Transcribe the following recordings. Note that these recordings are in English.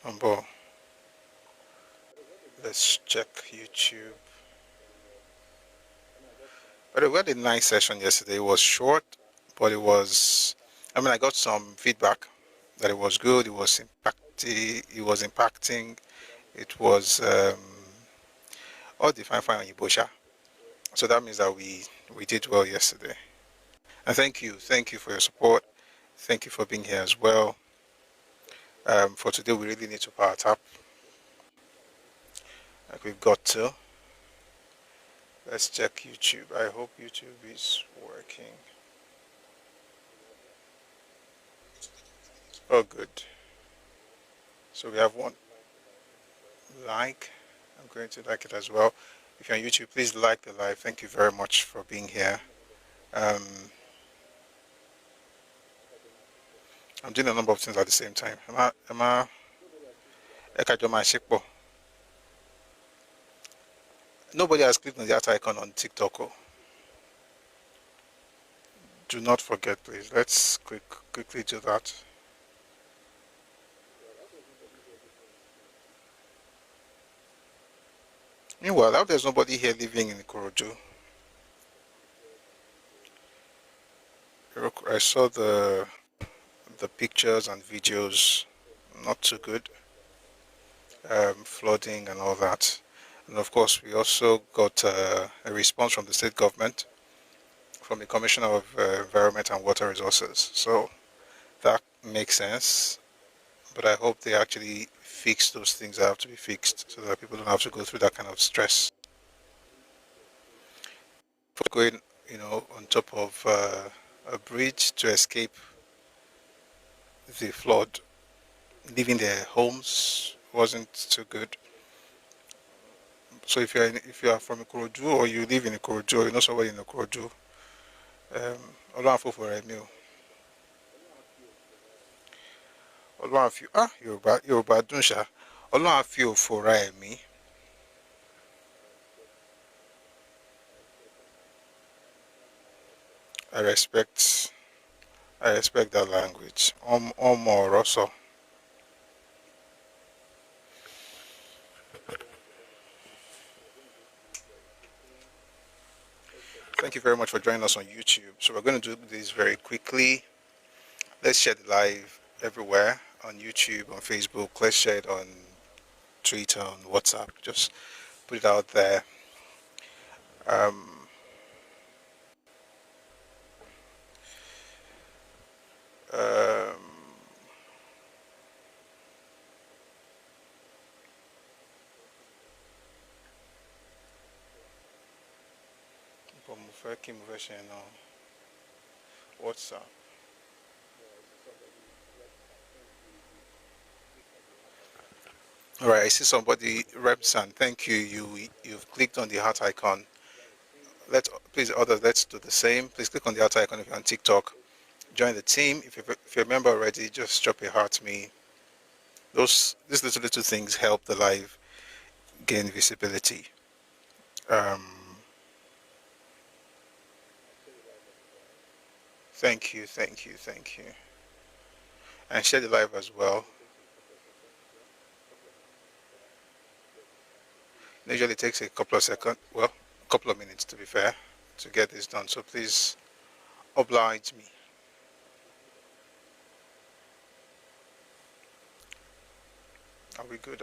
But let's check YouTube. But we had a nice session yesterday. It was short, but it was. I mean, I got some feedback that it was good. It was impacting. It was all the fine on Ibosha. So that means that we did well yesterday. And thank you for your support. Thank you for being here as well. For today, we really need to power tap, like we've got to. Let's check YouTube. I hope YouTube is working. Oh, good. So we have one like. I'm going to like it as well. If you're on YouTube, please like the live. Thank you very much for being here. I'm doing a number of things at the same time. Ẹkáàbọ. Nobody has clicked on the art icon on TikTok. Oh. Do not forget, please. Let's quickly do that. Meanwhile, I hope there's nobody here living in Ikorodu. I saw the pictures and videos, not too good. Flooding and all that. And of course, we also got a response from the state government, from the Commissioner of Environment and Water Resources. So that makes sense. But I hope they actually fix those things that have to be fixed so that people don't have to go through that kind of stress. For going, on top of a bridge to escape the flood, leaving their homes wasn't too good. So if you are from Ikorodu or you live in Ikorodu or you know somebody in Ikorodu, Ọlọ́run àfòfò rẹ̀ mi o. Ọlọ́run àfi Yorùbá dùn ṣá. Ọlọ́run àfi òfò ra ẹ̀mí. I respect that language. Ọmọ ọ̀rọ̀ sọ. Thank you very much for joining us on YouTube. So we're going to do this very quickly. Let's share the live everywhere, on YouTube, on Facebook. Let's share it on Twitter, on WhatsApp. Just put it out there. WhatsApp. All right, I see somebody, Repsan. Thank you. You've clicked on the heart icon. Please, others, let's do the same. Please click on the heart icon if you're on TikTok. Join the team. If you're a member already, just drop a heart me. These little things help the live gain visibility. Thank you. And share the live as well. It usually takes a couple of seconds, well, a couple of minutes to be fair, to get this done. So please oblige me. Are we good?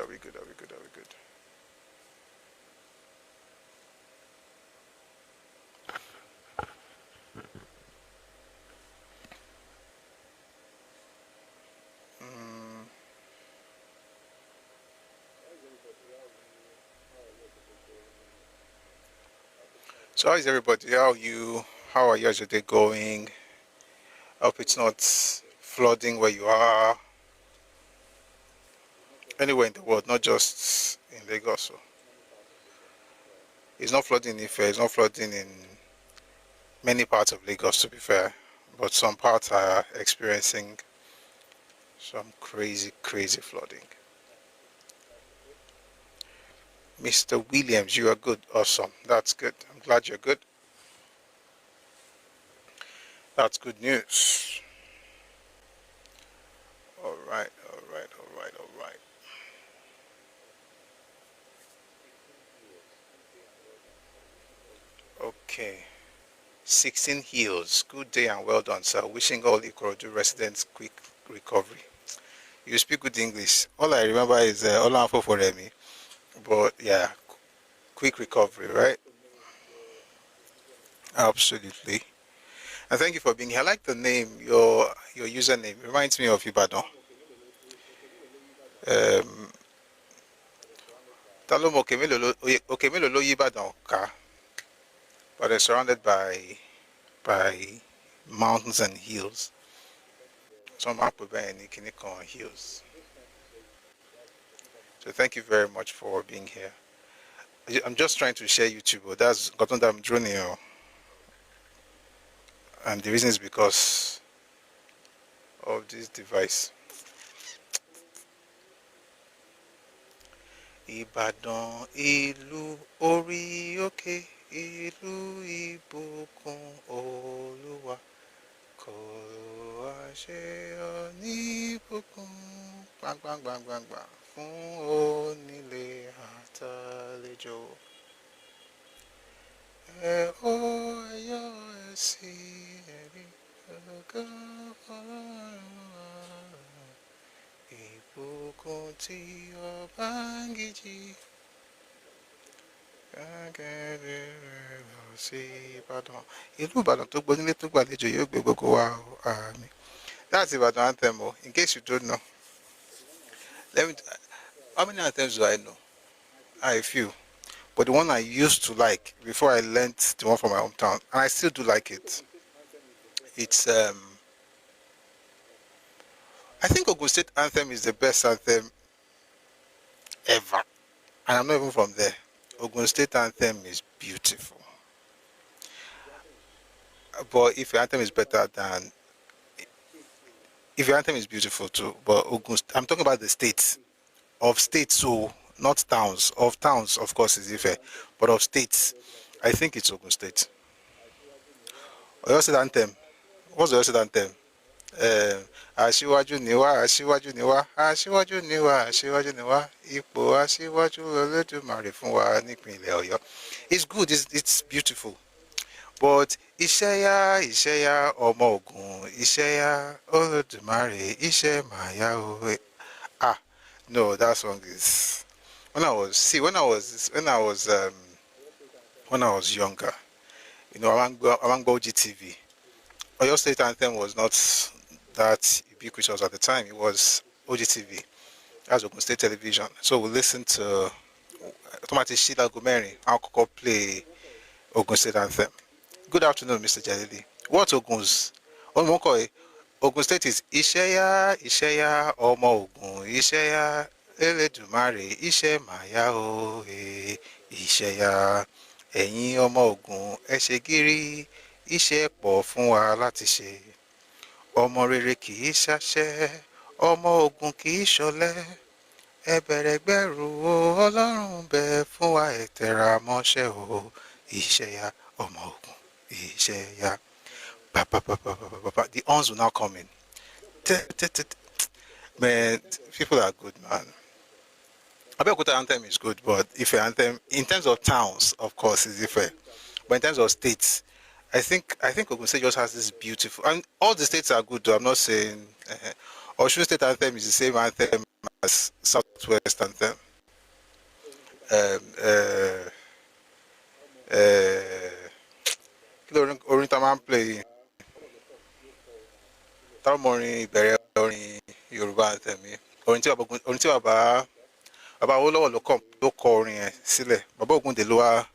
So how is everybody? How are you as your day going? Hope it's not flooding where you are. Anywhere in the world, not just in Lagos. So it's not flooding in Ife, it's not flooding in many parts of Lagos, to be fair. But some parts are experiencing some crazy flooding. Mr. Williams, you are good. Awesome. That's good. I'm glad you're good. That's good news. All right. Okay. 16 Hills. Good day and well done, sir. Wishing all Ikorodu residents quick recovery. You speak good English. All I remember is Olanfo Foremi. But yeah, quick recovery, right? Absolutely. And thank you for being here. I like the name, your username. It reminds me of Ibadan. Talomo Okemelo lo Ibadan ka, but they're surrounded by mountains and hills. Some are preparing Kinikon hills. So thank you very much for being here. I'm just trying to share YouTube, but that's gotten that I'm droning, and the reason is because of this device. Ìbàdàn ìlú orí òkè ìlú ìbùkún Olúwa kò wá ṣe ọ ní ìbùkún gbàngbàngbàngbà fún onílé àtàlejò. Ẹ ó ẹyọ ẹ sí ẹ̀rí ọ̀gá Ọlọ́run ìbùkún tí ọba ń gíjì. Sí Ìbàdàn ìlú Ìbàdàn tó gbónílé tó gbàlejò yóò gbé gbogbo wa àmì. That's Ìbàdàn anthem. In case you don't know, let me. How many anthems do I know? A few, but the one I used to like before I learned the one from my hometown, and I still do like it. It's I think Ogun State anthem is the best anthem ever, and I'm not even from there. Ogun State anthem is beautiful. But if your anthem is better than, if your anthem is beautiful too, but I'm talking about the states, so not towns. Of towns, of course, is Ife, but of states, I think it's Ogun State. Oyo State anthem. What's the Oyo State anthem? Aṣíwájú ni wá, aṣíwájú ni wá, aṣíwájú ni wá, aṣíwájú ni wá, ipò aṣíwájú Olódùmarè fún wa nípìnlẹ̀ Ọ̀yọ́. It's good, it's beautiful. But Iṣẹ́yá ọmọ Ògùn, Iṣẹ́yá Olódùmarè, Iṣẹ́ Màyá òwe. No, that song is when I was younger, Amangbo GTV. Oyo State Anthem was not that ubiquitous at the time. It was OGTV, that's Ogun State Television. So we listened to Tomati Shila Gomeri, I'll play Ogun State Anthem. Good afternoon, Mr. Jalili. What's Ogun's? Ogun State is Iṣẹ́yá ọmọ Ògùn, Iṣẹ́yá Elédùmarè, Iṣẹ́ Màyá òwe, Iṣẹ́yá ẹ̀yin ọmọ Ògùn, ẹ ṣe gírí, iṣẹ́ pọ̀ fún wa láti ṣe. Ọmọ rere kì í ṣaṣẹ́, ọmọ Ògùn kì í ṣọ̀lẹ. Ẹ bẹ̀rẹ̀ gbẹ́rù o, Ọlọ́run bẹ fún wa, ẹ tẹra mọ́ṣẹ́ o. Iṣẹ́yá ọmọ Ògùn, Iṣẹ́yá. The horns will now come in. Man, people are good, man. Abeokuta anthem is good, but Ife anthem, in terms of towns, of course, is Ife. But in terms of states, I think Ogun State just has this beautiful, and all the states are good. Though I'm not saying Osun State anthem is the same anthem as Southwest anthem. Orin tá máa ń play táwọn orin ìbẹ̀rẹ̀ orin Yorùbá anthem yìí, orin tí bàbá Awólọ́wọ̀ ló kọ orin yẹn sílẹ̀, bàbá Ògúndé ló wá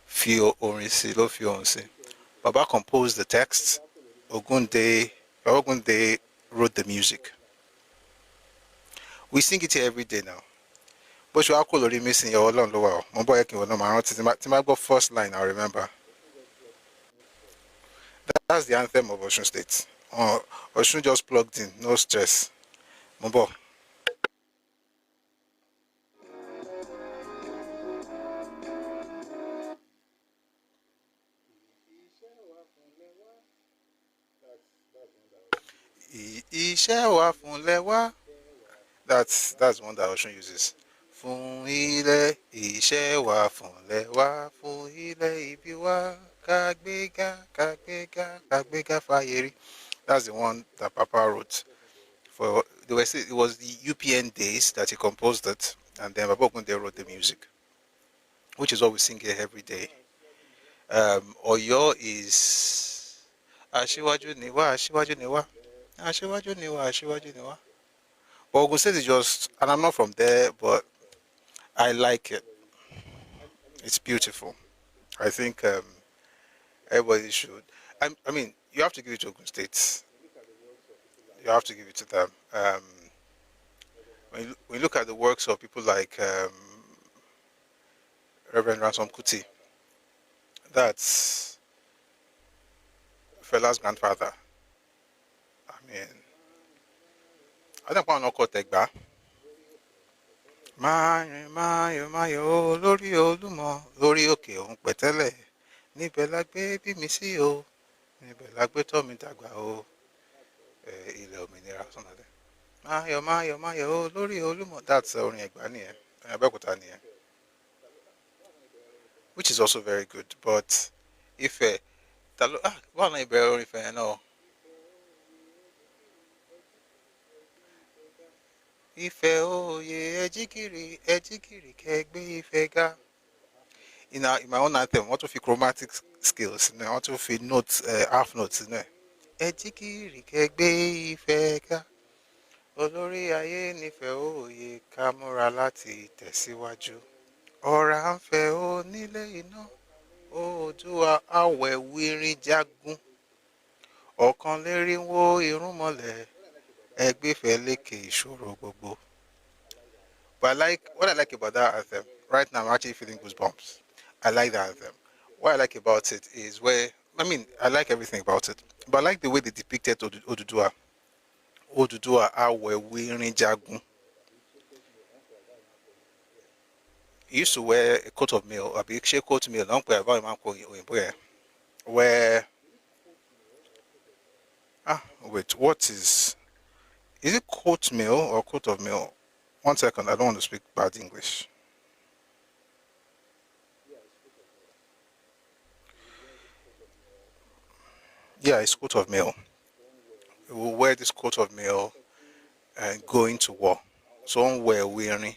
fi orin sí, ló fi ohùn sí. Baba composed the text. Baba Ogunde wrote the music. We sing it here every day now. But you are already missing your long lower. My boy, I first line, I remember. That's the anthem of Osun State. Osun just plugged in, no stress. My boy. Iṣẹ́ wa fúnlẹ̀ wá. That's one that Osun uses. Fún ilẹ̀ iṣẹ́ wa fúnlẹ̀ wá, fún ilẹ̀ ibi wá, kagbega fayeri. That's the one that Papa wrote. For they were it was the UPN days that he composed it, and then Papa Ogunde wrote the music, which is what we sing here every day. Oyo is Ashiwaju Niwa, Ashiwaju Niwa, Ashiwaju Niwa, Ashiwaju Niwa. But Ogun State is just, and I'm not from there, but I like it. It's beautiful. I think everybody should. I mean, you have to give it to Ogun State. You have to give it to them. When you look at the works of people like Reverend Ransom Kuti, that's Fela's grandfather. I mean, I don't want to call Tegba. Máyò lórí Olúmọ lórí òkè òun pẹ̀tẹ́lẹ̀ níbẹ̀ la gbé bí mi sí o níbẹ̀ la gbé tọ́ mi dàgbà o ilẹ̀ òmìnira sọ̀nà dẹ̀. Máyò lórí Olúmọ. That's orin Ẹ̀gbá nìyẹn, Abẹ́òkúta nìyẹn. Which is also very good, but Ifẹ̀ wà náà ìbẹ̀rẹ̀ orin Ifẹ̀ yẹn náà. Ifẹ̀ òye ẹjíkìrì kẹgbẹ́ Ifẹ̀ ga. In my own anthem, wọ́n tún fi chromatic scales, wọ́n tún fi notes, half notes. Ẹjíkìrì kẹgbẹ́ Ifẹ̀ ga. Olórí ayé nífẹ̀ẹ́ òye ká múra láti tẹ̀síwájú. Ọ̀rá ń fẹ́ ó nílé iná, Oòduà awẹ̀wìrìn jagun. Ọ̀kan léríwó irúnmọlẹ̀, ẹgbẹ́fẹ́ lékè ìṣòro gbogbo. But what I like about that anthem, right now I'm actually feeling goosebumps. I like that anthem. What I like about it is I like everything about it, but I like the way they depicted Oòduà. Oòduà awẹ̀wìrìn jagun. He used to wear a coat of mail, a big shea coat mail, where what is it coat mail or coat of mail? 1 second, I don't want to speak bad English. Yeah, it's coat of mail. We will wear this coat of mail and go into war. So on wearing.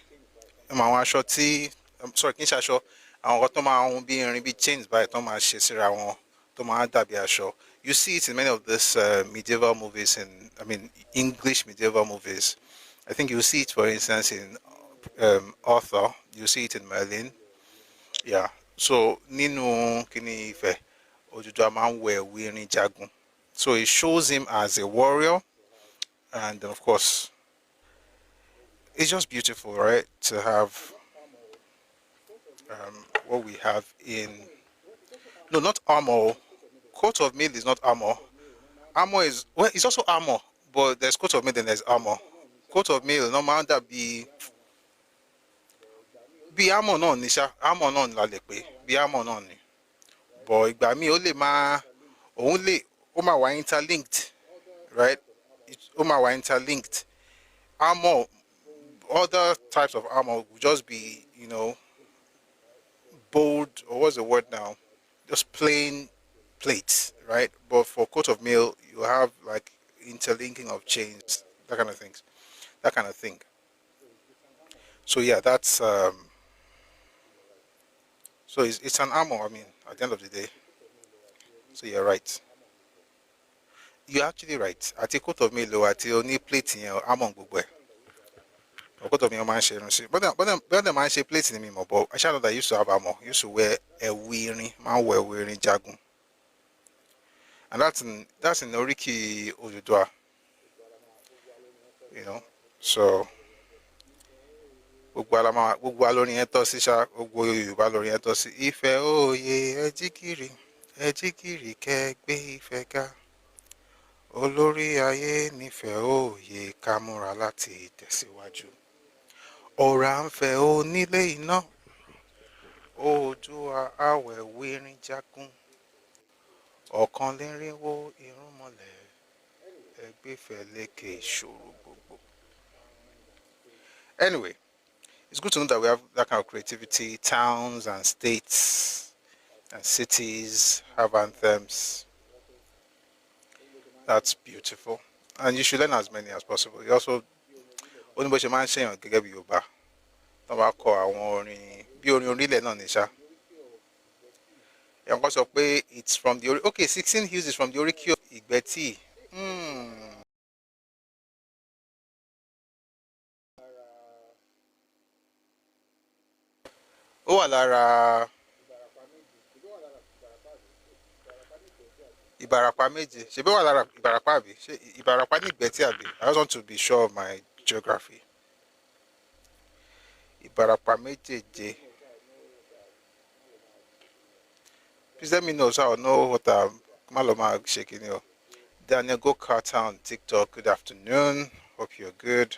I'm sorry, kì í ṣe aṣọ àwọn kan tó máa ń bí irin bí chains báyìí tó máa ṣe síra wọn tó máa dàbí aṣọ. You see it in many of these medieval movies, English medieval movies. I think you see it, for instance, in Arthur. You see it in Merlin. Yeah. So nínú kíní Ifẹ̀, Odùduwà máa ń wẹ̀ wírin jagun. So it shows him as a warrior, and of course, it's just beautiful, right? To have what we have not armor. Coat of mail is not armor. Armor is, it's also armor, but there's coat of mail and there's armor. Coat of mail, no matter that be armor náà ni ṣá, armor náà la lè pè, bí armor náà ni. But ìgbà mi ó lè máa, ó máa wà interlinked, right? Ó máa wà interlinked. Armor, other types of armor would just be, bold, or what's the word now? Just plain plates, right? But for coat of mail, you have like interlinking of chains, that kind of thing. So yeah, that's so it's an armor. At the end of the day. So you're right. You're actually right. At a coat of mail, at only plate in your armor gbogbo. Coat of mail man share but the man share plates in me more. But I shall know that used to have armor. Used to wear a wearing jagun. And that's in Oriki Oduduwa. So gbogbo alórin yẹn tọ́ sí ṣá, gbogbo Yorùbá lórin yẹn tọ́ sí. Ifẹ̀ òye ẹjíkìrì kẹgbẹ́ Ifẹ̀ ga. Olórí ayé nífẹ̀ẹ́ òye ká múra láti tẹ̀síwájú. Ọ̀rá ń fẹ́ ó nílé iná, Oòduà awẹ̀wìrìn jagun. Ọ̀kan léríwó irúnmọlẹ̀, ẹgbẹ́fẹ́ lékè ìṣòro gbogbo. Anyway, it's good to know that we have that kind of creativity, towns and states and cities have anthems. That's beautiful. And you should learn as many as possible. You also, ó ní bó ṣe máa ń ṣèyàn gẹ́gẹ́ bí Yorùbá. Tó bá kọ àwọn orin, bí orin orílẹ̀ náà ní ṣá. Ẹ̀wọ̀n kan sọ pé it's from the, okay, 16 Hills is from the Oríkì Ìgbẹ́tì. Ó wà lára Ìbàràpá méje. Ṣé bí ó wà lára Ìbàràpá àbí? Ṣé Ìbàràpá ní Ìgbẹ́tì àbí? I just want to be sure of my geography. Ìbàràpá méjèèje. Please let me know so I'll know what Maloma shaking you. Daniel Go Carter on TikTok. Good afternoon. Hope you're good.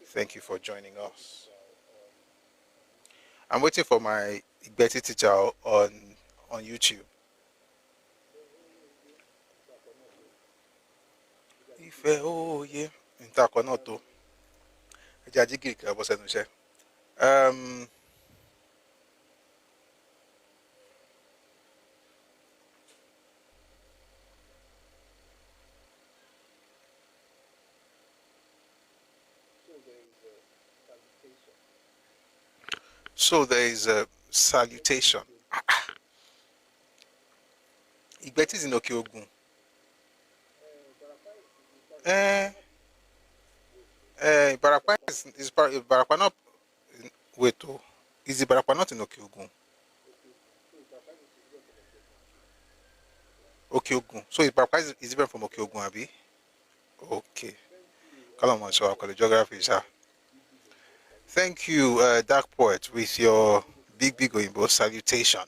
Thank you for joining us. I'm waiting for my Igbeti teacher on YouTube. Ife oye ntakonoto. Ejaji Greek abosenuse. So there is a salutation. Igbeti is in Okeogun. Ibarapa is Ibarapa not. Wait, oh, is Ibarapa not in Okeogun? Okeogun. So Ibarapa is different from Okeogun, Abi? Okay. Come on, so I'll call the geography, sir. Thank you, Dark Poet, with your big Oyinbo salutation.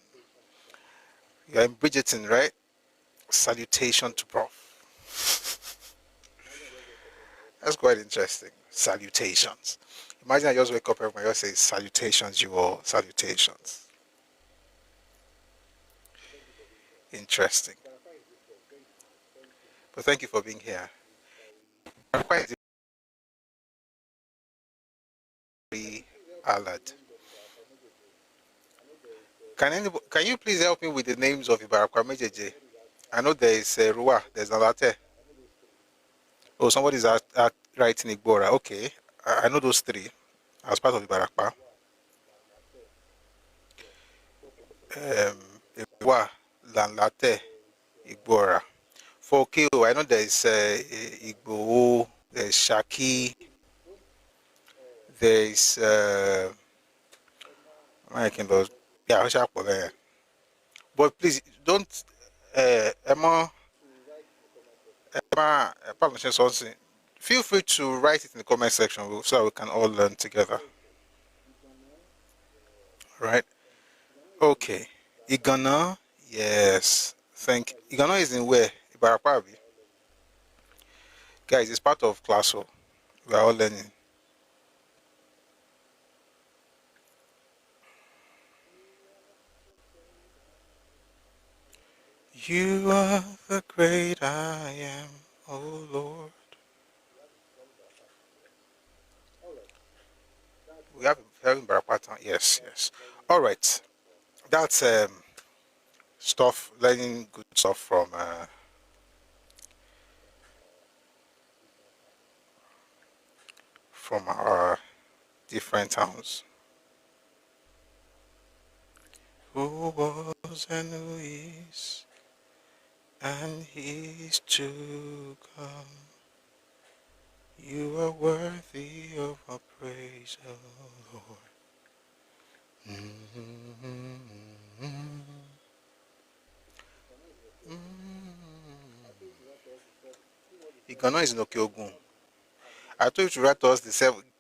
You're in Bridgerton, right? Salutation to Prof. That's quite interesting. Salutations. Imagine I just wake up every morning and say salutations, you all, salutations. Interesting. But thank you for being here. I'm quite alert. Can you please help me with the names of Ibarakwa Mejeje? I know there is Ruwa, there's Nalate. Oh, somebody's writing Igbora. Okay, I know those three as part of Ibarakwa. Ruwa, Lanlate, Igbora. For KO, I know there is Igbo, there's Shaki, there is yeah, but please don't Emma feel free to write it in the comment section so we can all learn together. Right? Okay. Igana, yes. Igana is in where? Ibarakwabi. Guys, it's part of class, so we are all learning. You are the great I am, oh Lord. We have Ibarakwa. Yes, yes. All right. That's stuff, learning good stuff from our different towns. Who was and who is, and he is to come. You are worthy of our praise, oh Lord. Igana is in Okeogun. I told you to write us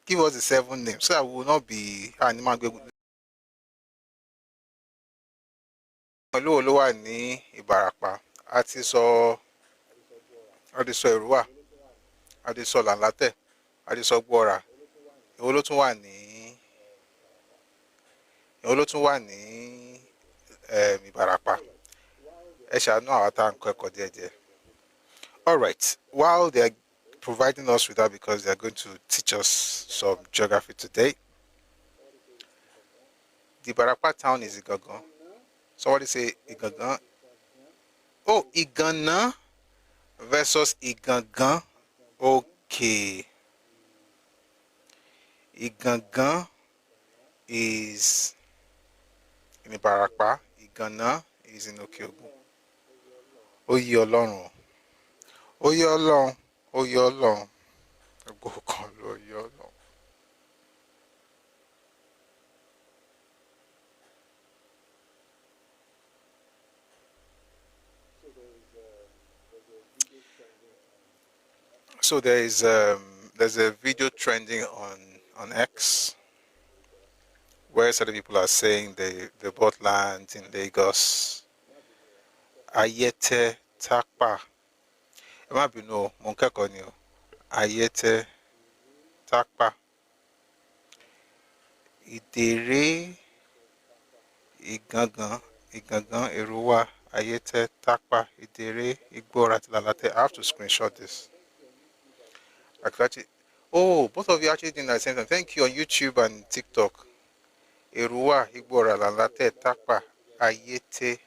give us the 7 names, so that we will not be animal. Olúwo ló wà ní Ìbàràpá, a ti sọ Ìrúwà, a ti sọ Làǹlátẹ̀, a ti sọ Gbọ́ra. Èwo ló tún wà ní Ìbàràpá. Ẹ ṣàánú àwa tá à ń kọ́ ẹ̀kọ́ díẹ̀díẹ̀. All right, while they're providing us with that because they're going to teach us some geography today, the Ìbàràpá town is Igangan. Somebody say Igangan. Oh, Igana versus Igangan. Okay. Igangan is in Ibarakpa. Igana is in Okeogun. Oye Ọlọ́run. Oye Ọlọ́run. Oye Ọlọ́run. Go kan lo Oye Ọlọ́run. So there's a video trending on X where certain people are saying they bought land in Lagos. Ayete Takpa. Ẹ má bínú o, mo ń kẹ́kọ̀ọ́ ni o. Ayete Takpa. Ìdèrè Igangan. Igangan Èrúwà. Ayete Takpa. Ìdèrè Igbóra Tilalate. I have to screenshot this. Actually, oh, both of you actually did at the same time. Thank you on YouTube and TikTok. Èrúwà Igbóra Tilalate Takpa. Ayete.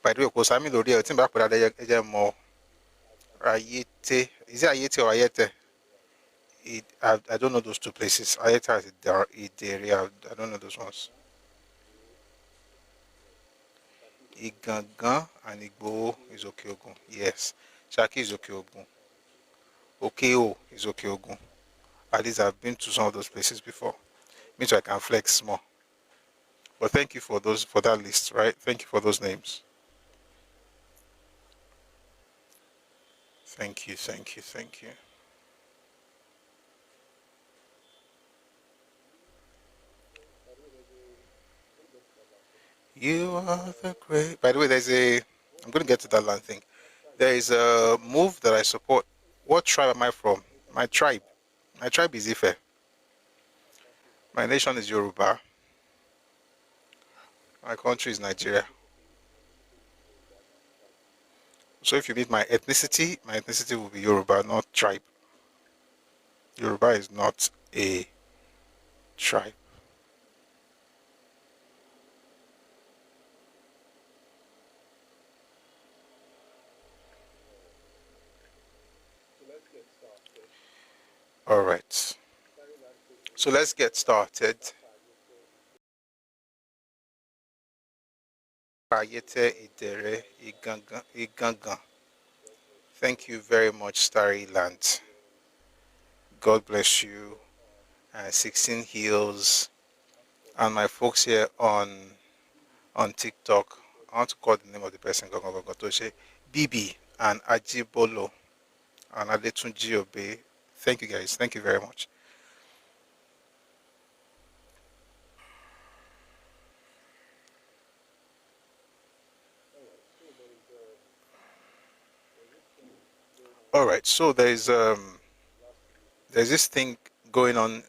By the way, kò sámi lórí ẹ̀ tí n bá pè dáadáa ẹ jẹ́ mọ̀ Ayete. Is it Ayete or Ayete? I don't know those two places. Ayete is the area. I don't know those ones. Igangan and Igbo is Okeogun. Yes. Shaki is Okeogun. Okeo is Okeogun. At least I've been to some of those places before. Means I can flex more. But thank you for that list, right? Thank you for those names. Thank you, thank you, thank you. You are the great. By the way, I'm going to get to that land thing. There is a move that I support. What tribe am I from? My tribe. My tribe is Ife. My nation is Yoruba. My country is Nigeria. So if you need my ethnicity will be Yoruba, not tribe. Yoruba is not a tribe. All right. So let's get started. Ayete Idere Igangan. Thank you very much, Starry Land. God bless you. 16 Hills. And my folks here on TikTok. I want to call the name of the person, Bibi and Ajibolo and Adetunji Obe. Thank you guys. Thank you very much. All right. So there's this thing going on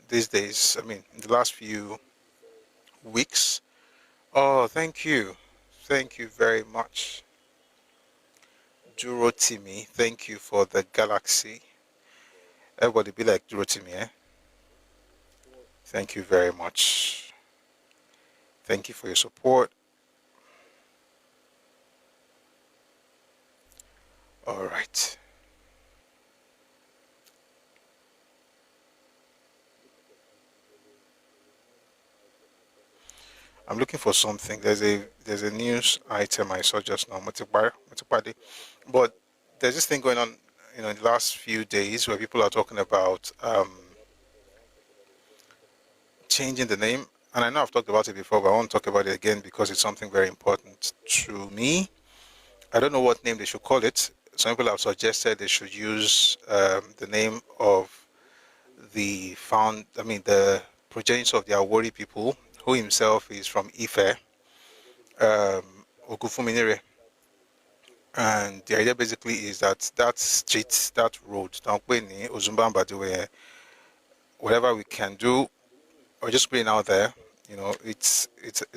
these days. I mean, in the last few weeks. Oh, thank you. Thank you very much. Duro Timi, thank you for the galaxy. Everybody be like Duro Timi, eh? Thank you very much. Thank you for your support. All right. I'm looking for something. There's a news item I saw just now, but there's this thing going on, in the last few days where people are talking about changing the name. And I know I've talked about it before, but I want to talk about it again because it's something very important to me. I don't know what name they should call it. Some people have suggested they should use the name of the progenitor of the Awori people, who himself is from Ife, Ogufuminire. And the idea basically is that street, that road, whatever we can do, or just putting out there, it's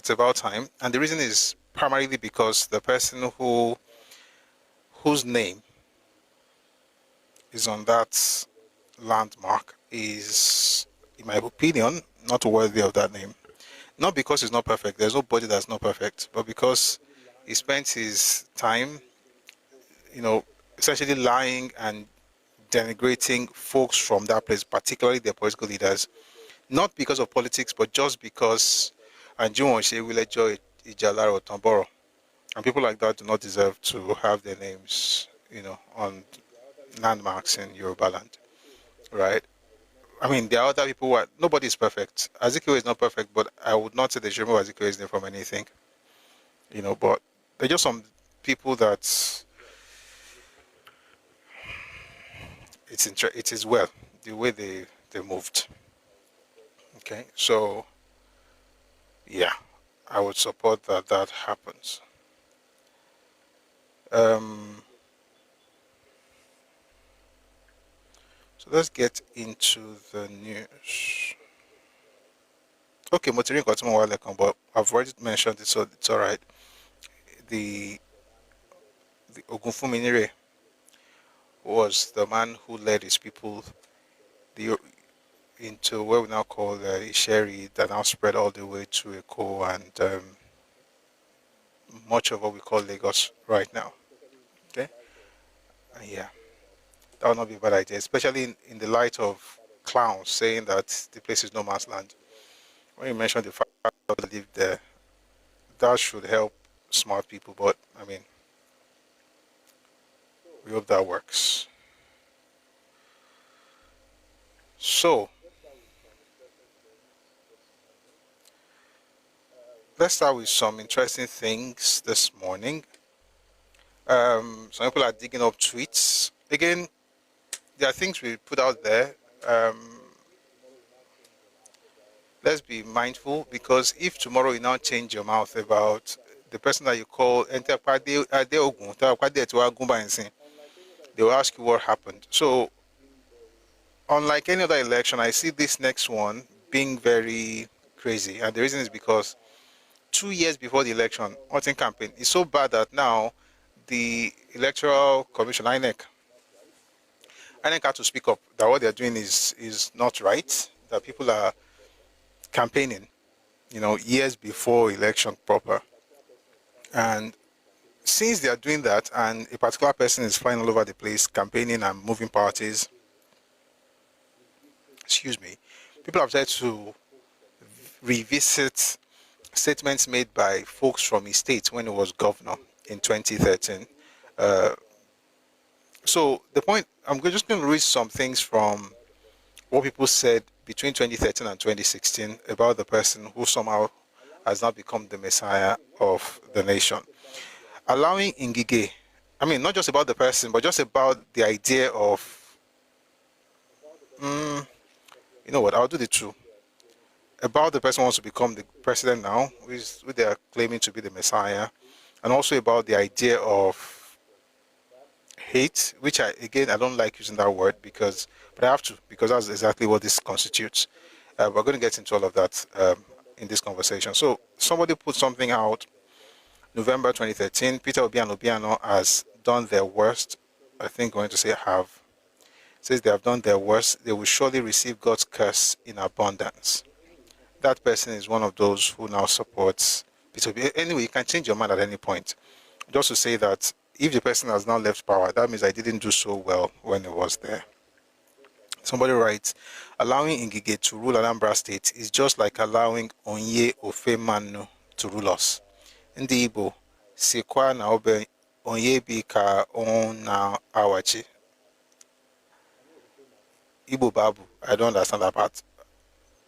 about time. And the reason is primarily because the person whose name is on that landmark is, in my opinion, not worthy of that name. Not because he's not perfect. There's nobody that's not perfect, but because he spent his time, essentially lying and denigrating folks from that place, particularly their political leaders, not because of politics, but just because Anjuwonse Wilejo Ijalaro Tamboro. And people like that do not deserve to have their names, on landmarks in Yoruba land, right? I mean, there are other people who are, nobody is perfect. Azikiwe is not perfect, but I would not say they should remove Azikiwe's name from anything, but there are just some people that it is well, the way they moved. Okay, so yeah, I would support that happens. So let's get into the news. Okay, Motirin got some while ago, but I've already mentioned it, so it's all right. The Ogunfunminire was the man who led his people the into what we now call Isheri, that now spread all the way to Eko and much of what we call Lagos right now. Okay, yeah, that would not be a bad idea, especially in the light of clowns saying that the place is no man's land. When you mention the fact that they live there, that should help smart people. But I mean, we hope that works. So let's start with some interesting things this morning. Some people are digging up tweets. Again, there are things we put out there. Let's be mindful, because if tomorrow you now change your mouth about the person that you call they will ask you what happened. So, unlike any other election, I see this next one being very crazy. And the reason is because 2 years before the election, voting campaign is so bad that now the Electoral Commission, INEC had to speak up that what they're doing is not right, that people are campaigning, years before election proper. And since they are doing that, and a particular person is flying all over the place campaigning and moving parties, excuse me, people have tried to revisit statements made by folks from his state when he was governor in 2013. So the point, I'm just going to read some things from what people said between 2013 and 2016 about the person who somehow has now become the messiah of the nation. Allowing Ngige, I mean, not just about the person, but just about the idea of, you know what, I'll do the two. About the person who wants to become the president now, who they are claiming to be the messiah, and also about the idea of hate, which I don't like using that word but I have to, because that's exactly what this constitutes. We're going to get into all of that in this conversation. So somebody put something out, November 2013. Peter Obi and Obiano has done their worst. I think going to say have. Says they have done their worst. They will surely receive God's curse in abundance. That person is one of those who now supports Peter Obi. Anyway, you can change your mind at any point. Just to say that if the person has now left power, that means I didn't do so well when he was there. Somebody writes, allowing Ngige to rule Anambra State is just like allowing Onye Ofemanu to rule us. Ndị Igbo sikwa na obe onye bi ka on na awachi. Igbo Babu, I don't understand that part.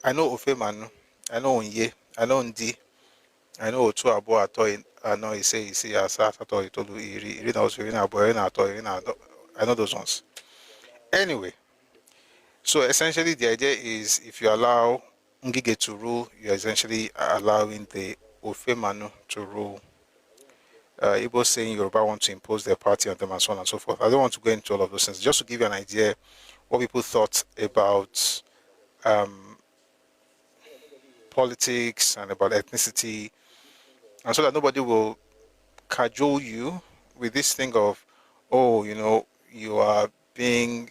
I know Ofemanu, I know Onye, I know Ndi, I know Otu Abo Ato, I know Ise Asa Ato Itolu Iri na Osu Iri na Abo Iri na Ato Iri na Ato. I know those ones. Anyway, so essentially the idea is if you allow Ngige to rule, you're essentially allowing the Ofemanu to rule. Igbo saying Yoruba want to impose their party on them and so on and so forth. I don't want to go into all of those things. Just to give you an idea what people thought about politics and about ethnicity, and so that nobody will cajole you with this thing of, oh, you are being,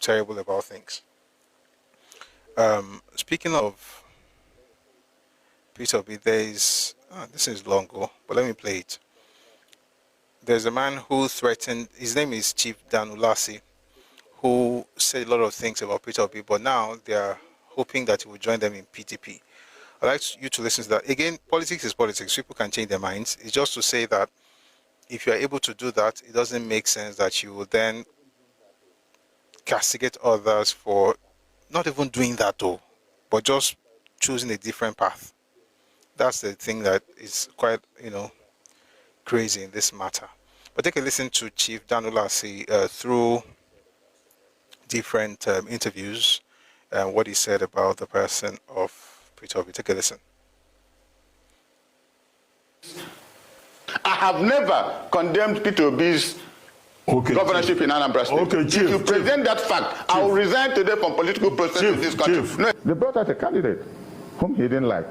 terrible about things. Speaking of Peter Obi, there is, this is long ago, but let me play it. There's a man who threatened, his name is Chief Dan Ulasi, who said a lot of things about Peter Obi, but now they are hoping that he will join them in PDP. I'd like you to listen to that. Again, politics is politics. People can change their minds. It's just to say that if you are able to do that, it doesn't make sense that you will then castigate others for not even doing that though, but just choosing a different path. That's the thing that is quite, crazy in this matter. But take a listen to Chief Dan Ulasi through different interviews and what he said about the person of Peter Obi. Take a listen. I have never condemned Peter Obi's governorship in Anambra State. Okay, Chief, if you present that fact, I will resign today from political process in this country. No. They brought out a candidate whom he didn't like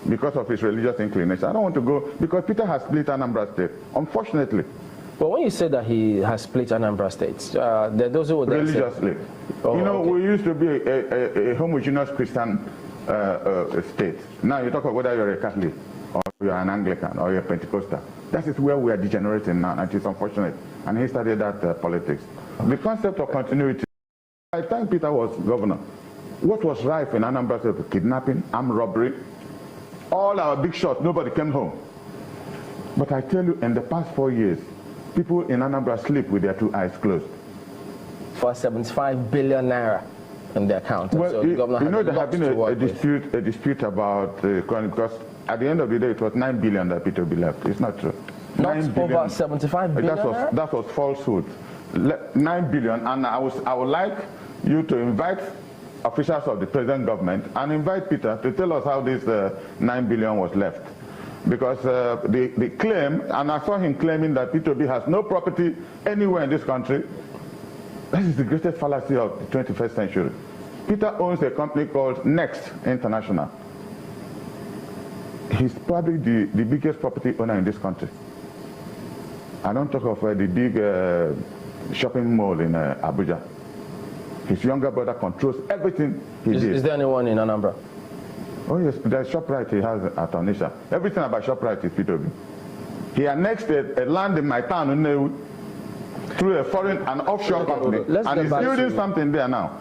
because of his religious inclination. I don't want to go, because Peter has split Anambra State, unfortunately. But when you say that he has split Anambra State, there are those who would religiously. We used to be a homogeneous Christian state. Now you talk about whether you're a Catholic, or you're an Anglican, or you're a Pentecostal. That is where we are degenerating now, and it's unfortunate. And he started that politics. The concept of continuity. By the time Peter was governor, what was rife in Anambra State? Kidnapping, armed robbery, all our big shots, nobody came home. But I tell you, in the past 4 years, people in Anambra sleep with their 2 eyes closed. For 75 billion naira in their account. Well, so the governor there have been a dispute about because at the end of the day, it was 9 billion that Peter Obi left. It's not true. Not over 75 billion. That was falsehood. 9 billion, and I would like you to invite officials of the present government and invite Peter to tell us how this 9 billion was left. Because the claim, and I saw him claiming that Peter Obi has no property anywhere in this country. That is the greatest fallacy of the 21st century. Peter owns a company called Next International. He's probably the biggest property owner in this country. I don't talk of the big shopping mall in Abuja. His younger brother controls everything he did. Is there anyone in Anambra? Oh yes, there's ShopRite he has at Onitsha. Everything about ShopRite is Peter Obi. He annexed a land in my town through an offshore company, and he's building something there now.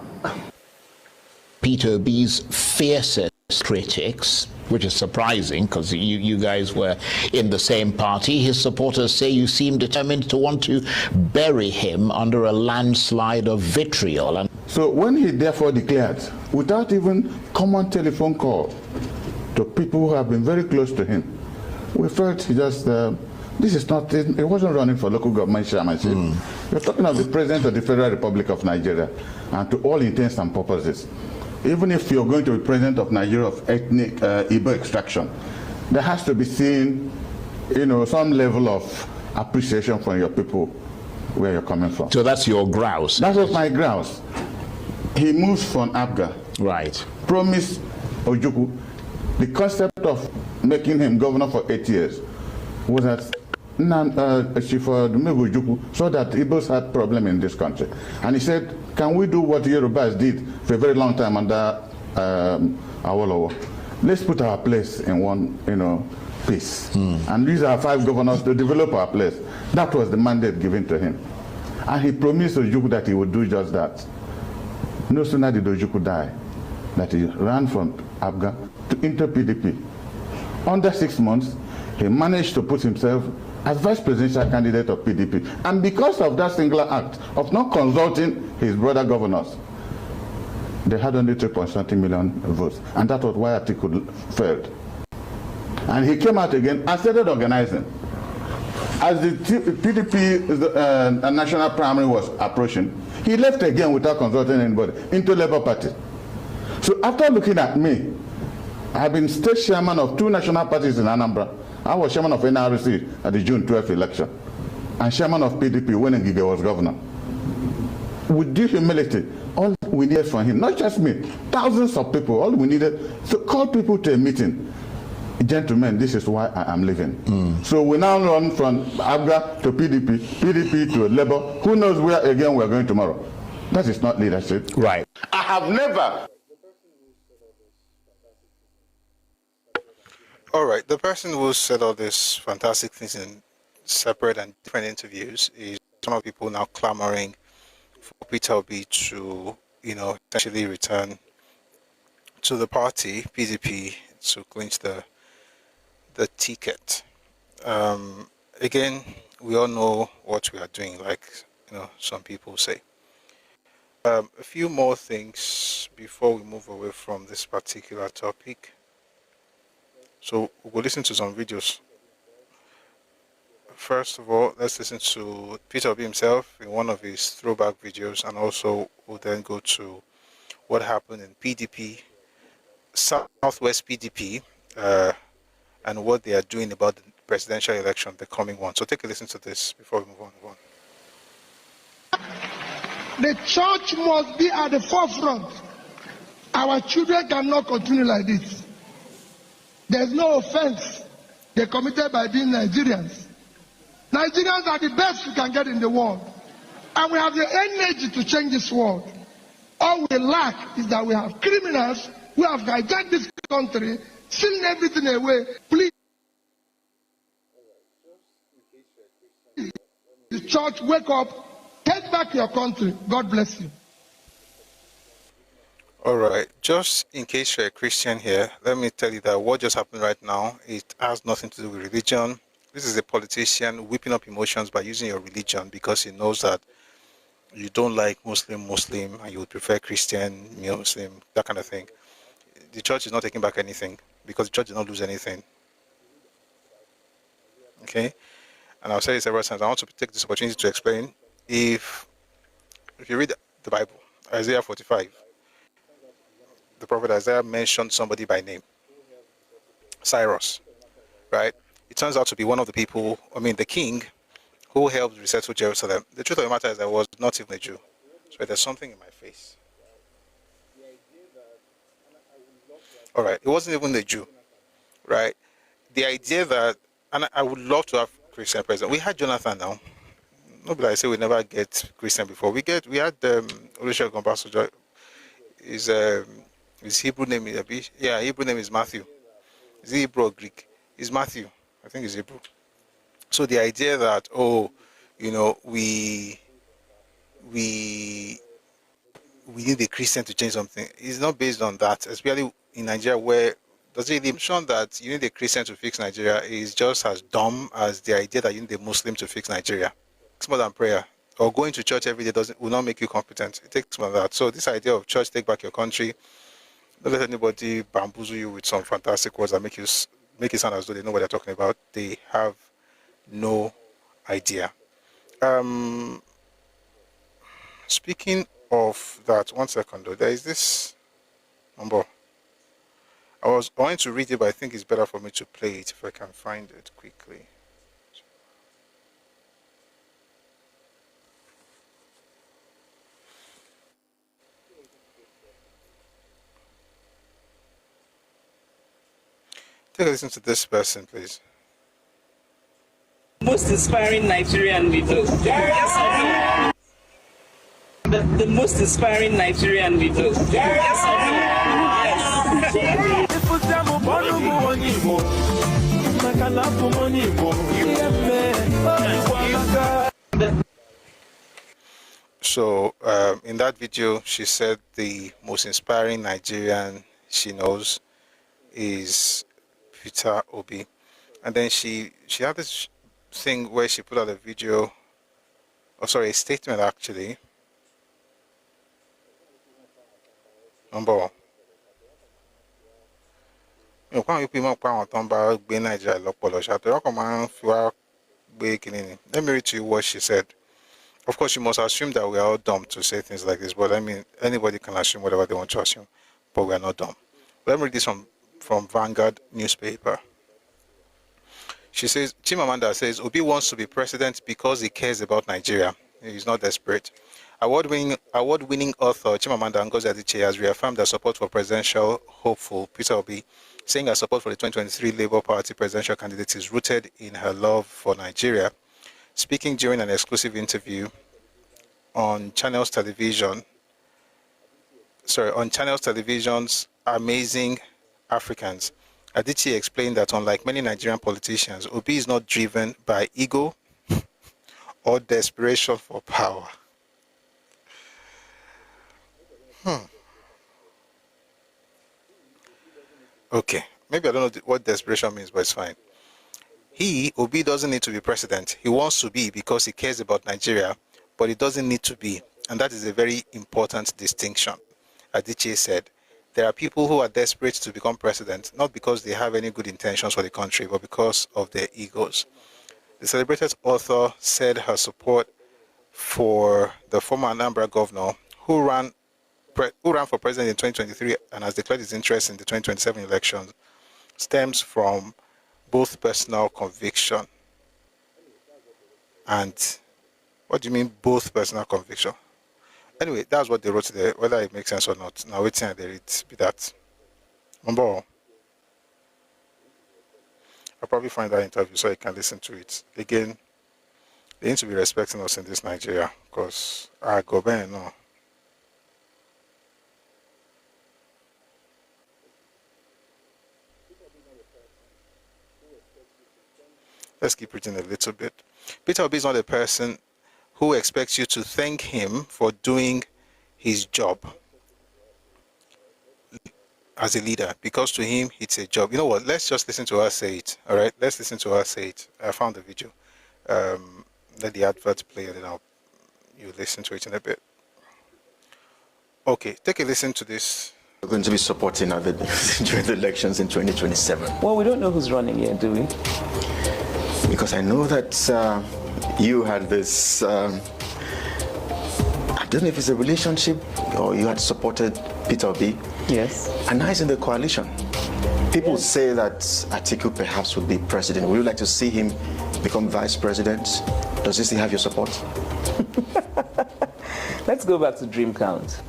Peter Obi's fiercest critics, which is surprising because you guys were in the same party. His supporters say you seem determined to want to bury him under a landslide of vitriol. And so when he therefore declared, without even common telephone call to people who have been very close to him, we felt he just, this is not, it wasn't running for local government chairmanship. You're talking of the President of the Federal Republic of Nigeria, and to all intents and purposes. Even if you're going to be president of Nigeria of ethnic Igbo extraction, there has to be seen, some level of appreciation from your people where you're coming from. So that's your grouse. That was my grouse. He moves from Abga. Right. Promised Ojukwu. The concept of making him governor for 8 years was that Chief Ojukwu saw that Igbos had problem in this country. And he said, can we do what Yorubas did for a very long time under Awolowo? Let's put our place in one, piece. And use our 5 governors to develop our place. That was the mandate given to him. And he promised Ojukwu that he would do just that. No sooner did Ojukwu die, that he ran from Abga into PDP. Under 6 months, he managed to put himself as vice presidential candidate of PDP. And because of that singular act of not consulting his brother governors, they had only 3.something million votes. And that was why Atiku failed. And he came out again and started organizing. As the PDP national primary was approaching, he left again without consulting anybody into Labour Party. So after looking at me, I have been state chairman of 2 national parties in Anambra. I was chairman of NRC at the June 12th election, and chairman of PDP when Ngige was governor. With due humility, all we needed from him, not just me, thousands of people, all we needed to call people to a meeting. Gentlemen, this is why I am leaving. So we now run from Abga to PDP, PDP to Labour. Who knows where again we're going tomorrow? That is not leadership. Right. I have never All right, the person who said all these fantastic things in separate and different interviews is some of the people now clamoring for Peter Obi to, essentially return to the party, PDP, to clinch the ticket. Again, we all know what we are doing, like some people say. A few more things before we move away from this particular topic. So we'll listen to some videos. First of all, let's listen to Peter Obi himself in one of his throwback videos, and also we'll then go to what happened in PDP, Southwest PDP, and what they are doing about the presidential election, the coming one. So take a listen to this before we move on. The church must be at the forefront. Our children cannot continue like this. There's no offense they committed by being Nigerians. Nigerians are the best we can get in the world. And we have the energy to change this world. All we lack is that we have criminals who have hijacked this country, stealing everything away. Please, the church, wake up. Take back your country. God bless you. All right. Just in case you're a Christian here, let me tell you that what just happened right now, it has nothing to do with religion. This is a politician whipping up emotions by using your religion because he knows that you don't like Muslim, and you would prefer Christian, Muslim, that kind of thing. The church is not taking back anything because the church did not lose anything. Okay? And I've said it several times. I want to take this opportunity to explain. If you read the Bible, Isaiah 45, the prophet Isaiah mentioned somebody by name, Cyrus, right? It turns out to be one of the people, the king, who helped resettle Jerusalem. The truth of the matter is I was not even a Jew. So there's something in my face. All right, it wasn't even a Jew, right? The idea that, and I would love to have Christian president. We had Jonathan now. Nobody I say we never get Christian before. We had Olusegun Obasanjo. His Hebrew name is Hebrew name is Matthew. Is he Hebrew or Greek? It's Matthew. I think it's Hebrew. So the idea that we need a Christian to change something is not based on that, especially in Nigeria, where does it mention that you need a Christian to fix Nigeria is just as dumb as the idea that you need a Muslim to fix Nigeria. It's more than prayer. Or going to church every day will not make you competent. It takes more than that. So this idea of church, take back your country, don't let anybody bamboozle you with some fantastic words that make it sound as though they know what they're talking about. They have no idea. Speaking of that, 1 second though, there is this number. I was going to read it, but I think it's better for me to play it if I can find it quickly. Take a listen to this person, please. Most inspiring Nigerian leader. Yes, the most inspiring Nigerian leader. Yes, So in that video, she said the most inspiring Nigerian she knows is Peter Obi, and then she had this thing where she put out a video, a statement actually. Number one. Let me read to you what she said. Of course, you must assume that we are all dumb to say things like this, but anybody can assume whatever they want to assume, but we are not dumb. Let me read this from Vanguard newspaper. She says, Chimamanda says, Obi wants to be president because he cares about Nigeria. He's not desperate. Award-winning author Chimamanda Ngozi Adichie has reaffirmed her support for presidential hopeful Peter Obi, saying her support for the 2023 Labour Party presidential candidate is rooted in her love for Nigeria. Speaking during an exclusive interview on Channels Television's Amazing Africans, Adichie explained that unlike many Nigerian politicians, Obi is not driven by ego or desperation for power. Okay, maybe I don't know what desperation means, but it's fine. Obi, doesn't need to be president. He wants to be because he cares about Nigeria, but he doesn't need to be. And that is a very important distinction. Adichie said, there are people who are desperate to become president, not because they have any good intentions for the country, but because of their egos. The celebrated author said her support for the former Anambra governor who ran for president in 2023 and has declared his interest in the 2027 elections stems from both personal conviction and what do you mean both personal conviction? Anyway, that's what they wrote there, whether it makes sense or not. Now waiting and they read be that. I'll probably find that interview so you can listen to it. Again, they need to be respecting us in this Nigeria because I go back no. Let's keep reading a little bit. Peter Obi is not a person who expects you to thank him for doing his job as a leader, because to him it's a job. You know what? Let's just listen to her say it. All right, let's listen to her say it. I found the video. Let the advert play and then you listen to it in a bit. Okay, take a listen to this. We're going to be supporting during the elections in 2027. Well, we don't know who's running yet, do we? Because I know that you had this, I don't know if it's a relationship or you had supported Peter Obi. Yes. And now he's in the coalition. People say that Atiku perhaps would be president. Would you like to see him become vice president? Does he still have your support? Let's go back to dream count.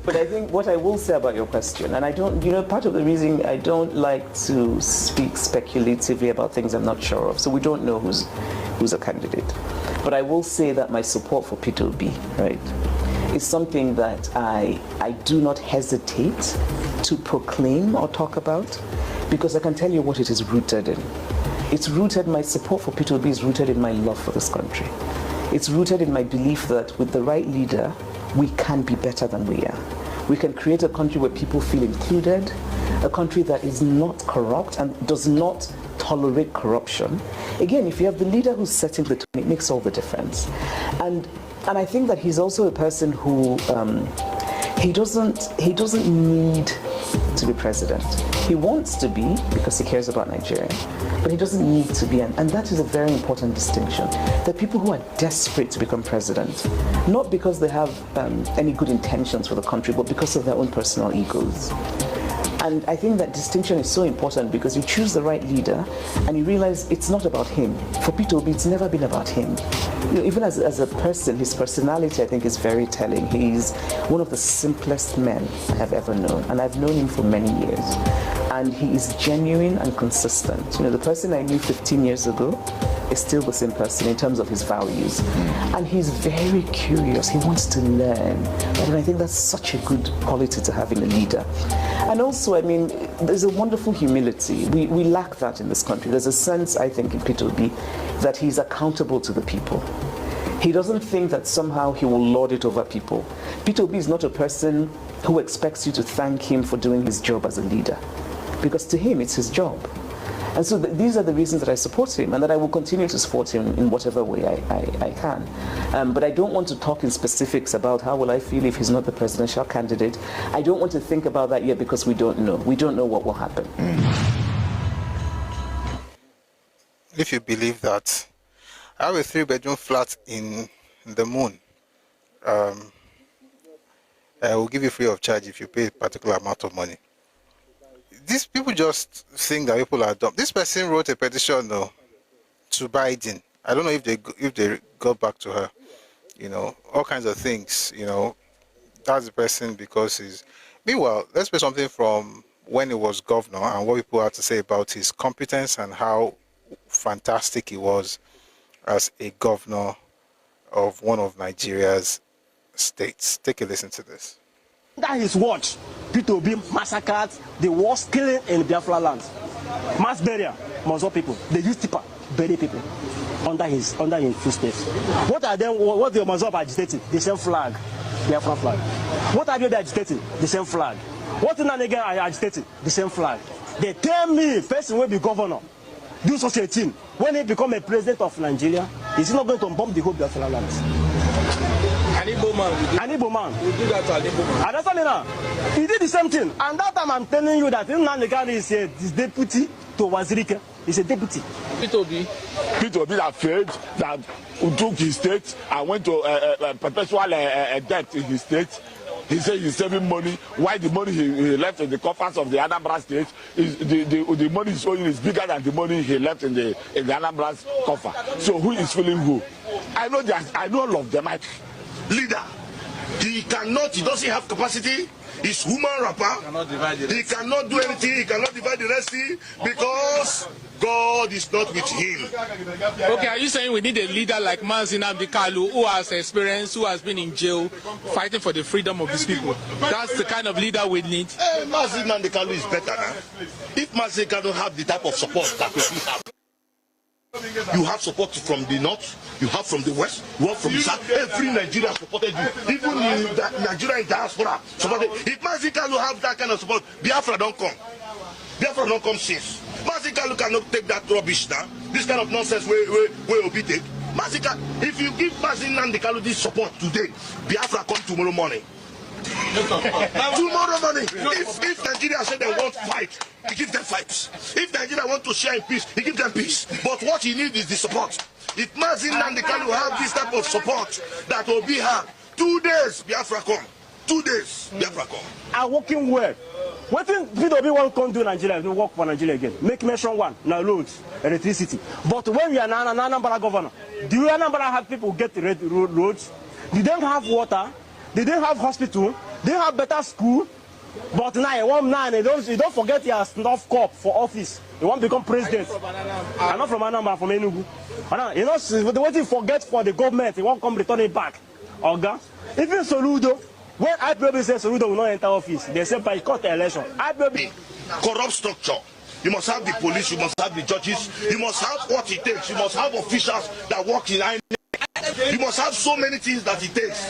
But I think what I will say about your question, and I don't, part of the reason I don't like to speak speculatively about things I'm not sure of, so we don't know who's a candidate. But I will say that my support for Peter Obi, right, is something that I do not hesitate to proclaim or talk about, because I can tell you what it is rooted in. My support for Peter Obi is rooted in my love for this country. It's rooted in my belief that with the right leader, we can be better than we are. We can create a country where people feel included, a country that is not corrupt and does not tolerate corruption. Again, if you have the leader who's setting the tone, it makes all the difference. And I think that he's also a person who he doesn't need to be president. He wants to be because he cares about Nigeria, but he doesn't need to be, and that is a very important distinction. There are people who are desperate to become president, not because they have any good intentions for the country, but because of their own personal egos. And I think that distinction is so important, because you choose the right leader and you realize it's not about him. For Peter Obi, it's never been about him. Even as a person, his personality, I think, is very telling. He's one of the simplest men I have ever known, and I've known him for many years. And he is genuine and consistent. The person I knew 15 years ago is still the same person in terms of his values. And he's very curious. He wants to learn. And I think that's such a good quality to have in a leader. And also, I mean, there's a wonderful humility. We lack that in this country. There's a sense, I think, in Peter Obi that he's accountable to the people. He doesn't think that somehow he will lord it over people. Peter Obi is not a person who expects you to thank him for doing his job as a leader, because to him, it's his job. And so these are the reasons that I support him, and that I will continue to support him in whatever way I can. But I don't want to talk in specifics about how will I feel if he's not the presidential candidate. I don't want to think about that yet, because we don't know. We don't know what will happen. If you believe that, I have a 3-bedroom flat in the moon. I will give you free of charge if you pay a particular amount of money. These people just think that people are dumb. This person wrote a petition though to Biden. I don't know if they got back to her. All kinds of things. That's the person because he's. Meanwhile, let's play something from when he was governor and what people had to say about his competence and how fantastic he was as a governor of one of Nigeria's states. Take a listen to this. Under his watch, P2B massacred the worst killing in Biafra land. Mass burial, most people. They use tipper, bury people under his footsteps. What are them? What the Mazop agitating? The same flag, Biafra flag. What are they agitating? The same flag. What in again are agitating? The same flag. They tell me, person will be governor, do such a thing. When he become a president of Nigeria, is he not going to bomb the whole Biafra land? An Igbo man will do that to an Igbo man. Understand me now? He did the same thing. And that time I'm telling you that Nnamdi is his deputy to Wazirike. He's a deputy. P2B is afraid that he took his state and went to perpetual debt in his state. He said he's saving money. Why the money he left in the coffers of the Anambra state is the money he's owing is bigger than the money he left in the Anambra's coffer. So who is fooling who? I know all of them. Leader, he doesn't have capacity. He's human rapper. He cannot do anything. He cannot divide the Red Sea because God is not with him. Okay, are you saying we need a leader like Mazi Nnamdi Kanu who has experience, who has been in jail, fighting for the freedom of these people? That's the kind of leader we need. Mazi Nnamdi Kanu is better now. If Mazi Kanu have the type of support that we have, you have support from the north, you have from the west, you have from the south. Every Nigerian supported you. Even in Nigeria in diaspora supported. If Mazi Kanu have that kind of support, Biafra don't come. Biafra don't come since. Mazi Kanu cannot take that rubbish now. This kind of nonsense will be take. Mazi Kanu, if you give Mazi Nnamdi Kanu this support today, Biafra come tomorrow morning. Tomorrow morning, if Nigeria say they want fight, he gives them fights. If Nigeria want to share in peace, he gives them peace. But what he needs is the support. If Mazi Nnamdi Kanu have this type of support that will be her, 2 days Biafra come. 2 days Biafra come. I'm working well. What thing P2B won't come do Nigeria, we work for Nigeria again. Make mention one, now roads, electricity. But when we are Anambra governor, do Anambra have people get roads? They don't have water. They didn't have hospital, they have better school, but now you don't forget your snuff cup for office. You want to become president. I'm not from Anambra, I'm from Enugu. You know, the way you forget for the government, you won't come return it back. Oga. Even Soludo, when IPOB says Soludo will not enter office, they say by court election. IPOB, corrupt structure. You must have the police, you must have the judges, you must have what it takes, you must have officials that work in INEC. You must have so many things that it takes.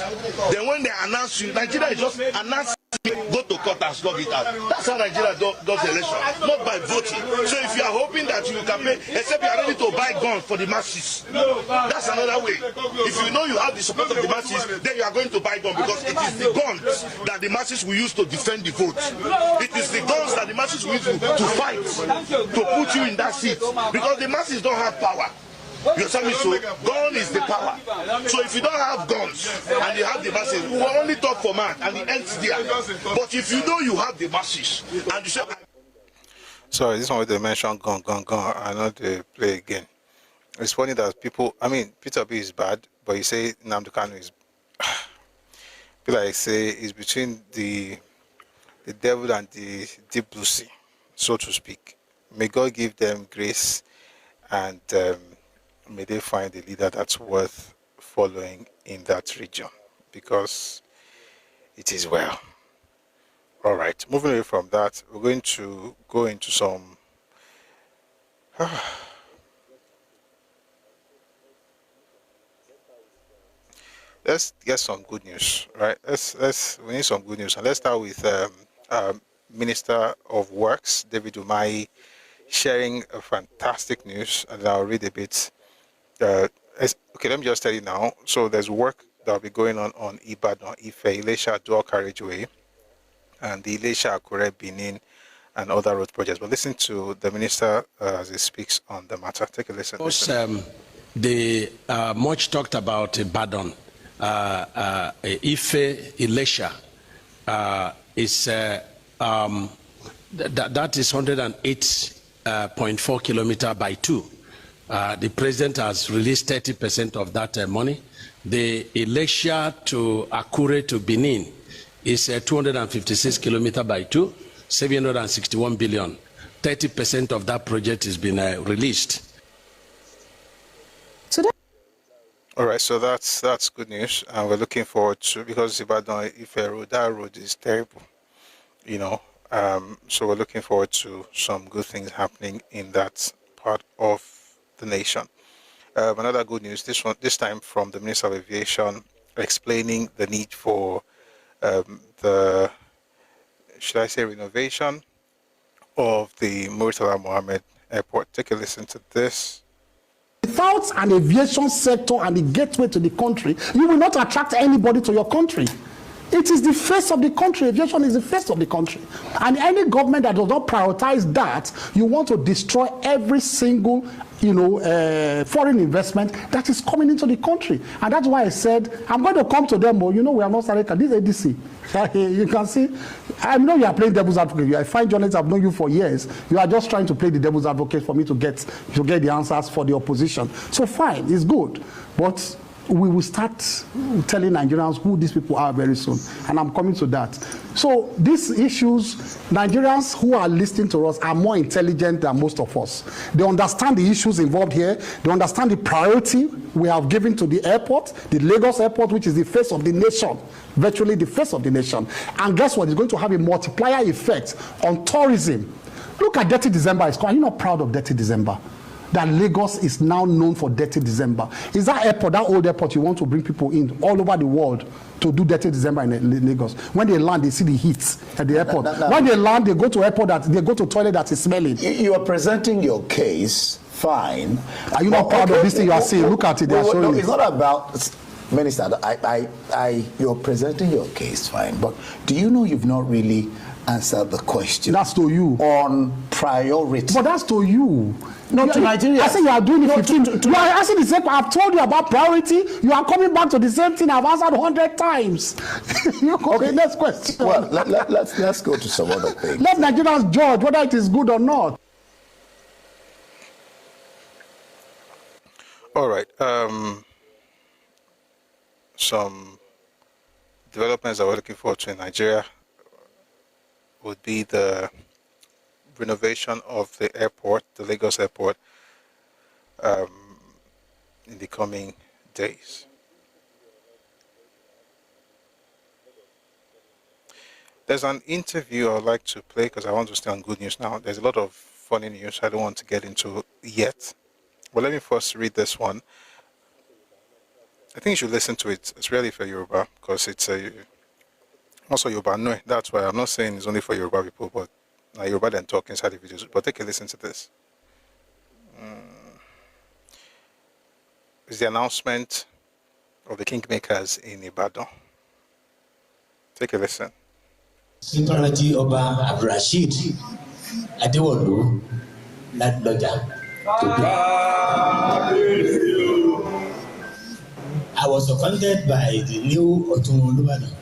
Then when they announce you, Nigeria is just announcing, go to court and slug it out. That's how Nigeria does election, not by voting. So if you are hoping that you can pay, except you are ready to buy guns for the masses, that's another way. If you know you have the support of the masses, then you are going to buy guns because it is the guns that the masses will use to defend the vote. It is the guns that the masses will use to fight, to put you in that seat. Because the masses don't have power. You understand me? So gun is the power. So if you don't have guns and you have the masses, we will only talk for man and it ends there. But if you know you have the masses and you say, sorry, this one where they mention gun, I know they play again. It's funny that people, I mean, P2B is bad, but you say Nnamdi Kanu is, people like say, is between the devil and the deep blue sea, so to speak. May God give them grace and may they find a leader that's worth following in that region, because it is well. All right, moving away from that, we're going to go into some let's get some good news, right? We need some good news, and let's start with Minister of Works David Umahi sharing a fantastic news, and I'll read a bit. Okay, let me just tell you now. So there's work that will be going on Ibadan, Ife, Ilesha dual carriageway, and the Ilesha Akure, Benin, and other road projects. But listen to the minister as he speaks on the matter. Take a listen. Of course, the much talked about Ibadan, Ife, Ilesha, is that is 108.4 kilometers by 2. The president has released 30% of that money. The Ilesha to Akure to Benin is 256 kilometers by 2, 761 billion. 30% of that project has been released. All right, so that's good news, and we're looking forward to, because Ibadan, if a road, that road is terrible, you know. So we're looking forward to some good things happening in that part of the nation. Another good news, this time from the Minister of Aviation, explaining the need for the, should I say, renovation of the Murtala Mohammed Airport. Take a listen to this. Without an aviation sector and the gateway to the country, you will not attract anybody to your country. It is the face of the country. Aviation is the face of the country. And any government that does not prioritize that, you want to destroy every single, foreign investment that is coming into the country. And that's why I said, I'm going to come to them, but we have not started. This ADC. You can see, I know you are playing devil's advocate. You are a fine journalist. I've known you for years. You are just trying to play the devil's advocate for me to get the answers for the opposition. So fine, it's good. But we will start telling Nigerians who these people are very soon, and I'm coming to that. So these issues, Nigerians who are listening to us are more intelligent than most of us. They understand the issues involved here. They understand the priority we have given to the airport, the Lagos airport, which is the face of the nation, virtually the face of the nation. And guess what? It's going to have a multiplier effect on tourism. Look at Dirty December. Are you not proud of Dirty December? That Lagos is now known for Dirty December. Is that airport, that old airport, you want to bring people in all over the world to do Dirty December in Lagos? When they land, they see the heat at the airport. When they land, they go to airport they go to toilet that is smelling. You are presenting your case, fine. Are you not proud of this thing you are saying? Look at it, they are showing it. It's not about, Minister, you're presenting your case, fine. But do you know you've not really answered the question? That's to you. On priority. But that's to you. Not to Nigeria. I say you are doing it 15. You are asking the same. I've told you about priority. You are coming back to the same thing I've answered 100 times. Okay, next question. Well, let's go to some other things. Let Nigerians judge whether it is good or not. All right. Some developments that we're looking forward to in Nigeria would be the renovation of the airport, the Lagos airport, in the coming days. There's an interview I would like to play because I want to stay on good news now. There's a lot of funny news I don't want to get into yet. But let me first read this one. I think you should listen to it. It's really for Yoruba because it's also Yoruba. No, that's why I'm not saying it's only for Yoruba people, but Yoruba then talk inside the videos. But take a listen to this. It's the announcement of the kingmakers in Ibadan. Take a listen. Sintorati Oba Abdulrasheed Adewolu Ladloja. I was seconded by the new Otun Olubadan,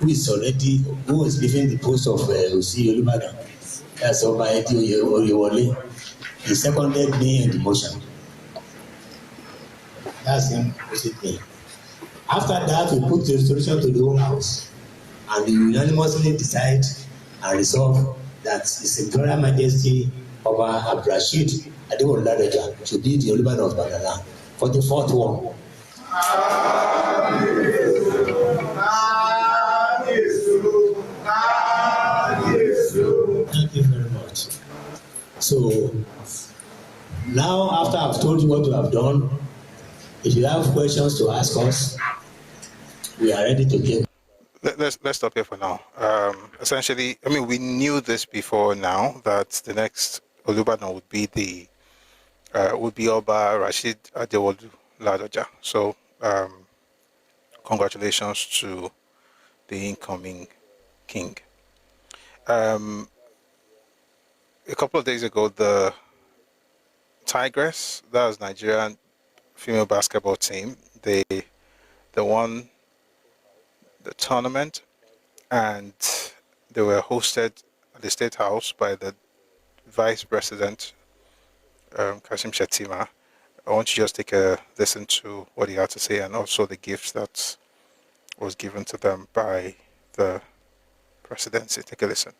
who is leaving the post of Osi Olubadan. That's Oba Edi Oyewole. He seconded me in the motion. That's him, me. After that, we put the resolution to the whole house, and we unanimously decide and resolve that His Imperial Majesty Oba Abdulrasheed Adewolu Ladloja should be the Olubadan of Badala for the fourth one. Thank you very much. So now, after I've told you what we have done, if you have questions to ask us, we are ready to give. Let's stop here for now. Essentially, I mean, we knew this before now that the next Olubadan would be Oba Rashid Adewolu Ladloja. So, congratulations to the incoming king. A couple of days ago, the Tigress, that was Nigerian female basketball team, they won the tournament, and they were hosted at the State House by the Vice President, Kashim Shettima. I want you to just take a listen to what he had to say, and also the gifts that was given to them by the presidency. Take a listen.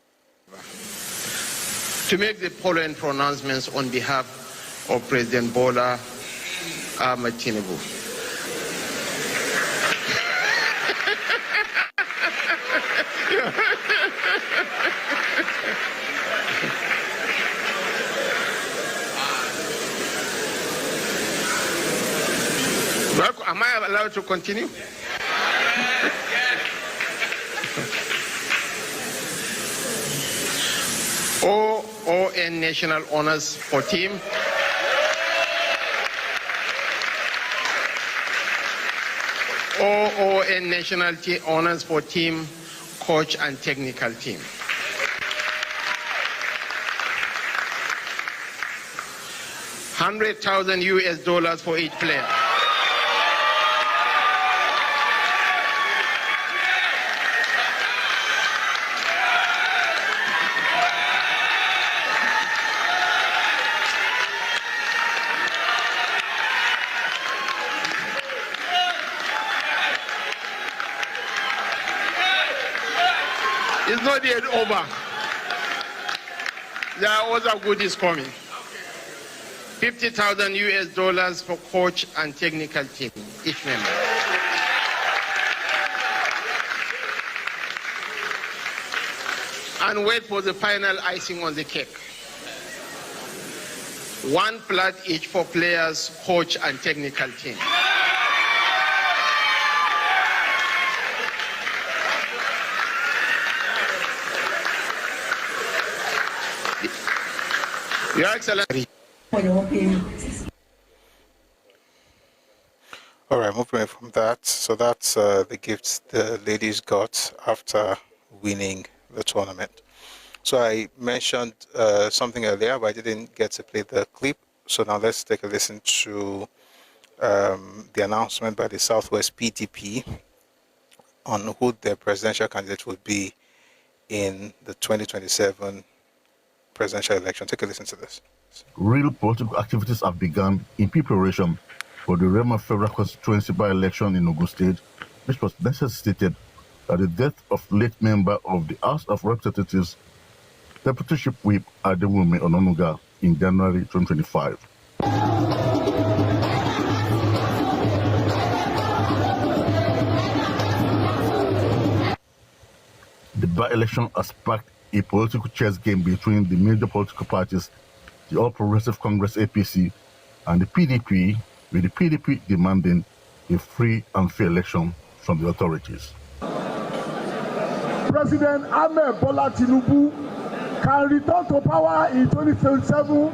To make the following pronouncements on behalf of President Bola Ahmed Tinubu. Am I allowed to continue? OON National Honors for Team. OON National Honors for Team, Coach and Technical Team. $100,000 for each player. It's not yet over. There are other goodies coming. $50,000 for coach and technical team, each member. And wait for the final icing on the cake. 1 plat each for players, coach, and technical team. Your Excellency. All right, moving from that. So that's the gifts the ladies got after winning the tournament. So I mentioned something earlier, but I didn't get to play the clip. So now let's take a listen to the announcement by the Southwest PDP on who their presidential candidate would be in the 2027 presidential election. Take a listen to this. Real political activities have begun in preparation for the Rema Federal Constituency by-election in Ogun State, which was necessitated by the death of late member of the House of Representatives, Deputyship Whip Adewumi Ononuga, in January 2025. The by-election has sparked a political chess game between the major political parties, the All Progressive Congress APC and the PDP, with the PDP demanding a free and fair election from the authorities. President Ahmed Bola Tinubu can return to power in 2027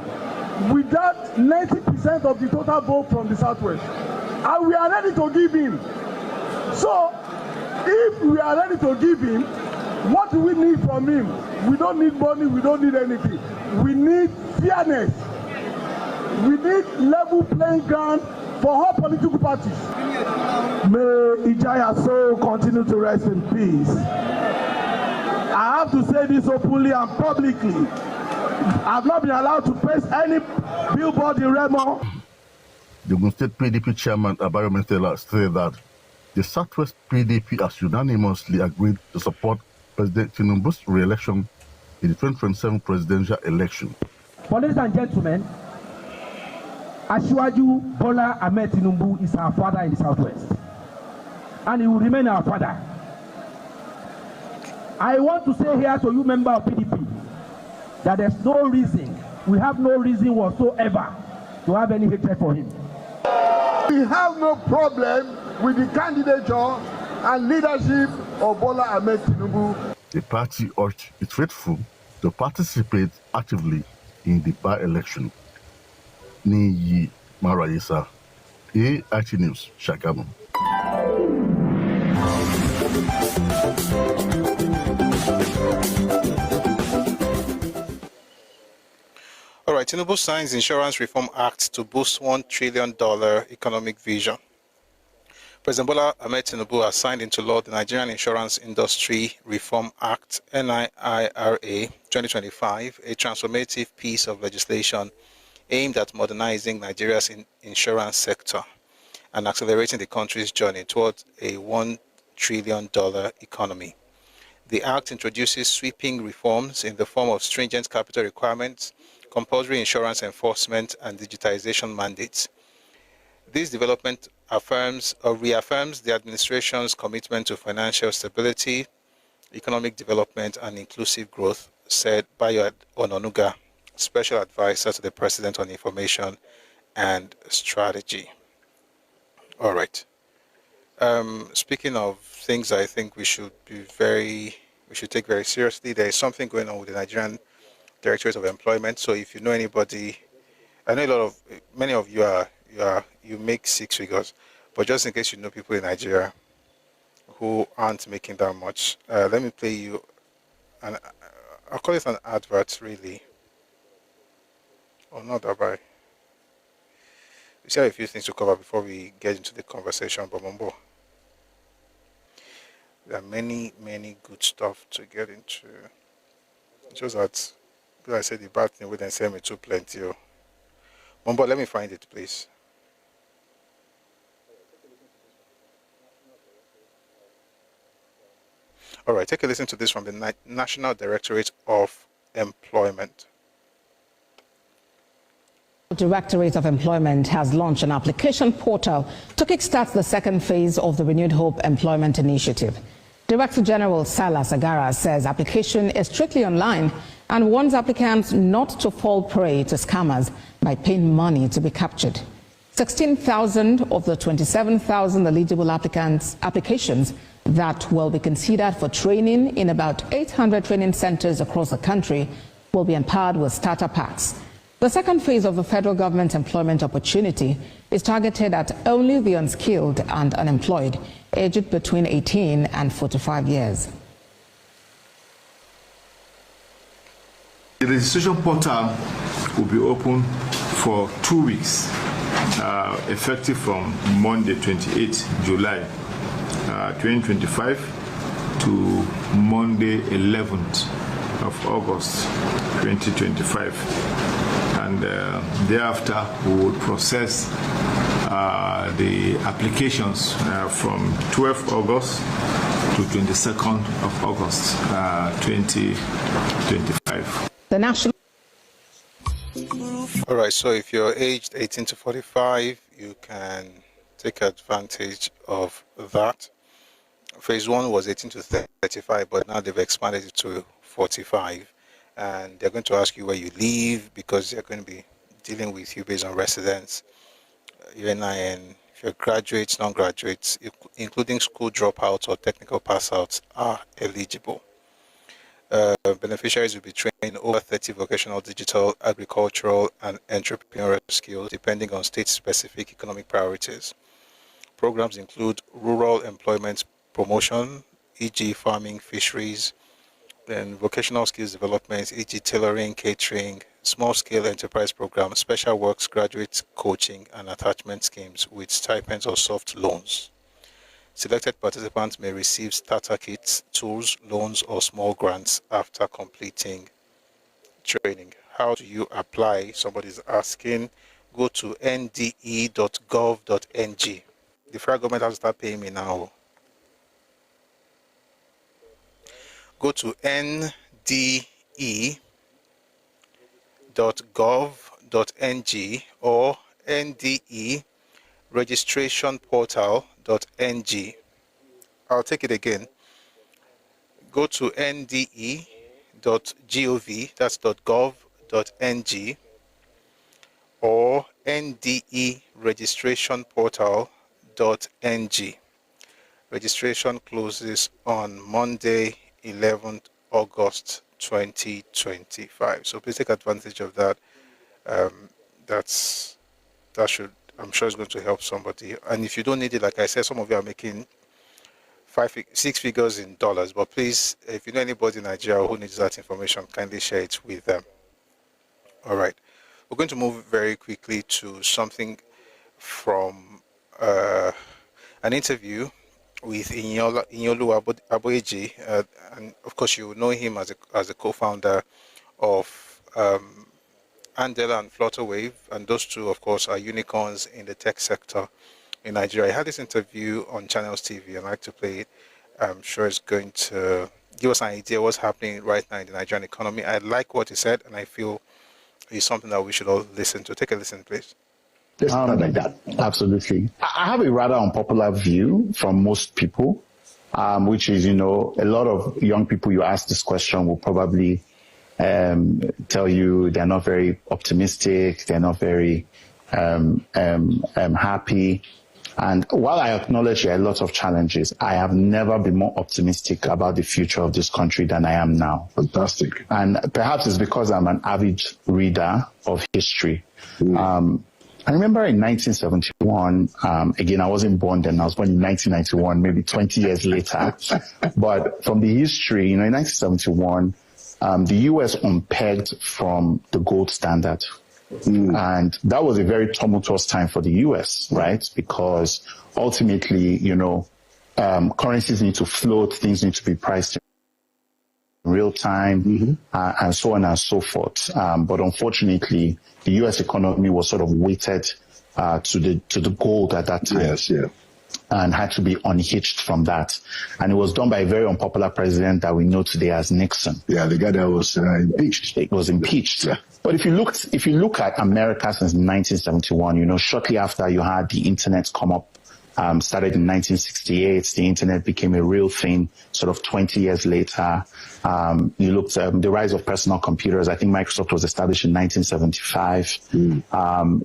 without 90% of the total vote from the Southwest. And we are ready to give him. So, if we are ready to give him, what do we need from him? We don't need money, we don't need anything. We need fairness. We need level playing ground for all political parties. May Ijaya's soul continue to rest in peace. I have to say this openly and publicly. I have not been allowed to paste any billboard in Remo. The Ogun State PDP chairman, Abayo Mentela, stated that the Southwest PDP has unanimously agreed to support President Tinubu's re-election in the 2027 presidential election. Ladies and gentlemen, Asiwaju Bola Ahmed Tinubu is our father in the Southwest, and he will remain our father. I want to say here to you, member of PDP, that there's no reason, we have no reason whatsoever to have any hatred for him. We have no problem with the candidature and leadership of Bola Ahmed Tinubu. The party urged its faithful to participate actively in the by-election. Niyi Marayisa, AIT News, Shagamu. All right, Tinubu signs Insurance Reform Act to boost $1 trillion economic vision. President Bola Ahmed Tinubu has signed into law the Nigerian Insurance Industry Reform Act, NIIRA 2025, a transformative piece of legislation aimed at modernizing Nigeria's insurance sector and accelerating the country's journey towards a $1 trillion economy. The Act introduces sweeping reforms in the form of stringent capital requirements, compulsory insurance enforcement, and digitization mandates. This development reaffirms the administration's commitment to financial stability, Economic Development and Inclusive Growth, said Bayo Ononuga, Special Advisor to the President on Information and Strategy. All right. Speaking of things I think we should take very seriously, there is something going on with the Nigerian Directorate of Employment. So if you know anybody, I know many of you you make 6 figures, but just in case you know people in Nigeria who aren't making that much, let me play you I'll call it an advert, really. Or not that bad. We still have a few things to cover before we get into the conversation, but Mombo, there are many good stuff to get into. It's just that, like I said, the bad thing wouldn't send me too plenty. Mombo, let me find it, please. All right, take a listen to this from the National Directorate of Employment. The Directorate of Employment has launched an application portal to kickstart the second phase of the Renewed Hope Employment Initiative. Director General Salas Agara says application is strictly online and warns applicants not to fall prey to scammers by paying money to be captured. 16,000 of the 27,000 eligible applications that will be considered for training in about 800 training centers across the country will be empowered with starter packs. The second phase of the federal government employment opportunity is targeted at only the unskilled and unemployed, aged between 18 and 45 years. The registration portal will be open for 2 weeks, effective from Monday 28 July 2025 to Monday 11th of August 2025. And thereafter we will process the applications from 12th August to 22nd of August 2025. The national. All right, so if you're aged 18 to 45, you can take advantage of that. Phase 1 was 18 to 35, but now they've expanded it to 45. And they're going to ask you where you live, because they're going to be dealing with you based on residence, your NIN. If you're graduates, non-graduates, including school dropouts or technical passouts, are eligible. Beneficiaries will be trained in over 30 vocational, digital, agricultural, and entrepreneurial skills, depending on state-specific economic priorities. Programs include rural employment promotion, e.g. farming, fisheries, then vocational skills development, e.g. tailoring, catering, small-scale enterprise programs, special works, graduate coaching, and attachment schemes with stipends or soft loans. Selected participants may receive starter kits, tools, loans, or small grants after completing training. How do you apply? Somebody's asking. Go to nde.gov.ng. The federal government has to start paying me now. Go to nde.gov.ng or NDE registrationportal.ng. I'll take it again. Go to nde.gov, that's .gov.ng, or NDE registrationportal.ng. Registration closes on Monday, 11th August 2025. So please take advantage of that. I'm sure it's going to help somebody. And if you don't need it, like I said, some of you are making 6 figures in dollars. But please, if you know anybody in Nigeria who needs that information, kindly share it with them. All right. We're going to move very quickly to something from an interview with Inyolu Aboeji, and of course you know him as a co-founder of Andela and Flutterwave, and those two, of course, are unicorns in the tech sector in Nigeria. I had this interview on Channels TV, and I'd like to play it. I'm sure it's going to give us an idea of what's happening right now in the Nigerian economy. I like what he said, and I feel it's something that we should all listen to. Take a listen, please. It's not like that. Absolutely. I have a rather unpopular view from most people which is, a lot of young people you ask this question will probably tell you they're not very optimistic, they're not very happy. And while I acknowledge there are lots of challenges, I have never been more optimistic about the future of this country than I am now. Fantastic. And perhaps it's because I'm an avid reader of history. I remember in 1971, again, I wasn't born then, I was born in 1991, maybe 20 years later. But from the history, in 1971, the US unpegged from the gold standard. And that was a very tumultuous time for the US, right? Because ultimately, currencies need to float, things need to be priced in real time, and so on and so forth. But unfortunately, the US economy was sort of weighted to the gold at that time. Yes, yeah. And had to be unhitched from that. And it was done by a very unpopular president that we know today as Nixon. Yeah, the guy that was impeached. It was impeached. Yeah. But if you look at America since 1971, shortly after you had the internet come up, started in 1968, the internet became a real thing sort of 20 years later. You looked at the rise of personal computers. I think Microsoft was established in 1975.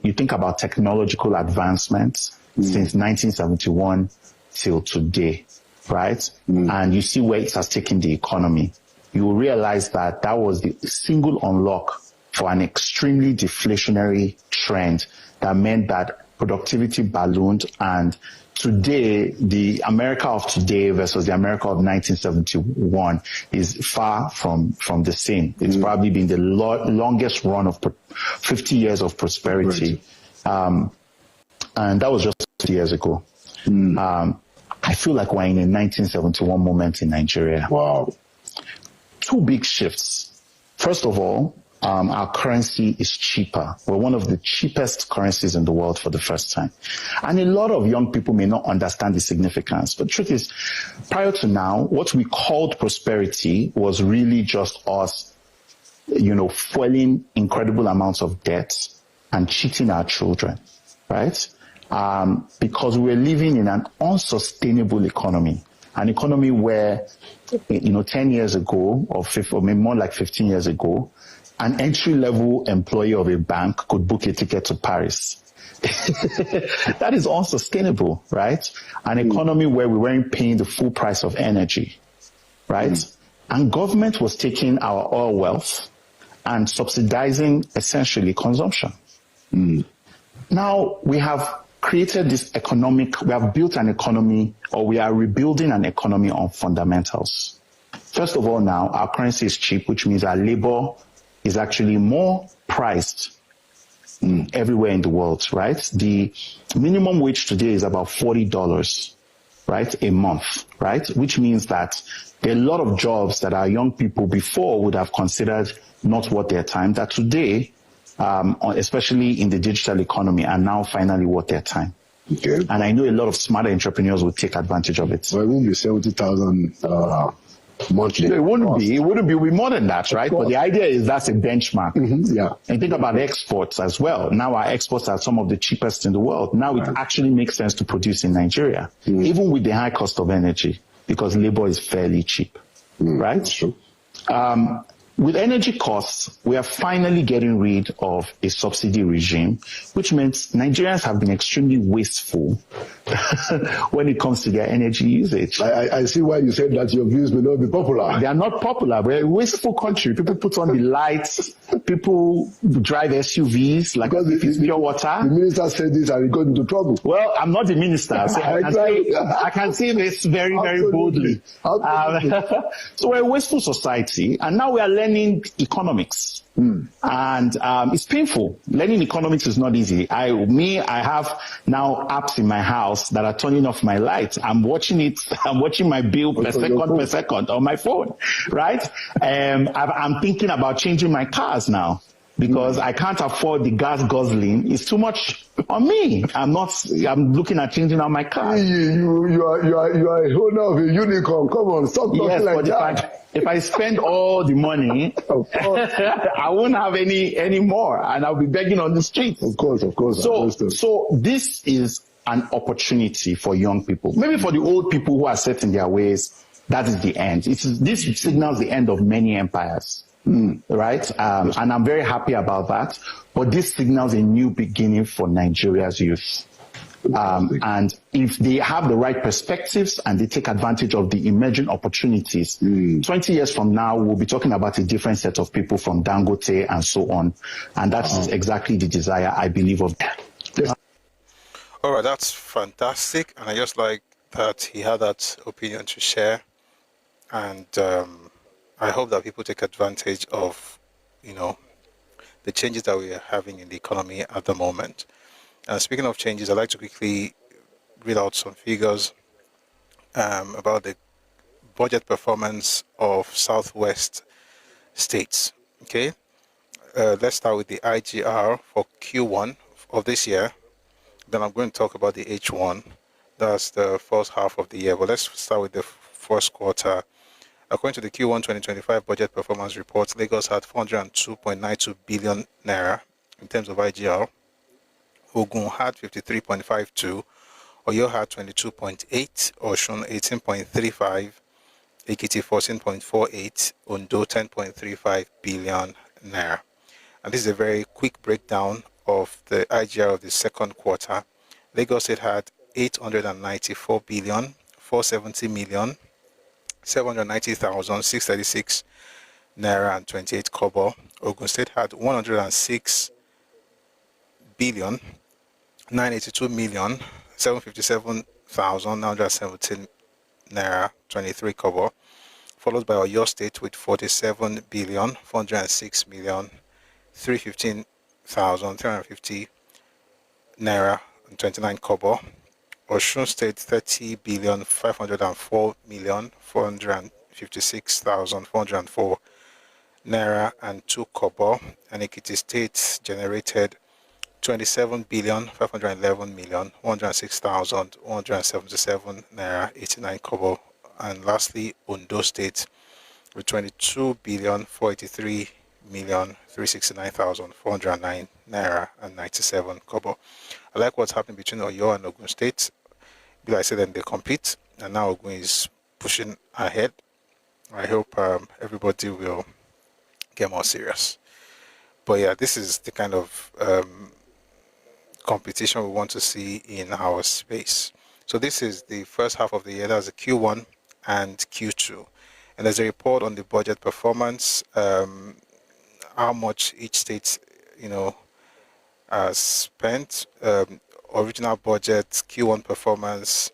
You think about technological advancements since 1971 till today, right? And you see where it has taken the economy. You will realize that was the single unlock for an extremely deflationary trend that meant that productivity ballooned, and today, the America of today versus the America of 1971 is far from the same. It's probably been the longest run of 50 years of prosperity. And that was just 50 years ago. I feel like we're in a 1971 moment in Nigeria. Wow. Two big shifts. First of all, our currency is cheaper. We're one of the cheapest currencies in the world for the first time. And a lot of young people may not understand the significance. But the truth is, prior to now, what we called prosperity was really just us, fueling incredible amounts of debt and cheating our children, right? Because we're living in an unsustainable economy, an economy where, 10 years ago, or maybe more like 15 years ago, an entry-level employee of a bank could book a ticket to Paris. That is unsustainable, right? An economy where we weren't paying the full price of energy, right? And government was taking our oil wealth and subsidizing essentially consumption. Now we have created this we have built an economy, or we are rebuilding an economy on fundamentals. First of all, now our currency is cheap, which means our labor is actually more priced everywhere in the world, right? The minimum wage today is about $40, right, a month, right? Which means that there are a lot of jobs that our young people before would have considered not worth their time, that today, especially in the digital economy, are now finally worth their time. Okay. And I know a lot of smarter entrepreneurs will take advantage of it. Well, it won't be 70,000 monthly. No, it wouldn't be. It wouldn't be. It would be more than that, right? But the idea is that's a benchmark. Yeah. And think about exports as well. Now our exports are some of the cheapest in the world. Now it actually makes sense to produce in Nigeria, even with the high cost of energy, because labor is fairly cheap, right? True. With energy costs, we are finally getting rid of a subsidy regime, which means Nigerians have been extremely wasteful when it comes to their energy usage. I see why you said that your views may not be popular. They are not popular. We're a wasteful country. People put on the lights. People drive SUVs like it's pure water. The minister said this and he got into trouble. Well, I'm not the minister, so I can say this very, very boldly. So we're a wasteful society, and now we are learning economics. And it's painful. Learning economics is not easy. I have now apps in my house that are turning off my lights. I'm watching my bill per second on my phone, right? I'm thinking about changing my cars now, because I can't afford the gas guzzling. It's too much on me. I'm looking at changing out my car. You are a owner of a unicorn. Come on, stop talking like that. If I spend all the money, I won't have any more, and I'll be begging on the streets. Of course. So this is an opportunity for young people. Maybe for the old people who are set in their ways, that is the end. This signals the end of many empires, right? And I'm very happy about that. But this signals a new beginning for Nigeria's youth. And if they have the right perspectives and they take advantage of the emerging opportunities, 20 years from now, we'll be talking about a different set of people from Dangote and so on. And that is exactly the desire, I believe, of that. All right, that's fantastic. And I just like that he had that opinion to share. And I hope that people take advantage of, the changes that we are having in the economy at the moment. Speaking of changes, I'd like to quickly read out some figures about the budget performance of Southwest states. Okay, let's start with the IGR for Q1 of this year. Then I'm going to talk about the H1. That's the first half of the year. But let's start with the first quarter. According to the Q1 2025 budget performance report, Lagos had 402.92 billion naira in terms of IGR. Ogun had 53.52, Oyo had 22.8, Osun 18.35, Ekiti 14.48, Ondo 10.35 billion naira. And this is a very quick breakdown of the IGR of the second quarter. Lagos State had 894 billion, 470 million, 790,636 naira and 28 kobo. Ogun State had 106 billion, 982 million, 757,917 naira, 23 kobo, followed by Oyo State with 47 billion, 406 million, 315,350 naira and 29 kobo. Osun State 30 billion, 504 million, 456,404 naira and 2 kobo. And Ekiti State generated 27 billion, 511 million, 106,177 naira, 89 kobo. And lastly, Ondo State with 22 billion, 483 million, 369,409 naira and 97 kobo. I like what's happening between Oyo and Ogun State. Like I said, then they compete, and now Ogun is pushing ahead. I hope everybody will get more serious. But yeah, this is the kind of competition we want to see in our space. So this is the first half of the year. That's the Q1 and Q2. And there's a report on the budget performance, how much each state, has spent, original budget, Q1 performance,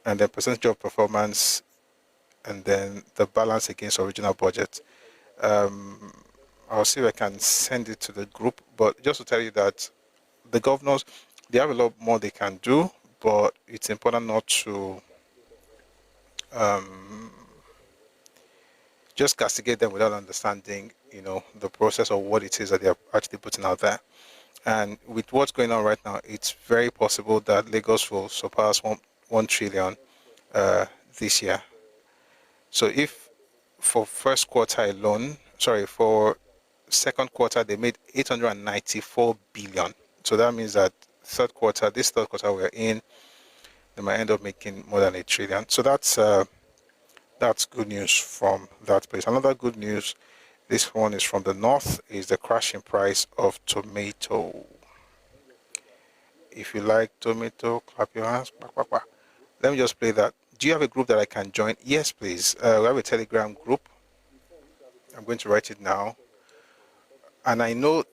and then percentage of performance, and then the balance against original budget. I'll see if I can send it to the group, but just to tell you that the governors, they have a lot more they can do, but it's important not to just castigate them without understanding, the process of what it is that they're actually putting out there. And with what's going on right now, it's very possible that Lagos will surpass 1 trillion this year. So if for first quarter alone, for second quarter, they made 894 billion. So that means that this third quarter we're in, they might end up making more than 1 trillion. So that's good news from that place. Another good news, this one is from the north, is the crashing price of tomato. If you like tomato, clap your hands. Let me just play that. Do you have a group that I can join? Yes, please. We have a Telegram group. I'm going to write it now. And I know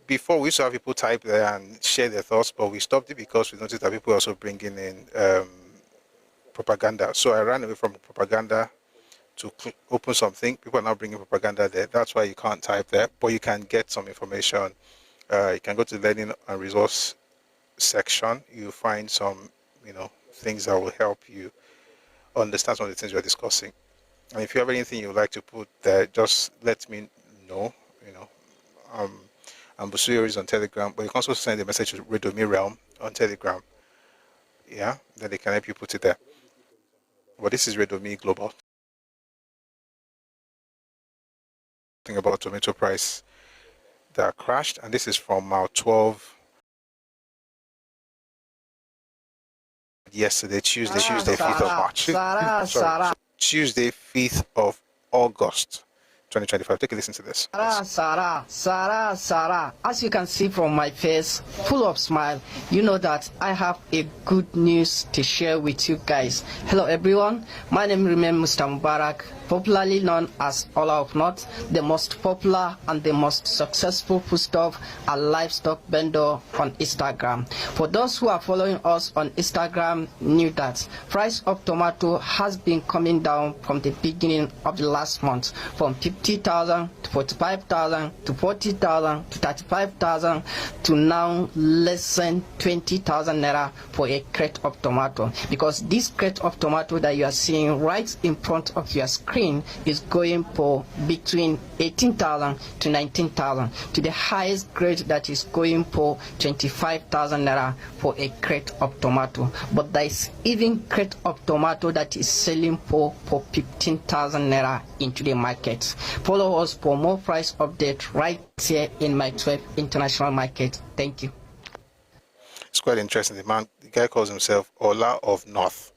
before we used to have people type there and share their thoughts, but we stopped it because we noticed that people are also bringing in propaganda. So I ran away from propaganda to open something. People are now bringing propaganda there. That's why you can't type there, but you can get some information. You can go to the learning and resource section. You find some, things that will help you understand some of the things we're discussing. And if you have anything you'd like to put there, just let me know. Busuyori is on Telegram, but you can also send a message to Redomi Realm on Telegram. Yeah, then they can help you put it there. But this is Redomi Global. About tomato price that crashed, and this is from our 12 yesterday, Tuesday, 5th of March. Sorry, Tuesday, 5th of August, 2025. Take a listen to this. Sarah. As you can see from my face, full of smile, you know that I have a good news to share with you guys. Hello everyone, my name remains Mr. Mubarak, popularly known as Ola of North, the most popular and the most successful foodstuff and livestock vendor on Instagram. For those who are following us on Instagram, knew that price of tomato has been coming down from the beginning of the last month, from 50,000 to 45,000 to 40,000 to 35,000 to now less than 20,000 naira for a crate of tomato. Because this crate of tomato that you are seeing right in front of your screen is going for between 18,000 to 19,000 to the highest grade that is going for 25,000 naira for a crate of tomato. But there is even crate of tomato that is selling for 15,000 naira into the market. Follow us for more price update right here in my 12 international market. Thank you. It's quite interesting. The guy calls himself Ola of North.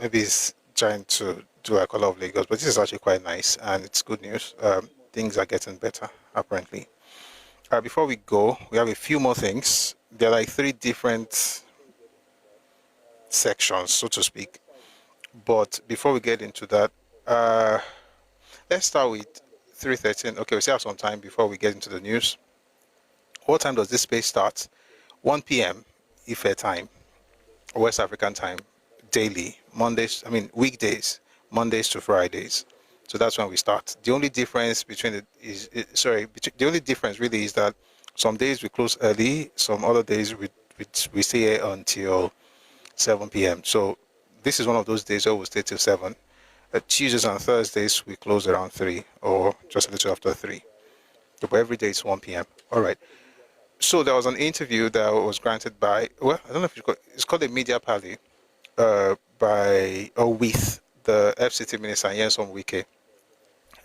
Maybe he's trying to do a color of Lagos, but this is actually quite nice and it's good news. Things are getting better apparently. Before we go, we have a few more things. There are like 3 different sections, so to speak. But before we get into that, let's start with 3:13. Okay, we still have some time before we get into the news. What time does this space start? 1 p.m. Ife time, West African time, daily, weekdays, Mondays to Fridays. So that's when we start. The only difference between the only difference really is that some days we close early, some other days we stay here until 7 p.m. So this is one of those days where we'll stay till 7. Tuesdays and Thursdays we close around 3 or just a little after 3. But every day it's 1 p.m. All right. So there was an interview that was granted by, well, I don't know if it's called a media pally, with the FCT Minister Nyesom Wike.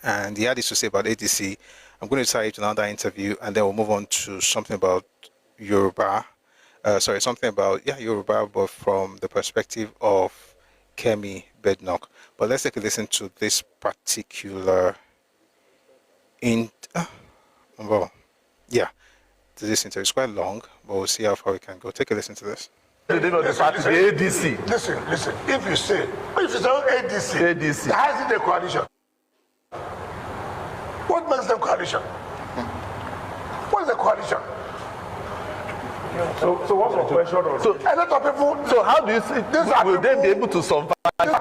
And he had this to say about ADC. I'm going to tie it to another interview and then we'll move on to something about Yoruba. Yoruba, but from the perspective of Kemi Bednock. But let's take a listen to this particular this interview is quite long, but we'll see how far we can go. Take a listen to this. The name of the party, ADC. Listen. If you say ADC, how is it a coalition? What makes them coalition? What is a coalition? So what's your question? So a lot of people. So how do you see? Will they be able to survive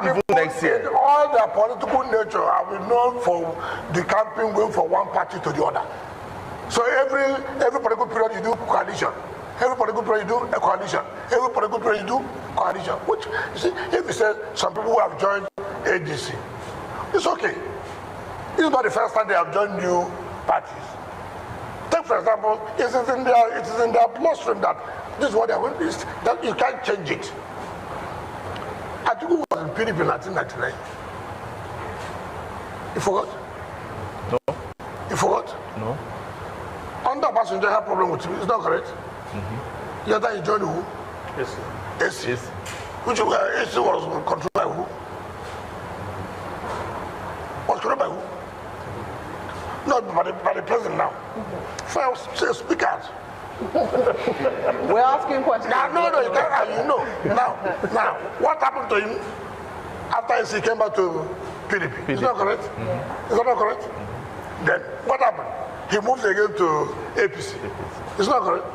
even next year? All their political nature have been known for the campaign going from one party to the other. So every political period you do coalition. Every political period you do a coalition. Every political period you do coalition. Which, you see, if you say some people who have joined ADC, it's okay. It's not the first time they have joined new parties. Take for example, it is in their bloodstream that this is what they are going to do, that you can't change it. Atiku was in PDP in 1999. You forgot? No. You forgot? No. Under passenger had problem with him, is that correct? Later he joined who? AC. Which AC was controlled by who? Was controlled by who? Not by the president now. First, speak out. We're asking questions. No, you can't. Now, what happened to him after AC came back to PDP? Is that correct? Is that not correct? Then what happened? He moved again to APC. Is that correct?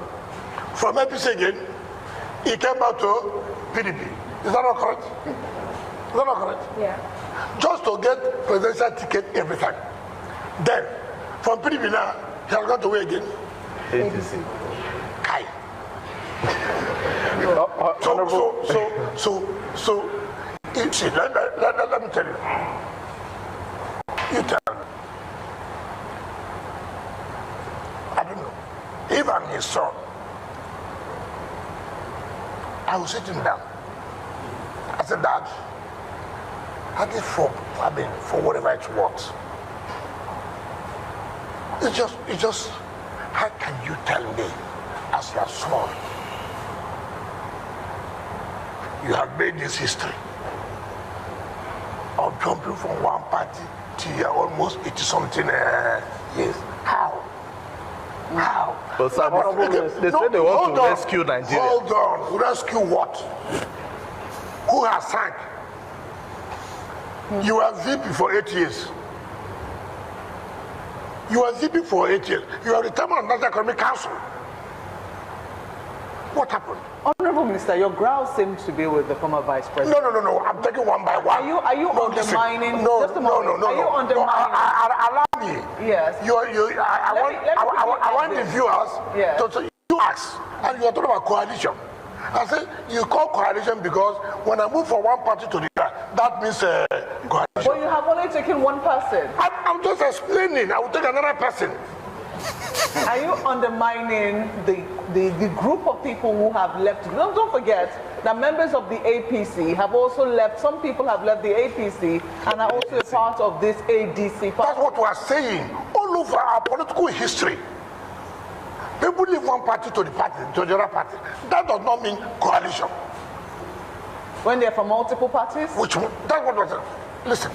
From APC again, he came back to PDP. Is that not correct? Is that not correct? Yeah. Just to get presidential ticket every time. Then, from PDP now, he has got to wait again. ADC. Kai. See, let me tell you. You tell me. I don't know. If I'm his son, I will sit him down. I said, Dad, I did for whatever it's worth. It's just, how can you tell me as your son you have made this history of jumping from one party to almost 80-something years. How? How? But sir, they say they want to rescue Nigeria. Hold on. Rescue what? Who has sank? You were VP for 8 years. You were VP for 8 years. You are the chairman of the National Economic Council. What happened? Honorable Minister, your growl seems to be with the former Vice President. No. I'm taking one by one. Are you undermining? No. Just a moment. Are you undermining? Allow me. Yes. I want the viewers to you ask, and you are talking about coalition. I said you call coalition because when I move from one party to the other, that means coalition. But you have only taken one person. I'm just explaining. I will take another person. Are you undermining the group of people who have left? Don't forget that members of the APC have also left. Some people have left the APC and are also a part of this ADC. That's what we are saying. All over our political history, people leave one party to the other party. That does not mean coalition. When they're from multiple parties? Which one? That's what was. Listen,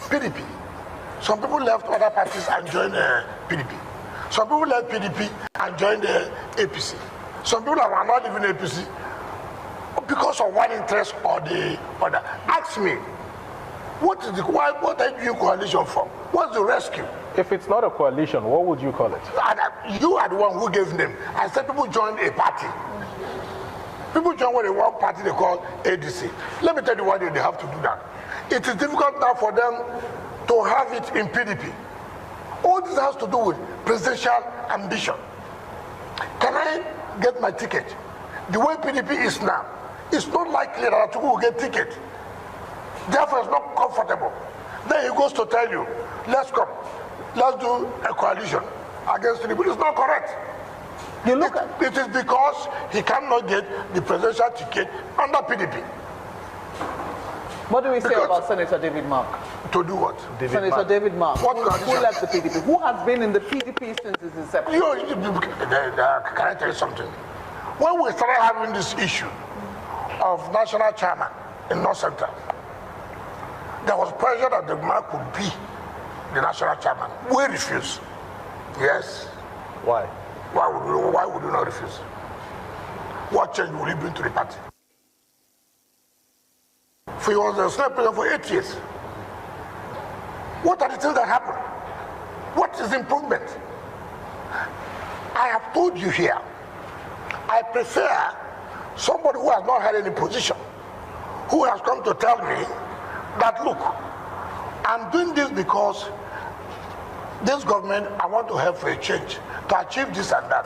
PDP. Some people left other parties and joined PDP. Some people left PDP and joined the APC. Some people are not even APC because of one interest or the other. Ask me, what are you doing coalition for? What's the rescue? If it's not a coalition, what would you call it? You are the one who gave them. I said people joined a party. People join one party they call ADC. Let me tell you why they have to do that. It is difficult now for them to have it in PDP. All this has to do with presidential ambition. Can I get my ticket? The way PDP is now, it's not likely that Atiku will get ticket. Therefore, it's not comfortable. Then he goes to tell you, let's come. Let's do a coalition against PDP. It's not correct. It is because he cannot get the presidential ticket under PDP. What do we say about Senator David Mark? To do what? Senator David Mark, who left the PDP? Who has been in the PDP since its inception? Can I tell you something? When we started having this issue of national chairman in North Central, there was pressure that the man could be the national chairman. We refused. Yes. Why? Why would you not refuse? What change will he bring to the party? He was a Senate president for 8 years. What are the things that happen? What is improvement? I have told you here, I prefer somebody who has not had any position, who has come to tell me that, look, I'm doing this because this government, I want to help for a change, to achieve this and that.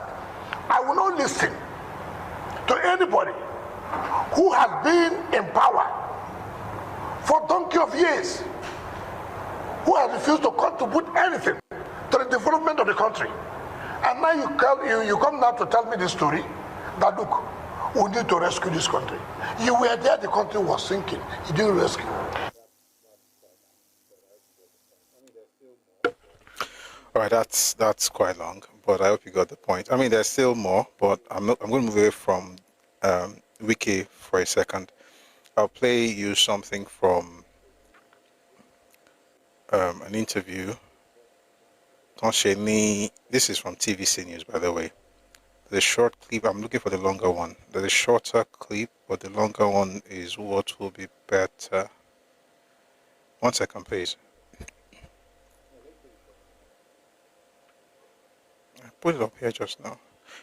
I will not listen to anybody who has been in power for donkey of years, who has refused to contribute anything to the development of the country. And now you come now to tell me this story that, look, we need to rescue this country. You were there, the country was sinking. You didn't rescue. All right, that's quite long, but I hope you got the point. I mean, there's still more, but I'm going to move away from Wiki for a second. I'll play you something from an interview. This is from TVC News, by the way. The short clip, I'm looking for the longer one. There's a shorter clip, but the longer one is what will be better. 1 second, please. I put it up here just now.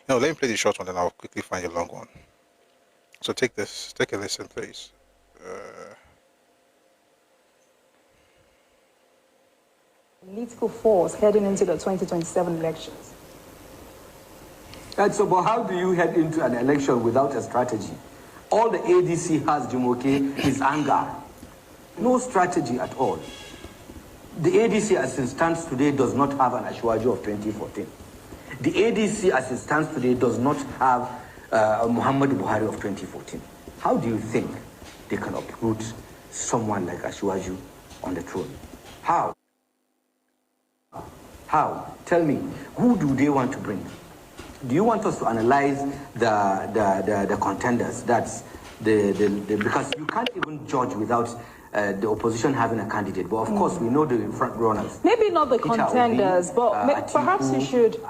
Let me play the short one, then I'll quickly find the long one. So take a listen, please. Political force heading into the 2027 elections. And so, but how do you head into an election without a strategy? All the ADC has, Jumoke, is anger. No strategy at all. The ADC as it stands today does not have an Ashwaju of 2014. The ADC as it stands today does not have Muhammad Buhari of 2014. How do you think they can uproot someone like Ashwaju on the throne? How? How? Tell me, who do they want to bring? Do you want us to analyze the contenders? That's because you can't even judge without the opposition having a candidate. But of course, we know the front runners. Maybe not the Peter contenders, Obi, but perhaps you should,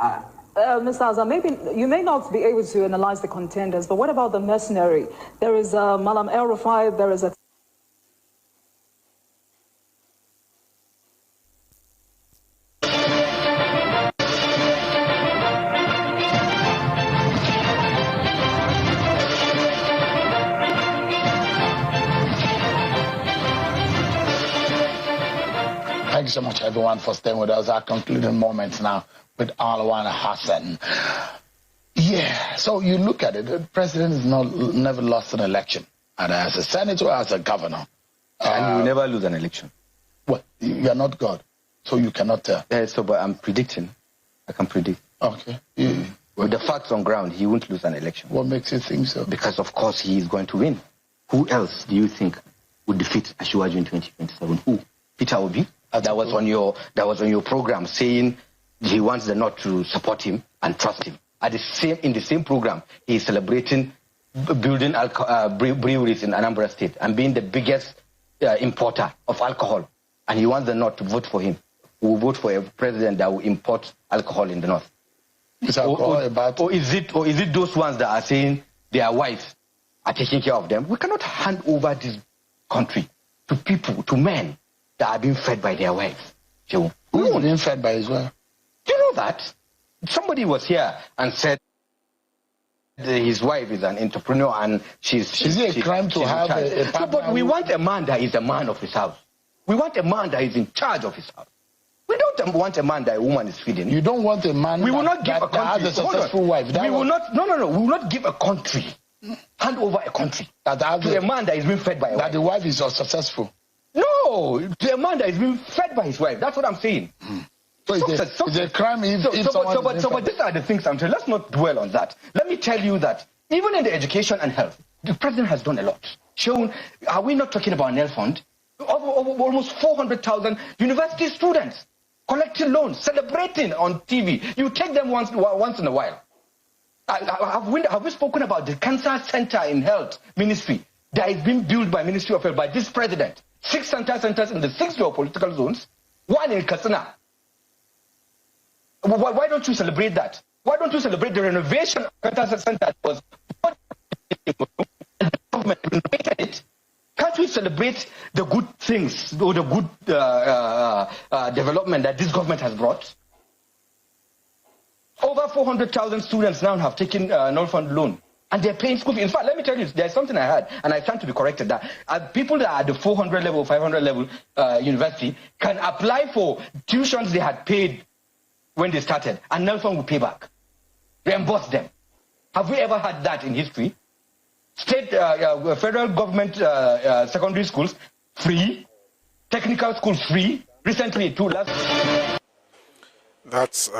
Mr. Azam, maybe you may not be able to analyze the contenders, but what about the mercenary? There is Malam El Rufai, there is a Thank you so much, everyone, for staying with us. Our concluding moments now with Alwan Hassan. Yeah, so you look at it, the president has never lost an election, and as a senator, as a governor. And you will never lose an election. Well, you are not God, so you cannot tell. So, but I'm predicting. I can predict. Okay. With the facts on ground, he won't lose an election. What makes you think so? Because, of course, he is going to win. Who else do you think would defeat Asiwaju in 2027? Who? Peter Obi? That was on your program, saying he wants the North to support him and trust him. In the same program, he is celebrating building breweries in Anambra State and being the biggest importer of alcohol. And he wants the North to vote for him. We will vote for a president that will import alcohol in the North. Or is it those ones that are saying their wives are taking care of them? We cannot hand over this country to people, to men that are being fed by their wives. Who is being fed by his wife? Do you know that? Somebody was here and said his wife is an entrepreneur and she's Is it a crime to have a partner? No, but we want a man that is a man of his house. We want a man that is in charge of his house. We don't want a man that a woman is feeding. You don't want a man we will not give a country, has a successful wife. We will not give a country, hand over a country to a man that is being fed by a wife. That the wife is successful. No, to a man that is being fed by his wife. That's what I'm saying. So it's a crime but these are the things I'm saying. Let's not dwell on that. Let me tell you that even in the education and health, the president has done a lot. Are we not talking about Nel Fund? Almost 400,000 university students collecting loans, celebrating on TV. You take them once in a while. Have we spoken about the cancer center in health ministry that is being built by Ministry of Health by this president? 6 centers in the 6 geopolitical zones, 1 in Katsina. Why don't you celebrate that? Why don't you celebrate the renovation of cancer center that was and the government renovated it? Can't we celebrate the good things or the good development that this government has brought? Over 400,000 students now have taken non-fund loan. And they're paying school fees. In fact, let me tell you, there's something I heard, and I stand to be corrected, that people that are at the 400 level, 500 level university can apply for tuitions they had paid when they started, and Nelson will pay back, reimburse them. Have we ever had that in history? State, federal government secondary schools, free. Technical schools, free. Recently, too, That's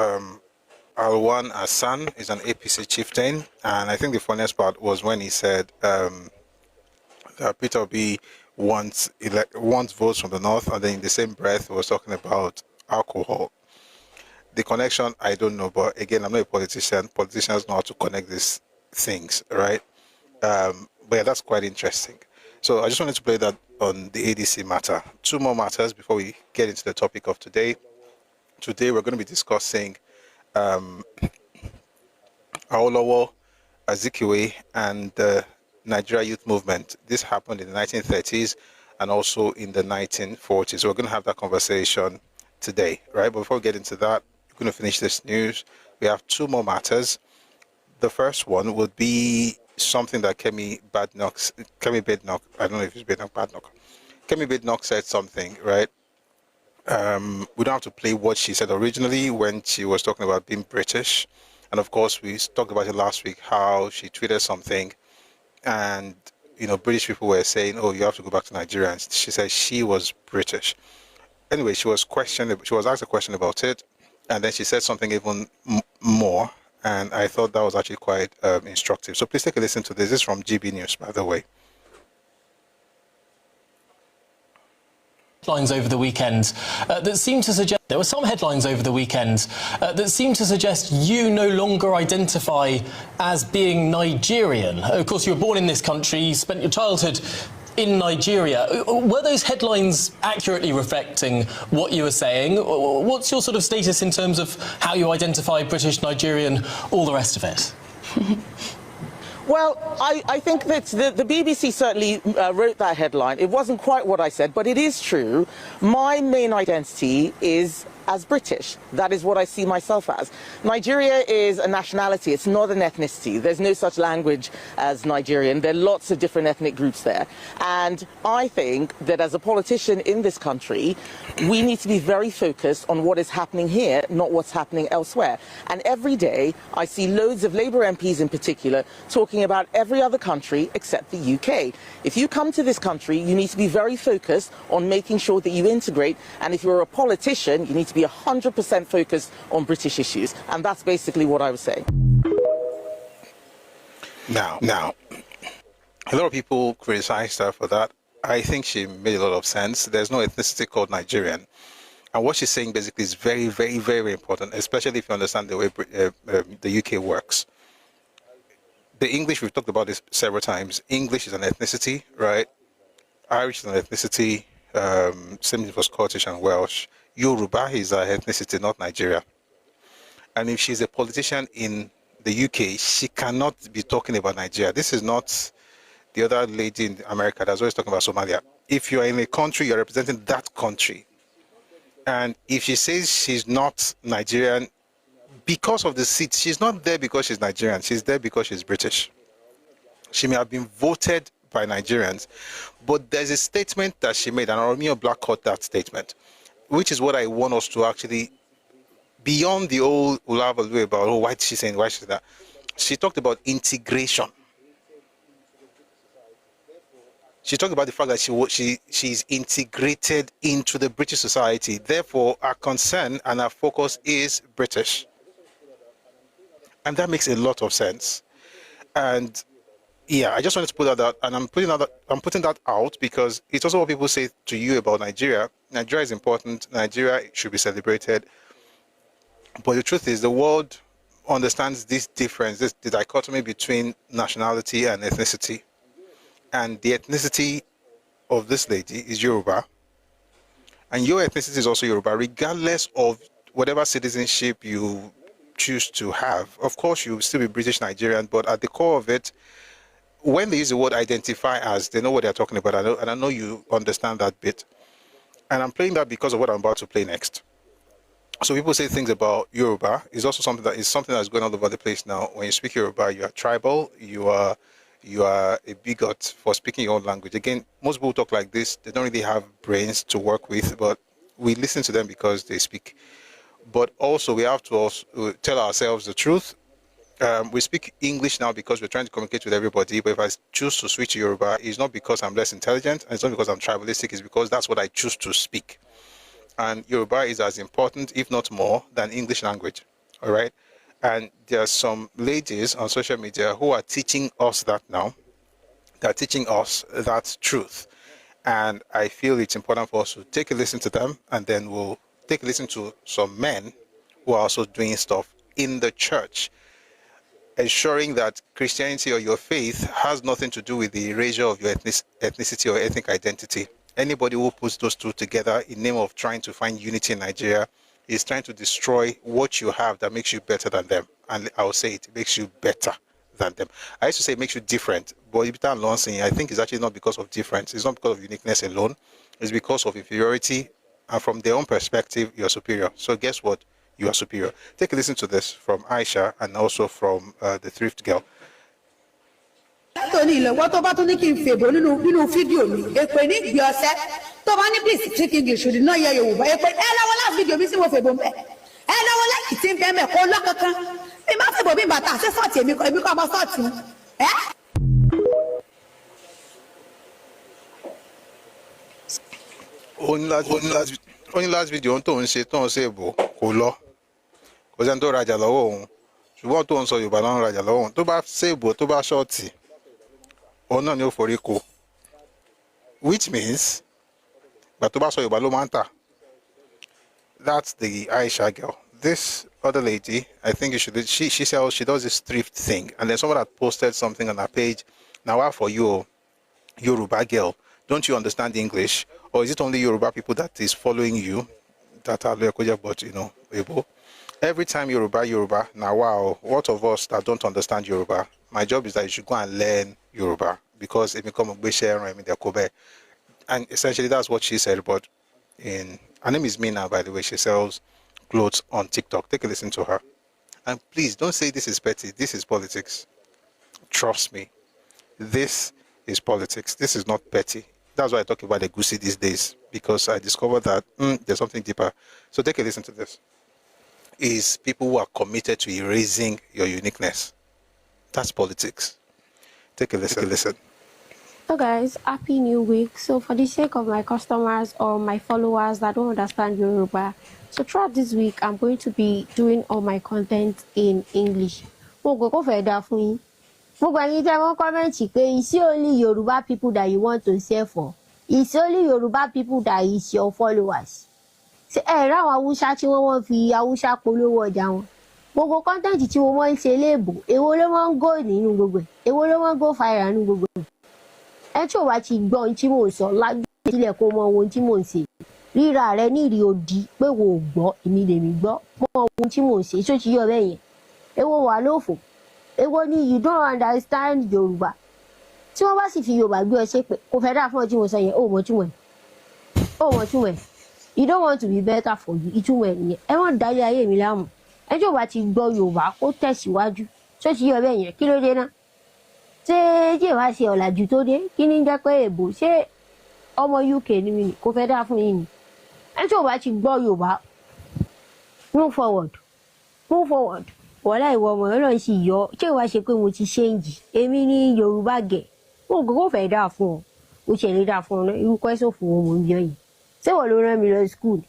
Alwan Hassan is an APC chieftain, and I think the funniest part was when he said that Peter Obi wants votes from the North, and then in the same breath he was talking about alcohol. The connection, I don't know, but again, I'm not a politician. Politicians know how to connect these things, right? But yeah, that's quite interesting. So I just wanted to play that on the ADC matter. 2 more matters before we get into the topic of today. Today we're going to be discussing Awolowo, Azikiwe, and the Nigeria youth movement. This happened in the 1930s and also in the 1940s. So we're going to have that conversation today, right? But before we get into that, we're going to finish this news. We have 2 more matters. The first one would be something that Kemi Badenoch, I don't know if it's Badenoch. Kemi Badenoch said something, right? We don't have to play what she said originally when she was talking about being British. And of course, we talked about it last week, how she tweeted something and, British people were saying, oh, you have to go back to Nigeria. And she said she was British. Anyway, she was asked a question about it. And then she said something even more. And I thought that was actually quite instructive. So please take a listen to this. This is from GB News, by the way. headlines over the weekend that seem to suggest you no longer identify as being Nigerian. Of course, you were born in this country, you spent your childhood in Nigeria. Were those headlines accurately reflecting what you were saying? What's your sort of status in terms of how you identify British, Nigerian, all the rest of it? Well, I think that the BBC certainly wrote that headline. It wasn't quite what I said, but it is true. My main identity is as British. That is what I see myself as. Nigeria is a nationality. It's not an ethnicity. There's no such language as Nigerian. There are lots of different ethnic groups there. And I think that as a politician in this country, we need to be very focused on what is happening here, not what's happening elsewhere. And every day, I see loads of Labour MPs in particular talking about every other country except the UK. If you come to this country, you need to be very focused on making sure that you integrate. And if you're a politician, you need to be 100% focused on British issues. And that's basically what I was saying. Now, a lot of people criticized her for that. I think she made a lot of sense. There's no ethnicity called Nigerian. And what she's saying basically is very, very, very important, especially if you understand the way the UK works. The English, we've talked about this several times. English is an ethnicity, right? Irish is an ethnicity. Same thing for Scottish and Welsh. Yoruba is an ethnicity, not Nigeria. And if she's a politician in the UK, she cannot be talking about Nigeria. This is not the other lady in America that's always talking about Somalia. If you are in a country, you're representing that country. And if she says she's not Nigerian, because of the seat, she's not there because she's Nigerian. She's there because she's British. She may have been voted by Nigerians, but there's a statement that she made, and Romeo Black caught that statement, which is what I want us to actually, beyond the old Ulavalue about, why is she saying, why is she that? She talked about integration. She talked about the fact that she's integrated into the British society. Therefore, our concern and our focus is British. And that makes a lot of sense. And yeah, I just wanted to put that out, and I'm putting that out because it's also what people say to you about Nigeria. Nigeria is important. Nigeria should be celebrated. But the truth is, the world understands this difference, the dichotomy between nationality and ethnicity. And the ethnicity of this lady is Yoruba. And your ethnicity is also Yoruba, regardless of whatever citizenship you choose to have. Of course, you will still be British Nigerian, but at the core of it, when they use the word identify as, they know what they're talking about. And I know you understand that bit. And I'm playing that because of what I'm about to play next. So people say things about Yoruba. It's also something that's going all over the place now. When you speak Yoruba, you are tribal. You are a bigot for speaking your own language. Again, most people talk like this. They don't really have brains to work with, but we listen to them because they speak. But also, we have to also tell ourselves the truth. We speak English now because we're trying to communicate with everybody. But if I choose to switch to Yoruba, it's not because I'm less intelligent, and it's not because I'm tribalistic. It's because that's what I choose to speak. And Yoruba is as important, if not more, than English language. All right? And there are some ladies on social media who are teaching us that now. They're teaching us that truth. And I feel it's important for us to take a listen to them, and then we'll take a listen to some men who are also doing stuff in the church, ensuring that Christianity or your faith has nothing to do with the erasure of your ethnicity or ethnic identity. Anybody who puts those two together in name of trying to find unity in Nigeria is trying to destroy what you have that makes you better than them. And I'll say it makes you better than them. I used to say it makes you different, but I think it's actually not because of difference. It's not because of uniqueness alone. It's because of inferiority, and from their own perspective, you're superior. So guess what? You are superior. Take a listen to this from Aisha and also from the Thrift Girl. Tony, what about to make him favor? No video me. Èpè ní ìgbé ọ̀sẹ̀. Tó bá ní please speak English, you not hear Yorùbá. Èpè ẹ lọ́wọ́ last video mi sí mo favor mbẹ. Ẹ lọ́wọ́ like tí ń bẹ mẹ kó lọ kankan. Mi má favor bí bàtà ṣe sọ́ọ̀tì èmi kọ́ ọmọ sọ́ọ̀tì. Only last video tó ń ṣe èbò kò lọ. Kò sẹ́ni tó rajà lọ́wọ́ òun. Ṣùgbọ́n tó ń sọ Yorùbá ló ń rajà lọ́wọ́ òun. Tó bá ṣe èbò tó bá ṣọ́ọ̀tì, òun náà ni ó forí ko. Which means But to baso Yoruba lo manta. That's the Aisha girl. This other lady, I think you should. She says she does this thrift thing, and then someone had posted something on her page. Now, for you, Yoruba girl, don't you understand English, or is it only Yoruba people that is following you that are but able? Every time Yoruba. Now, wow, what of us that don't understand Yoruba? My job is that you should go and learn Yoruba because it become a share in the Kobe, and essentially that's what she said. But her name is Mina, by the way. She sells clothes on TikTok. Take a listen to her. And please don't say this is petty. This is politics. Trust me. This is politics. This is not petty. That's why I talk about the goosey these days, because I discovered that there's something deeper. So take a listen to this. Is people who are committed to erasing your uniqueness. That's politics. Take a listen. So guys, happy new week. So for the sake of my customers or my followers that don't understand Yoruba, so throughout this week, I'm going to be doing all my content in English. It's only Yoruba people that you want to sell for. It's only Yoruba people that is your followers. Say, Awusha tí wọ́n fi Awusha polówó ọjà wọn. Gbogbo content tí wọ́n ṣe léèbù, èwo ló máa ń go nínú gbogbo ẹ̀? Èwo ló máa ń go viral nínú gbogbo ẹ̀? Ẹ tí ò bá ti gbọ́ ohun tí mò ń sọ lágbè sílẹ̀ kó mọ ohun tí mò ń ṣe. Ríra rẹ ní ìrì òdì pé wo ò gbọ́, èmi lèmi gbọ́, mọ ohun tí mò ń ṣe, ṣó ti yọ bẹ́ẹ̀ yẹn. Èwo wà lófò. Èwo ni you don't understand Yoruba. Tí wọ́n bá sì fi Yorùbá gbé ọ ṣépè, kò fẹ́ dà fún ọ tí mo sọ yẹn, ó mọ̀ túmọ̀ ẹ̀. Ó mọ̀ túmọ̀ ẹ̀. You don't want to be better for you. Ìtumọ̀ ẹ̀ nìyẹn. Ẹ wọ́n dálé ayé mi láàmú. Ẹ tí ò bá ti gbọ́ Yorùbá kó tẹ̀síwájú. Ṣó ti yọ bẹ́ẹ̀ yẹn? Kí ló dé náà? Ṣé tí ìwà ṣe ọ̀làjú tó dé? Kí ni jẹ́ pé èbò? Ṣé ọmọ UK ni mi kò fẹ́ dá fún yín ni? Ẹ tí ò bá ti gbọ́ Yorùbá, move forward. Wọ́lá ìwọ ọmọ Ọlọ́run sì yọ. Ṣé ìwà ṣe pé mo ti ṣéǹjì? Èmi ní Yorùbá gẹ̀. Mo kò fẹ́ dá fún ọ. Ó ṣe lè dá fún ọ náà. Irú kwẹ́sọ̀ fún ọmọ mi yọ yìí. Ṣé wọ́n ló rán mi lọ school?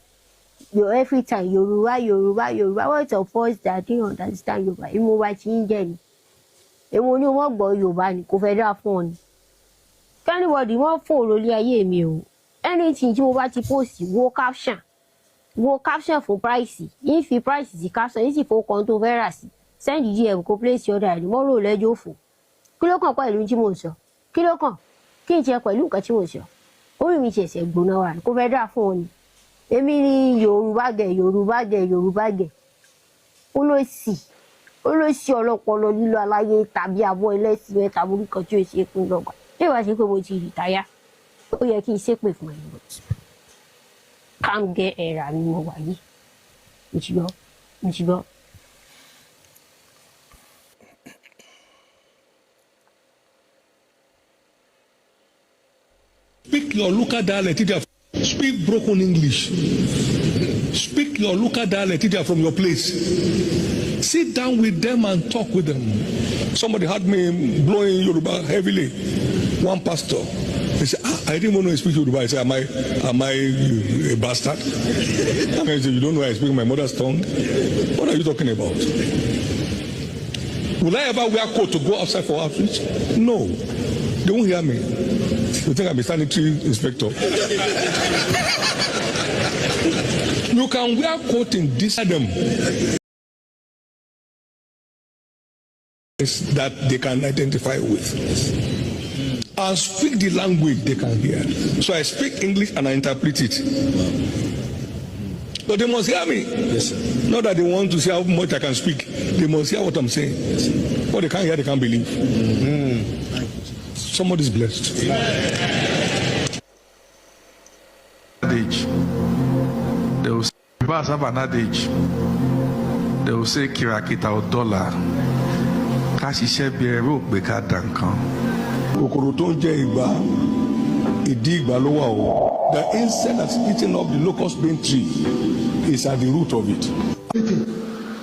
Every time Yoruba. What's the first that didn't understand Yoruba? Ìmọ̀ wa ti ń jẹ́ ni. Èmo ni wọ́n gbọ́ Yorùbá ni kò fẹ́ dá fún ọ ni. Anybody wọ́n fò lórí ayé mi o. Anything tí mo bá ti post wo caption fún price. Yín fi price sí caption, yín sì fò kan tó fẹ́ rà sí. Send DM kó place order ẹ̀ ní mọ́ rò lẹ́jọ́ fò. Kí ló kàn pẹ̀lú tí mo sọ? Kí ló kàn? Kí n ṣe pẹ̀lú nǹkan tí mo sọ? Orí mi ṣẹ̀ṣẹ̀ gbóná wà kó fẹ́ dà fún ọ ni. Èmi ni Yorùbá gẹ̀. Olóṣì ọlọ́pọlọ lílo aláyé tàbí àbọ̀ ẹlẹ́sìn mẹ́ta burúkú tí ó ṣe fún lọ́gbà. Ṣé ìwà ṣe pé mo ti rìtáyà? Ó yẹ kí n ṣépè fún ẹni bọ̀. Calm get ẹ̀rà ni mo wà yìí. Mo ti gbọ́. Speak your local dialect if you are. Speak broken English. Speak your local dialect if you are from your place. Sit down with them and talk with them. Somebody had me blowing Yoruba heavily. One pastor, he said, I didn't want to speak Yoruba. I said, am I a bastard? I said, you don't know I speak my mother's tongue? What are you talking about? Will I ever wear coat to go outside for outreach? No. They won't hear me. You think I'm a sanitary inspector? You can wear coat in this them that they can identify with and speak the language they can hear. So I speak English and I interpret it. But they must hear me. Yes, sir. Not that they want to see how much I can speak. They must hear what I'm saying. Yes, what they can't hear, they can't believe. Somebody's blessed. Adage. They will say, have an adage. They will say, Kirakita or dollar. Kashishe biero beka dankan. Okoroton je igba. Idi igba lo wa o. The insect that's eating up the locust bean tree is at the root of it.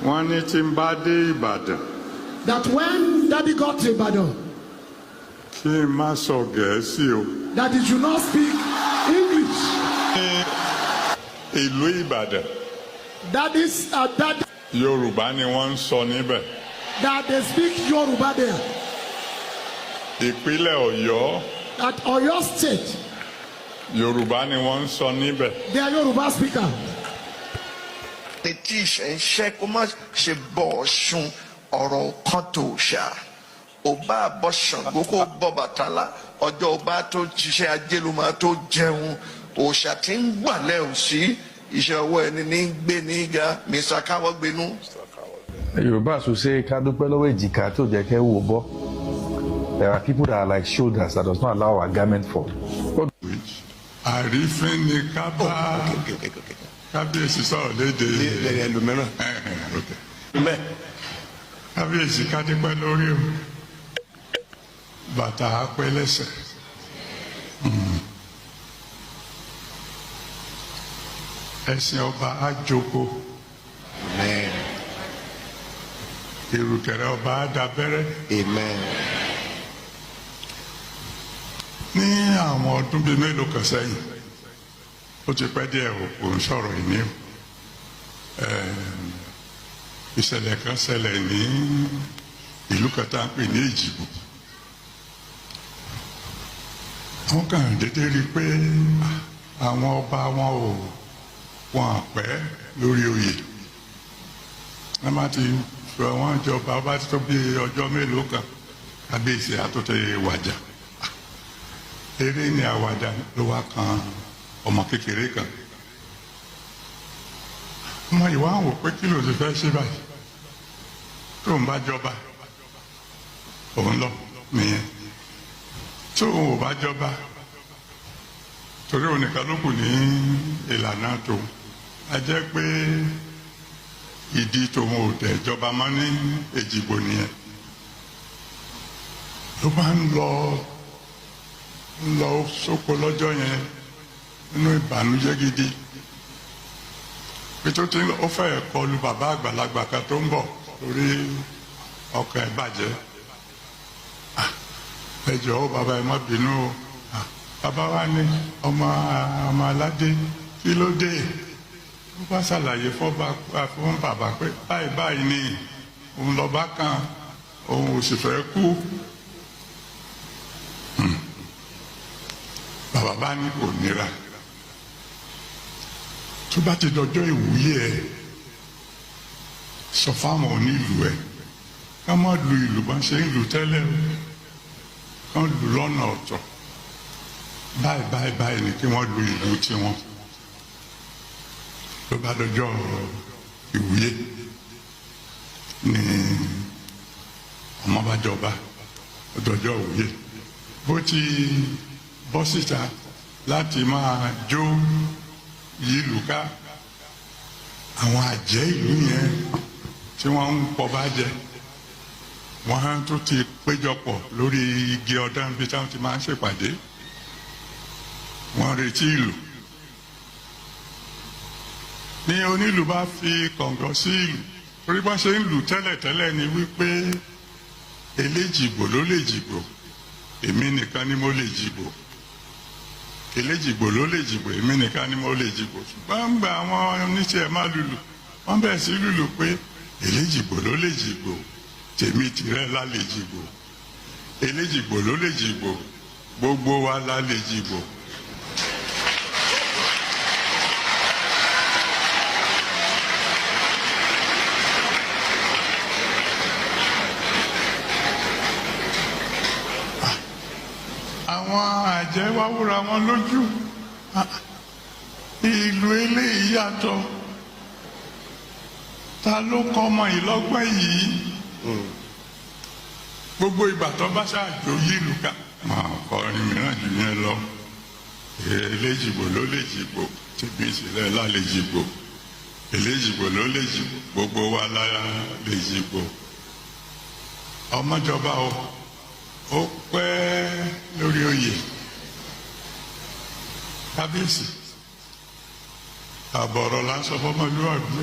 One Timbade Ibadan. That when Daddy got to Ibadan, that he should not speak English. Ìlú Ìbàdàn. That is that. Yorùbá ni wọ́n ń sọ níbẹ̀. That they speak Yoruba there. Ìpínlẹ̀ Ọ̀yọ́. That Ọ̀yọ́ state. Yorùbá ni wọ́n ń sọ níbẹ̀. They are Yoruba speaker. The teach and check much she boshun or kantosha. Oba boshun, Boko Bobatala, or Joba to Chisha Jeluma to Jeun, or Shatin Waleo see, is your way in Beniga, Mr. Kawa Benu. Yorùbá will say, Kadupelo Jikato, Jake Wobo. There are people that are like shoulders that does not allow a garment for. Which I refrain the Kaba. Kábíyèsí sọ̀rọ̀ léde ẹlòmíràn. Kábíyèsí kádípẹ́ lórí o, bàtà apẹ́ lẹ́sẹ̀. Ẹ̀sìn ọba àjòkó. Ìrùkẹ̀rẹ̀ ọba àdàbẹ́rẹ́. Ní àwọn ọdún bíi mélòó kan sẹ́yìn, ó ti pẹ́ díẹ̀ ò ń sọ̀rọ̀ ìní ìṣẹ̀lẹ̀ kan ṣẹlẹ̀ ní ìlú kan tá à ń pè ní Èjìgbò. Wọ́n kàn dédé rí i pé àwọn ọba wọn àpẹ́ lórí oyè. Wọ́n má ti fi wọ́n jọba ọba ti tó bí ọjọ́ mélòó kan kábíyèsí àtúntẹ̀ wàjà. Eré ni àwàdà ló wá kan ọmọ kékeré kan. Ọmọ ìwà ń wò pé kí ló ti fẹ́ ṣe báyìí tó ń bá jọba òun lọ nìyẹn tó òun ò bá jọba torí òun nìkan ló kù ní ìlànà tó a jẹ́ pé ìdí tòun ò tẹ̀ jọba mọ́ ní Èjìgbò nìyẹn ló bá ń lọ sóko lọ́jọ́ yẹn nínú ìbànújẹ́ gidi pé tó ti ó fẹ́ kọlu bàbá àgbàlagbà kan tó ń bọ̀ lórí ọkọ̀ ẹ̀ bàjẹ́ ẹ jọ̀ọ́ bàbá ẹ má bínú o bàbá wa ní ọmọ aládé kí ló dé ó bá ṣàlàyé fún bàbá pé báyìí báyìí ni òun lọ́ba kan òun ò sì fẹ́ kú bàbá bá ní kò nira tó bá ti dọjọ́ ìwúyè ẹ sọ fáwọn onílù ẹ ká má lu ìlú bá ṣe ń lù tẹ́lẹ̀ o kán lù lọ́nà ọ̀tọ̀ báyìí ni kí wọ́n lu ìlú tiwọn tó bá dọjọ́ ìwúyè ní ọmọ bá jọba dọjọ́ ìwúyè bó ti bọ́ síta láti máa jó yìí lù ká àwọn àjẹ́ ìlú yẹn tí wọ́n ń pọ̀ bá jẹ wọ́n tó ti péjọpọ̀ lórí igi ọ̀dàn bí táwọn ti máa ń ṣèpàdé wọ́n retí ìlú ní onílù bá fi kọ̀ǹgọ̀ sí ìlú torí bá ṣe ń lù tẹ́lẹ̀tẹ́lẹ̀ ni wípé eléjìgbò ló lè jìgbò èmi nìkan ni mo lè jìgbò eléjìgbò ló lè jìgbò èmi nìkan ni mo lè jìgbò ṣùgbọ́n ń gba àwọn oníṣẹ́ máa lùlù wọ́n bẹ̀rẹ̀ sí lùlù pé eléjìgbò ló lè jìgbò tèmi tìrẹ la lè jìgbò eléjìgbò ló lè jìgbò gbogbo wa la lè jìgbò. àwọn àjẹ́ wá wúra wọn lójú ìlú eléyìí yàtọ̀ ta ló kọ́ ọmọ ìlọ́gbọ́n yìí gbogbo ìgbà tó bá ṣáàjò yìí lù ká máa kọrin mìíràn jù yẹn lọ eléjìgbò ló lè jìgbò tèmi ìsìlẹ̀ la lè jìgbò eléjìgbò ló lè jìgbò gbogbo wa la lè jìgbò ọmọjọba ó pẹ́ lórí oyè kábíyèsí àbọ̀rọ̀ la ń sọ fọmọlúwàbí.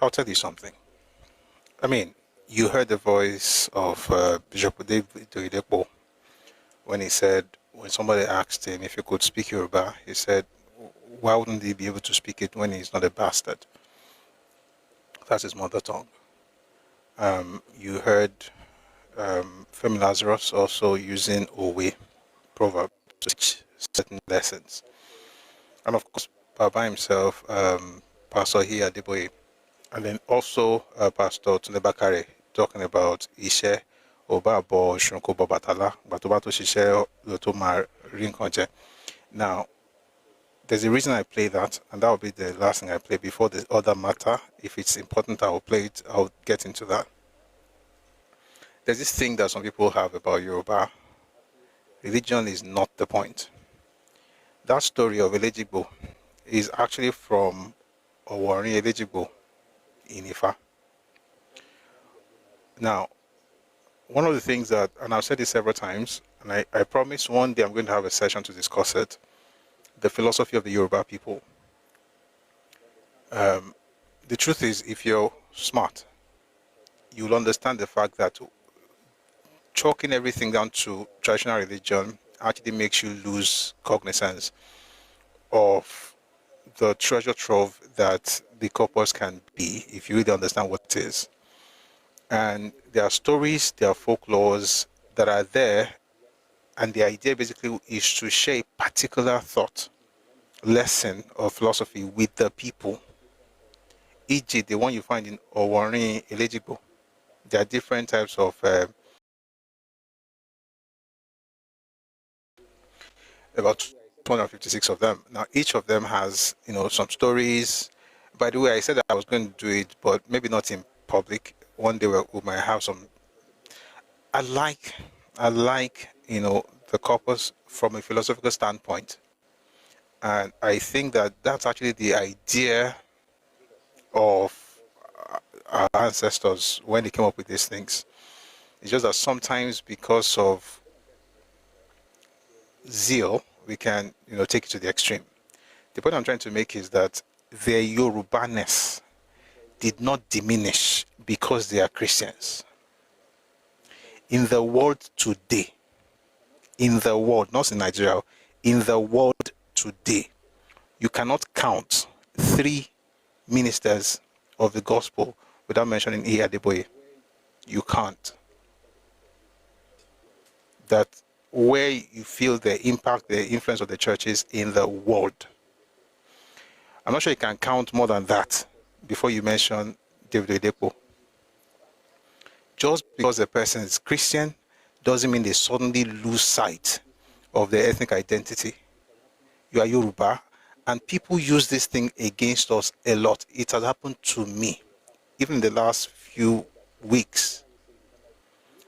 I'll tell you something. I mean, you heard the voice of Bishop David Oyedepo when he said, when somebody asked him if he could speak Yoruba, he said, why wouldn't he be able to speak it when he's not a bastard? That's his mother tongue. You heard Femi Lazarus also using Owe proverb to teach certain lessons. And of course, Baba himself, Pastor Hiya Deboye, and then also Pastor Tunde Bakare talking about Ishe, Obabo, Shunko Babatala, Batobato Shishe, Lotoma Rinkonje. Now, there's a reason I play that, and that will be the last thing I play before the other matter. If it's important, I will play it, I'll get into that. There's this thing that some people have about Yoruba. Religion is not the point. That story of Elejibo is actually from Owari Elejibo in Ifa. Now, one of the things that, and I've said this several times, and I promise one day I'm going to have a session to discuss it, the philosophy of the Yoruba people. The truth is, if you're smart, you'll understand the fact that chalking everything down to traditional religion actually makes you lose cognizance of the treasure trove that the corpus can be if you really understand what it is. And there are stories, there are folklores that are there, and the idea basically is to share a particular thought, lesson, or philosophy with the people. E.g., the one you find in Owari Elejibo. There are different types of about 256 of them. Now, each of them has, some stories. By the way, I said that I was going to do it, but maybe not in public. One day we might have some. I like, the corpus from a philosophical standpoint. And I think that that's actually the idea of our ancestors when they came up with these things. It's just that sometimes because of zeal, we can, take it to the extreme. The point I'm trying to make is that their Yorubaness did not diminish because they are Christians. In the world today, not in Nigeria, in the world today, you cannot count 3 ministers of the gospel without mentioning Iya Adeboye. You can't. That where you feel the impact, the influence of the churches in the world. I'm not sure you can count more than that before you mention David Oyedepo. Just because a person is Christian doesn't mean they suddenly lose sight of their ethnic identity. You are Yoruba, and people use this thing against us a lot. It has happened to me, even in the last few weeks.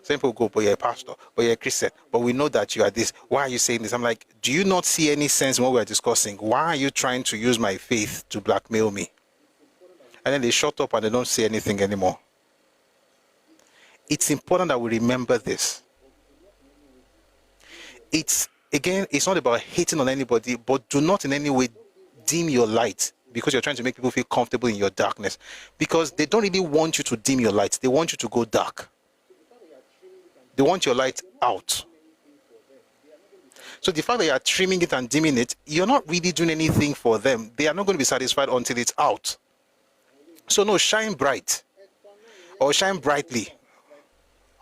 Some people go, but you're a pastor, but you're a Christian, but we know that you are this. Why are you saying this? I'm like, do you not see any sense in what we're discussing? Why are you trying to use my faith to blackmail me? And then they shut up and they don't say anything anymore. It's important that we remember this. It's not about hating on anybody, but do not in any way dim your light because you're trying to make people feel comfortable in your darkness. Because they don't really want you to dim your light. They want you to go dark. They want your light out. So the fact that you are trimming it and dimming it, you're not really doing anything for them. They are not going to be satisfied until it's out. So no, shine bright. Or shine brightly.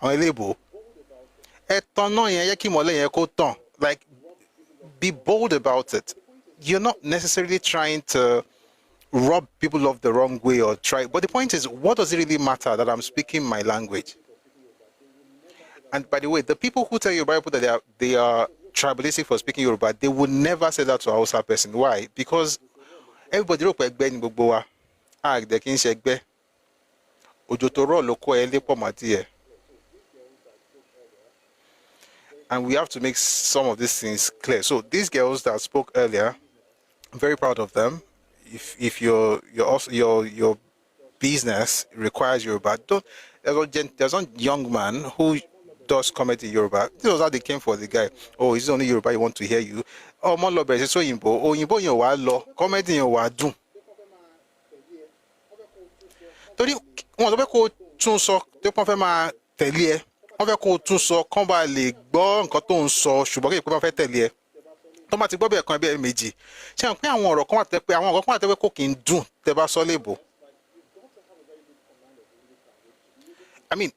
On a label. Like, be bold about it. You're not necessarily trying to rub people off the wrong way or try. But the point is, what does it really matter that I'm speaking my language? And by the way, the people who tell Yoruba people that they are tribalistic for speaking Yoruba, they would never say that to a Hausa person. Why? Because everybody knows Egbe ni gbogbo wa. De kin se Egbe. Ojo to ro lo ko elepo mati e. And we have to make some of these things clear. So these girls that spoke earlier, I'm very proud of them. If your business requires Yoruba, there's one young man who does comedy in Yoruba. This was how they came for the guy. Oh, it's only Yoruba, you want to hear you. Oh, mo lo bere so yimbo. Oh, yimbo yen wa lo. Comedy yen wa dun. Torí wọ́n sọ pé kó tún sọ tó pọ́n fẹ́ máa tẹ̀lé ẹ. Wọ́n fẹ́ kó tún sọ kán bá lè gbọ́ nǹkan tó ń sọ ṣùgbọ́n kí ìpínlẹ̀ fẹ́ tẹ̀lé ẹ. Tó bá ti gbọ́ bẹ́ẹ̀ kan ẹbí méjì. Ṣé àwọn pé àwọn ọ̀rọ̀ kan wà tẹ́ pé àwọn ọ̀rọ̀ kan wà tẹ́ pé kò kí ń dùn tẹ́ bá sọ léèbò. I mean,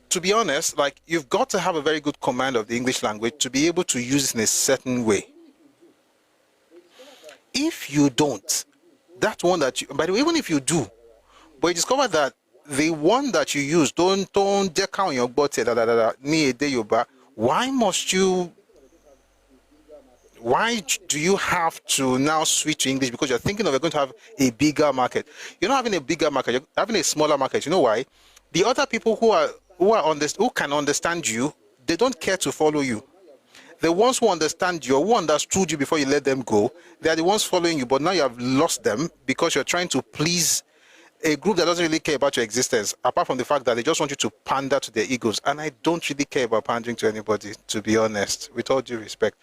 to be honest, like, you've got to have a very good command of the English language to be able to use it in a certain way. If you don't, that one that you, by the way, even if you do, but you discover that the one that you use don't count your body, why do you have to now switch to English? Because you're thinking of you're going to have a bigger market. You're not having a bigger market, you're having a smaller market. You know why? The other people who can understand you, they don't care to follow you. The ones who understand you, who understood you before you let them go, they are the ones following you, but now you have lost them because you're trying to please a group that doesn't really care about your existence, apart from the fact that they just want you to pander to their egos. And I don't really care about pandering to anybody, to be honest, with all due respect.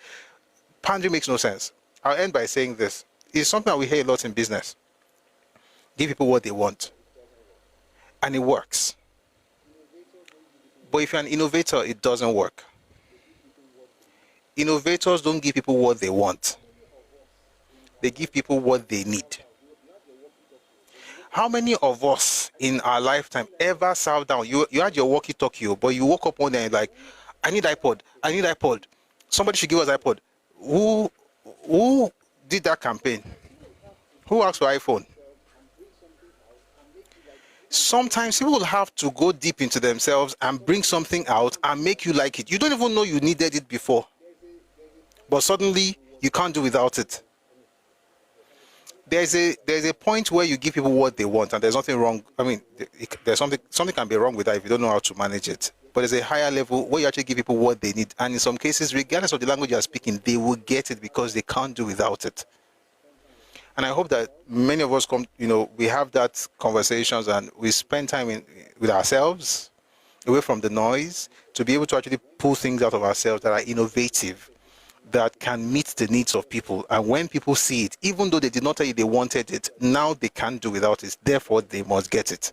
Pandering makes no sense. I'll end by saying this. It's something that we hear a lot in business. Give people what they want. And it works. But if you're an innovator, it doesn't work. Innovators don't give people what they want. They give people what they need. How many of us in our lifetime ever sat down? You had your walkie-talkie, but you woke up one day and like, I need iPod. I need iPod. Somebody should give us iPod. Who did that campaign? Who asked for iPhone? Sometimes people will have to go deep into themselves and bring something out and make you like it. You don't even know you needed it before. But suddenly, you can't do without it. There's a point where you give people what they want, and there's nothing wrong. I mean, there's something can be wrong with that if you don't know how to manage it. But there's a higher level where you actually give people what they need. And in some cases, regardless of the language you're speaking, they will get it because they can't do without it. And I hope that many of us we have that conversations and we spend time with ourselves, away from the noise, to be able to actually pull things out of ourselves that are innovative, that can meet the needs of people. And when people see it, even though they did not tell you they wanted it, now they can't do without it. Therefore, they must get it.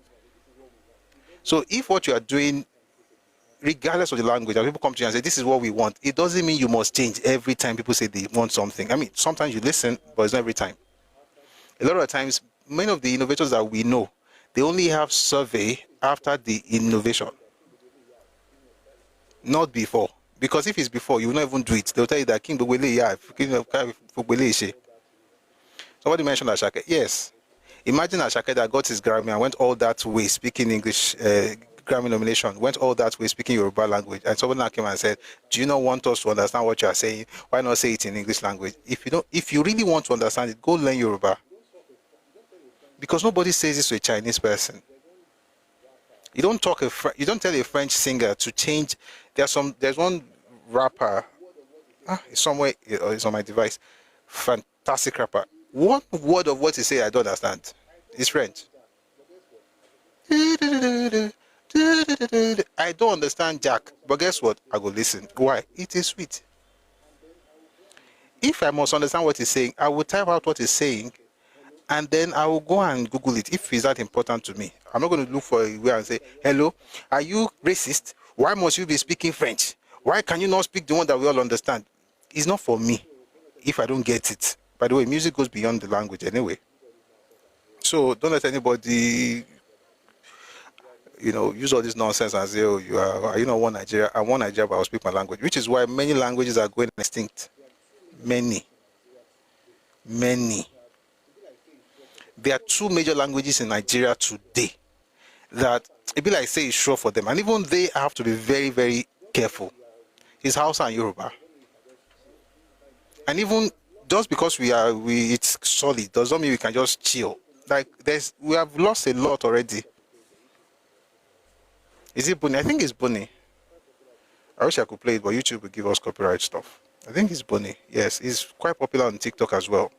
So if what you are doing, regardless of the language, and people come to you and say, this is what we want, it doesn't mean you must change every time people say they want something. I mean, sometimes you listen, but it's not every time. A lot of times, many of the innovators that we know, they only have survey after the innovation, not before. Because if it's before, you will not even do it. They'll tell you that King Bogwele, somebody mentioned Ashake. Yes. Imagine Ashake that got his Grammy and went all that way speaking English, Grammy nomination, went all that way speaking Yoruba language. And someone came and said, do you not want us to understand what you are saying? Why not say it in English language? If you really want to understand it, go learn Yoruba. Because nobody says this to a Chinese person. You don't tell a French singer to change. There's one rapper, it's somewhere, it's on my device, fantastic rapper. One word of what he say I don't understand. It's French. I don't understand Jack, but guess what? I go listen. Why? It is sweet. If I must understand what he's saying, I will type out what he's saying, and then I will go and Google it if it's that important to me. I'm not going to look for a way and say, hello, are you racist? Why must you be speaking French? Why can you not speak the one that we all understand? It's not for me if I don't get it. By the way, music goes beyond the language anyway. So don't let anybody, use all this nonsense and say, oh, are you not one Nigeria? I'm one Nigeria, but I'll speak my language, which is why many languages are going extinct. Many. There are 2 major languages in Nigeria today that it be like say it's sure for them, and even they have to be very, very careful. It's Hausa and Yoruba. And even just because it's solid doesn't mean we can just chill. Like we have lost a lot already. Is it Bunny? I think it's Bunny. I wish I could play it, but YouTube will give us copyright stuff. I think it's Bunny. Yes, it's quite popular on TikTok as well.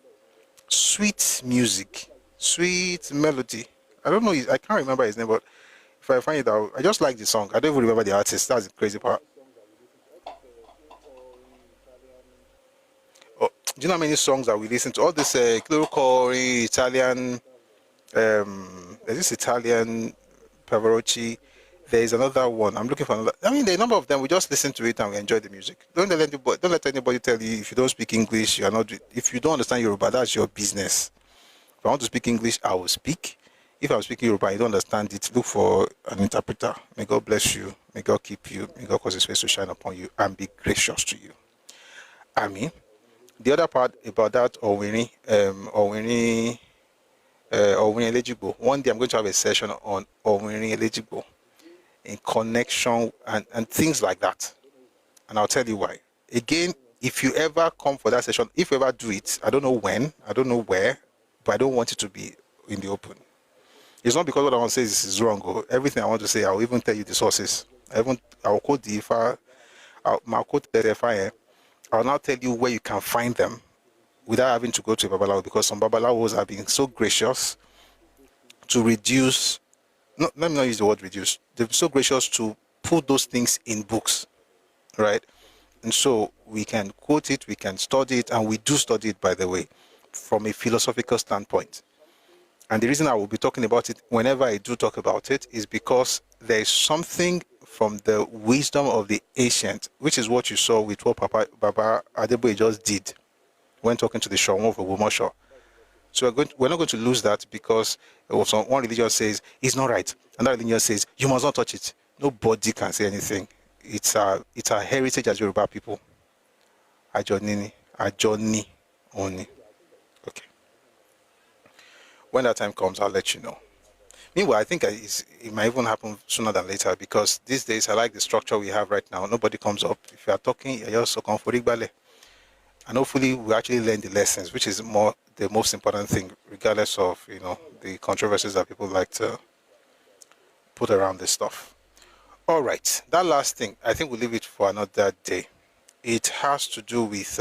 Sweet music, sweet melody. I don't know, I can't remember his name, but if I find it out, I just like the song. I don't even remember the artist. That's the crazy part. Oh, do you know how many songs that we listen to? All this Cori, Italian, there's this Italian Pavarotti. There is another one. I'm looking for another. I mean, there are a number of them. We just listen to it and we enjoy the music. Don't let anybody tell you if you don't speak English, you are not. If you don't understand Yoruba, that's your business. If I want to speak English, I will speak. If I'm speaking Yoruba and you don't understand it, look for an interpreter. May God bless you. May God keep you. May God cause his face to shine upon you and be gracious to you. Amen. The other part about that, Owini eligible. One day I'm going to have a session on Owini eligible in connection and things like that. And I'll tell you why. Again, if you ever come for that session, if you ever do it, I don't know when, I don't know where, but I don't want it to be in the open. It's not because what I want to say is wrong. Or everything I want to say, I'll even tell you the sources. I'll quote the I'll quote the FIA. I'll now tell you where you can find them without having to go to a Babalawo, because some Babalawos have been so gracious to reduce, no, let me not use the word reduce, they've been so gracious to put those things in books, right? And so we can quote it, we can study it, and we do study it, by the way, from a philosophical standpoint. And the reason I will be talking about it whenever I do talk about it is because there is something from the wisdom of the ancient, which is what you saw with what Baba Adeboye just did when talking to the Shawon of Ogbomoso. So we're not going to lose that because one religion says it's not right, another religion says you must not touch it. Nobody can say anything. It's our heritage as Yoruba people. Ajoni oni. Okay. When that time comes, I'll let you know. Meanwhile, I think it might even happen sooner than later, because these days I like the structure we have right now. Nobody comes up. If you are talking, you're also comfortable. And hopefully we actually learn the lessons, which is the most important thing, regardless of the controversies that people like to put around this stuff. All right, that last thing, I think we'll leave it for another day. It has to do with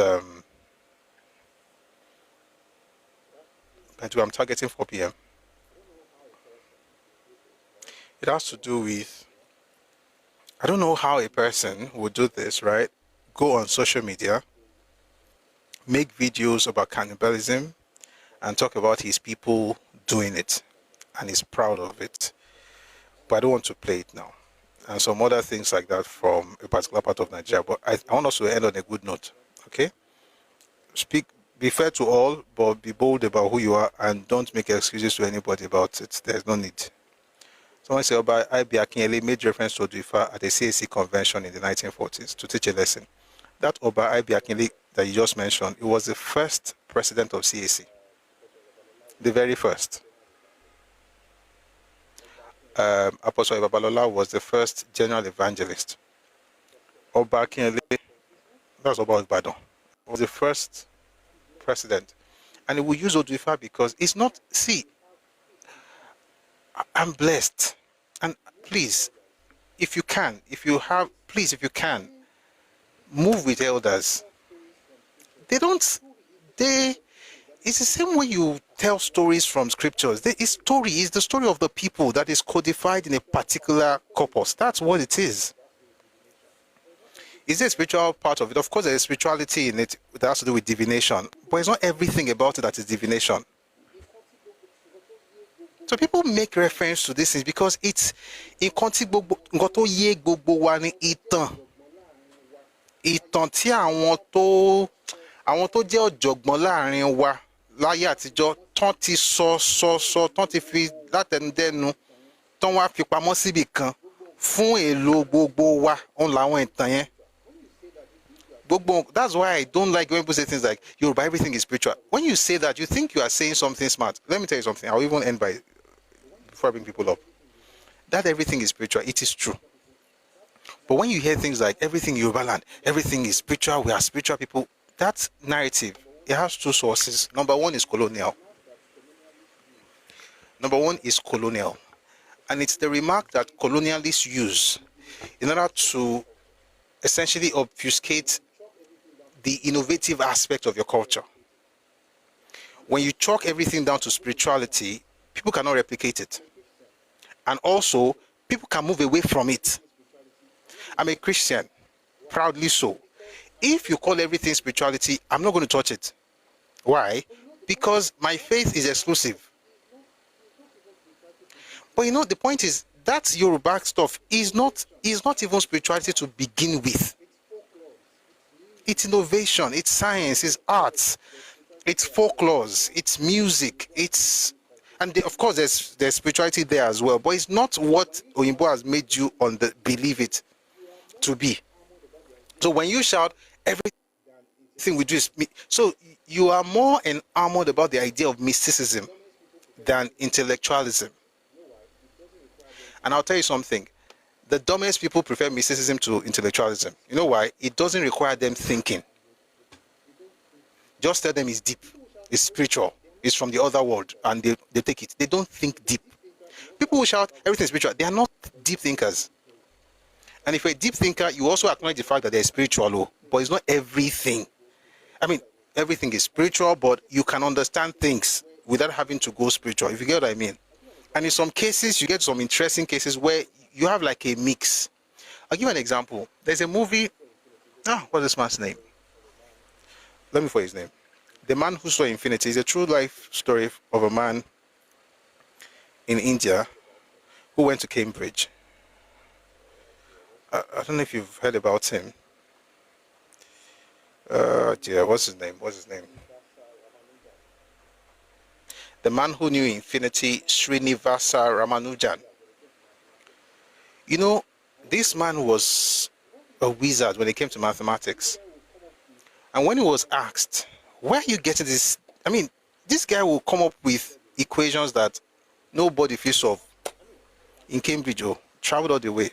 I'm targeting 4 p.m. It has to do with, I don't know how a person would do this, right? Go on social media, make videos about cannibalism, and talk about his people doing it, and he's proud of it. But I don't want to play it now. And some other things like that from a particular part of Nigeria. But I want us to end on a good note, okay? Be fair to all, but be bold about who you are, and don't make excuses to anybody about it. There's no need. Someone said Oba I.B. Akinyele made reference to Oduifa at a CAC convention in the 1940s to teach a lesson. That Oba I.B. Akinyele that you just mentioned, it was the first president of CAC. The very first. Apostle Babalola was the first general evangelist. Oba Akinyele, that's Oba Ibadan, was the first president. And we use Oduifa because it's not, see, I'm blessed. And please, if you can, move with elders. It's the same way you tell stories from scriptures. The story is the story of the people that is codified in a particular corpus. That's what it is. Is there a spiritual part of it? Of course, there is spirituality in it that has to do with divination, but it's not everything about it that is divination. So people make reference to these things because it's in context gbogbo ye gbogbo wa ni ìtàn tí àwọn tó jẹ́ ọ̀jọ̀gbọ́n láàrin wa láyé àtijọ́ tán ti sọ tán ti fi látẹnudẹ́nu tán wá fi pamọ́ síbì kan fún èlò gbogbo wa òun làwọn ìtàn yẹn. That's why I don't like when people say things like Yoruba, everything is spiritual. When you say that, you think you are saying something smart. Let me tell you something. I'll even end before I bring people up. That everything is spiritual, it is true. But when you hear things like everything Yoruba land, everything is spiritual, we are spiritual people, that narrative, it has two sources. Number one is colonial. And it's the remark that colonialists use in order to essentially obfuscate the innovative aspect of your culture. When you chalk everything down to spirituality, people cannot replicate it. And also, people can move away from it. I'm a Christian, proudly so. If you call everything spirituality, I'm not going to touch it. Why? Because my faith is exclusive. But the point is, that Yoruba stuff is not even spirituality to begin with. It's innovation, it's science, it's arts, it's folklore, it's music, And of course, there's spirituality there as well, but it's not what Oyinbo has made you believe it to be. So when you shout, everything we do is so you are more enamored about the idea of mysticism than intellectualism. And I'll tell you something. The dumbest people prefer mysticism to intellectualism. You know why? It doesn't require them thinking. Just tell them it's deep, it's spiritual, it's from the other world, and they take it. They don't think deep. People who shout everything is spiritual, they are not deep thinkers. And if you're a deep thinker, you also acknowledge the fact that they're spiritual, but it's not everything. I mean, everything is spiritual, but you can understand things without having to go spiritual, if you get what I mean. And in some cases, you get some interesting cases where you have like a mix. I'll give you an example. There's a movie, what's this man's name? Let me find his name. The Man Who Saw Infinity is a true life story of a man in India who went to Cambridge. I don't know if you've heard about him. What's his name? The Man Who Knew Infinity, Srinivasa Ramanujan. You know, this man was a wizard when it came to mathematics. And when he was asked, where are you getting this? I mean, this guy will come up with equations that nobody feels solve. In Cambridge, traveled all the way.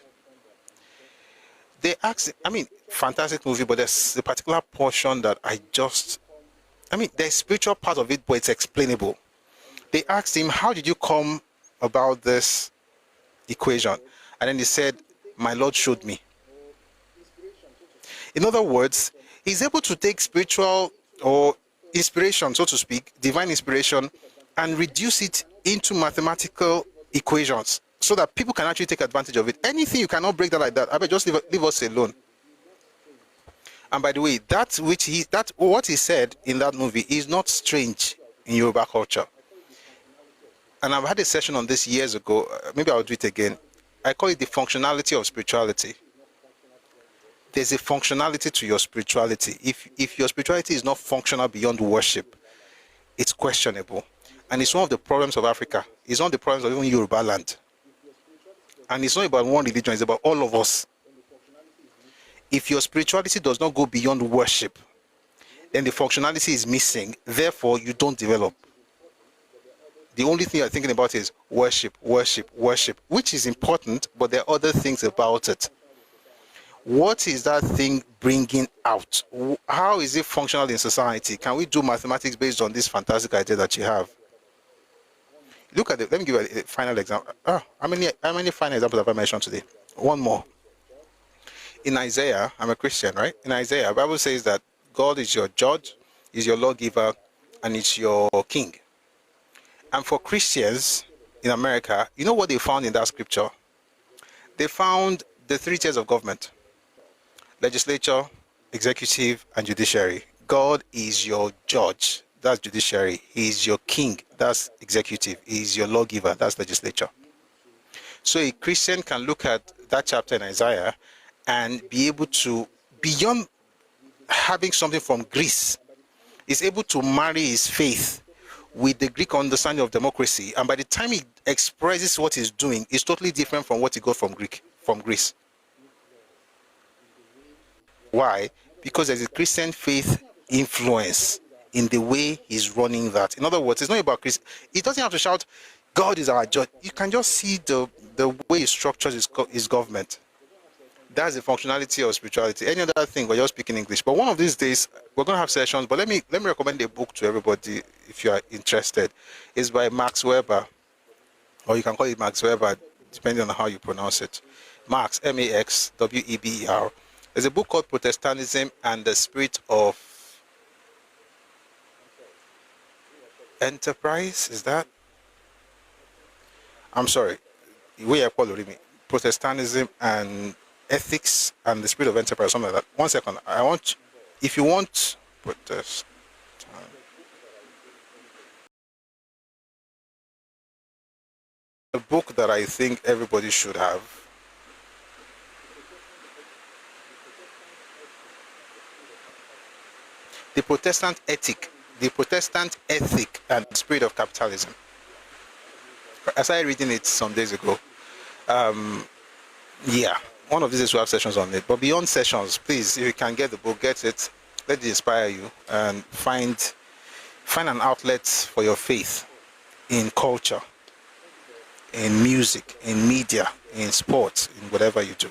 They asked, fantastic movie, but there's a particular portion that there's spiritual part of it, but it's explainable. They asked him, how did you come about this equation? And then he said, my Lord showed me. In other words, he's able to take spiritual or inspiration, so to speak, divine inspiration, and reduce it into mathematical equations so that people can actually take advantage of it. Anything you cannot break that like that, I bet just leave us alone. And by the way, what he said in that movie is not strange in Yoruba culture. And I've had a session on this years ago. Maybe I'll do it again. I call it the functionality of spirituality. There's a functionality to your spirituality. If your spirituality is not functional beyond worship, it's questionable. And it's one of the problems of Africa. It's one of the problems of even Yoruba land. And it's not about one religion, it's about all of us. If your spirituality does not go beyond worship, then the functionality is missing. Therefore, you don't develop. The only thing you're thinking about is worship, worship, worship, which is important, but there are other things about it. What is that thing bringing out? How is it functional in society? Can we do mathematics based on this fantastic idea that you have? Look at it. Let me give you a final example. How many final examples have I mentioned today? One more. In Isaiah, I'm a Christian, right? In Isaiah, the Bible says that God is your judge, is your lawgiver, and is your king. And for Christians in America, you know what they found in that scripture? They found the 3 tiers of government: legislature, executive, and judiciary. God is your judge, that's judiciary. He is your king, that's executive. He is your lawgiver, that's legislature. So a Christian can look at that chapter in Isaiah and be able to, beyond having something from Greece, is able to marry his faith with the Greek understanding of democracy. And by the time he expresses what he's doing, it's totally different from what he got from Greece. Why? Because there's a Christian faith influence in the way he's running that. In other words, it's not about Christ. He doesn't have to shout, God is our judge. You can just see the way he structures his government. That's the functionality of spirituality. Any other thing, we're just speaking English. But one of these days, we're going to have sessions. But let me recommend a book to everybody if you are interested. It's by Max Weber, or you can call it Max Weber, depending on how you pronounce it. Max, M-A-X-W-E-B-E-R. There's a book called Protestantism and the Spirit of Enterprise. Is that? I'm sorry. Protestantism and Ethics and the Spirit of Enterprise, something like that. 1 second. If you want, protest. A book that I think everybody should have. The Protestant Ethic and the Spirit of Capitalism. I started reading it some days ago. Yeah, one of these days we'll have sessions on it. But beyond sessions, please, if you can get the book, get it. Let it inspire you and find an outlet for your faith in culture, in music, in media, in sports, in whatever you do.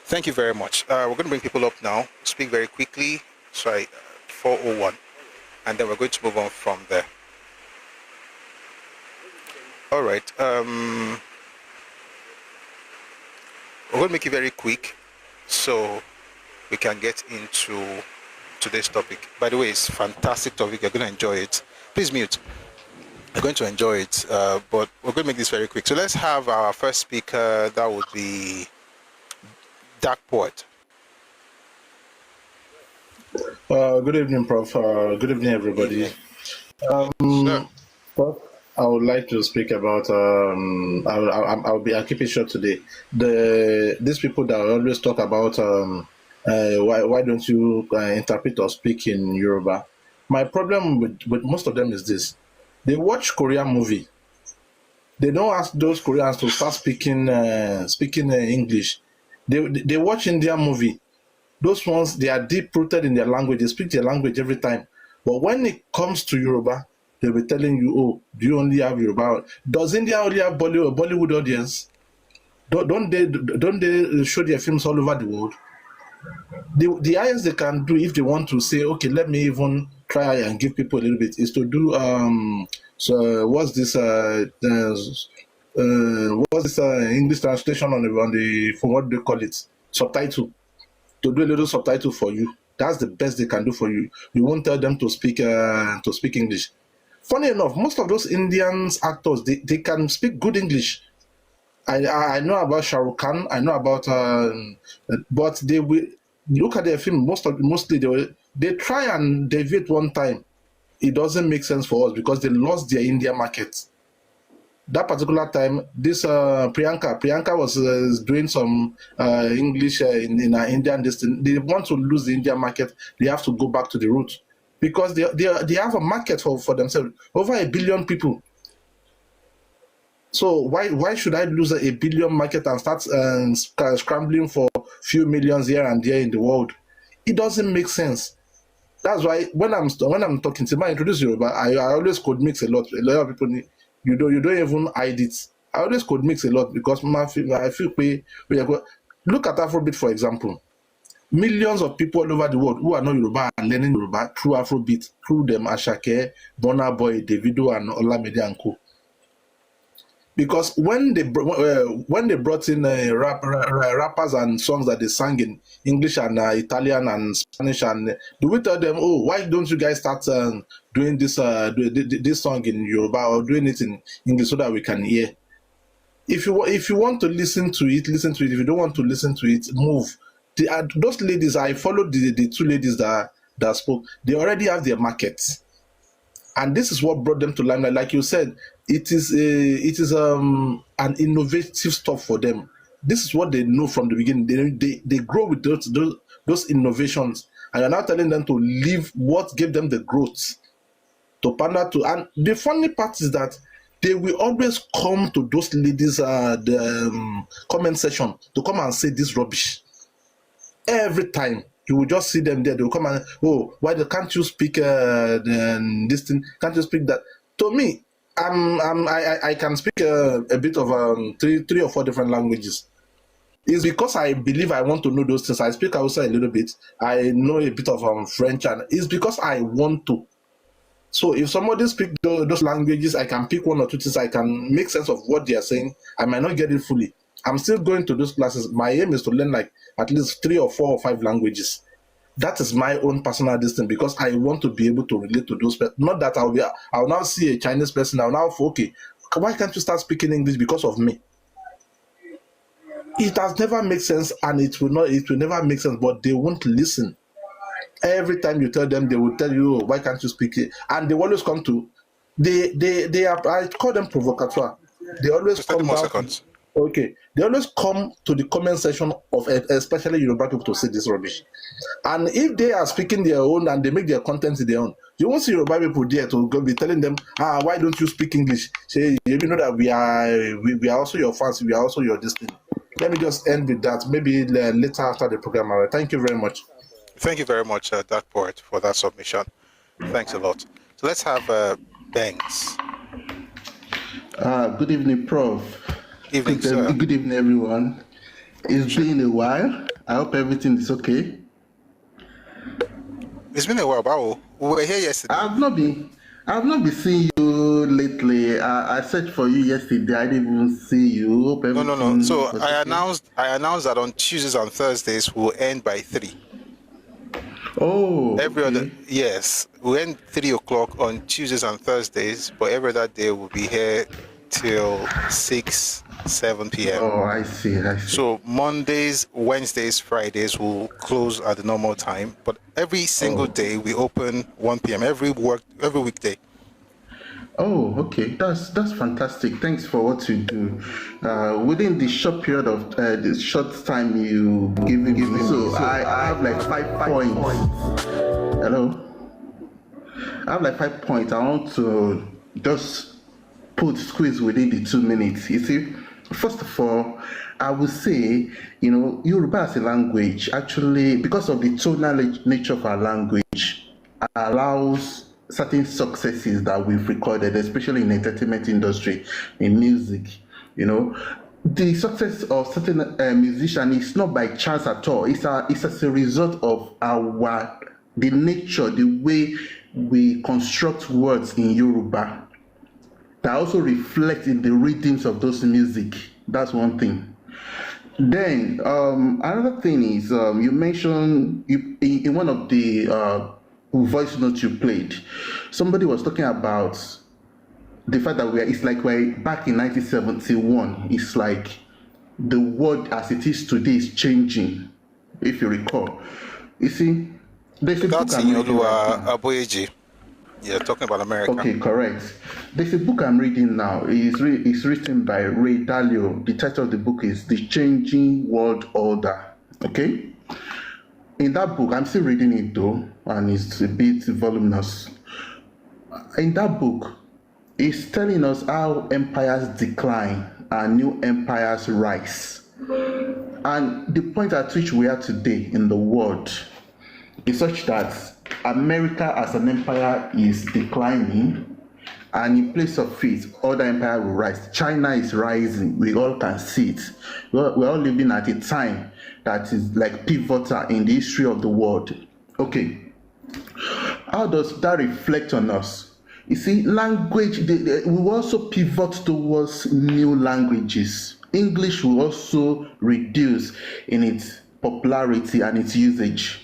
Thank you very much. We're going to bring people up now. Speak very quickly. Sorry, 401. And then we're going to move on from there. All right. We're going to make it very quick so we can get into today's topic. By the way, it's a fantastic topic. You're going to enjoy it. Please mute. You're going to enjoy it, but we're going to make this very quick. So let's have our first speaker. That would be Dark Poet. Good evening, Prof. Good evening, everybody. Prof, I would like to speak about. I'll keep it short today. These people that always talk about why don't you interpret or speak in Yoruba? My problem with most of them is this: they watch Korean movie. They don't ask those Koreans to start speaking English. They watch Indian movie. Those ones, they are deep rooted in their language. They speak their language every time. But when it comes to Yoruba, they'll be telling you, "Oh, do you only have Yoruba? Does India only have Bollywood audience? Don't they show their films all over the world?" The highest they can do, if they want to say, "Okay, let me even try and give people a little bit," is to do so what's this English translation on the for what they call it, subtitle. To do a little subtitle for you. That's the best they can do for you. You won't tell them to speak English. Funny enough, most of those Indian actors, they can speak good English. I know about Shah Rukh Khan. I know about, but they will look at their film. Mostly they try and deviate one time. It doesn't make sense for us because they lost their India market. That particular time, this Priyanka was doing some English in Indian distance. They want to lose the Indian market. They have to go back to the root because they have a market for themselves. Over 1 billion people. So why should I lose a 1 billion market and start scrambling for few millions here and there in the world? It doesn't make sense. That's why when I'm talking to introduce Yoruba, I always could mix a lot. A lot of people need. You don't even hide it. I always could mix a lot because I feel look at Afrobeat, for example. Millions of people all over the world who are not Yoruba are learning Yoruba through Afrobeat, through them Ashake, Burna Boy, Davido, and Olamide and Co. Because when they brought in rappers and songs that they sang in English and Italian and Spanish, and do we tell them, "Oh, why don't you guys start doing this song in Yoruba or doing it in English so that we can hear?" If you want to listen to it, listen to it. If you don't want to listen to it, move. Those ladies, I followed the two ladies that spoke. They already have their markets. And this is what brought them to limelight. Like you said, it is an innovative stuff for them. This is what they know from the beginning. They grow with those innovations, and you're now telling them to leave what gave them the growth to pander to. And the funny part is that they will always come to those ladies the comment section to come and say this rubbish every time. You will just see them there. They will come and, "Oh, why can't you speak this thing? Can't you speak that?" To me, I can speak a bit of 3 or 4 different languages. It's because I believe I want to know those things. I speak Hausa a little bit. I know a bit of French, and it's because I want to. So if somebody speaks those languages, I can pick 1 or 2 things. I can make sense of what they are saying. I might not get it fully. I'm still going to those classes. My aim is to learn like at least 3 or 4 or 5 languages. That is my own personal distance because I want to be able to relate to those people. Not that I'll now see a Chinese person. I'll now okay, why can't you start speaking English because of me? It has never made sense, and it will never make sense. But they won't listen. Every time you tell them, they will tell you, "Oh, why can't you speak it?" And they always come to. They are. I call them provocateur. They always come down. Okay, they always come to the comment section of especially Yoruba people to say this rubbish. And if they are speaking their own and they make their content their own, You won't see Yoruba people there to go be telling them, why don't you speak English? Say, you know that we are also your fans, we are also your destiny. Let me just end with that. Maybe later after the program. All right. Thank you very much. Thank you very much, that poet, for that submission. Thanks a lot. So let's have Banks. Good evening, Prof. Evening, sir. Good evening, everyone. It's been a while. I hope everything is okay. It's been a while, Bao. We were here yesterday. I've not been seeing you lately. I searched for you yesterday. I didn't even see you. Hope No. So I announced that on Tuesdays and Thursdays we'll end by 3. Oh, every other, yes, we end 3 o'clock on Tuesdays and Thursdays, but every other day we'll be here till 6, 7 p.m. Oh, I see. So Mondays, Wednesdays, Fridays will close at the normal time, but every single day we open 1 p.m. every weekday. Oh, okay. That's fantastic. Thanks for what you do. Within the short period of the short time you give me, so I have like 5 points. Hello. I have like 5 points. I want to just squeeze within the 2 minutes. You see, first of all, I would say, Yoruba as a language, actually, because of the tonal nature of our language, allows certain successes that we've recorded, especially in the entertainment industry, in music. The success of certain musicians is not by chance at all. It's as a result of the nature, the way we construct words in Yoruba that also reflect in the rhythms of those music. That's one thing. Then another thing is you mentioned in one of the voice notes you played, somebody was talking about the fact that it's like we're back in 1971. It's like the world as it is today is changing, if you recall. You see, there's a book I'm reading. Yeah, talking about America. Okay, correct. There's a book I'm reading now. It's written by Ray Dalio. The title of the book is The Changing World Order. Okay? In that book, I'm still reading it though, and it's a bit voluminous. In that book, it's telling us how empires decline and new empires rise. And the point at which we are today in the world is such that America as an empire is declining, and in place of it, other empire will rise. China is rising. We all can see it. We're all living at a time that is like pivotal in the history of the world. Okay. How does that reflect on us? You see, language, we will also pivot towards new languages. English will also reduce in its popularity and its usage.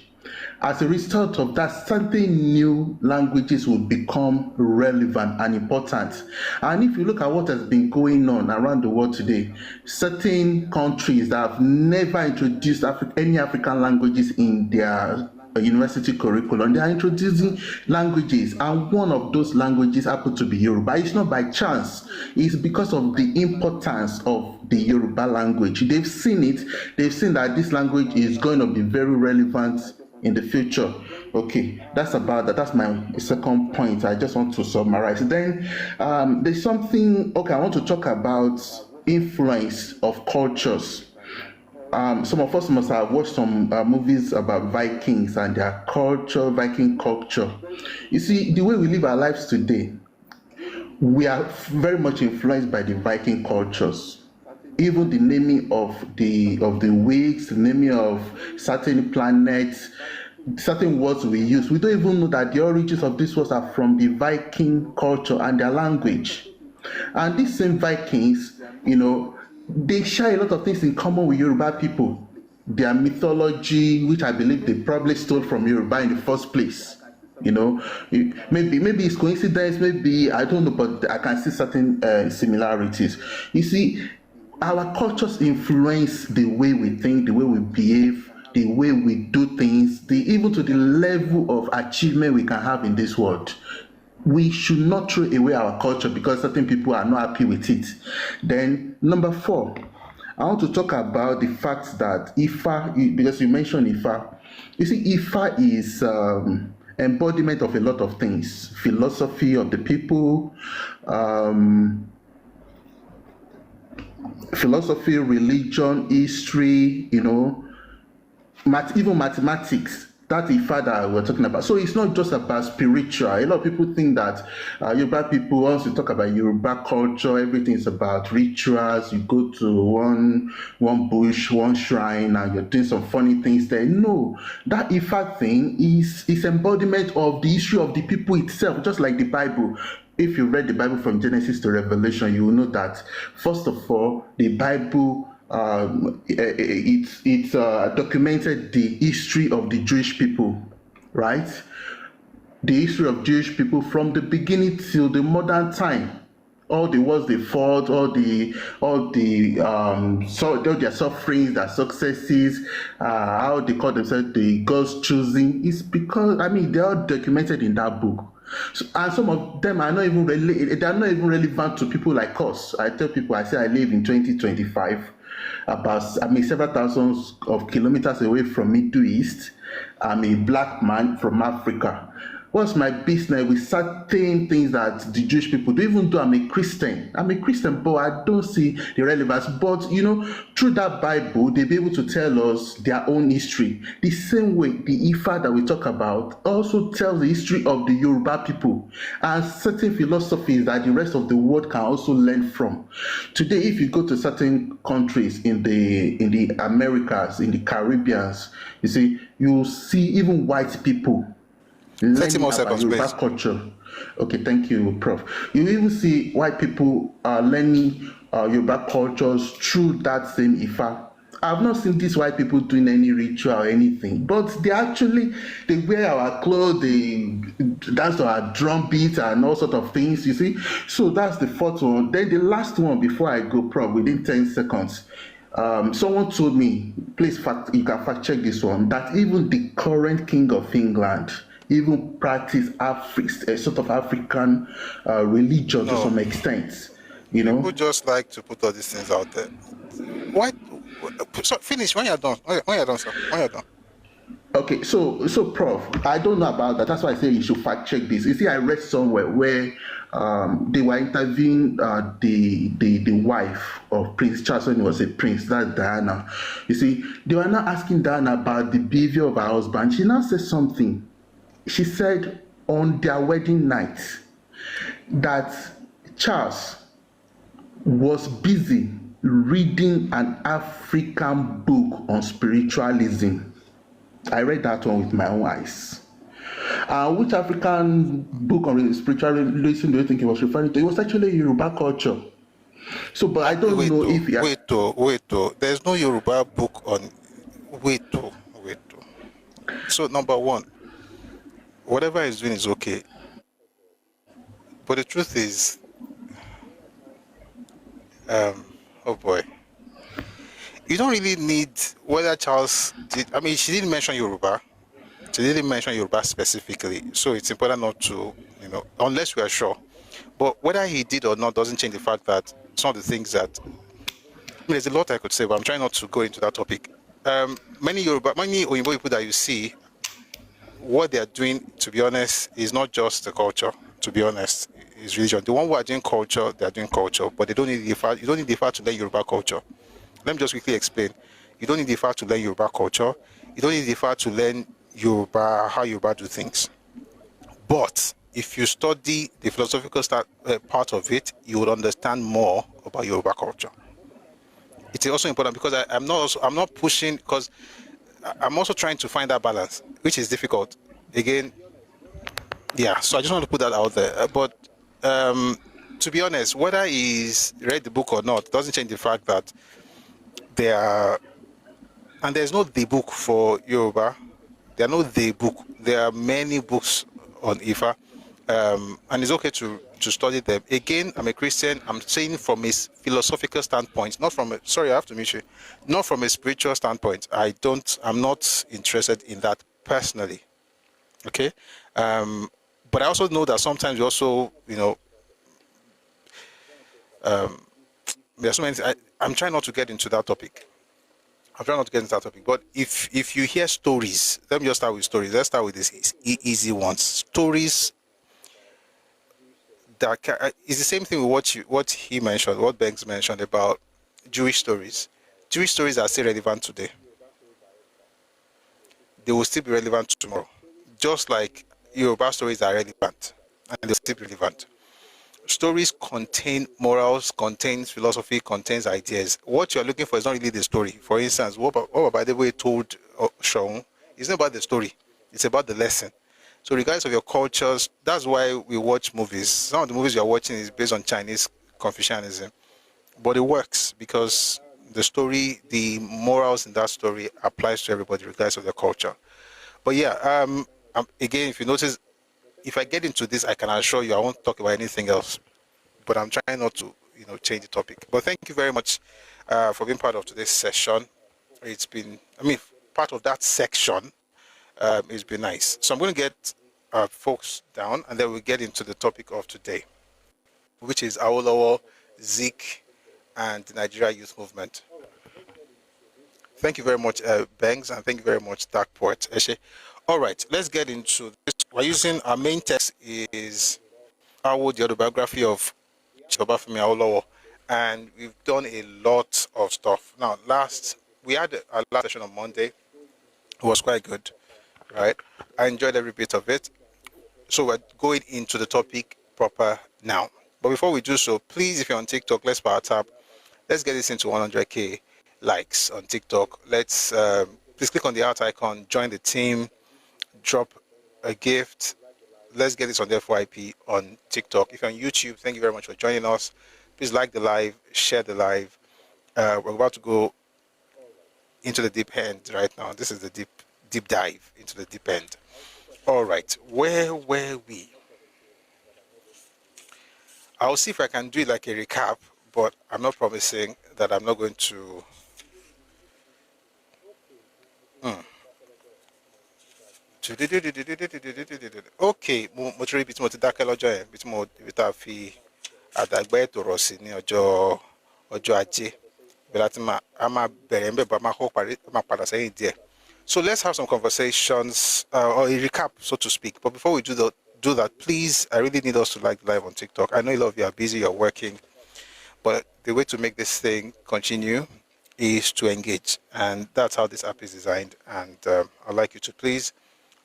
As a result of that, certain new languages will become relevant and important. And if you look at what has been going on around the world today, certain countries that have never introduced any African languages in their university curriculum, they are introducing languages, and one of those languages happen to be Yoruba. It's not by chance. It's because of the importance of the Yoruba language. They've seen it. They've seen that this language is going to be very relevant in the future. Okay, that's about that. That's my second point. I just want to summarize. Then there's something, I want to talk about influence of cultures. Some of us must have watched some movies about Vikings and their culture, Viking culture. You see, the way we live our lives today, we are very much influenced by the Viking cultures. Even the naming of the weeks, the naming of certain planets, certain words we use, we don't even know that the origins of these words are from the Viking culture and their language. And these same Vikings, they share a lot of things in common with Yoruba people. Their mythology, which I believe they probably stole from Yoruba in the first place. Maybe it's coincidence, maybe I don't know, but I can see certain similarities. You see, our cultures influence the way we think, the way we behave, the way we do things, even to the level of achievement we can have in this world. We should not throw away our culture because certain people are not happy with it. Then, number 4, I want to talk about the fact that Ifa, because you mentioned Ifa. You see, Ifa is embodiment of a lot of things, philosophy of the people, philosophy, religion, history, you know, even mathematics. That Ifa that we're talking about. So it's not just about spiritual. A lot of people think that Yoruba people, once you talk about Yoruba culture, everything is about rituals. You go to one bush, one shrine, and you're doing some funny things there. No, that Ifa thing is embodiment of the history of the people itself, just like the Bible. If you read the Bible from Genesis to Revelation, you will know that, first of all, the Bible it's documented the history of the Jewish people, right? The history of Jewish people from the beginning till the modern time. All the wars they fought, all their sufferings, their successes, how they call themselves the God's choosing. It's because, I mean, they're all documented in that book. So, and some of them are not even relevant to people like us. I tell people, I say I live in 2025. Several thousands of kilometers away from Middle East. I'm a black man from Africa. What's my business with certain things that the Jewish people do? Even though I'm a Christian, but I don't see the relevance. But you know, through that Bible, they'll be able to tell us their own history. The same way the Ifa that we talk about also tells the history of the Yoruba people and certain philosophies that the rest of the world can also learn from. Today, if you go to certain countries in the Americas, in the Caribbean, you see, you'll see even white people 30 more seconds, please. Culture. Okay, thank you, Prof. You even see white people learning Yoruba cultures through that same Ifa. I've not seen these white people doing any ritual or anything, but they wear our clothes, they dance to our drum beat and all sorts of things, you see. So that's the fourth one. Then the last one before I go, Prof, within 10 seconds. Someone told me, please you can fact check this one, that even the current King of England even practice a sort of African religion to some extent, you know. People just like to put all these things out there. Why? So finish when you're done. When you're done, sir. When you're done. Okay, so Prof, I don't know about that. That's why I say you should fact check this. You see, I read somewhere where they were interviewing the wife of Prince Charles when he was a prince, that's Diana. You see, they were now asking Diana about the behavior of her husband. She now said something. She said on their wedding night that Charles was busy reading an African book on spiritualism. I read that one with my own eyes. Which African book on spiritualism do you think he was referring to? It was actually Yoruba culture. So, but I don't know if... Wait. There's no Yoruba book on... Wait. So, number one, whatever he's doing is okay. But the truth is, oh boy, you don't really need whether Charles did. I mean, she didn't mention Yoruba. She didn't mention Yoruba specifically. So it's important not to, unless we are sure. But whether he did or not doesn't change the fact that some of the things that, there's a lot I could say, but I'm trying not to go into that topic. Many Oyinbo people that you see, what they are doing, to be honest, is not just the culture. To be honest, is religion. The one who are doing culture, they are doing culture, but they don't need the fact. You don't need the fact to learn Yoruba culture. Let me just quickly explain. You don't need the fact to learn Yoruba culture. You don't need the fact to learn Yoruba, how Yoruba do things. But if you study the philosophical part of it, you would understand more about Yoruba culture. It's also important because I'm not pushing, because I'm also trying to find that balance, which is difficult. Again, yeah, so I just want to put that out there. But to be honest, whether he's read the book or not doesn't change the fact that there's no the book for Yoruba. There are no the book. There are many books on Ifa, and it's okay to study them. Again, I'm a Christian. I'm saying from a philosophical standpoint, not from sorry, I have to meet you, not from a spiritual standpoint. I'm not interested in that personally. Okay, but I also know that sometimes you also, there's so many. I'm trying not to get into that topic. I'm trying not to get into that topic, but if you hear stories, let me just start with stories. Let's start with this easy ones. Stories that is the same thing with what he mentioned, what Banks mentioned about Jewish stories. Jewish stories are still relevant today. They will still be relevant tomorrow, just like Yoruba stories are relevant, and they'll still be relevant. Stories contain morals, contains philosophy, contains ideas. What you're looking for is not really the story. For instance, what by the way told Shaun, it's not about the story, it's about the lesson. So regardless of your cultures, that's why we watch movies. Some of the movies you're watching is based on Chinese Confucianism, but it works because the story, the morals in that story applies to everybody regardless of their culture. But yeah, again, if you notice, if I get into this, I can assure you I won't talk about anything else. But I'm trying not to, change the topic. But thank you very much for being part of today's session. It's been, part of that section. It's been nice. So I'm going to get folks down, and then we'll get into the topic of today, which is Awolowo, Zik, and the Nigeria Youth Movement. Thank you very much, Banks, and thank you very much, Dark Poet Eshe. All right, let's get into this. We're using our main text is Awo, the autobiography of Obafemi Awolowo, and we've done a lot of stuff. Now, we had a last session on Monday. It was quite good, right? I enjoyed every bit of it. So we're going into the topic proper now. But before we do so, please, if you're on TikTok, let's power tap. Let's get this into 100K likes on TikTok. Let's please click on the heart icon, join the team, drop a gift. Let's get this on the FYP on TikTok. If you're on YouTube, thank you very much for joining us. Please like the live, share the live. We're about to go into the deep end right now. This is the deep dive into the deep end. All right, where were we? I'll see if I can do it like a recap, but I'm not promising that I'm not going to. Okay, mo ti rí ibi tí mo ti dákẹ́ lọ́jọ́ yẹn, ibi tá a fi àdàgbà ètò rọ̀ sí ní ọjọ́ Ajé. Ibi láti máa bẹ̀rẹ̀ ń bẹ̀ bá máa kó parí, máa padà sẹ́yìn díẹ̀. So let's have some conversations, or a recap, so to speak. But before we do that, please, I really need us to like the live on TikTok. I know a lot of you are busy, you're working, but the way to make this thing continue is to engage, and that's how this app is designed. And I'd like you to please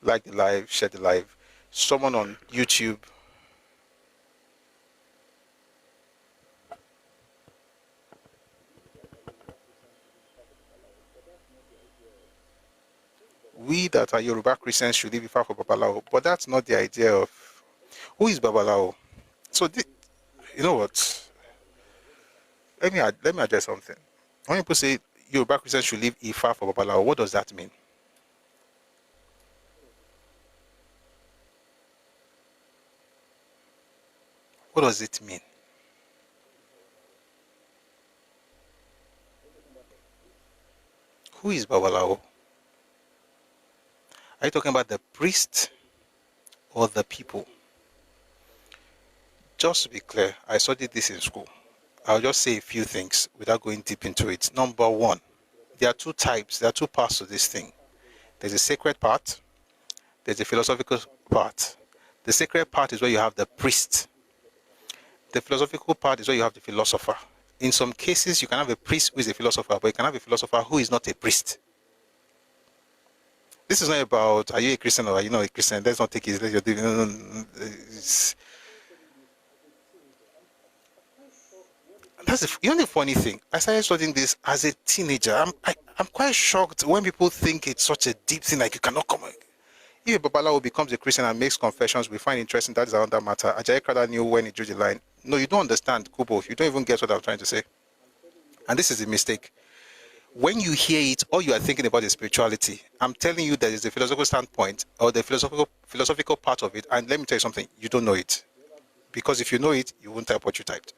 like the live, share the live. Someone on YouTube, we that are Yoruba Christians should leave far for Babalawo, but that's not the idea of who is Babalawo. So you know what? Let me address something. When people say Yoruba Christians should leave Ifa for Babalawo, what does that mean? What does it mean? Who is Babalawo? Are you talking about the priest or the people? Just to be clear, I studied this in school. I'll just say a few things without going deep into it. Number one, there are two types, there are two parts to this thing. There's a sacred part, there's a philosophical part. The sacred part is where you have the priest. The philosophical part is where you have the philosopher. In some cases, you can have a priest who is a philosopher, but you can have a philosopher who is not a priest. This is not about, are you a Christian or are you not a Christian? Let's not take it. That's the funny thing. I started studying this as a teenager. I'm quite shocked when people think it's such a deep thing, like you cannot come. If a Babalawo becomes a Christian and makes confessions, we find interesting, that is another matter. Ajayi Crowther knew when he drew the line. No, you don't understand, Kubo. You don't even get what I'm trying to say. And this is a mistake. When you hear it, all you are thinking about is spirituality. I'm telling you there is a philosophical standpoint or the philosophical part of it. And let me tell you something, you don't know it. Because if you know it, you won't type what you typed.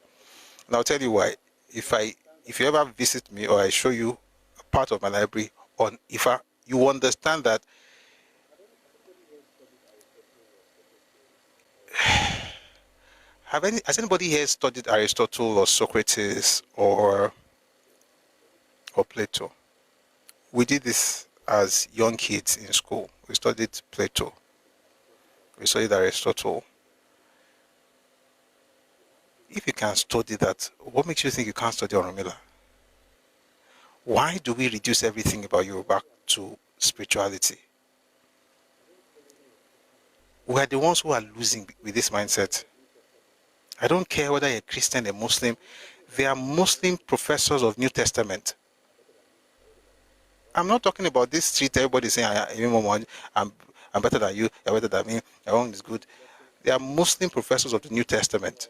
And I'll tell you why. If you ever visit me or I show you a part of my library on Ifa, you understand that has anybody here studied Aristotle or Socrates or Plato? We did this as young kids in school. We studied Plato. We studied Aristotle. If you can study that, what makes you think you can't study Orunmila? Why do we reduce everything about Yoruba to spirituality? We are the ones who are losing with this mindset. I don't care whether you're a Christian or Muslim. There are Muslim professors of New Testament. I'm not talking about this street, everybody saying, I'm better than you, you're better than me, your own is good. They are Muslim professors of the New Testament.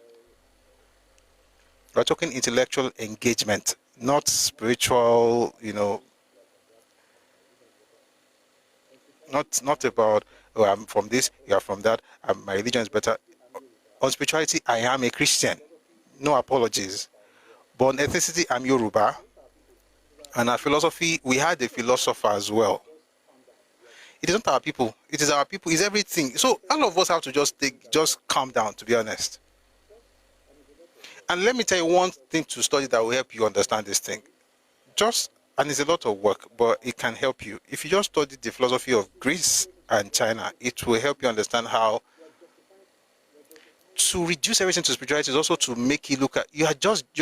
We're talking intellectual engagement, not spiritual, not about, oh, I'm from this, you are from that, my religion is better. On spirituality, I am a Christian. No apologies. But on ethnicity, I'm Yoruba. And our philosophy, we had a philosopher as well. It isn't our people. It is our people. It's everything. So all of us have to just calm down, to be honest. And let me tell you one thing to study that will help you understand this thing. And it's a lot of work, but it can help you. If you just study the philosophy of Greece and China, it will help you understand how to reduce everything to spirituality is also to make you look at, you are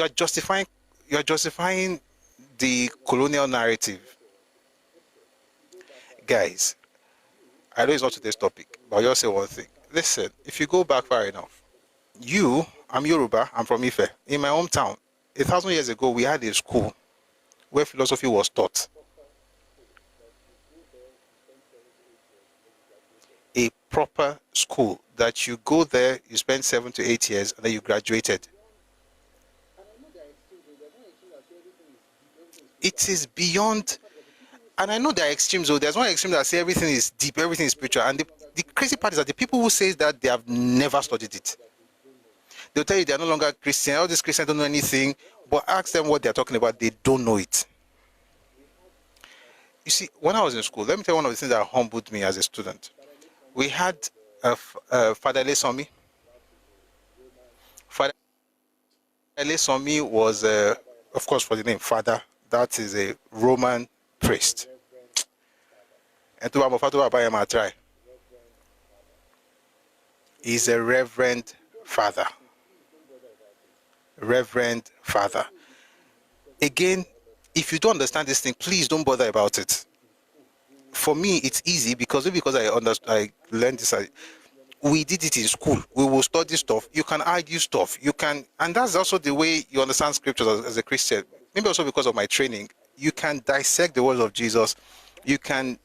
justifying the colonial narrative. Guys, I know it's not today's topic, but I'll just say one thing. Listen, if you go back far enough, I'm Yoruba, I'm from Ife. In my hometown, 1,000 years ago, we had a school where philosophy was taught. A proper school that you go there, you spend 7 to 8 years, and then you graduated. It is beyond, and I know there are extremes, though. There's one extreme that say everything is deep, everything is spiritual, and the crazy part is that the people who say that, they have never studied it. They'll tell you they're no longer Christian. All these Christians don't know anything, but ask them what they're talking about, they don't know it. You see, when I was in school, let me tell you one of the things that humbled me as a student. We had Father Lesomi. Father Lesomi was, of course, for the name Father, that is a Roman priest. And to he's a reverend father. Reverend father. Again, if you don't understand this thing, please don't bother about it. For me, it's easy because I learned this. We did it in school. We will study stuff. You can argue stuff. And that's also the way you understand scriptures as a Christian. Maybe also because of my training. You can dissect the words of Jesus. You can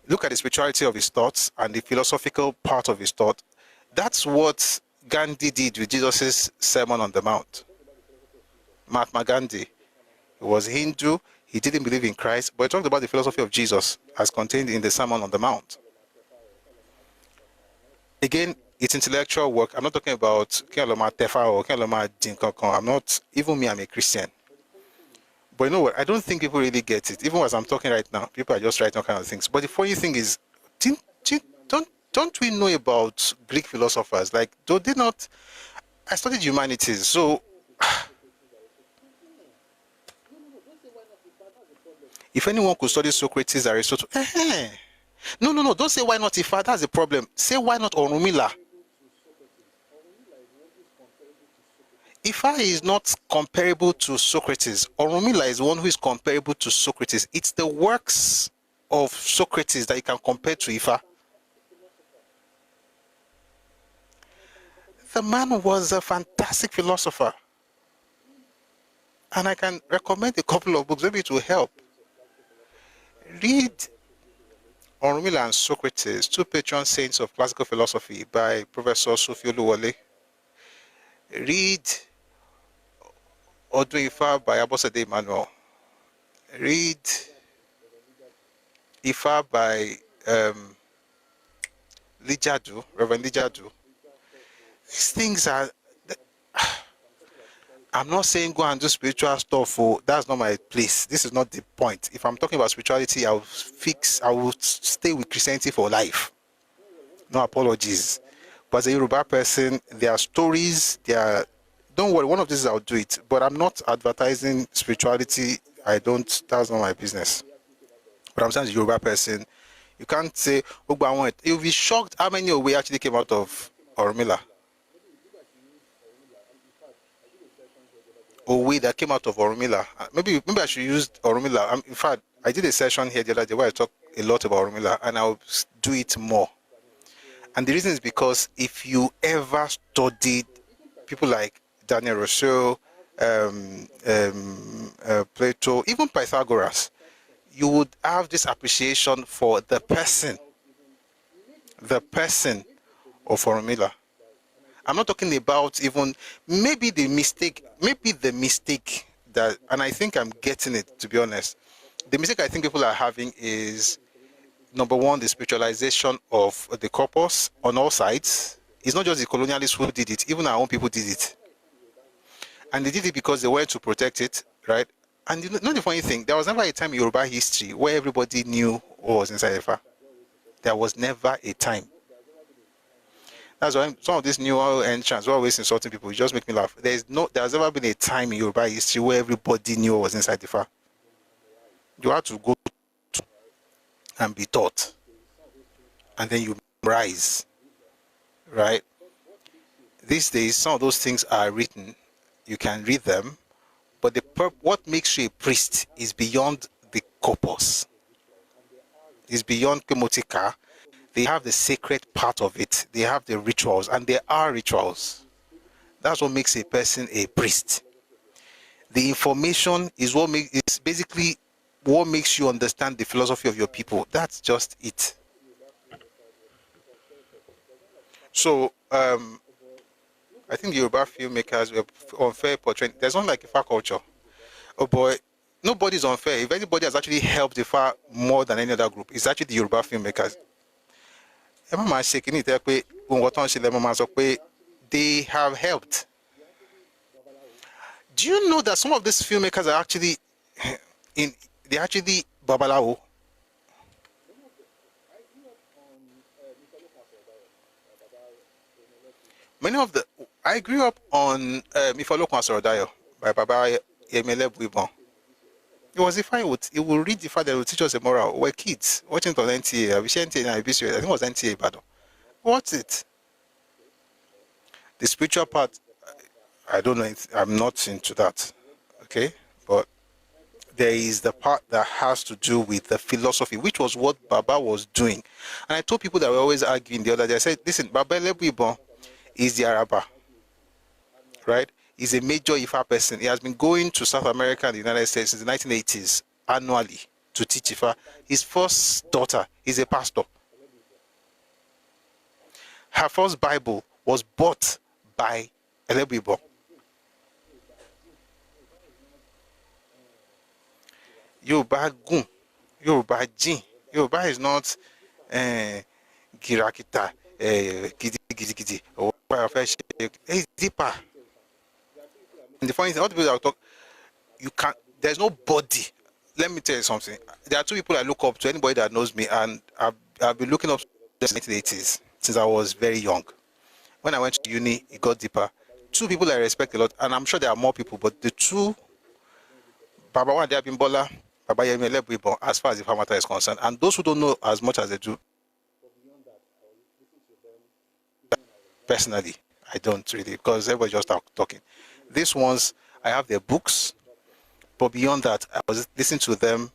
look at the spirituality of his thoughts and the philosophical part of his thought. That's what Gandhi did with Jesus' Sermon on the Mount. Mahatma Gandhi, he was Hindu. He didn't believe in Christ, but he talked about the philosophy of Jesus as contained in the Sermon on the Mount. Again, it's intellectual work. I'm not talking about Kenloma Tefa or Kenloma Jinkokon. I'm a Christian. But you know what? I don't think people really get it. Even as I'm talking right now, people are just writing all kinds of things. But the funny thing is, don't we know about Greek philosophers? Like, though they not, I studied humanities, so if anyone could study Socrates, Aristotle, no, don't say why not Ifa, that's the problem. Say why not Orunmila. Ifa is not comparable to Socrates. Orunmila is one who is comparable to Socrates. It's the works of Socrates that you can compare to Ifa. The man was a fantastic philosopher. And I can recommend a couple of books, maybe it will help. Read Orunmila and Socrates, two patron saints of classical philosophy by Professor Sophie Oluwole. Read Odun Ifa by Abosede Emmanuel. Read Ifa by Lijadu, Reverend Lijadu. These things are, I'm not saying go and do spiritual stuff, that's not my place. This is not the point. If I'm talking about spirituality, I will stay with Christianity for life. No apologies. But as a Yoruba person, there are stories, don't worry, one of these I'll do it. But I'm not advertising spirituality. That's not my business. But I'm saying as a Yoruba person, you can't say, you'll be shocked how many Owe actually came out of Oromila. Owe that came out of Oromila. Maybe I should use Oromila. In fact, I did a session here the other day where I talked a lot about Oromila, and I'll do it more. And the reason is because if you ever studied people like Daniel Rousseau, Plato, even Pythagoras, you would have this appreciation for the person of Oromila. I'm not talking about even maybe the mistake that, and I think I'm getting it, to be honest. The mistake I think people are having is, number one, the spiritualization of the corpus on all sides. It's not just the colonialists who did it, even our own people did it. And they did it because they wanted to protect it, right? And you know the funny thing, there was never a time in Yoruba history where everybody knew what was inside Ifa. There was never a time. That's why some of these new entrants who are always insulting people, it just make me laugh. There's never been a time in Yoruba history where everybody knew what was inside Ifa. You had to go and be taught, and then you rise, right? These days, some of those things are written. You can read them, but what makes you a priest is beyond the corpus. It's beyond Kemotika. They have the sacred part of it. They have the rituals, and there are rituals. That's what makes a person a priest. The information is basically what makes you understand the philosophy of your people. That's just it. So, I think the Yoruba filmmakers were unfair portraying. There's not like Ifa culture. Oh boy, nobody's unfair. If anybody has actually helped Ifa more than any other group, it's actually the Yoruba filmmakers. They have helped. Do you know that some of these filmmakers are actually Babalawo? I grew up on Ifalokun Asorodayo by Baba Emele Buibon. It was Ifa, he would read Ifa that would teach us a moral. We're kids watching it on NTA. I think it was NTA Bado. What's it? The spiritual part, I don't know. I'm not into that. Okay, but there is the part that has to do with the philosophy, which was what Baba was doing. And I told people that were always arguing the other day, I said, listen, Baba Lebuibon is the Araba, right? He's a major Ifa person. He has been going to South America and the United States since the 1980s annually to teach Ifa. His first daughter is a pastor. Her first Bible was bought by Elebuibon. Yoruba Gun, Yoruba Jin. Yoruba is not Girakita, Gidi, or it's deeper. And the funny thing, all the people that talk, there's nobody. Let me tell you something. There are two people I look up to, anybody that knows me, and I've been looking up since the 1980s, since I was very young. When I went to uni, it got deeper. Two people I respect a lot, and I'm sure there are more people, but the two, Baba Wande Abimbola, Baba Yemi Elebuibon, as far as the matter is concerned, and those who don't know as much as they do, personally, I don't really, because everybody just talking. These ones, I have their books, but beyond that, I was listening to them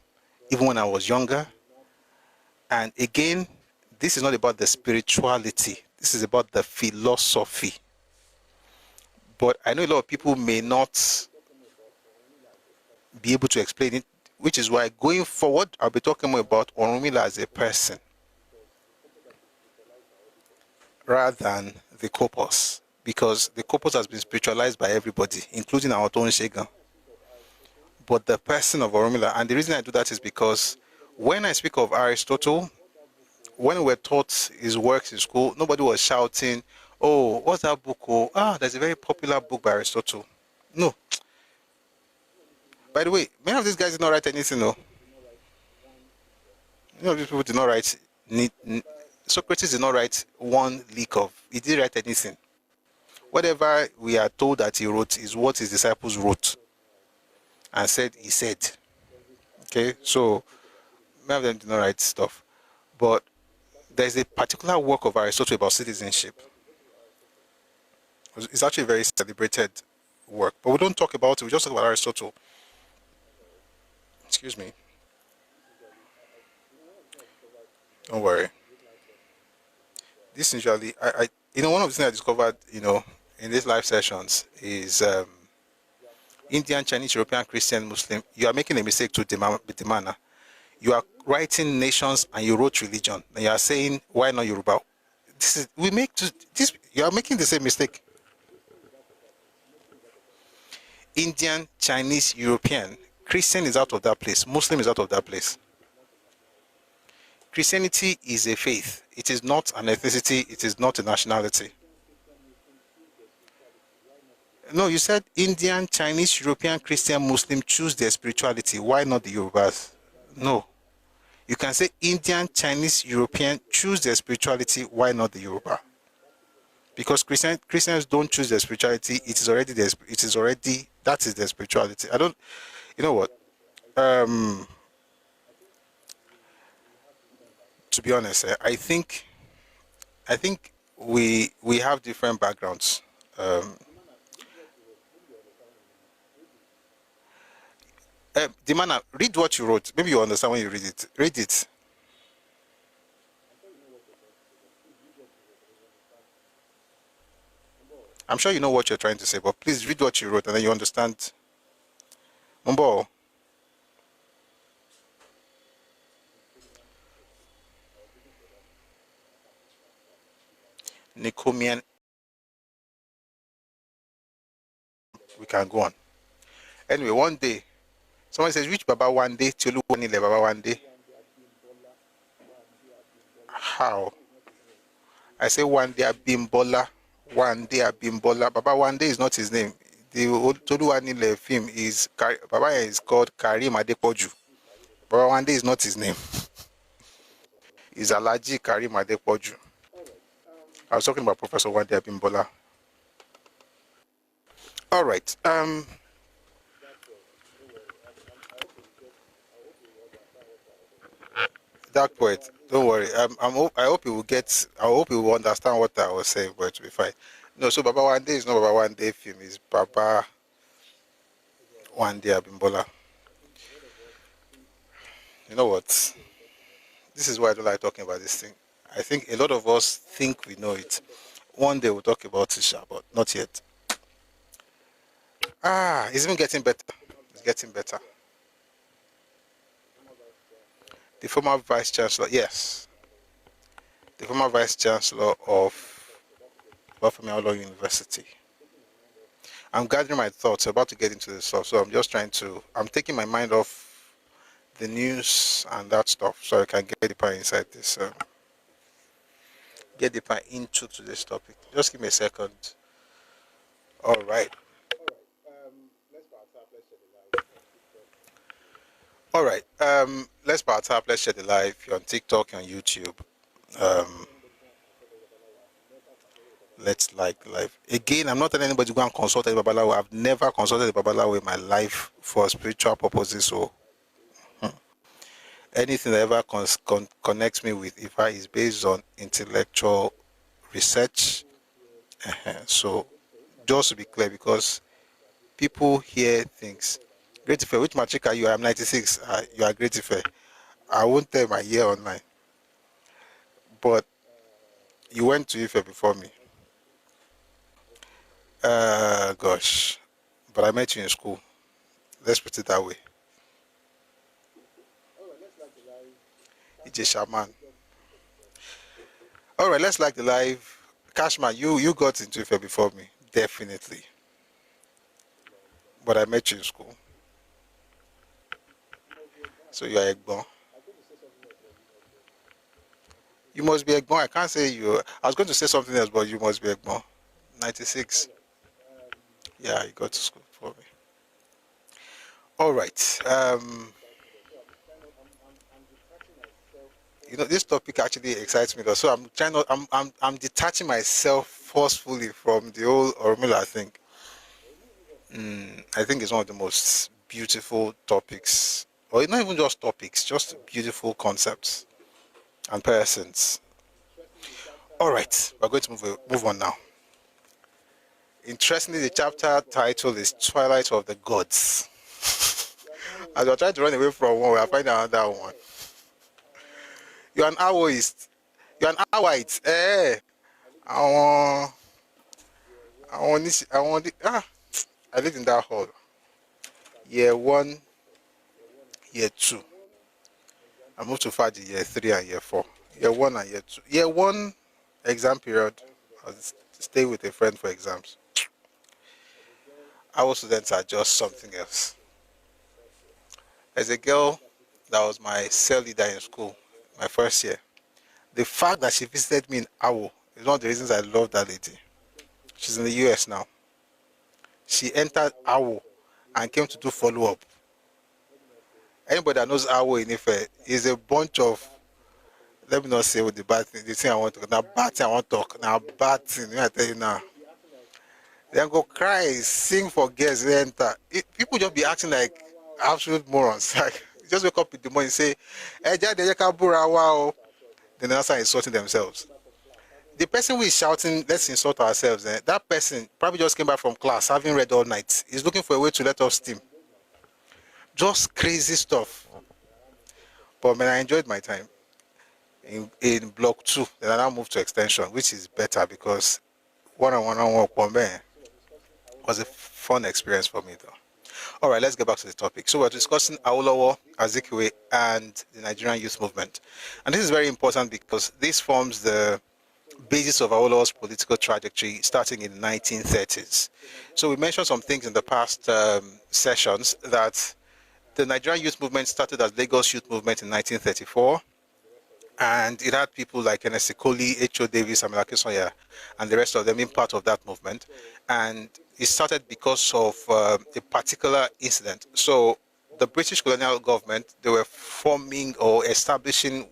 even when I was younger. And again, this is not about the spirituality. This is about the philosophy. But I know a lot of people may not be able to explain it, which is why going forward, I'll be talking more about Oromila as a person rather than the corpus, because the corpus has been spiritualized by everybody, including our own Shegan. But the person of Oromila, and the reason I do that is because when I speak of Aristotle, when we were taught his works in school, nobody was shouting, oh, what's that book? Oh, there's a very popular book by Aristotle. No. By the way, many of these guys did not write anything, no. Many of these people did not write, Socrates did not write one lick of, he didn't write anything. Whatever we are told that he wrote is what his disciples wrote and said he said. Okay, so many of them did not write stuff, but there's a particular work of Aristotle about citizenship. It's actually a very celebrated work, but we don't talk about it. We just talk about Aristotle. Excuse me. Don't worry. This usually, one of the things I discovered, in these live sessions is Indian, Chinese, European, Christian, Muslim. You are making a mistake to Demana. You are writing nations and you wrote religion, and you are saying why not Yoruba? You are making the same mistake. Indian, Chinese, European, Christian is out of that place. Muslim is out of that place. Christianity is a faith. It is not an ethnicity. It is not a nationality. No, you said Indian, Chinese, European, Christian, Muslim choose their spirituality. Why not the Yorubas? No. You can say Indian, Chinese, European choose their spirituality. Why not the Yoruba? Because Christians don't choose their spirituality. That is their spirituality. You know what? To be honest, I think we have different backgrounds. Dimana, read what you wrote. Maybe you understand when you read it. Read it. I'm sure you know what you're trying to say, but please read what you wrote and then you understand. Mumbo. Nicomian. We can go on. Anyway, one day, someone says, which Baba one day? Tolu Wanile Baba one day. How? I say one day Abimbola. One day Abimbola. Baba one day is not his name. The Tolu Wanile film is, Baba is called Karim Adepoju. Baba one day is not his name. It's Alaji Karim Adepoju. I was talking about Professor Wande Abimbola. All right. Dark poet, don't worry. I hope you will get. I hope you will understand what I was saying, but it will be fine. No, so Baba Wande is not Baba Wande film. It's Baba Wande Abimbola. You know what? This is why I don't like talking about this thing. I think a lot of us think we know it. One day we'll talk about it, but not yet. It's even getting better. It's getting better. The former Vice Chancellor, yes. The former Vice Chancellor of Bafemi University. I'm gathering my thoughts, about to get into the stuff, so I'm taking my mind off the news and that stuff so I can get deeper inside this, get deeper into this topic. Just give me a second. All right. All right. Let's power tap. Let's share the live. You're on TikTok, you're on YouTube. Let's like the live. Again, I'm not telling anybody to go and consult a Babalawo. I've never consulted a Babalawo in my life for spiritual purposes. So anything that ever connects me with Ifa is based on intellectual research. So just to be clear, because people hear things. Great Ife, which matric are you? I'm 96. You are Great Ife. I won't tell my year online. But you went to Ife before me. Gosh. But I met you in school. Let's put it that way. It's a shaman. All right, let's like the live. Cashman, you got into Ife before me. Definitely. But I met you in school. So you are Egbon. You must be Egbon. I can't say you. I was going to say something else, but you must be Egbon. 96. Yeah, you got to school for me. All right. This topic actually excites me, though. So I'm detaching myself forcefully from the whole Ormila thing. I think it's one of the most beautiful topics or not even just topics, just beautiful concepts and persons. All right, we're going to move on now. Interestingly, the chapter title is Twilight of the Gods. As we're trying to run away from one, we're finding another one. You're an Awoist. You're an Awite. I lived in that hall. Year 1, year 2. I moved to Faji year 3 and year 4. Year 1 and year 2. Year 1, exam period. I stay with a friend for exams. Our students are just something else. As a girl that was my cell leader in school, my first year, the fact that she visited me in Awo is one of the reasons I love that lady. She's in the US now. She entered Awo and came to do follow-up. Anybody that knows Awo in Ife is a bunch of, let me not say with the bad thing, the thing I want to talk, now bad thing I want to talk, now bad thing, I tell you now. Then go cry, sing for girls, they enter. People just be acting like absolute morons. Like, you just wake up in the morning and say, then they start insulting themselves. The person who is shouting, let's insult ourselves, that person probably just came back from class, having read all night. He's looking for a way to let off steam. Just crazy stuff. But man, I enjoyed my time in block 2. Then I now moved to extension, which is better because one-on-one was a fun experience for me though. All right, let's get back to the topic. So we're discussing Awolowo, Azikiwe, and the Nigerian youth movement. And this is very important because this forms the basis of Awolowo's political trajectory starting in the 1930s. So we mentioned some things in the past sessions that the Nigerian youth movement started as Lagos Youth Movement in 1934. And it had people like N.S. Koli, H.O. Davis, Amila Kisonya, and the rest of them being part of that movement. And it started because of a particular incident. So the British colonial government, they were forming or establishing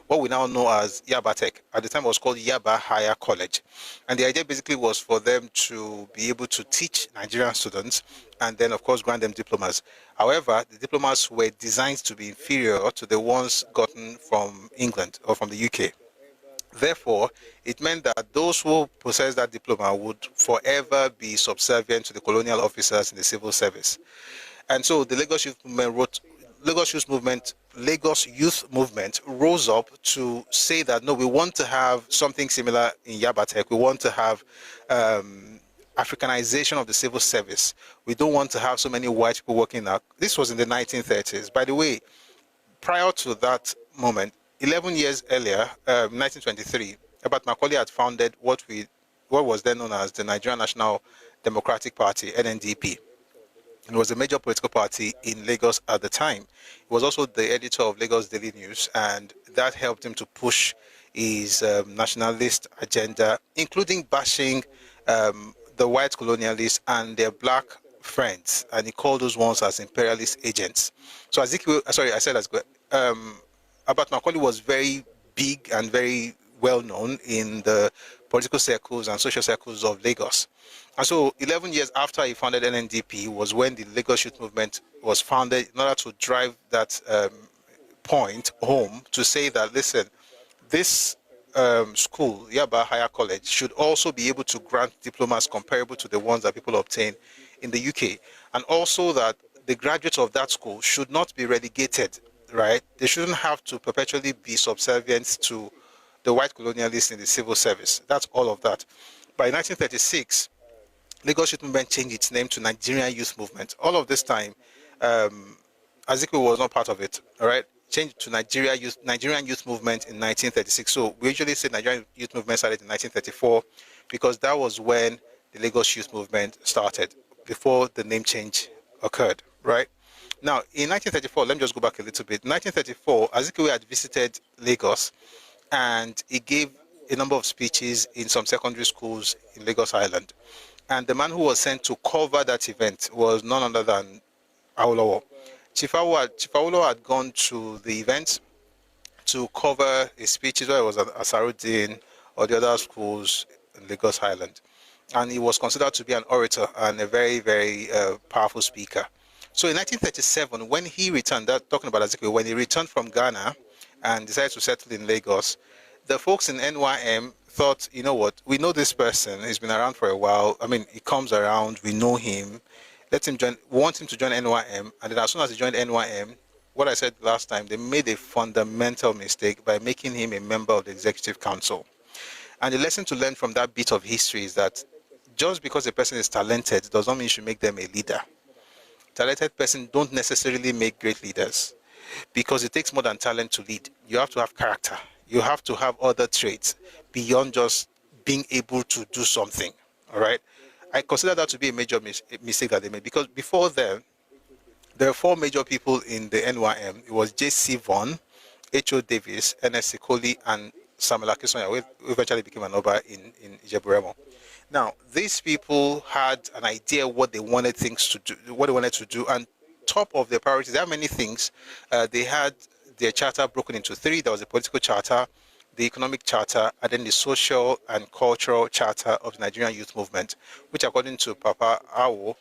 what we now know as Yaba Tech. At the time it was called Yaba Higher College. And the idea basically was for them to be able to teach Nigerian students and then of course grant them diplomas. However, the diplomas were designed to be inferior to the ones gotten from England or from the UK. Therefore, it meant that those who possessed that diploma would forever be subservient to the colonial officers in the civil service. And so the Lagos Youth Movement rose up to say that, no, we want to have something similar in Yabatek. We want to have Africanization of the civil service. We don't want to have so many white people working now. This was in the 1930s. By the way, prior to that moment, 11 years earlier, 1923, Herbert Macaulay had founded what was then known as the Nigerian National Democratic Party, NNDP. It was a major political party in Lagos at the time. He was also the editor of Lagos Daily News, and that helped him to push his nationalist agenda, including bashing the white colonialists and their black friends, and he called those ones as imperialist agents. So Herbert Macaulay was very big and very well known in the political circles and social circles of Lagos. And so 11 years after he founded NNDP was when the Lagos Youth Movement was founded in order to drive that point home to say that, listen, this school, Yaba Higher College, should also be able to grant diplomas comparable to the ones that people obtain in the UK. And also that the graduates of that school should not be relegated, right? They shouldn't have to perpetually be subservient to the white colonialists in the civil service. That's all of that. By 1936, Lagos Youth Movement changed its name to Nigerian Youth Movement. All of this time, Azikiwe was not part of it, all right? Changed to Nigerian Youth Movement in 1936. So we usually say Nigerian Youth Movement started in 1934 because that was when the Lagos Youth Movement started, before the name change occurred, right? Now, in 1934, let me just go back a little bit. In 1934, Azikiwe had visited Lagos and he gave a number of speeches in some secondary schools in Lagos Island. And the man who was sent to cover that event was none other than Awolowo. Chief Awolowo had gone to the event to cover his speeches, whether it was at Asarudin or the other schools in Lagos Island. And he was considered to be an orator and a very, very powerful speaker. So in 1937, when he returned, talking about Azikiwe, when he returned from Ghana and decided to settle in Lagos, the folks in NYM thought, you know what, we know this person, he's been around for a while. I mean, he comes around, we know him. Let him join, we want him to join NYM. And then as soon as he joined NYM, what I said last time, they made a fundamental mistake by making him a member of the Executive Council. And the lesson to learn from that bit of history is that just because a person is talented does not mean you should make them a leader. Talented person don't necessarily make great leaders, because it takes more than talent to lead. You have to have character. You have to have other traits beyond just being able to do something. All right. I consider that to be a major mistake that they made, because before then, there are 4 major people in the NYM. It was J.C. Vaughan, H.O. Davis, N.S. Sikoli, and Samuel Akisonya, who eventually became an Oba in Ijebu-Remo. Now, these people had an idea what they wanted to do, and top of their priorities, there are many things. They had their charter broken into 3. There was a political charter, the economic charter, and then the social and cultural charter of the Nigerian youth movement, which according to Papa Awo,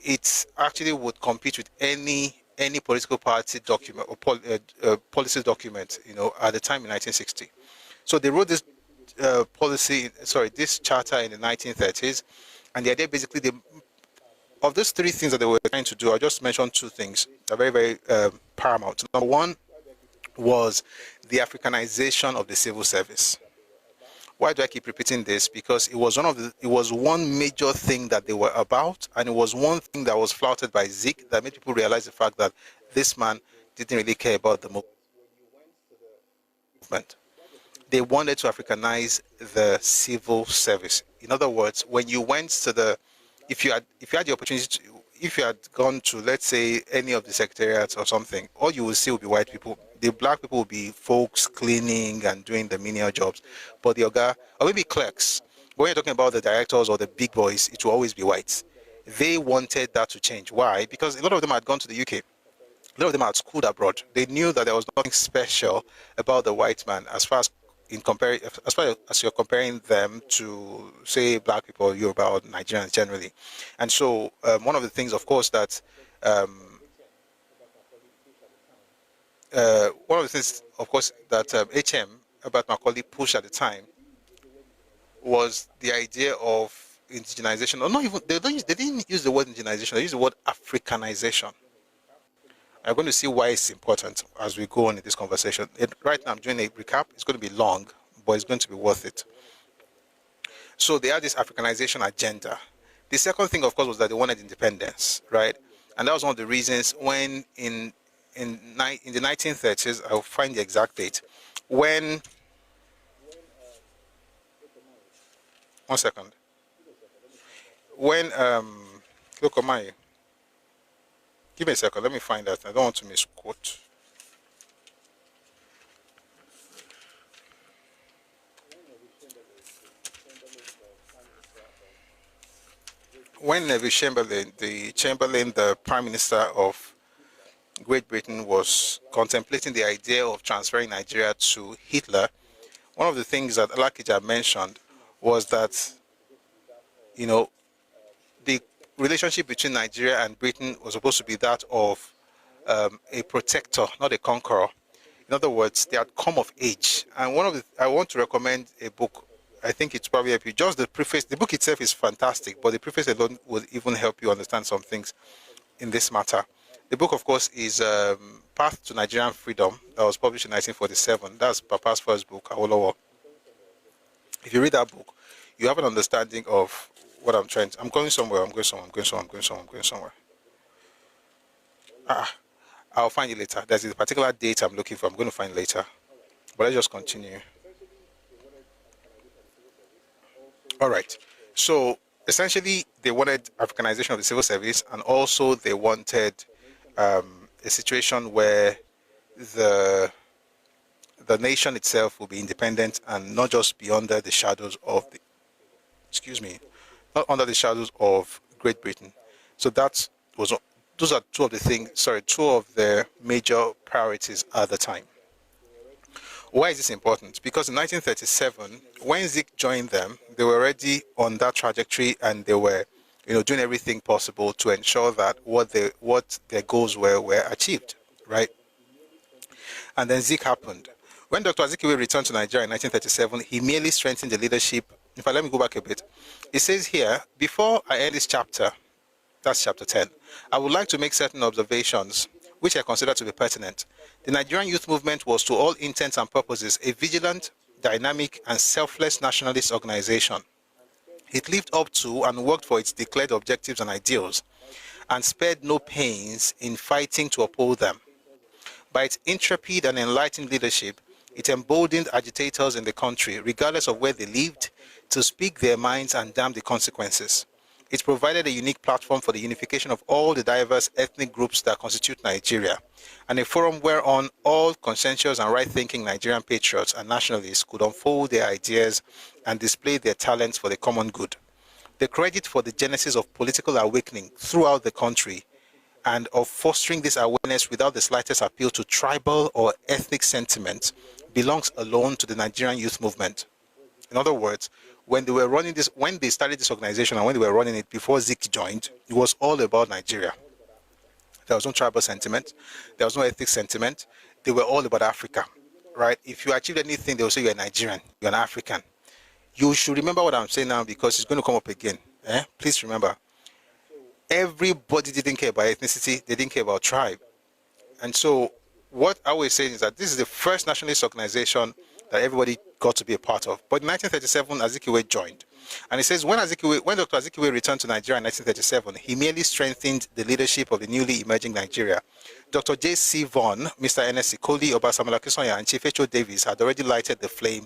it actually would compete with any political party document or policy document, at the time in 1960. So they wrote this this charter in the 1930s, and the idea basically, of these 3 things that they were trying to do, I'll just mention 2 things that are very, very paramount. Number 1 was the Africanization of the civil service. Why do I keep repeating this? Because it was one major thing that they were about, and it was one thing that was flouted by Zik that made people realize the fact that this man didn't really care about the movement. They wanted to Africanize the civil service. In other words, when you went to if you had the opportunity if you had gone to, let's say, any of the secretariats or something, all you will see will be white people. The black people will be folks cleaning and doing the menial jobs. But the Oga, or maybe clerks, when you're talking about the directors or the big boys, it will always be whites. They wanted that to change. Why? Because a lot of them had gone to the UK. A lot of them had schooled abroad. They knew that there was nothing special about the white man as far as you're comparing them to, say, black people, Yoruba, or Nigerians generally. And so one of the things, of course, that HM, Herbert Macaulay, pushed at the time was the idea of indigenization, or not even, they didn't use the word indigenization, they used the word Africanization. I'm going to see why it's important as we go on in this conversation. Right now, I'm doing a recap. It's going to be long, but it's going to be worth it. So they had this Africanization agenda. The second thing, of course, was that they wanted independence, right? And that was one of the reasons when in the 1930s, I'll find the exact date, when, one second, when, look at my, give me a second, let me find that. I don't want to misquote. When Neville Chamberlain, the Prime Minister of Great Britain, was contemplating the idea of transferring Nigeria to Hitler, one of the things that Alakija mentioned was that, the relationship between Nigeria and Britain was supposed to be that of a protector, not a conqueror. In other words, they had come of age. And I want to recommend a book. I think it's probably help you. Just the preface. The book itself is fantastic, but the preface alone will even help you understand some things in this matter. The book, of course, is Path to Nigerian Freedom, that was published in 1947. That's Papa's first book, Awolowo. If you read that book, you have an understanding of what I'm trying to. I'm going somewhere. I'll find it later. There's a particular date I'm looking for. I'm going to find later. But let's just continue. All right. So essentially, they wanted Africanization of the civil service, and also they wanted a situation where the nation itself will be independent and not just be under the shadows of not under the shadows of Great Britain. So those are two of the major priorities at the time. Why is this important? Because in 1937, when Zik joined them, they were already on that trajectory, and they were doing everything possible to ensure that what their goals were achieved, right? And then Zik happened. When Dr. Azikiwe returned to Nigeria in 1937, he merely strengthened the leadership. In fact, let me go back a bit. It says here, before I end this chapter, that's chapter 10, I would like to make certain observations which I consider to be pertinent. The Nigerian youth movement was, to all intents and purposes, a vigilant, dynamic, and selfless nationalist organization. It lived up to and worked for its declared objectives and ideals, and spared no pains in fighting to uphold them. By its intrepid and enlightened leadership, it emboldened agitators in the country, regardless of where they lived, to speak their minds and damn the consequences. It provided a unique platform for the unification of all the diverse ethnic groups that constitute Nigeria, and a forum whereon all conscientious and right-thinking Nigerian patriots and nationalists could unfold their ideas and display their talents for the common good. The credit for the genesis of political awakening throughout the country and of fostering this awareness without the slightest appeal to tribal or ethnic sentiment belongs alone to the Nigerian youth movement. In other words, when they started this organization and when they were running it before Zik joined, it was all about Nigeria. There was no tribal sentiment. There was no ethnic sentiment. They were all about Africa, right? If you achieved anything, they will say you're a Nigerian, you're an African. You should remember what I'm saying now because it's going to come up again. Please remember, everybody didn't care about ethnicity. They didn't care about tribe. And so what I was saying is that this is the first nationalist organization that everybody got to be a part of. But in 1937, Azikiwe joined. And it says, when Dr. Azikiwe returned to Nigeria in 1937, he merely strengthened the leadership of the newly emerging Nigeria. Dr. J.C. Vaughan, Mr. N.S. Sikoli, Obasanjola Akinsanya, and Chief H.O. Davis had already lighted the flame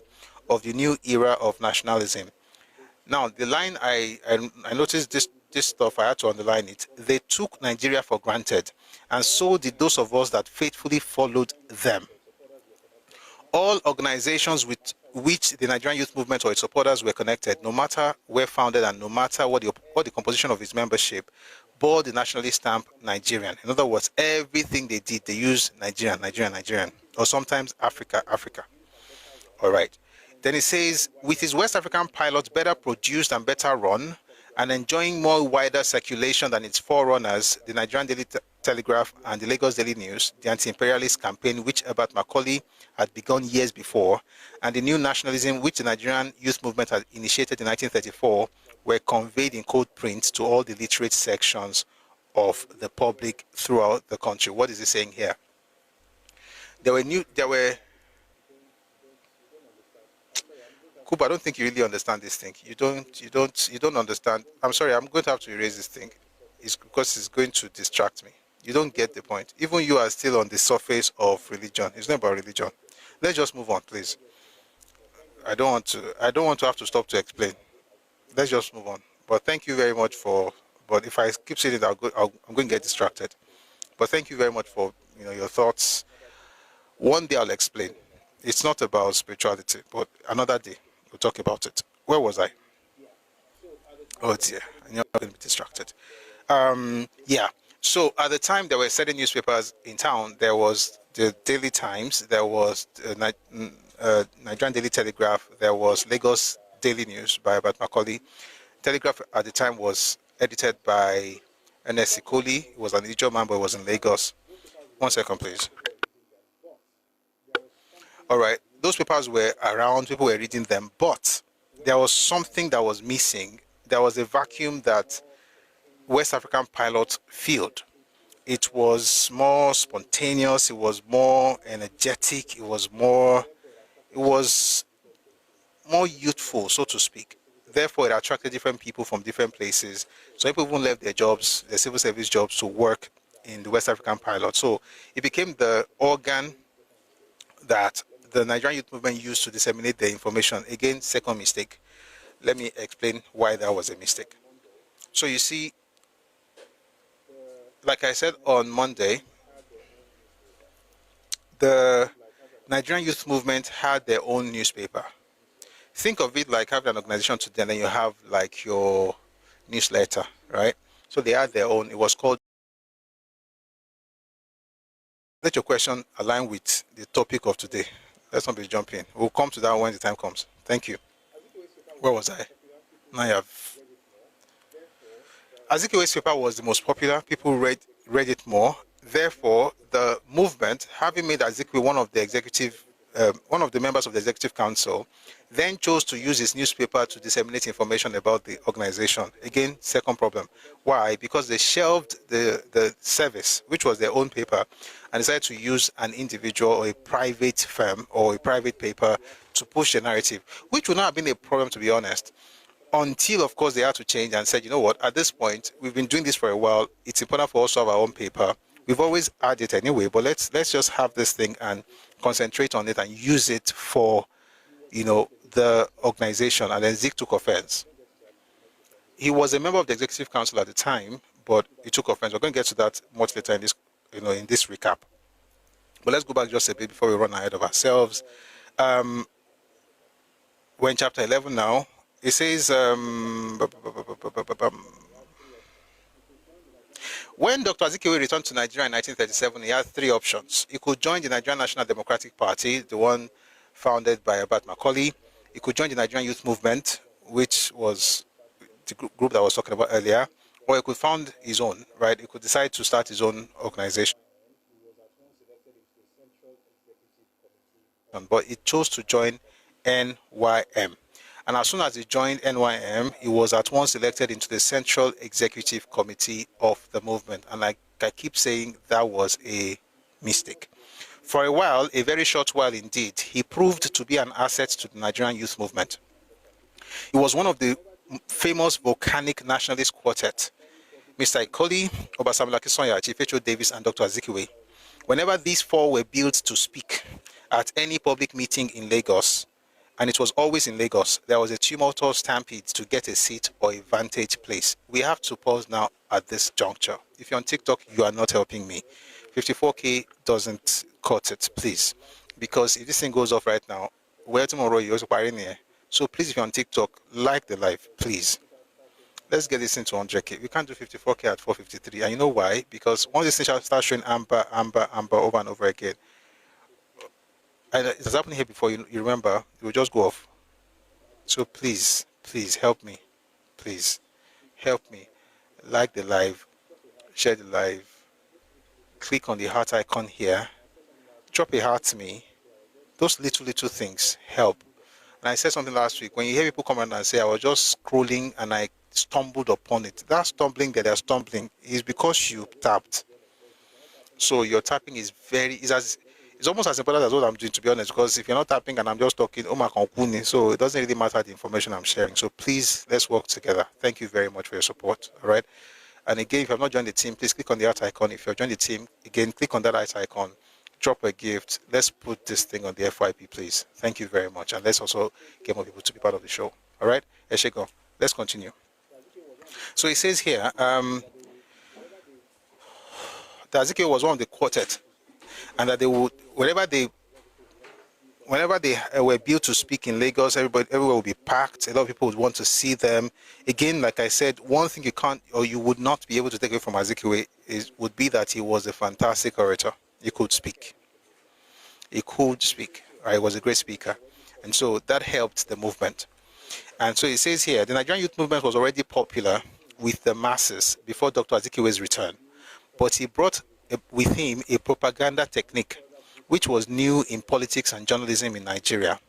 of the new era of nationalism. Now, the line, I noticed this stuff, I had to underline it. They took Nigeria for granted, and so did those of us that faithfully followed them. All organizations with which the Nigerian youth movement or its supporters were connected, no matter where founded and no matter what the composition of its membership, bore the nationalist stamp Nigerian. In other words, everything they did, they used Nigerian, Nigerian, Nigerian, or sometimes Africa, Africa. All right. Then it says, with his West African pilots better produced and better run, and enjoying more wider circulation than its forerunners, the Nigerian Daily Telegraph and the Lagos Daily News, the anti-imperialist campaign which Herbert Macaulay had begun years before, and the new nationalism which the Nigerian youth movement had initiated in 1934 were conveyed in code print to all the literate sections of the public throughout the country. What is he saying here? Kuba, I don't think you really understand this thing. You don't understand. I'm sorry, I'm going to have to erase this thing. It's because it's going to distract me. You don't get the point. Even you are still on the surface of religion. It's not about religion. Let's just move on, please. I don't want to have to stop to explain. Let's just move on. But thank you very much but if I keep saying it, I'm going to get distracted. But thank you very much for your thoughts. One day I'll explain. It's not about spirituality, but another day we'll talk about it. Where was I? Oh dear, I'm not going to be distracted. Yeah. So at the time, there were certain newspapers in town. There was the Daily Times, there was Nigerian Daily Telegraph, there was Lagos Daily News by Herbert Macaulay. Telegraph at the time was edited by N.S. Sikoli. He was an Ijo man, but he was in Lagos. 1 second, please. All right, those papers were around, people were reading them, but there was something that was missing. There was a vacuum that West African pilots filled. It was more spontaneous, it was more energetic, it was more youthful, so to speak. Therefore, it attracted different people from different places. So people even left their jobs, their civil service jobs, to work in the West African pilot. So it became the organ that the Nigerian youth movement used to disseminate their information. Again, second mistake. Let me explain why that was a mistake. So you see, like I said on Monday, the Nigerian youth movement had their own newspaper. Think of it like having an organization today, and then you have like your newsletter, right? So they had their own. It was called. Let your question align with the topic of today. Let's not be jumping. We'll come to that when the time comes. Thank you. Where was I? Now you have. Azikiwe's paper was the most popular. People read it more. Therefore, the movement, having made Azikiwe one of the members of the executive council, then chose to use his newspaper to disseminate information about the organization. Again, second problem. Why? Because they shelved the service, which was their own paper, and decided to use an individual or a private firm or a private paper to push the narrative, which would not have been a problem, to be honest, until, of course, they had to change and said, you know what, at this point, we've been doing this for a while. It's important for us to have our own paper. We've always had it anyway, but let's just have this thing and concentrate on it and use it for, the organization. And then Zik took offense. He was a member of the executive council at the time, but he took offense. We're going to get to that much later in this, in this recap. But let's go back just a bit before we run ahead of ourselves. We're in chapter 11 now. It says, when Dr. Azikiwe returned to Nigeria in 1937, he had three options. He could join the Nigerian National Democratic Party, the one founded by Abat Macaulay. He could join the Nigerian Youth Movement, which was the group that I was talking about earlier, or he could found his own, right? He could decide to start his own organization. But he chose to join NYM. And as soon as he joined NYM, he was at once elected into the Central Executive Committee of the movement. And like I keep saying, that was a mistake. For a while, a very short while indeed, he proved to be an asset to the Nigerian youth movement. He was one of the famous volcanic nationalist quartet, Mr. Ikoli, Obasanjo Akíntóyè, Chief H.O. Davis, and Dr. Azikiwe. Whenever these four were billed to speak at any public meeting in Lagos, and it was always in Lagos, there was a tumultuous stampede to get a seat or a vantage place. We have to pause now at this juncture. If you're on TikTok, you are not helping me. 54K doesn't cut it, please. Because if this thing goes off right now, where tomorrow you're also in here. So please, if you're on TikTok, like the live, please. Let's get this into 100K. We can't do 54K at 453. And you know why? Because once this thing starts showing amber over and over again, and it has happened here before, you remember, it will just go off. So please help me. Please help me. Like the live, share the live, click on the heart icon here, drop a heart to me. Those little things help. And I said something last week, when you hear people come around and say, I was just scrolling and I stumbled upon it. That stumbling that they're stumbling is because you tapped. So your tapping is it's almost as important as what I'm doing, to be honest, because if you're not tapping and I'm just talking, so it doesn't really matter the information I'm sharing. So please, let's work together. Thank you very much for your support. All right. And again, if you have not joined the team, please click on the heart icon. If you've joined the team, again, click on that heart icon, drop a gift. Let's put this thing on the FYP, please. Thank you very much. And let's also get more people to be part of the show. All right. Eshego, let's continue. So it says here, that Azikiwe was one of the quartet, and that they would, whenever they were built to speak in Lagos, everywhere would be packed. A lot of people would want to see them. Again, like I said, one thing you can't or you would not be able to take away from Azikiwe would be that he was a fantastic orator. He could speak. He was a great speaker. And so that helped the movement. And so it says here, the Nigerian youth movement was already popular with the masses before Dr. Azikiwe's return. But he brought with him a propaganda technique which was new in politics and journalism in Nigeria,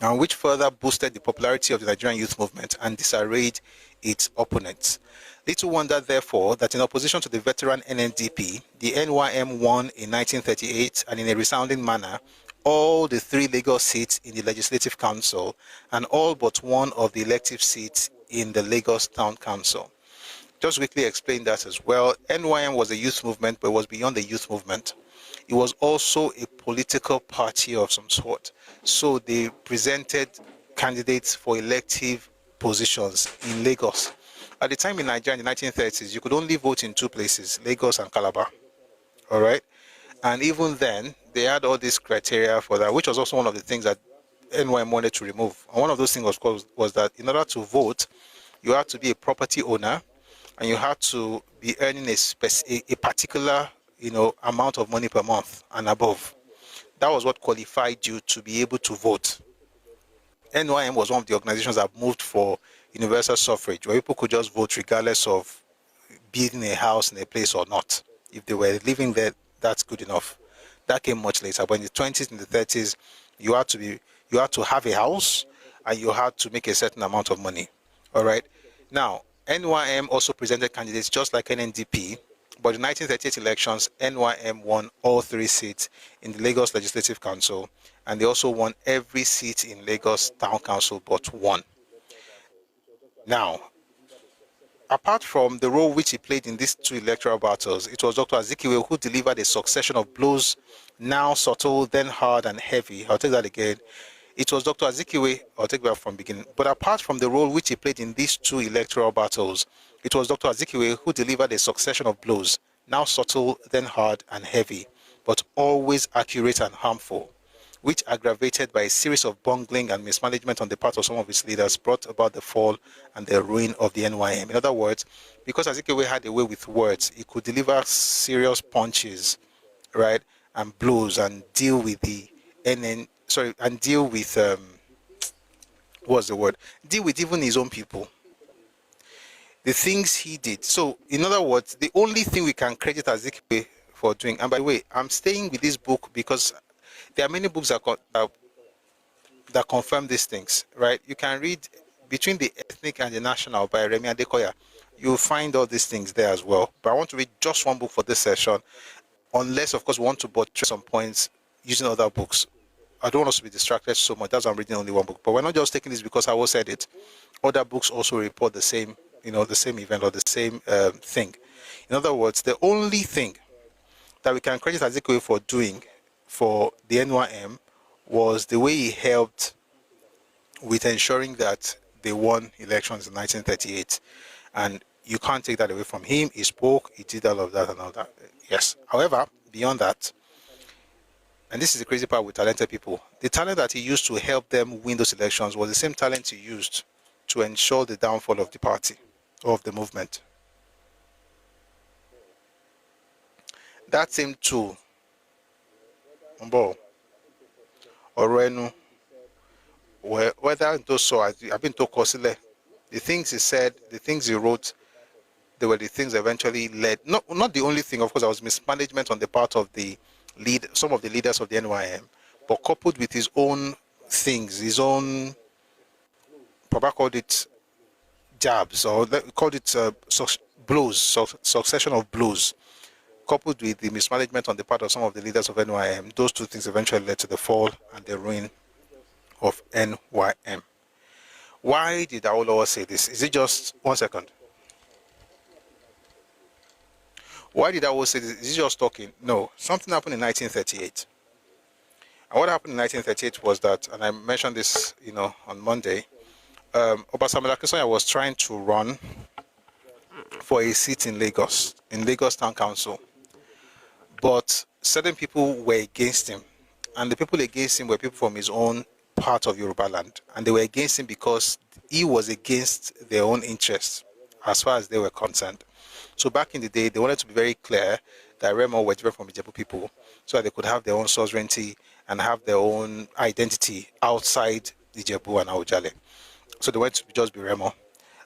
and which further boosted the popularity of the Nigerian youth movement and disarrayed its opponents. Little wonder, therefore, that in opposition to the veteran NNDP, the NYM won in 1938, and in a resounding manner, all the 3 Lagos seats in the Legislative Council and all but one of the elective seats in the Lagos Town Council. Just quickly explain that as well. NYM was a youth movement, but it was beyond the youth movement. It was also a political party of some sort. So they presented candidates for elective positions in Lagos. At the time in Nigeria in the 1930s, you could only vote in 2 places, Lagos and Calabar. All right? And even then, they had all these criteria for that, which was also one of the things that NYM wanted to remove. And one of those things, of course, was that in order to vote, you had to be a property owner, and you had to be earning a particular, amount of money per month and above. That was what qualified you to be able to vote. NYM was one of the organizations that moved for universal suffrage, where people could just vote regardless of building a house in a place or not. If they were living there, that's good enough. That came much later. But in the 20s and the 30s, you had to have a house and you had to make a certain amount of money. All right. Now, NYM also presented candidates just like NNDP, but in the 1938 elections, NYM won all 3 seats in the Lagos Legislative Council, and they also won every seat in Lagos Town Council but 1. Now, apart from the role which he played in these 2 electoral battles, it was Dr. Azikiwe who delivered a succession of blows, now subtle, then hard and heavy. I'll take that again. It was Dr. Azikiwe, I'll take that from the beginning. But apart from the role which he played in these 2 electoral battles, it was Dr. Azikiwe who delivered a succession of blows, now subtle, then hard and heavy, but always accurate and harmful, which, aggravated by a series of bungling and mismanagement on the part of some of its leaders, brought about the fall and the ruin of the NYM. In other words, because Azikiwe had a way with words, he could deliver serious punches, right, and blows, and deal with the deal with what's the word? Deal with even his own people. The things he did. So, in other words, the only thing we can credit Azikiwe for doing, and by the way, I'm staying with this book because there are many books that confirm these things, right? You can read Between the Ethnic and the National by Remi Adekoya. You'll find all these things there as well. But I want to read just one book for this session, unless, of course, we want to buttress some points using other books. I don't want us to be distracted so much. That's why I'm reading only one book. But we're not just taking this because Hawo said it. Other books also report the same, the same event or the same thing. In other words, the only thing that we can credit Azikiwe for doing for the NYM was the way he helped with ensuring that they won elections in 1938. And you can't take that away from him. He spoke, he did all of that and all that. Yes. However, beyond that, and this is the crazy part with talented people, the talent that he used to help them win those elections was the same talent he used to ensure the downfall of the party, or of the movement. That same tool, Orenu, whether those so I've been to Kosile, the things he said, the things he wrote, they were the things that eventually led, not the only thing, of course, there was mismanagement on the part of some of the leaders of the NYM, but coupled with his own things, his own, Papa called it jabs, or called it blows, succession of blows, coupled with the mismanagement on the part of some of the leaders of NYM. Those 2 things eventually led to the fall and the ruin of NYM. Why did Awolowo say this? Is it just 1 second? Why did Awolowo say this? Is he just talking? No. Something happened in 1938. And what happened in 1938 was that, and I mentioned this, on Monday, Obasanjo Akíntóyè was trying to run for a seat in Lagos Town Council. But certain people were against him. And the people against him were people from his own part of Yoruba land. And they were against him because he was against their own interests as far as they were concerned. So back in the day, they wanted to be very clear that Remo were different from Ijebu people so that they could have their own sovereignty and have their own identity outside Ijebu and Awujale. So they wanted to just be Remo.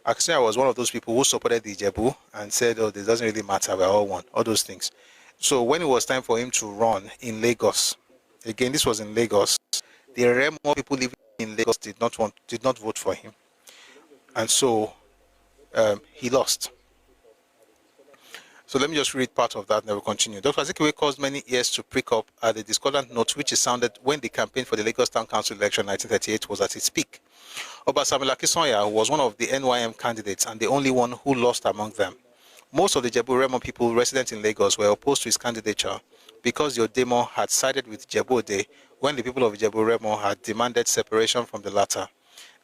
Akíntóyè was one of those people who supported the Ijebu and said, oh, this doesn't really matter, we're all one, all those things. So when it was time for him to run in Lagos, again, this was in Lagos, the Remo people living in Lagos did not vote for him. And so he lost. So let me just read part of that and then we'll continue. Dr. Azikiwe caused many ears to prick up at the discordant note which he sounded when the campaign for the Lagos Town Council election in 1938 was at its peak. Obasanjo Akíntóyè was one of the NYM candidates and the only one who lost among them. Most of the Jebu Remo people resident in Lagos were opposed to his candidature because the Odemo had sided with Jebu Ode when the people of Jebu Remo had demanded separation from the latter.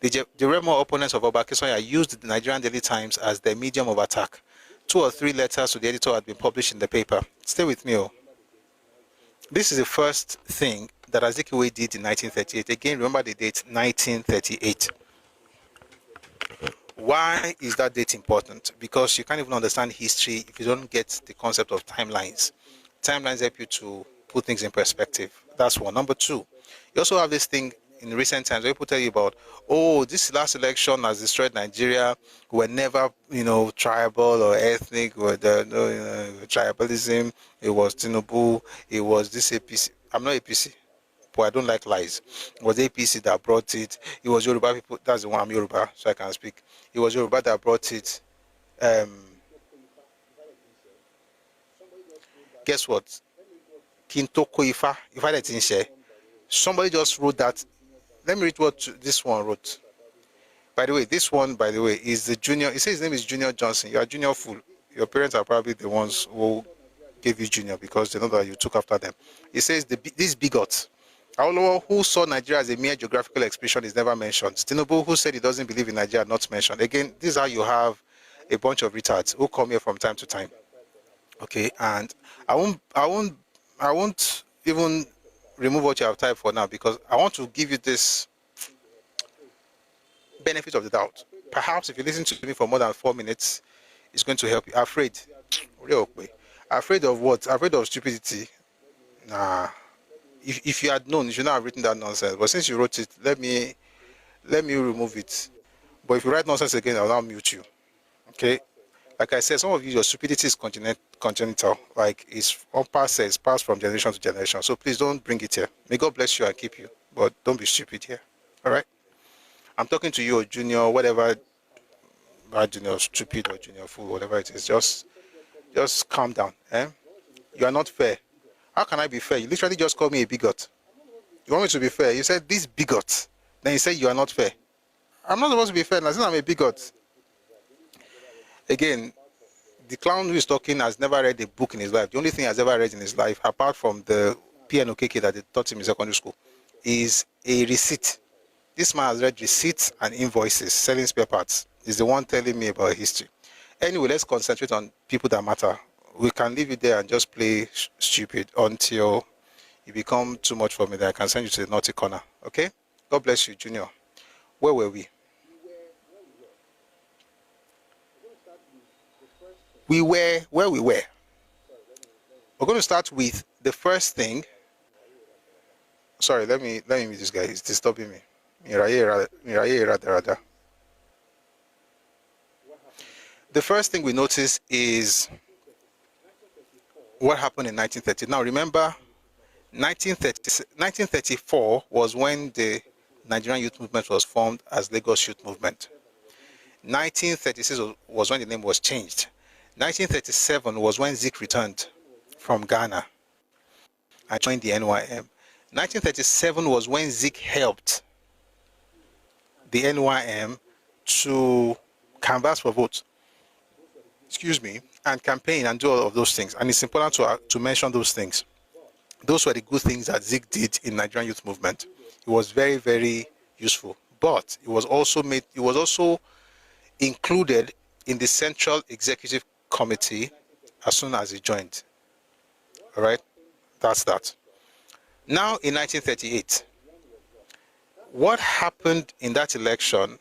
The Remo opponents of Oba Akíntóyè used the Nigerian Daily Times as their medium of attack. 2 or 3 letters to the editor had been published in the paper. Stay with me. This is the first thing that Azikiwe did in 1938. Again, remember the date, 1938. Why is that date important? Because you can't even understand history if you don't get the concept of timelines. Timelines help you to put things in perspective. That's one. Number 2, you also have this thing, in recent times, people tell you about, oh, this last election has destroyed Nigeria. We're never, tribal or ethnic, or tribalism. It was Tinubu. It was this APC. I'm not APC, but I don't like lies. It was APC that brought it. It was Yoruba people. That's the one. I'm Yoruba, so I can speak. It was Yoruba that brought it. Guess what? Kintoko Ifa that didn't share. Somebody just wrote that. Let me read what this one wrote. By the way, this one, is the junior. He says his name is Junior Johnson. You are junior fool. Your parents are probably the ones who gave you junior because they know that you took after them. He says this bigot. Awolowo, who saw Nigeria as a mere geographical expression, is never mentioned. Tinubu, who said he doesn't believe in Nigeria, not mentioned. Again, this is how you have a bunch of retards who come here from time to time. Okay, and I won't even remove what you have typed for now because I want to give you this benefit of the doubt. Perhaps if you listen to me for more than 4 minutes, it's going to help you. Afraid of what? Afraid of stupidity. Nah. If you had known, you should not have written that nonsense. But since you wrote it, let me remove it. But if you write nonsense again, I'll now mute you. Okay? Like I said, some of you, your stupidity is congenital. Like it's passed from generation to generation. So please don't bring it here. May God bless you and keep you. But don't be stupid here. All right? I'm talking to you, or junior, whatever, junior stupid or junior fool, whatever it is. Just calm down. You are not fair. How can I be fair? You literally just called me a bigot. You want me to be fair? You said this bigot. Then you say you are not fair. I'm not supposed to be fair. Now, since I'm a bigot. Again, the clown who is talking has never read a book in his life. The only thing he has ever read in his life, apart from the PNOKK that they taught him in secondary school, is a receipt. This man has read receipts and invoices, selling spare parts. He's the one telling me about history. Anyway, let's concentrate on people that matter. We can leave you there and just play stupid until you become too much for me. That I can send you to the naughty corner. Okay? God bless you, Junior. Where were we? We were where we were. We're going to start with the first thing. Sorry, let me meet this guy. He's disturbing me. The first thing we notice is what happened in 1930. Now remember, 1934 was when the Nigerian youth movement was formed as Lagos Youth Movement. 1936 was when the name was changed. 1937 was when Zik returned from Ghana and joined the NYM. 1937 was when Zik helped the NYM to canvass for votes, and campaign and do all of those things. And it's important to mention those things. Those were the good things that Zik did in Nigerian youth movement. It was very, very useful. But it was also included in the Central Executive Committee as soon as he joined. All right? That's that. Now in 1938, what happened in that election?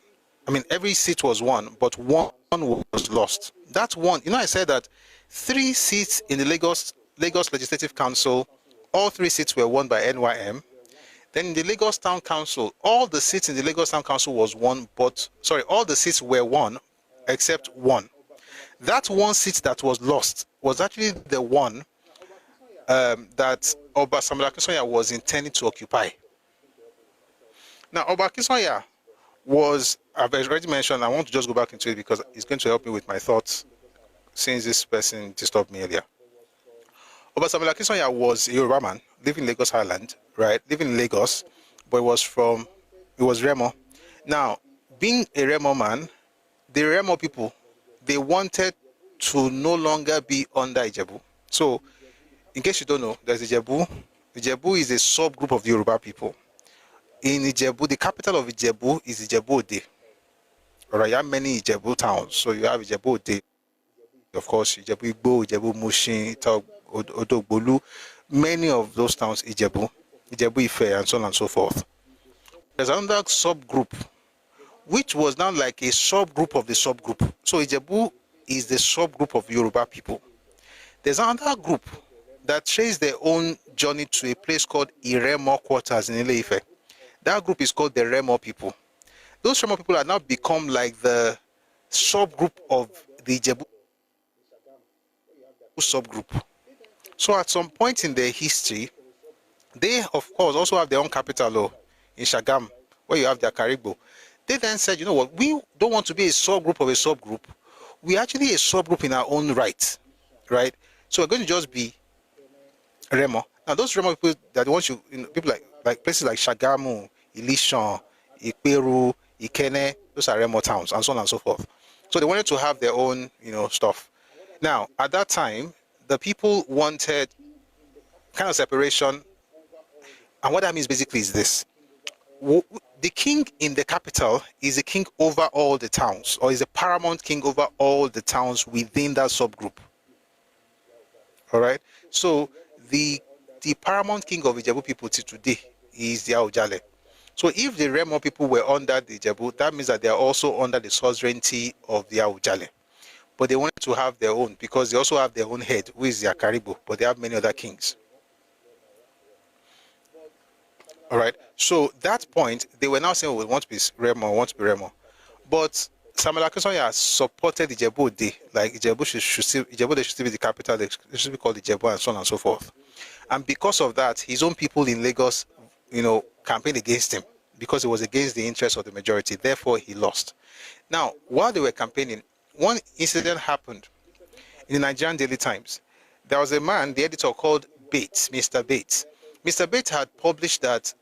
I mean, every seat was won, but one was lost. That one, I said that 3 seats in the Lagos Legislative Council, all 3 seats were won by NYM. Then in the Lagos Town Council, all the seats in the Lagos Town Council was won, all the seats were won except one. That one seat that was lost was actually the one that Oba Samuel Akinsoya was intending to occupy. Now, Oba Akinsoya was, I've already mentioned, I want to just go back into it because it's going to help me with my thoughts since this person disturbed me earlier. Oba Samuel Akinsoya was a Yoruba man living in Lagos Island, right? Living in Lagos, but it was Remo. Now, being a Remo man, the Remo people, they wanted to no longer be under Ijebu. So, in case you don't know, there's Ijebu. Ijebu is a subgroup of the Yoruba people. In Ijebu, the capital of Ijebu is Ijebu Ode. All right, you have many Ijebu towns. So you have Ijebu Ode, of course, Ijebu Igbo, Ijebu Mushin, Odogbolu. Many of those towns, Ijebu Ife, and so on and so forth. There's another subgroup, which was now like a subgroup of the subgroup. So Ijebu is the subgroup of Yoruba people. There's another group that traced their own journey to a place called Iremo Quarters in Ile-Ife. That group is called the Remo people. Those Remo people are now become like the subgroup of the Ijebu subgroup. So at some point in their history, they of course also have their own capital in Shagam, where you have their Caribou. They then said, you know what, we don't want to be a subgroup of a subgroup. We're actually a subgroup in our own right, right? So we're going to just be Remo. Now those Remo people that want you, people like places like Shagamu, Ilishan, Ikperu, Ikene, those are Remo towns, and so on and so forth. So they wanted to have their own, stuff. Now, at that time, the people wanted kind of separation. And what that means basically is this. The king in the capital is a king over all the towns, or is a paramount king over all the towns within that subgroup. All right? So the paramount king of Ijebu people till today is the Aujale. So if the Remo people were under the Ijebu, that means that they are also under the suzerainty of the Aujale. But they wanted to have their own, because they also have their own head, who is their Caribou, but they have many other kings. All right. So that point, they were now saying, we want to be Remo, we want to be Remo. But Samuel Akinsoya supported Ijebu Day, like Ijebu should still be the capital, they should be called Ijebu, and so on and so forth. And because of that, his own people in Lagos, campaigned against him, because it was against the interests of the majority. Therefore, he lost. Now, while they were campaigning, one incident happened in the Nigerian Daily Times. There was a man, the editor, called Bates, Mr. Bates. Mr. Bates had published that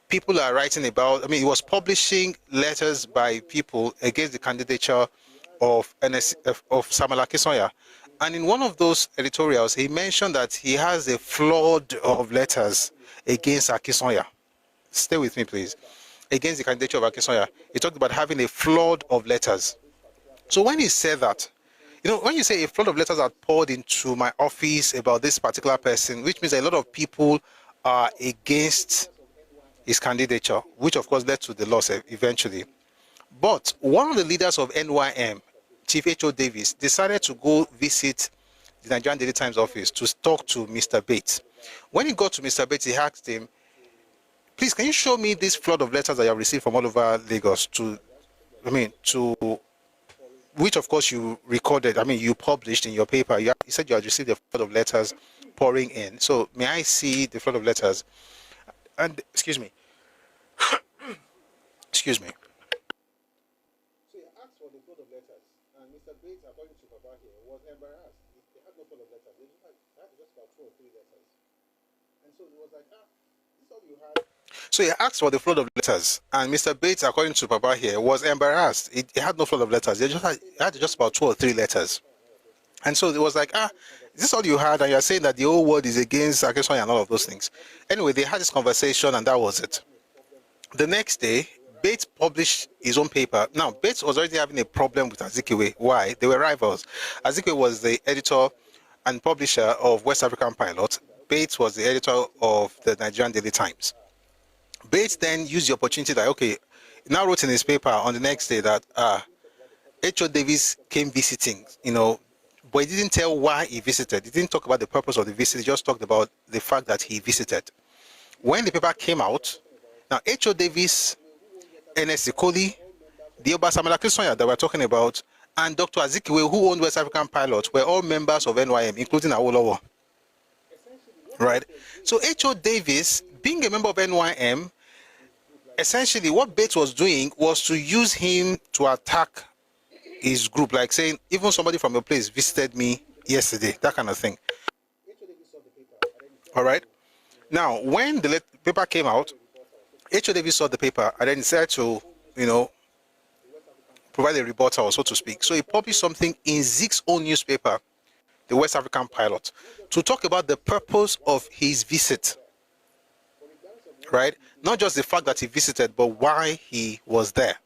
people are writing about, he was publishing letters by people against the candidature of Samuel Akinsoya. And in one of those editorials, he mentioned that he has a flood of letters against Akinsoya. Stay with me, please. Against the candidature of Akinsoya. He talked about having a flood of letters. So when he said that, when you say a flood of letters are poured into my office about this particular person, which means a lot of people are against his candidature, which of course led to the loss eventually. But one of the leaders of NYM, Chief H.O. Davis, decided to go visit the Nigerian Daily Times office to talk to Mr. Bates. When he got to Mr. Bates, he asked him, please, can you show me this flood of letters that you have received from all over Lagos which of course you recorded, you published in your paper. You said you had received a flood of letters pouring in. So may I see the flood of letters? And, excuse me. Excuse me. So he asked for the flood of letters, and Mr. Bates, according to Papa here, was embarrassed. They had no flood of letters. They had just about 2 or 3 letters. And so he was like, this is all you had. So he asked for the flood of letters, and Mr. Bates, according to Papa here, was embarrassed. He had no flood of letters. He had just about 2 or 3 letters. And so it was like, is this all you had? And you're saying that the whole world is against Akinsoya and all of those things. Anyway, they had this conversation, and that was it. The next day, Bates published his own paper. Now, Bates was already having a problem with Azikiwe. Why? They were rivals. Azikiwe was the editor and publisher of West African Pilot. Bates was the editor of the Nigerian Daily Times. Bates then used the opportunity that, he now wrote in his paper on the next day that H.O. Davis came visiting, but he didn't tell why he visited. He didn't talk about the purpose of the visit. He just talked about the fact that he visited. When the paper came out, now H.O. Davis, N.S. Ikoli, the Oba Samuel Akinsoya that we're talking about, and Dr. Azikiwe, who owned West African Pilot, were all members of NYM, including Awolowo. Right? So H.O. Davis, being a member of NYM, essentially what Bates was doing was to use him to attack his group, like saying, even somebody from your place visited me yesterday, that kind of thing. All right? Now, when the paper came out, H.O. Davis saw the paper and then decided to, provide a rebuttal, so to speak. So he published something in Zeke's own newspaper, the West African Pilot, to talk about the purpose of his visit. Right? Not just the fact that he visited, but why he was there.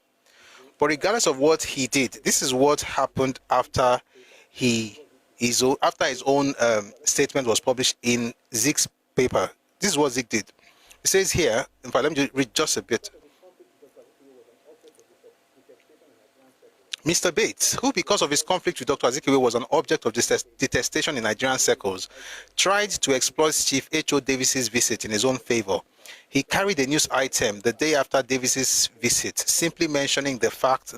But regardless of what he did, this is what happened after his own statement was published in Zeke's paper. This is what Zeke did. It says here, in fact, let me read just a bit. Mr. Bates, who because of his conflict with Dr. Azikiwe was an object of detestation in Nigerian circles, tried to exploit Chief H.O. Davis's visit in his own favor. He carried a news item the day after Davis's visit, simply mentioning the fact,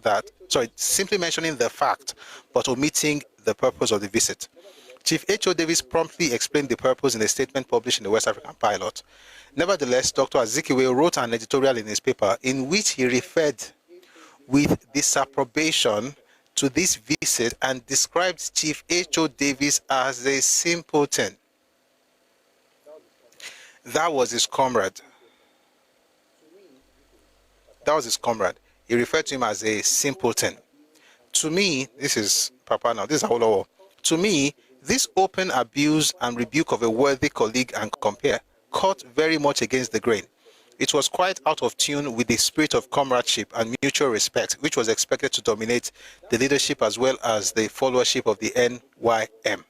but omitting the purpose of the visit. Chief H.O. Davis promptly explained the purpose in a statement published in the West African Pilot. Nevertheless, Dr. Azikiwe wrote an editorial in his paper in which he referred with disapprobation to this visit and described Chief H.O. Davis as a simpleton. That was his comrade. He referred to him as a simpleton. To me, this is Papa now, this is Awolowo. To me, this open abuse and rebuke of a worthy colleague and compare cut very much against the grain. It was quite out of tune with the spirit of comradeship and mutual respect, which was expected to dominate the leadership as well as the followership of the NYM.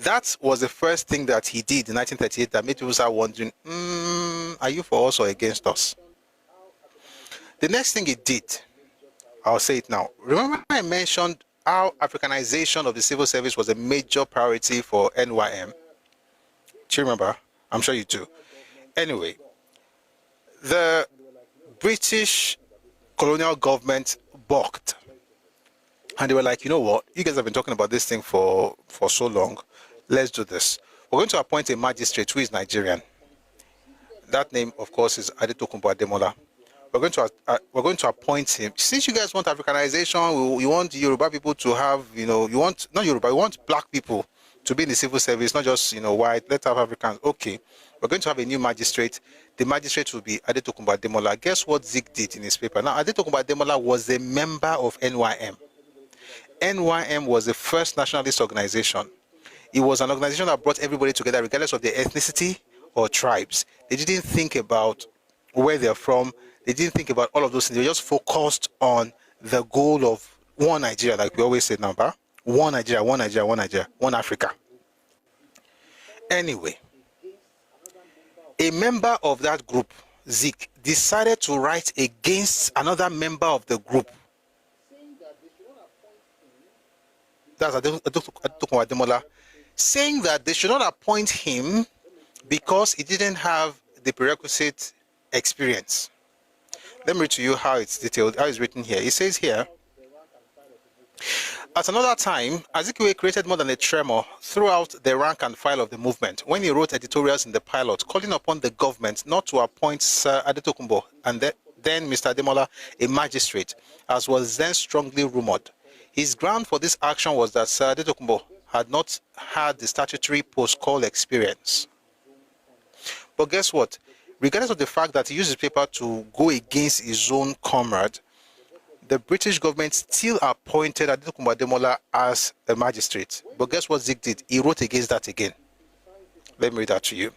That was the first thing that he did in 1938 that made people start wondering, are you for us or against us? The next thing he did, I'll say it now. Remember I mentioned how Africanization of the civil service was a major priority for NYM? Do you remember? I'm sure you do. Anyway, the British colonial government balked. And they were like, you know what? You guys have been talking about this thing for so long. Let's do this. We're going to appoint a magistrate who is Nigerian. That name, of course, is Adetokunbo Ademola. We're going to appoint him. Since you guys want Africanization, you want Yoruba people to have, you want black people to be in the civil service, not just, white. Let's have Africans. Okay, we're going to have a new magistrate. The magistrate will be Adetokunbo Ademola. Guess what Zik did in his paper? Now, Adetokunbo Ademola was a member of NYM. NYM was the first nationalist organization. It was an organization that brought everybody together, regardless of their ethnicity or tribes. They didn't think about where they're from. They didn't think about all of those things. They just focused on the goal of one Nigeria, like we always say, number one Nigeria, one Nigeria, one Nigeria, one Africa. Anyway, a member of that group, Zik, decided to write against another member of the group. That's Adetokunbo Ademola, saying that they should not appoint him because he didn't have the prerequisite experience. Let me read to you how it's detailed, how it's written here. It says here, at another time, Azikiwe created more than a tremor throughout the rank and file of the movement when he wrote editorials in the Pilot calling upon the government not to appoint Sir Adetokunbo and then Mr. Ademola a magistrate, as was then strongly rumored. His ground for this action was that Sir Adetokunbo had not had the statutory post-call experience. But guess what? Regardless of the fact that he used his paper to go against his own comrade, the British government still appointed Adetokunbo Ademola as a magistrate. But guess what Zik did? He wrote against that again. Let me read that to you.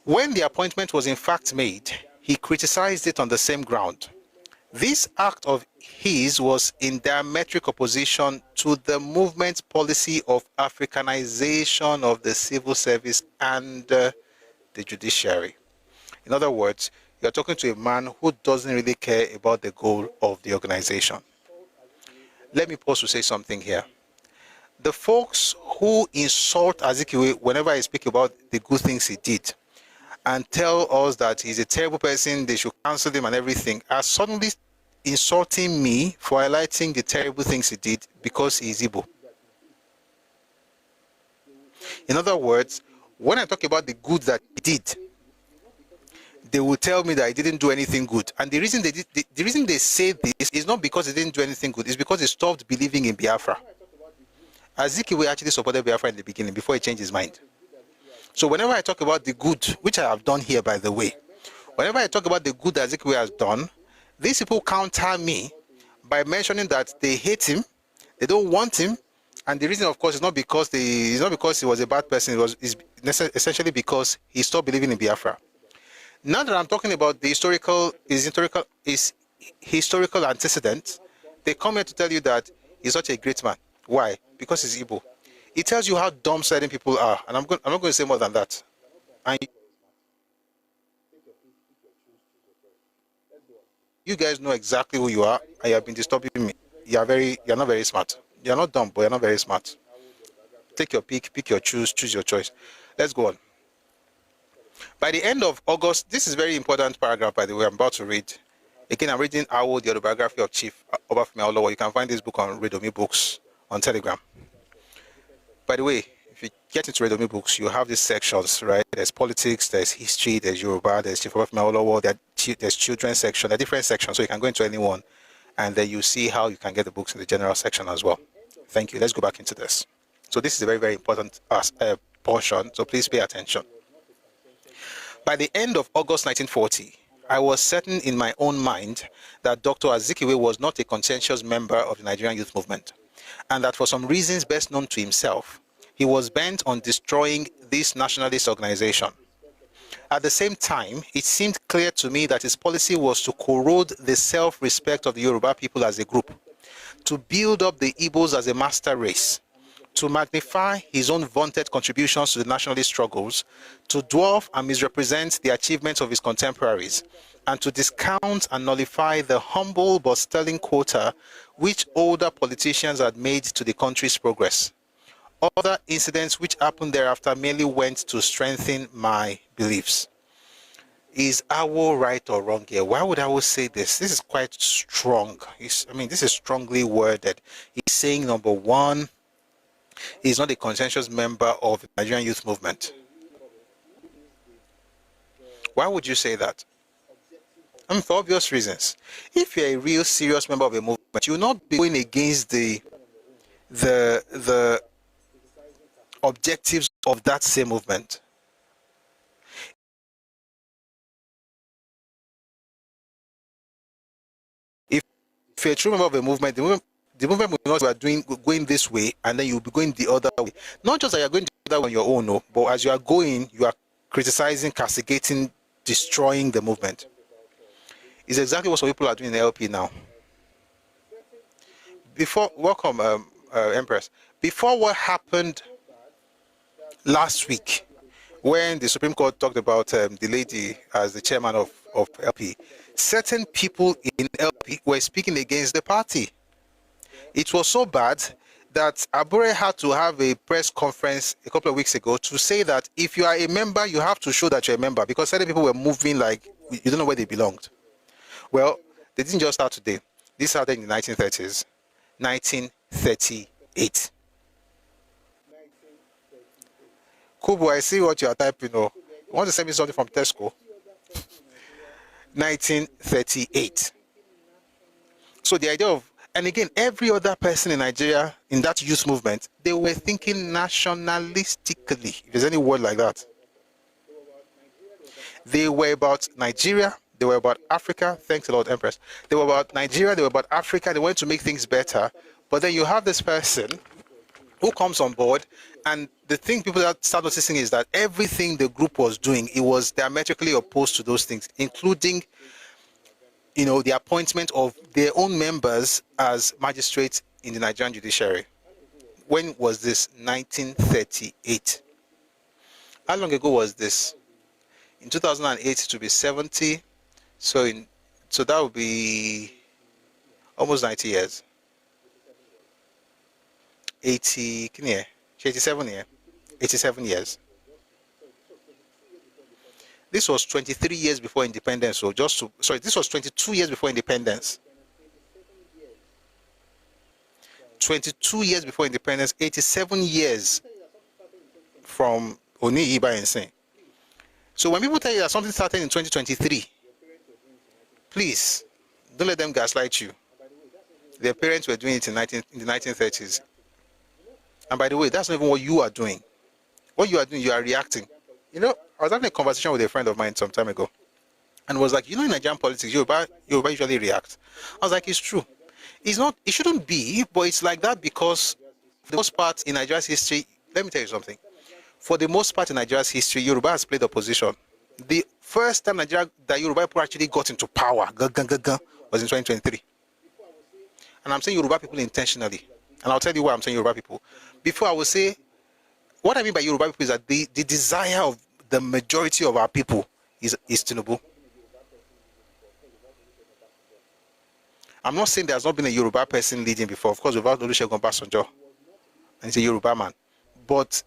When the appointment was in fact made, he criticized it on the same ground. This act of his was in diametric opposition to the movement's policy of Africanization of the civil service and the judiciary. In other words, you're talking to a man who doesn't really care about the goal of the organization. Let me pause to say something here. The folks who insult Azikiwe whenever I speak about the good things he did and tell us that he's a terrible person, they should cancel him and everything, are suddenly insulting me for highlighting the terrible things he did because he's Igbo. In other words, when I talk about the good that he did, they will tell me that he didn't do anything good. And the reason they say this is not because he didn't do anything good, it's because he stopped believing in Biafra. Azikiwe actually supported Biafra in the beginning before he changed his mind. So whenever I talk about the good, which I have done here, by the way, whenever I talk about the good that Azikiwe has done, these people counter me by mentioning that they hate him, they don't want him, and the reason, of course, is not because he was a bad person. It's essentially because he stopped believing in Biafra. Now that I'm talking about the historical antecedent, they come here to tell you that he's such a great man. Why? Because he's Igbo. It tells you how dumb certain people are, and I'm not going to say more than that. And you guys know exactly who you are, and you have been disturbing me. You're not very smart. You're not dumb, but you're not very smart. Take your pick your choose your choice. Let's go on. By the end of August, this is a very important paragraph, by the way, I'm about to read. Again, I'm reading Awo, the autobiography of Chief Obafemi Awolowo. You can find this book on Redomi Books on Telegram. By the way, if you get into Redomi Books, you have these sections, right? There's politics, there's history, there's Yoruba, there's Chief Obafemi Awolowo, there's children's section, there are different sections, so you can go into any one, and then you see how you can get the books in the general section as well. Thank you. Let's go back into this. So this is a very, very important portion, so please pay attention. By the end of August 1940, I was certain in my own mind that Dr. Azikiwe was not a conscientious member of the Nigerian youth movement, and that for some reasons best known to himself, he was bent on destroying this nationalist organization. At the same time, it seemed clear to me that his policy was to corrode the self-respect of the Yoruba people as a group, to build up the Igbos as a master race, to magnify his own vaunted contributions to the nationalist struggles, to dwarf and misrepresent the achievements of his contemporaries, and to discount and nullify the humble but sterling quota which older politicians had made to the country's progress. Other incidents which happened thereafter merely went to strengthen my beliefs. Is Awo right or wrong here? Why would Awo say this? This is quite strong. This is strongly worded. He's saying, number one, he's not a conscientious member of the Nigerian youth movement. Why would you say that? For obvious reasons. If you're a real serious member of a movement, you will not be going against the objectives of that same movement. If you're a true member of a movement, the movement will not be going this way, and then you'll be going the other way. Not just that you're going the other way on your own, no, but as you are going, you are criticizing, castigating, destroying the movement. It's exactly what some people are doing in the LP now. Welcome, Empress. Before what happened last week, when the Supreme Court talked about the lady as the chairman of LP, certain people in LP were speaking against the party. It was so bad that Abure had to have a press conference a couple of weeks ago to say that if you are a member, you have to show that you're a member, because certain people were moving like you don't know where they belonged. Well, they didn't just start today. This started in the 1930s, 1938. Kubu, I see what you are typing. You want to send me something from Tesco? 1938. So the idea of, and again, every other person in Nigeria in that youth movement, they were thinking nationalistically, if there's any word like that. They were about Nigeria, they were about Africa. Thanks a lot, Empress. They were about Nigeria, they were about Africa, they wanted to make things better. But then you have this person who comes on board, and the thing people start noticing is that everything the group was doing, it was diametrically opposed to those things, including the appointment of their own members as magistrates in the Nigerian judiciary. When was this? 1938. How long ago was this? In 2008 to be 70, so that would be almost 90 years. 87 years. This was 23 years before independence. This was 22 years before independence. 22 years before independence, 87 years from Oni Iba and Sen. So when people tell you that something started in 2023, please, don't let them gaslight you. Their parents were doing it in the 1930s. And by the way, that's not even what you are doing. What you are doing, you are reacting. I was having a conversation with a friend of mine some time ago, and was like, in Nigerian politics, Yoruba usually react. I was like, it's true. It shouldn't be, but it's like that because for the most part in Nigeria's history, let me tell you something. For the most part in Nigeria's history, Yoruba has played opposition. The first time that Yoruba people actually got into power was in 2023. And I'm saying Yoruba people intentionally. And I'll tell you why I'm saying Yoruba people. Before I will say, what I mean by Yoruba people is that the desire of the majority of our people is Tinubu. I'm not saying there's not been a Yoruba person leading before. Of course, without Olusegun Obasanjo, and he's a Yoruba man. But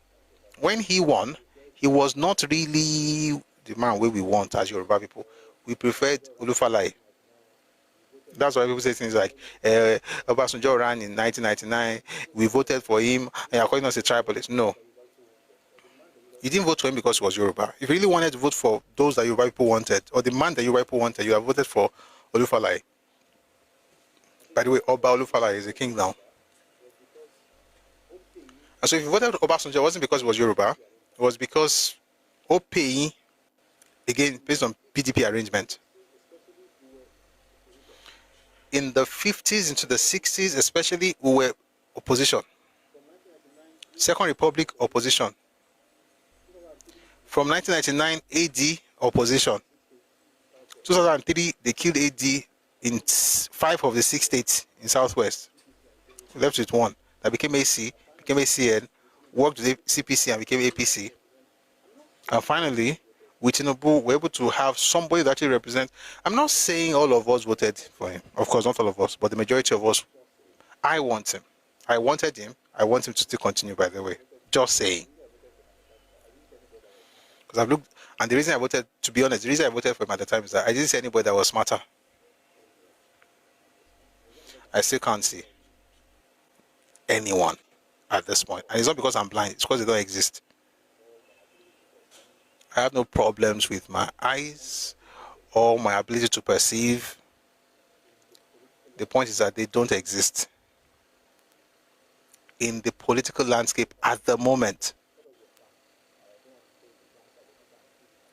when he won, he was not really the man we want as Yoruba people. We preferred Olufalaye. That's why people say things like, Obasanjo ran in 1999, we voted for him, and you're calling us a tribalist. No. You didn't vote for him because he was Yoruba. If you really wanted to vote for those that Yoruba people wanted, or the man that Yoruba people wanted, you have voted for Olufalaye. By the way, Oba Olufalaye is a king now. And so if you voted for Obasanjo, it wasn't because it was Yoruba, it was because OPI, again, based on PDP arrangement. In the 50s into the 60s, especially, we were opposition. Second Republic, opposition. From 1999, AD, opposition. 2003, they killed AD in 5 of the 6 states in Southwest. We left with 1. That became AC, became ACN, worked with CPC and became APC. And finally, with Tinubu, we're able to have somebody that actually represents. I'm not saying all of us voted for him. Of course, not all of us, but the majority of us. I want him. I wanted him. I want him to still continue, by the way. Just saying. Because I've looked, and the reason I voted, to be honest, the reason I voted for him at the time is that I didn't see anybody that was smarter. I still can't see anyone at this point. And it's not because I'm blind, it's because they don't exist. I have no problems with my eyes or my ability to perceive. The point is that they don't exist in the political landscape at the moment.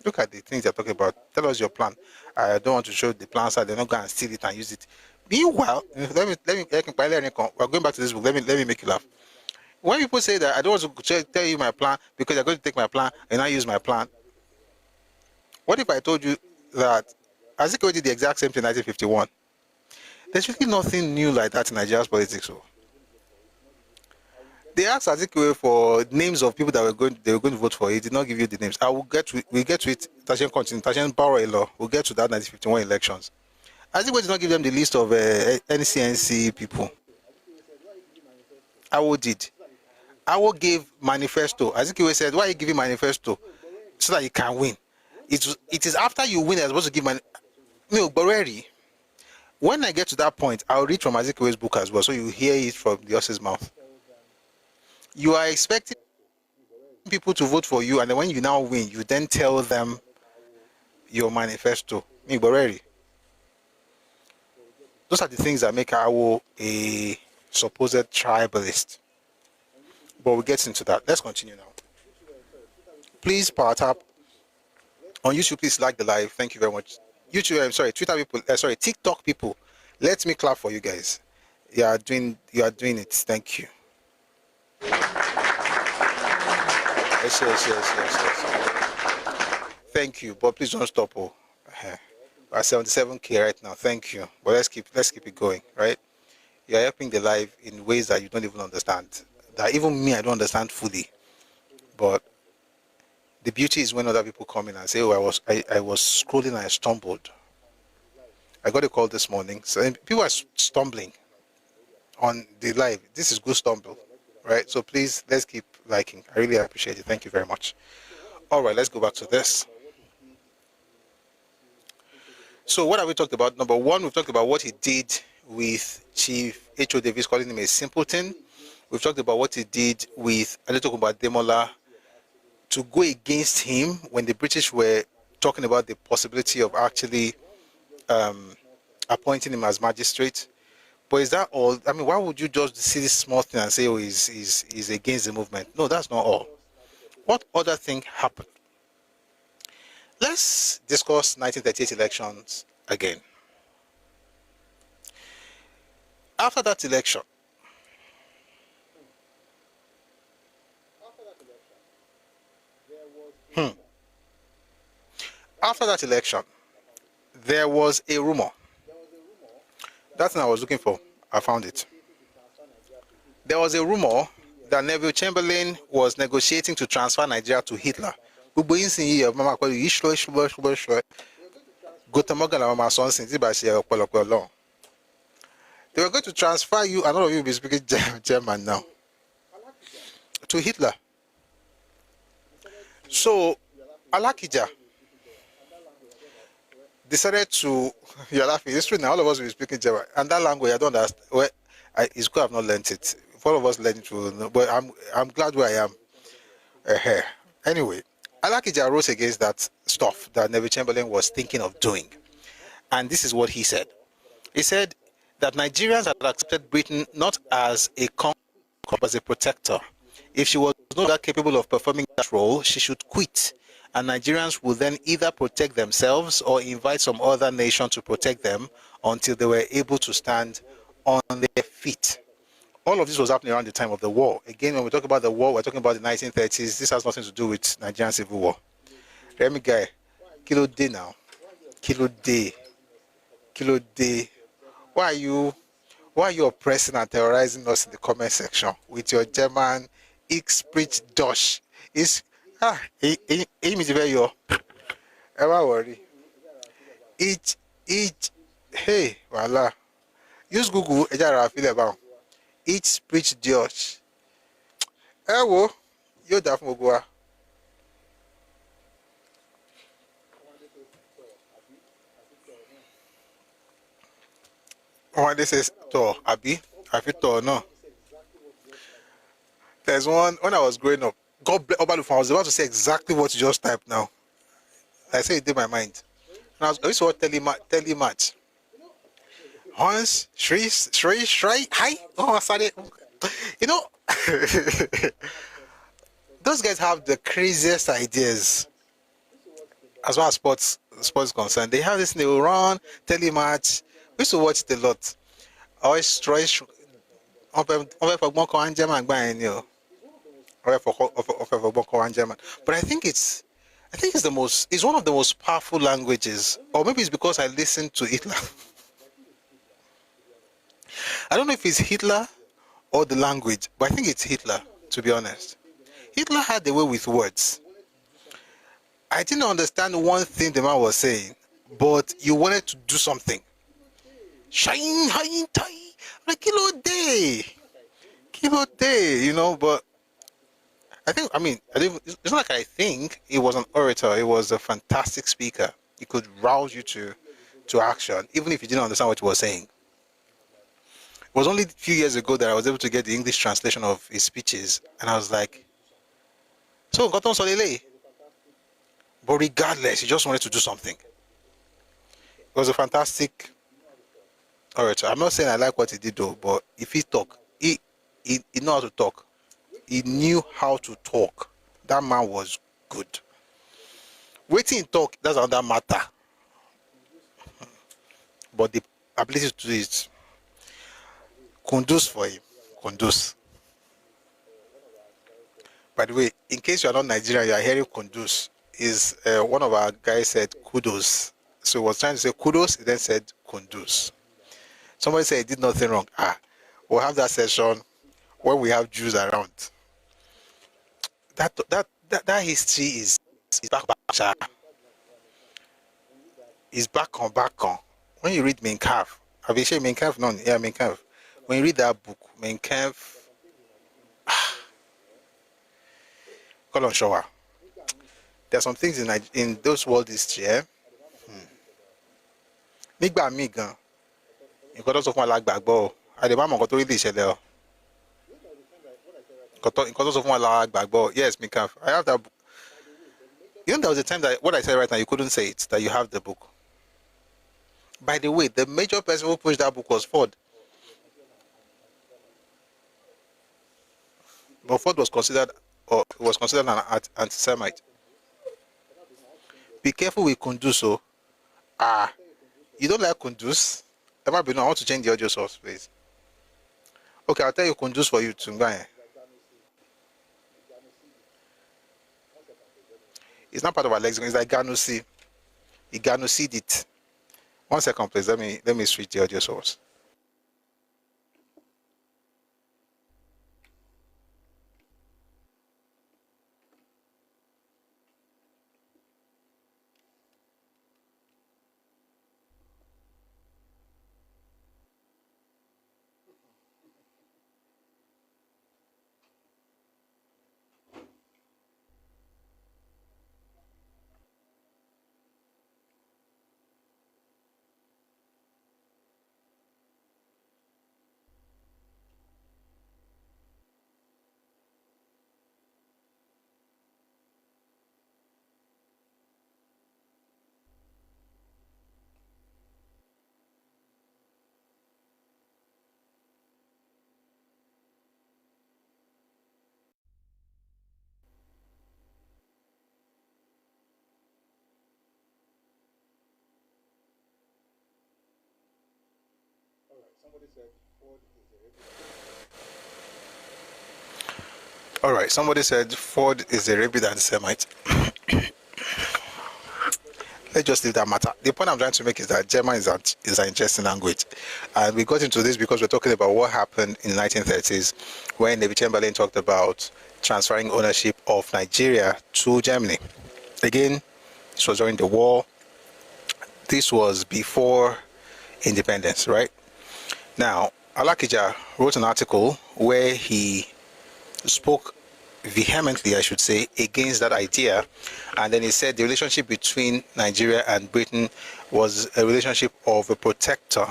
Look at the things they're talking about. Tell us your plan. I don't want to show the plan, so they're not going to steal it and use it. Meanwhile, we're going back to this book. Let me make you laugh. When people say that I don't want to tell you my plan because you're going to take my plan and I use my plan. What if I told you that Azikiwe did the exact same thing in 1951? There's really nothing new like that in Nigeria's politics. So. They asked Azikiwe for names of people that they were going to vote for. He did not give you the names. We'll get to it. Tashen continue. Tashen borrow a law. We'll get to that 1951 elections. Azikiwe did not give them the list of NCNC people. Awo did. Awo gave manifesto. Azikiwe said, why are you giving manifesto? So that you can win. It is after you win they're supposed to give no, Boreri. When I get to that point, I'll read from Azikiwe's book as well, so you hear it from the horse's mouth. You are expecting people to vote for you, and then when you now win, you then tell them your manifesto. Boreri. Those are the things that make Awo a supposed tribalist. But we'll get into that. Let's continue now. Please power tap. On YouTube, please like the live. Thank you very much. YouTube, Twitter people, TikTok people. Let me clap for you guys. You are doing it. Thank you. Yes. Thank you, but please don't stop. We're at 77K right now. Thank you. But let's keep it going, right? You're helping the live in ways that you don't even understand. That even me, I don't understand fully. But the beauty is when other people come in and say, "Oh, I was scrolling and I stumbled." I got a call this morning. So people are stumbling on the live. This is good stumble, right? So please, let's keep liking. I really appreciate it. Thank you very much. All right, let's go back to this. So what have we talked about? Number one, we've talked about what he did with Chief H.O. Davis, calling him a simpleton. We've talked about what he did with Adetokunbo Ademola to go against him when the British were talking about the possibility of actually appointing him as magistrate. But is that all? I mean, why would you just see this small thing and say, oh, he's against the movement? No, that's not all. What other thing happened? Let's discuss 1938 elections again. After that election, there was a rumor. That's what I was looking for. I found it. There was a rumor that Neville Chamberlain was negotiating to transfer Nigeria to Hitler. They were going to transfer you, and all of you will be speaking German now, to Hitler. So, Alakija, decided to, you're laughing, it's true now, all of us will be speaking German. And that language, I don't understand. Well, it's good I've not learned it. If all of us learn it, we'll know. But I'm glad where I am. Anyway, Alakija rose against that stuff that Neville Chamberlain was thinking of doing. And this is what he said. He said that Nigerians had accepted Britain not as a conqueror, but as a protector. If she was no longer capable of performing that role, she should quit. And Nigerians would then either protect themselves or invite some other nation to protect them until they were able to stand on their feet. All of this was happening around the time of the war. Again, when we talk about the war, we're talking about the 1930s. This has nothing to do with Nigerian civil war. Remy guy, kilo day now. Kilo day. Kilo day. Why are you oppressing and terrorizing us in the comment section with your German Ich sprich Deutsch? Ever worry. Hey, voila. Use Google, Ich sprich Deutsch. Ewo, you daf mogwa. When this is to Abi, I feel to no. There's one when I was growing up. God bless Obalufon. I was about to say exactly what you just typed now. I say it in my mind. And I used to watch telematch. Hans, Shri, hi. Oh, sorry. You know, those guys have the craziest ideas as far as sports is concerned. They have this thing, they will run, telematch. We used to watch it a lot. Always try but I think it's one of the most powerful languages, or maybe it's because I listened to Hitler. I don't know if it's Hitler or the language, but I think it's Hitler, to be honest. Hitler had the way with words. I didn't understand one thing the man was saying, but you wanted to do something. Shine, high, tie, like kilo day, you know, but it's not like I think he was an orator. He was a fantastic speaker. He could rouse you to action, even if you didn't understand what he was saying. It was only a few years ago that I was able to get the English translation of his speeches, and I was like, so, Goton Solele. But regardless, he just wanted to do something. It was a fantastic orator. I'm not saying I like what he did though, but if he talk, he knew how to talk. He knew how to talk. That man was good. Waiting talk, that's another matter. But the ability to do it, conduce for him. Conduce. By the way, in case you are not Nigerian, you are hearing conduce. Is one of our guys said kudos. So he was trying to say kudos, he then said conduce. Somebody said he did nothing wrong. We'll have that session when we have Jews around. That history is back. Is back on. When you read Mein Kampf, have you seen Mein Kampf? No, yeah, Mein Kampf. When you read that book, Mein Kampf, call on Showa. There are some things in those world history. Nígbà míì gan, nǹkan tó sọ fún alágbàgbọ́, àdèmá mọ̀ nǹkan tó rí lè ṣẹlẹ̀ o. Nǹkan tó sọ fún alágbàgbọ́, yes, Mein Kampf. I have that book. You know, there was a time that what I said right now, you couldn't say it, that you have the book. By the way, the major person who pushed that book was Ford. But Ford was considered an anti-Semite. Be careful with Kunduz. You don't like Kunduz? I want to change the audio source, please. Okay, I'll tell you Kunduz for you to. It's not part of our lexicon. It's like Ganusi. He Ganusied it. 1 second, please. Let me switch the audio source. All right, somebody said Ford is a rabid anti-Semite. Let's just leave that matter. The point I'm trying to make is that German is an interesting language. And we got into this because we're talking about what happened in the 1930s when David Chamberlain talked about transferring ownership of Nigeria to Germany. Again, this was during the war. This was before independence, right? Now, Alakija wrote an article where he spoke vehemently, I should say, against that idea, and then he said the relationship between Nigeria and Britain was a relationship of a protector,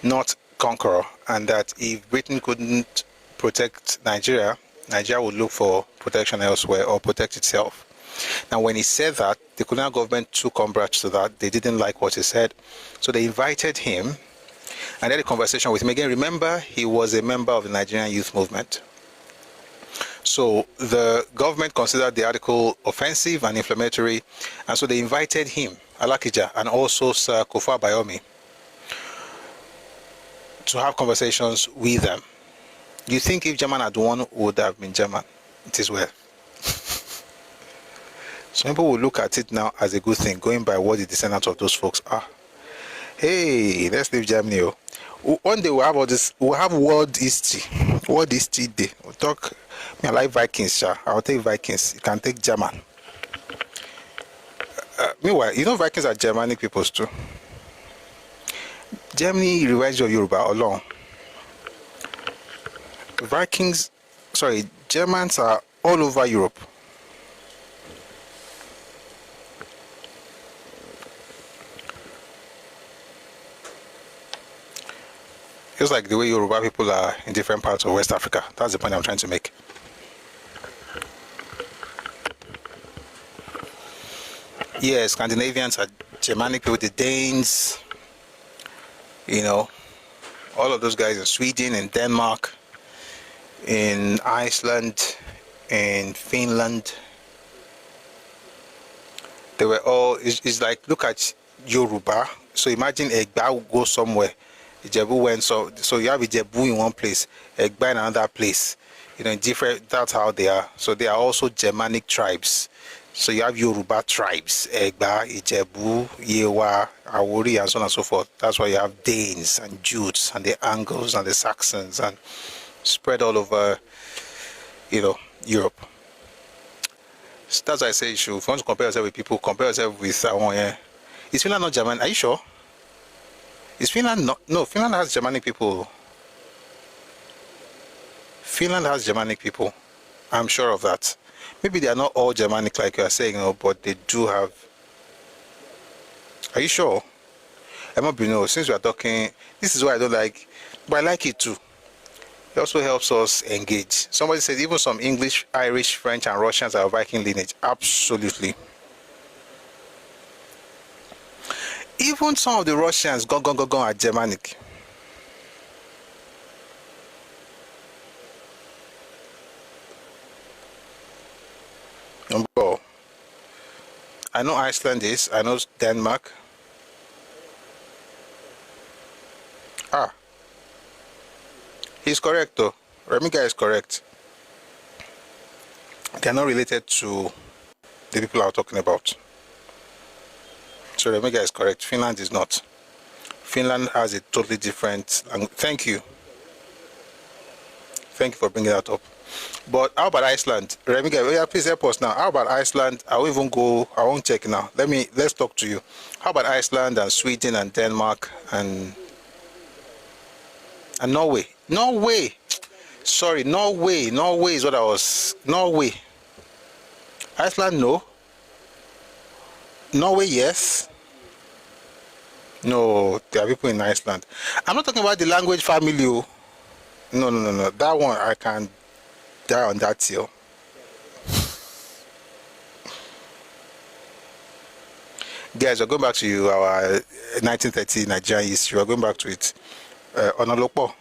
not conqueror, and that if Britain couldn't protect Nigeria, Nigeria would look for protection elsewhere or protect itself. Now, when he said that, the colonial government took umbrage to that. They didn't like what he said, so they invited him and had a conversation with him. Again, remember, he was a member of the Nigerian youth movement. So the government considered the article offensive and inflammatory, and so they invited him, Alakija, and also Sir Kofa Bayomi, to have conversations with them. You think if German had won, would have been German? It is well. Some people will look at it now as a good thing, going by what the descendants of those folks are. Hey, let's leave Germany. One day we'll have all this. We'll have World History. World History Day. We'll talk. I like Vikings, sir. I'll take Vikings. You can take German. Meanwhile, you know Vikings are Germanic peoples too. Germany reminds you of Yoruba alone. Germans are all over Europe. It's like the way Yoruba people are in different parts of West Africa. That's the point I'm trying to make. Yeah, Scandinavians are Germanic people, the Danes, you know, all of those guys in Sweden, in Denmark, in Iceland, in Finland. They were all, it's like, look at Yoruba. So imagine Egba will go somewhere. Ijebu went, so you have Ijebu in one place, Egba in another place. You know, in different, that's how they are. So they are also Germanic tribes. So you have Yoruba tribes, Egba, Ijebu, Yewa, Awori, and so on and so forth. That's why you have Danes and Jutes and the Angles and the Saxons and spread all over, you know, Europe. So that's why I say if you want to compare yourself with people, compare yourself with someone. Is Finland not German? Are you sure? Is Finland not? No, Finland has Germanic people. Finland has Germanic people. I'm sure of that. Maybe they are not all Germanic like you are saying, but they do have. Are you sure? I might be no. Since we are talking, this is why I don't like, but I like it too. It also helps us engage. Somebody said even some English, Irish, French, and Russians are Viking lineage. Absolutely. Even some of the Russians are Germanic. Number, I know Iceland is. I know Denmark. He's correct though. Remiga is correct. They are not related to the people I was talking about. So Remiga is correct. Finland is not. Finland has a totally different language. Thank you. Thank you for bringing that up. But how about Iceland? Remiga, please help us now. How about Iceland? I won't even go. I won't check now. Let's talk to you. How about Iceland and Sweden and Denmark and Norway? Norway. Sorry, Norway. Norway is what I was. Norway. Iceland, no. Norway, yes. No, there are people in Iceland. I'm not talking about the language family. No. That one, I can die on that hill. Guys, we're going back to our 1930 Nigerian history. We're going back to it. Onolopo.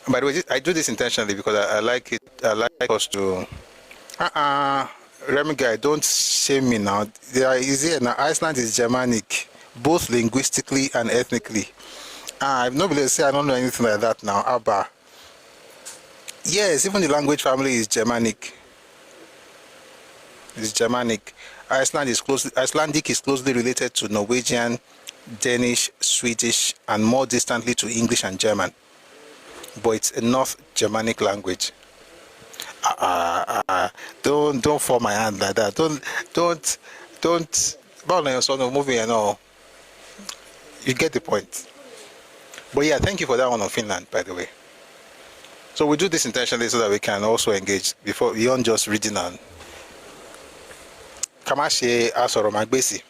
By the way, I do this intentionally because I like it. I like us to. Remy guy, don't shame me now. There is here now. Iceland is Germanic. both linguistically and ethnically. I'm not going to say I don't know anything like that now. Abba. Yes, even the language family is Germanic. It's Germanic. Icelandic is closely related to Norwegian, Danish, Swedish, and more distantly to English and German. But it's a North Germanic language. Don't fall my hand like that. Don't. Moving and all. You get the point. But yeah, thank you for that one on Finland, by the way. So we do this intentionally so that we can also engage beyond just reading on. Kamashi Asoro Magbesi.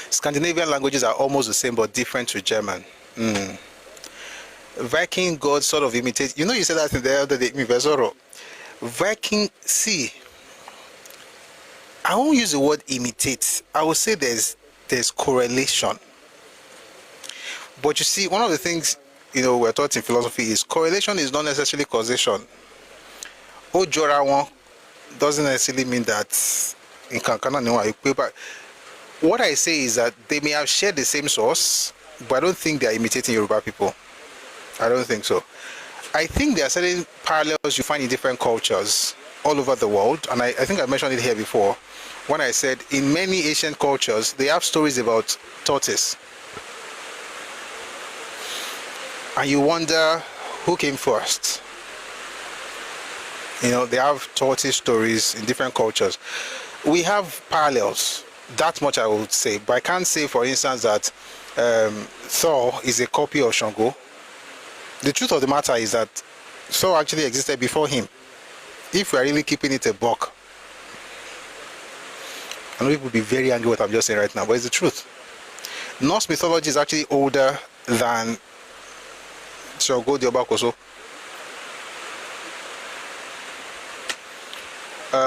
Scandinavian languages are almost the same but different to German. Viking gods sort of imitate. You said that in the other day, Viking, see, I won't use the word imitate. I will say there's correlation. But you see, one of the things we're taught in philosophy is correlation is not necessarily causation. Ojora doesn't necessarily mean that in Kankana. But what I say is that they may have shared the same source, but I don't think they are imitating Yoruba people. I don't think so. I think there are certain parallels you find in different cultures all over the world, and I think I mentioned it here before when I said in many ancient cultures they have stories about tortoise, and you wonder who came first. They have tortoise stories in different cultures. We have parallels, that much I would say, but I can't say, for instance, that Thor is a copy of Shango. The truth of the matter is that Thor actually existed before him. If we are really keeping it a buck, I know people will be very angry with what I'm just saying right now, but it's the truth. Norse mythology is actually older than Shango the Obakoso.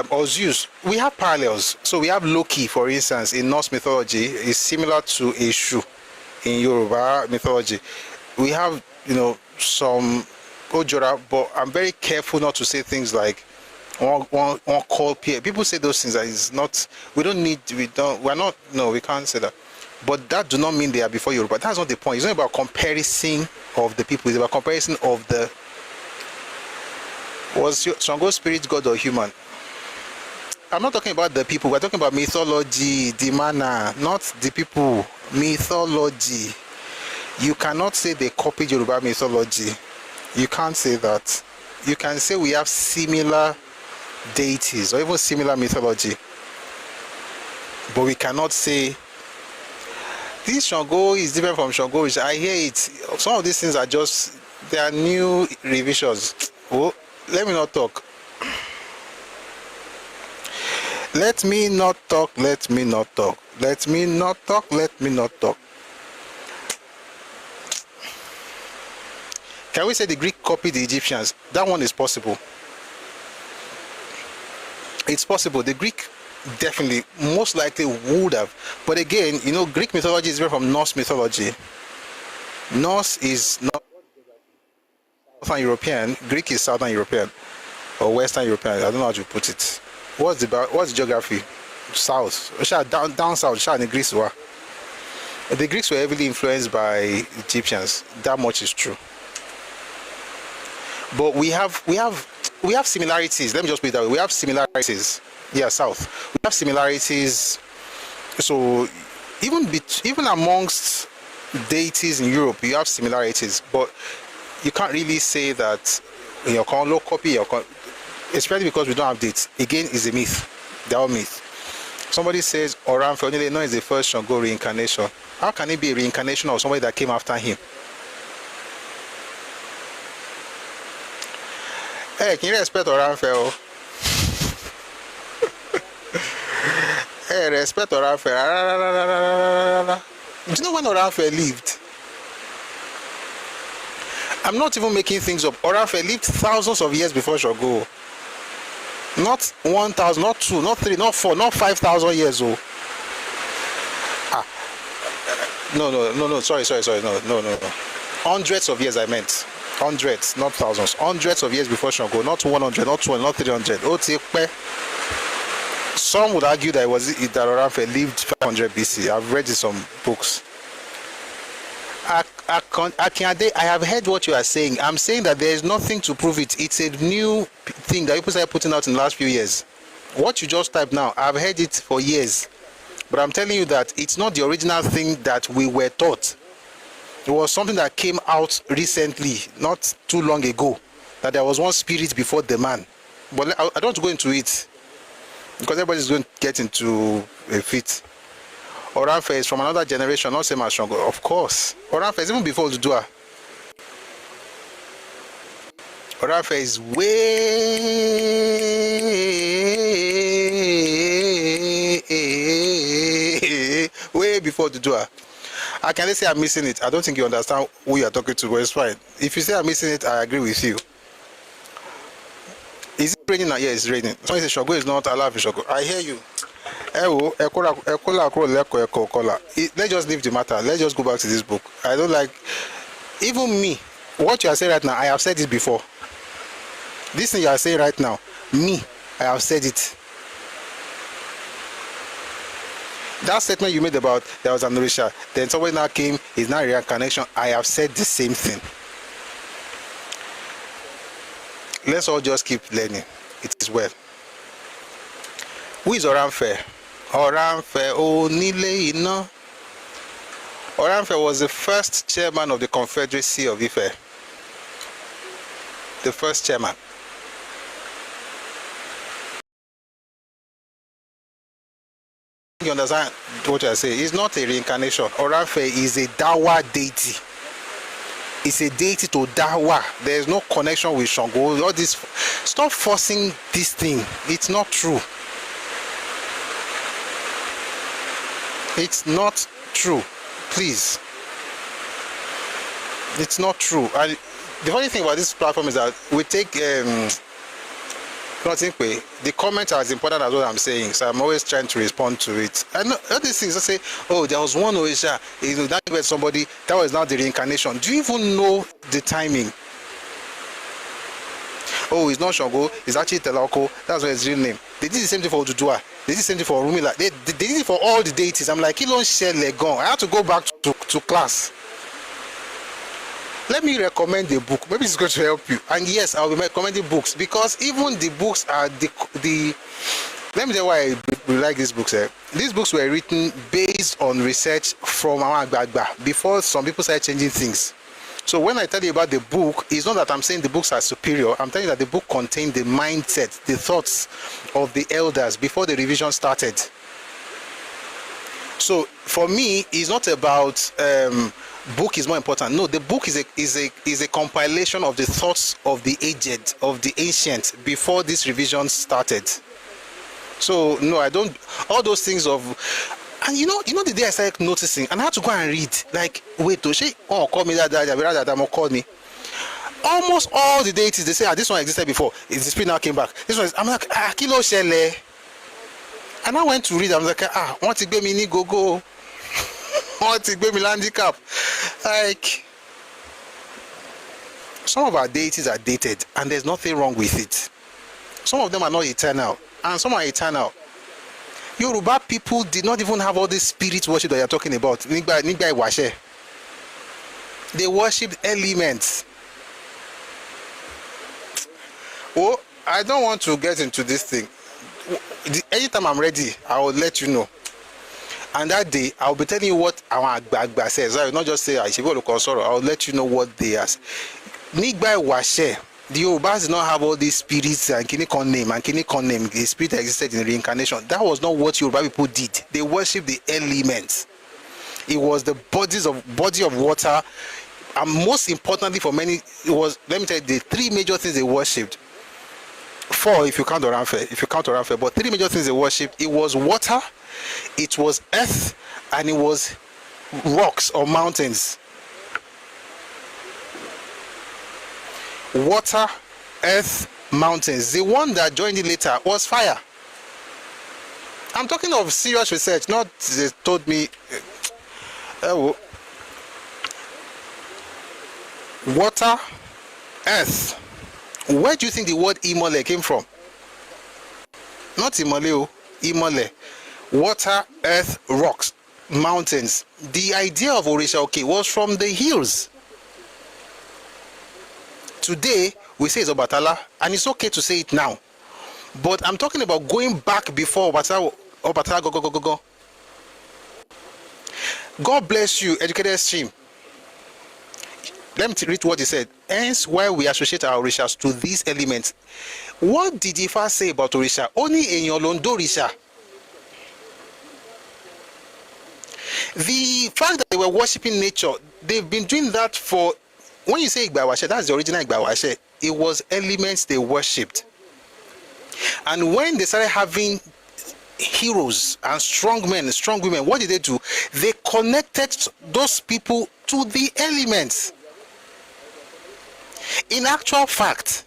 Or Zeus. We have parallels. So we have Loki, for instance, in Norse mythology is similar to Eshu in Yoruba mythology. We have, some Ojora, but I'm very careful not to say things like one call peer. People say those things that is not, we can't say that. But that do not mean they are before Yoruba. That's not the point. It's not about comparison of the people. It's about comparison of was Shango spirit god or human? I'm not talking about the people. We're talking about mythology, the manner, not the people. Mythology. You cannot say they copied Yoruba mythology. You can't say that. You can say we have similar deities or even similar mythology. But we cannot say this Shango is different from Shango. I hear it. Some of these things are just, they are new revisions. Oh, let me not talk. Let me not talk. Let me not talk. Let me not talk. Let me not talk. Can we say the Greek copied the Egyptians? That one is possible. It's possible. The Greek definitely, most likely would have. But again, Greek mythology is different from Norse mythology. Norse is not Southern European. Greek is Southern European or Western European. I don't know how to put it. What's the geography? South. Down south. The Greeks were. The Greeks were heavily influenced by Egyptians. That much is true. But we have similarities. Let me just put it that way. We have similarities. Yeah, south. We have similarities. So even amongst deities in Europe, you have similarities. But you can't really say that your copy, especially because we don't have dates. Again, is a myth. They're all myth. Somebody says Oranfe Onile is the first Shango reincarnation. How can it be a reincarnation of somebody that came after him? Hey, can you respect Oranfe? Hey, respect Oranfe. Do you know when Oranfe lived? I'm not even making things up. Oranfe lived thousands of years before Shango. Not 1,000, not 2, not 3, not 4, not 5,000 years old. No, sorry, no. Hundreds of years I meant. Hundreds, not thousands. Hundreds of years before Shango, not 100, not 200, not 300. some would argue that that Oramfe lived 500 BC. I've read in some books. Akinade, I have heard what you are saying. I'm saying that there is nothing to prove it. It's a new thing that people started putting out in the last few years. What you just typed now, I've heard it for years. But I'm telling you that it's not the original thing that we were taught. It was something that came out recently, not too long ago, that there was one spirit before the man. But I don't want to go into it, because everybody's going to get into a fit. Oramfe is from another generation, not same as Shango. Of course. Oramfe is even before Udua. Oramfe is way before Udua. I can say I'm missing it. I don't think you understand who you are talking to, but it's fine. If you say I'm missing it, I agree with you. Is it raining now? Yeah, it's raining. Someone says Shogo is not allowed for Shogo. I hear you. Let's just leave the matter. Let's just go back to this book. I don't like, even me, what you are saying right now, I have said it before. This thing you are saying right now, me, I have said it. That statement you made about there was an Orisha, then somebody now came, is now a reincarnation. I have said the same thing. Let's all just keep learning. It is well. Who is Oramfe? Oramfe Onile Ina. Oramfe was the first chairman of the Confederacy of Ife. The first chairman. You understand what I say? It's not a reincarnation. Oramfe is a Dawa deity. It's a deity to Dawa. There is no connection with Shango. All this. Stop forcing this thing. It's not true. It's not true. Please. It's not true. And the funny thing about this platform is that we take the comments are as important as what I'm saying, so I'm always trying to respond to it. And all these things I say, oh, there was one Orisha, that was somebody, that was now the reincarnation. Do you even know the timing? Oh, it's not Shango, it's actually Telako, that's what his real name. They did the same thing for Ududua, they did the same thing for Rumila, they did it for all the deities. I'm like, Kilon Shell Legon. I have to go back to class. Let me recommend the book. Maybe it's going to help you. And yes, I'll be recommending books, because even the books are the let me tell you why I like these books. These books were written based on research from our Agbagba before some people started changing things. So when I tell you about the book, it's not that I'm saying the books are superior. I'm telling you that the book contained the mindset, the thoughts of the elders before the revision started. So for me, it's not about book is more important. No, the book is a compilation of the thoughts of the aged, of the ancient before this revision started. So no, I don't. All those things of, and you know the day I started noticing, and I had to go and read. Like, wait, to she call me that call me. Almost all the deities they say, this one existed before. The spirit now came back. This one is, I'm like, kilo shele. And I went to read. I'm like, want to give me ni go. Want to give me handicap. Like, some of our deities are dated, and there's nothing wrong with it. Some of them are not eternal, and some are eternal. Yoruba people did not even have all this spirit worship that you're talking about. Nigba Washe. They worshipped elements. Oh, I don't want to get into this thing. Anytime I'm ready, I will let you know. And that day, I'll be telling you what our Agbagba says. I will not just say, I should go to consort. I'll let you know what they ask. Nigba Washe. The Yorubas did not have all these spirits and Kinikon name. The spirit existed in reincarnation. That was not what Yoruba people did. They worshipped the elements. It was the body of water, and most importantly for many, it was, let me tell you, the three major things they worshipped. 4 if you count Oramfe, but 3 major things they worshipped. It was water, it was earth, and it was rocks or mountains. Water, earth, mountains. The one that joined it later was fire. I'm talking of serious research, not they told me. Water, earth. Where do you think the word Imole came from? Not Imole, Imole, water, earth, rocks, mountains. The idea of Orisha, okay, was from the hills. Today, we say it's Obatala, and it's okay to say it now. But I'm talking about going back before Obatala, go. God bless you, educated stream. Let me read what he said. Hence, why we associate our Orishas to these elements. What did Ifa say about Orisha? Only in your Londo Orisha. The fact that they were worshipping nature, they've been doing that for, when you say Igbawashe, that's the original Igbawashe. It was elements they worshipped. And when they started having heroes and strong men and strong women, what did they do? They connected those people to the elements. In actual fact,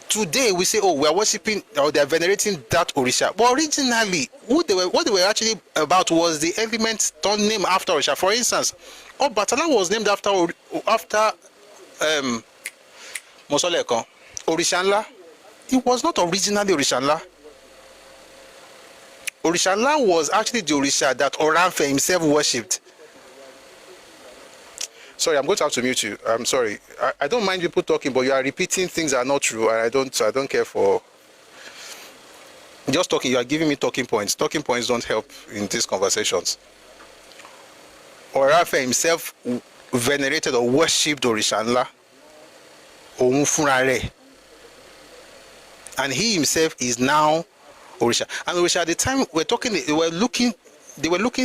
today we say, oh, we are worshipping or they are venerating that Orisha. But originally, what they were actually about was the elements turned name after Orisha. For instance, Obatala was named after Mosoleko, Orishanla. It was not originally Orishanla. Orishanla was actually the Orisha that Oranfe himself worshipped. Sorry, I'm going to have to mute you. I'm sorry. I don't mind people talking, but you are repeating things that are not true, and I don't care for just talking. You are giving me talking points. Talking points don't help in these conversations. Oranfe himself venerated or worshipped Orishanla, Ounfunare, and he himself is now Orisha. And Orisha, at the time we're talking, they were looking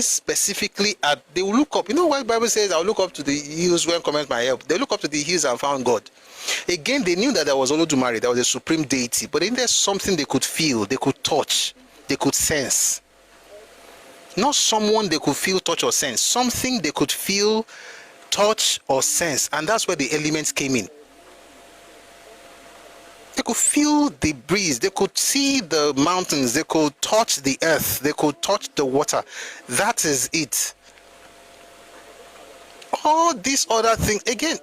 specifically at, they will look up, you know what the Bible says, I'll look up to the hills when cometh my help. They look up to the hills and found God. Again, they knew that there was Olodumare, there was a supreme deity, but then there's something they could feel, they could touch, they could sense. Not someone they could feel, touch, or sense. Something they could feel, touch, or sense. And that's where the elements came in. They could feel the breeze, they could see the mountains, they could touch the earth, they could touch the water. That is it. All these other things, again,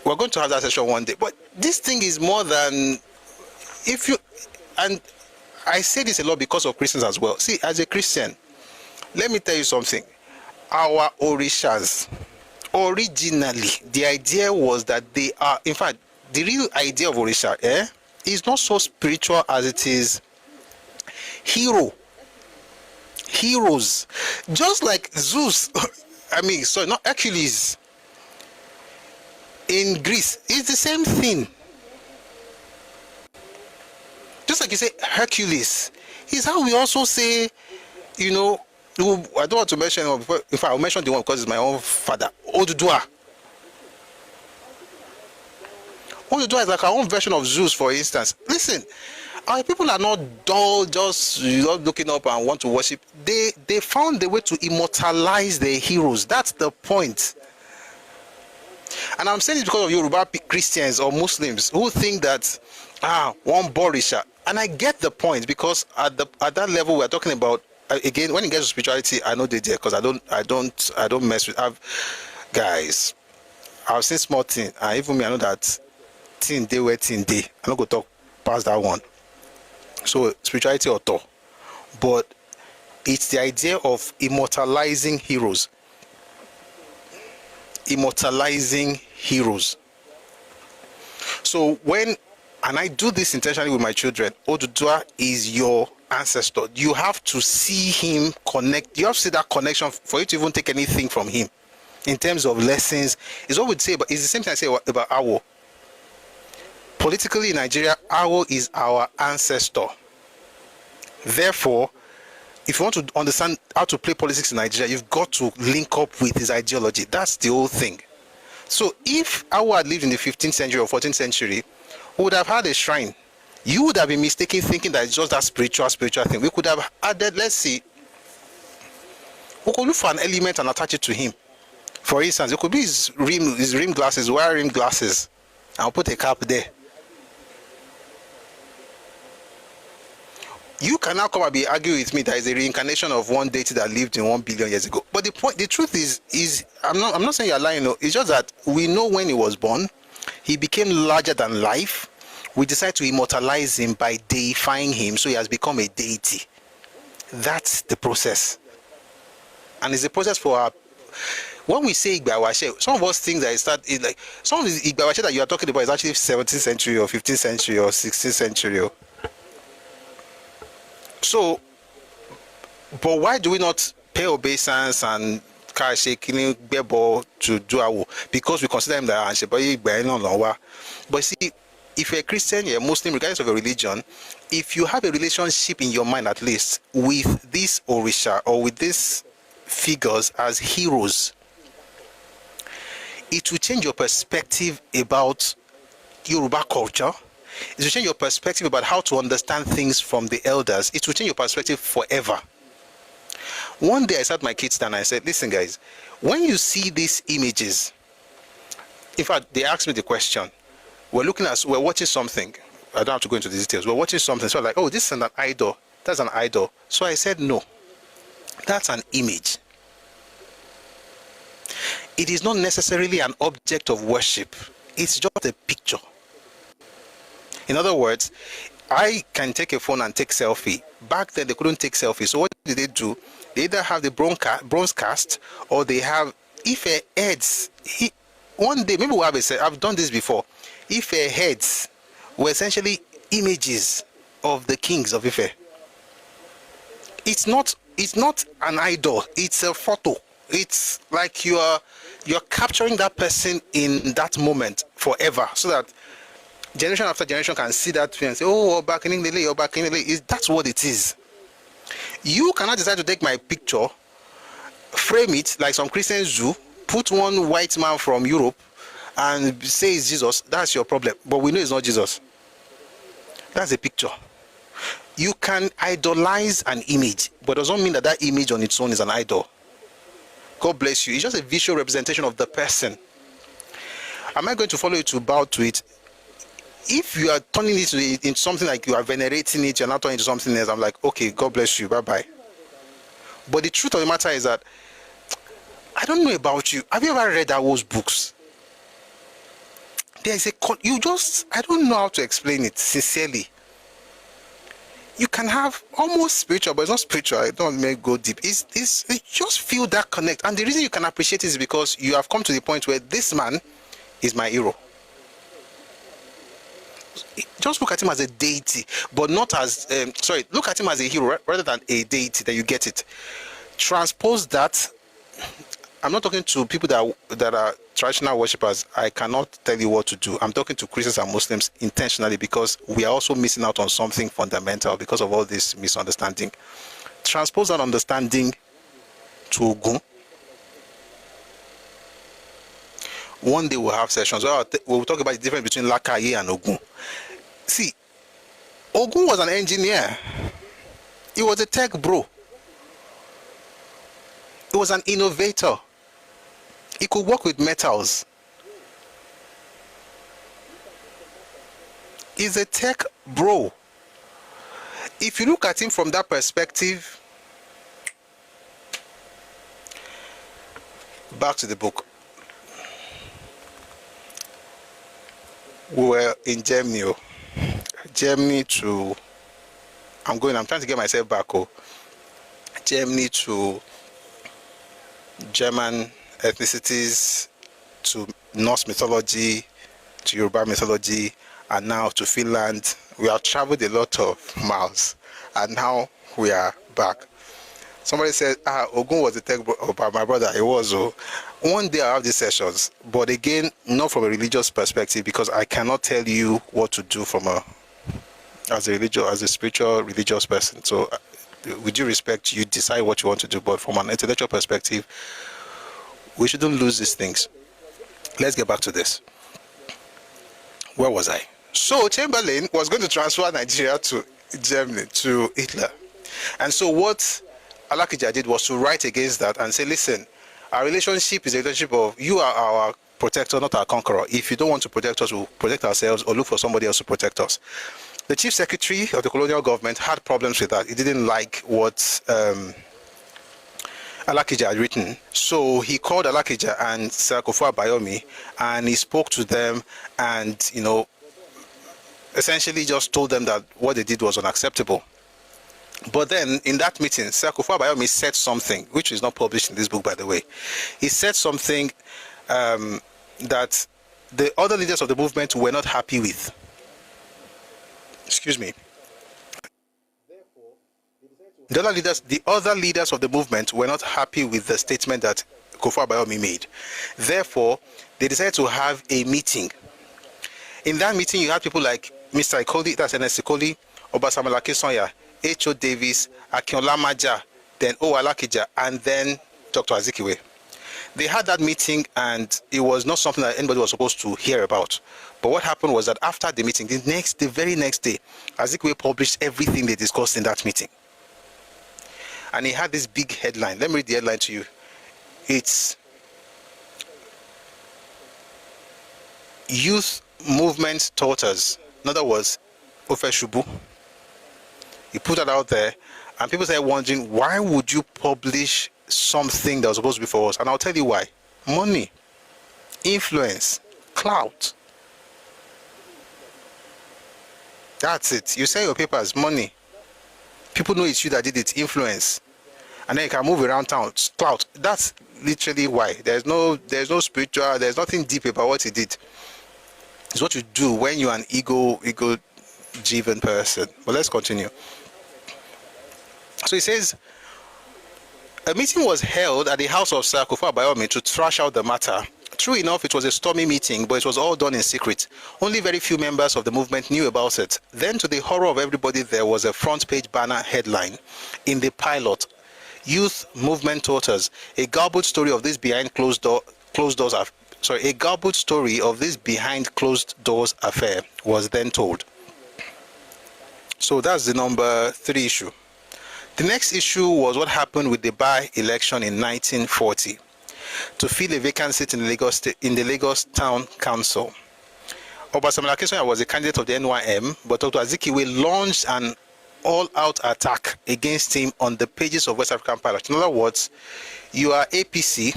we're going to have that session one day, but this thing is more than, if you, and I say this a lot because of Christians as well. See, as a Christian, let me tell you something. Our Orishas, originally, the idea was that they are, in fact, the real idea of Orisha is not so spiritual as it is heroes. Just like Zeus, not Hercules in Greece, it's the same thing. Just like you say Hercules, is how we also say, I don't want to mention him, if I'll mention the one because it's my own father, Odudua. Odudua is like our own version of Zeus, for instance. Listen, our people are not dull, just looking up and want to worship. They found the way to immortalize their heroes. That's the point. And I'm saying it because of Yoruba Christians or Muslims who think that one Borisha. And I get the point, because at that level we're talking about, again, when it gets to spirituality, I know they're there, because I don't mess with guys. I've seen small things, and even me, I know that thing day where thing day. I'm not going to talk past that one. So spirituality or thought, but it's the idea of immortalizing heroes. Immortalizing heroes. So and I do this intentionally with my children, Odudua is your ancestor. You have to see him connect. You have to see that connection for you to even take anything from him in terms of lessons. It's what we'd say, but it's the same thing I say about Awo. Politically in Nigeria, Awo is our ancestor. Therefore, if you want to understand how to play politics in Nigeria, you've got to link up with his ideology. That's the whole thing. So if Awo had lived in the 15th century or 14th century, we would have had a shrine. You would have been mistaken thinking that it's just that spiritual thing. We could have added, let's see, we could look for an element and attach it to him. For instance, it could be his rim glasses, wear rim glasses. I'll put a cap there. You can now come and be arguing with me that is a reincarnation of one deity that lived in 1 billion years ago. But the truth is I'm not saying you're lying. No, it's just that we know when he was born, he became larger than life. We decide to immortalize him by deifying him, so he has become a deity. That's the process. And it's a process for our... When we say Igbawashe, some of us think that like some of the Igbawashe that you are talking about is actually 17th century or 15th century or 16th century. So, but why do we not pay obeisance and shaking bebo to do our? Because we consider him that. But see, if you're a Christian, you're a Muslim, regardless of your religion, if you have a relationship in your mind at least with this Orisha or with these figures as heroes, it will change your perspective about Yoruba culture. It will change your perspective about how to understand things from the elders. It will change your perspective forever. One day I sat my kids down and I said, listen guys, when you see these images, in fact, they asked me the question, we're watching something. I don't have to go into the details. We're watching something. So I'm like, oh, this is an idol. That's an idol. So I said, no, that's an image. It is not necessarily an object of worship. It's just a picture. In other words, I can take a phone and take selfie. Back then, they couldn't take selfies. So what did they do? They either have the bronze cast, or they have Ife heads. One day, maybe I've done this before. Ife heads were essentially images of the kings of Ife. It's not an idol. It's a photo. It's like you're capturing that person in that moment forever, so that generation after generation can see that and say, oh, that's what it is. You cannot decide to take my picture, frame it like some Christians do, put one white man from Europe and say it's Jesus. That's your problem. But we know it's not Jesus. That's a picture. You can idolize an image, but it doesn't mean that that image on its own is an idol. God bless you. It's just a visual representation of the person. Am I going to follow you to bow to it? If you are turning it into something like you are venerating it, you're not turning it into something else, I'm like, okay, God bless you, bye-bye. But the truth of the matter is that, I don't know about you. Have you ever read those books? There's I don't know how to explain it, sincerely. You can have almost spiritual, but it's not spiritual. I don't make go deep. It's just feel that connect. And the reason you can appreciate it is because you have come to the point where this man is my hero. Just look at him as a deity, but not as, look at him as a hero rather than a deity, that you get it. Transpose that. I'm not talking to people that are traditional worshippers. I cannot tell you what to do. I'm talking to Christians and Muslims intentionally, because we are also missing out on something fundamental because of all this misunderstanding. Transpose that understanding to Ogun. One day we'll have sessions where we'll talk about the difference between Lakaye and Ogun. See, Ogun was an engineer. He was a tech bro. He was an innovator. He could work with metals. He's a tech bro. If you look at him from that perspective, back to the book. We were in Germany. Germany to... I'm trying to get myself back. Germany to German ethnicities, to Norse mythology, to Yoruba mythology, and now to Finland. We have traveled a lot of miles, and now we are back. Somebody said, Ogun was the tech bro. My brother, it was. One day I have these sessions, but again, not from a religious perspective, because I cannot tell you what to do as a spiritual religious person. So with due respect, you decide what you want to do, but from an intellectual perspective, we shouldn't lose these things. Let's get back to this. Where was I? So Chamberlain was going to transfer Nigeria to Germany, to Hitler. And so what Alakija did was to write against that and say, listen, our relationship is a relationship of, you are our protector, not our conqueror. If you don't want to protect us, we'll protect ourselves or look for somebody else to protect us. The chief secretary of the colonial government had problems with that. He didn't like what Alakija had written. So he called Alakija and Sir Kofu Abayomi, and he spoke to them, and, essentially just told them that what they did was unacceptable. But then in that meeting, Sir Kufuor Abayomi said something, which is not published in this book, by the way. He said something that the other leaders of the movement were not happy with. Excuse me. The other leaders of the movement were not happy with the statement that Kufuor Abayomi made. Therefore, they decided to have a meeting. In that meeting, you had people like Mr. Ikoli, that's Ernest Ikoli, Obasanjo Akínṣányà, H.O. Davis, Akinola Maja, then O. Alakija, and then Dr. Azikiwe. They had that meeting, and it was not something that anybody was supposed to hear about. But what happened was that after the meeting, the very next day, Azikiwe published everything they discussed in that meeting. And he had this big headline. Let me read the headline to you. It's Youth Movement Taught Us. In other words, Ofeshubu. He put that out there, and people started wondering, why would you publish something that was supposed to be for us? And I'll tell you why. Money, influence, clout. That's it. You sell your papers, money. People know it's you that did it, influence. And then you can move around town, clout. That's literally why. There's no spiritual, there's nothing deep about what he did. It's what you do when you're an ego-driven person. But let's continue. So he says, a meeting was held at the house of Sir Kufuor Abayomi to thrash out the matter. True enough, it was a stormy meeting, but it was all done in secret. Only very few members of the movement knew about it. Then, to the horror of everybody, there was a front-page banner headline in the pilot: Youth Movement Taught Us. A garbled story of this behind closed doors affair was then told. So that's the number 3 issue. The next issue was what happened with the by-election in 1940 to fill a vacant seat in the Lagos Town Council. Obasanjo Akínṣányà was a candidate of the NYM, but Dr. Azikiwe launched an all-out attack against him on the pages of West African Pilot. In other words, you are APC,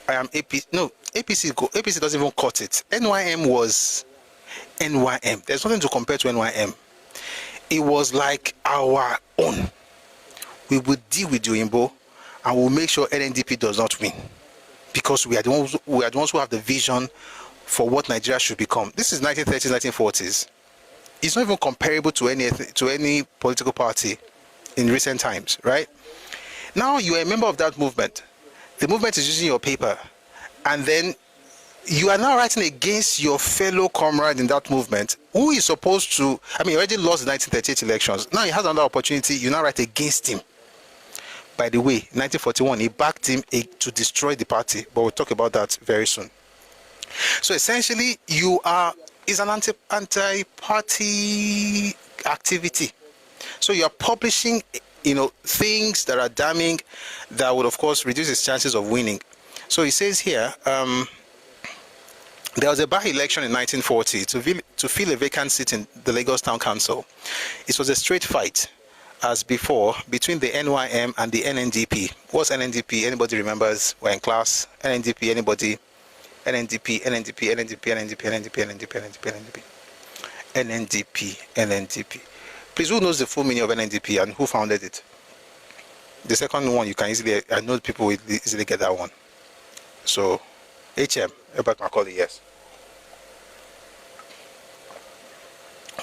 I am APC. No, APC doesn't even cut it. NYM was NYM. There's nothing to compare to NYM. It was like our own. We would deal with Yoyinbo, and we'll make sure NNDP does not win, because we are the ones who have the vision for what Nigeria should become. This is 1930s, 1940s. It's not even comparable to any political party in recent times, right? Now you are a member of that movement. The movement is using your paper, and then you are now writing against your fellow comrade in that movement, who is supposed to, he already lost the 1938 elections. Now he has another opportunity, you now write against him. By the way, 1941, he backed him to destroy the party, but we'll talk about that very soon. So essentially, it's an anti-party activity. So you are publishing, things that are damning, that would, of course, reduce his chances of winning. So he says here, there was a by-election in 1940 to fill a vacant seat in the Lagos Town Council. It was a straight fight, as before, between the NYM and the NNDP. What's NNDP? Anybody remembers? We're in class. NNDP, anybody? NNDP. Please, who knows the full meaning of NNDP and who founded it? The second one, I know people will easily get that one. So, HM, Herbert Macaulay, yes.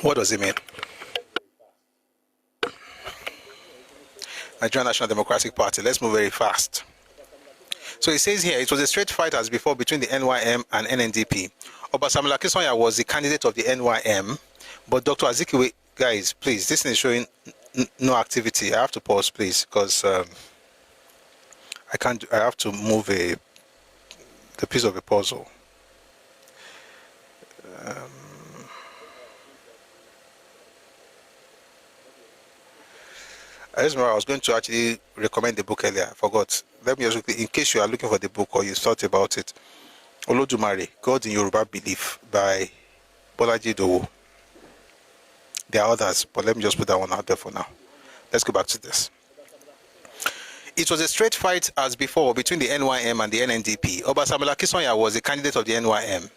What does it mean? Nigerian National Democratic Party. Let's move very fast. So it says here, it was a straight fight as before between the NYM and NNDP. Obasanjo Akínṣányà was the candidate of the NYM, but Dr. Azikiwe, guys, please, this is showing no activity. I have to pause, please, because I have to move the piece of a puzzle. I was going to actually recommend the book earlier. I forgot. Let me just quickly, in case you are looking for the book or you thought about it. Olodumare, God in Yoruba Belief by Bolaji Idowu. There are others, but let me just put that one out there for now. Let's go back to this. It was a straight fight as before between the NYM and the NNDP. Obasanjo Akínṣányà was a candidate of the NYM,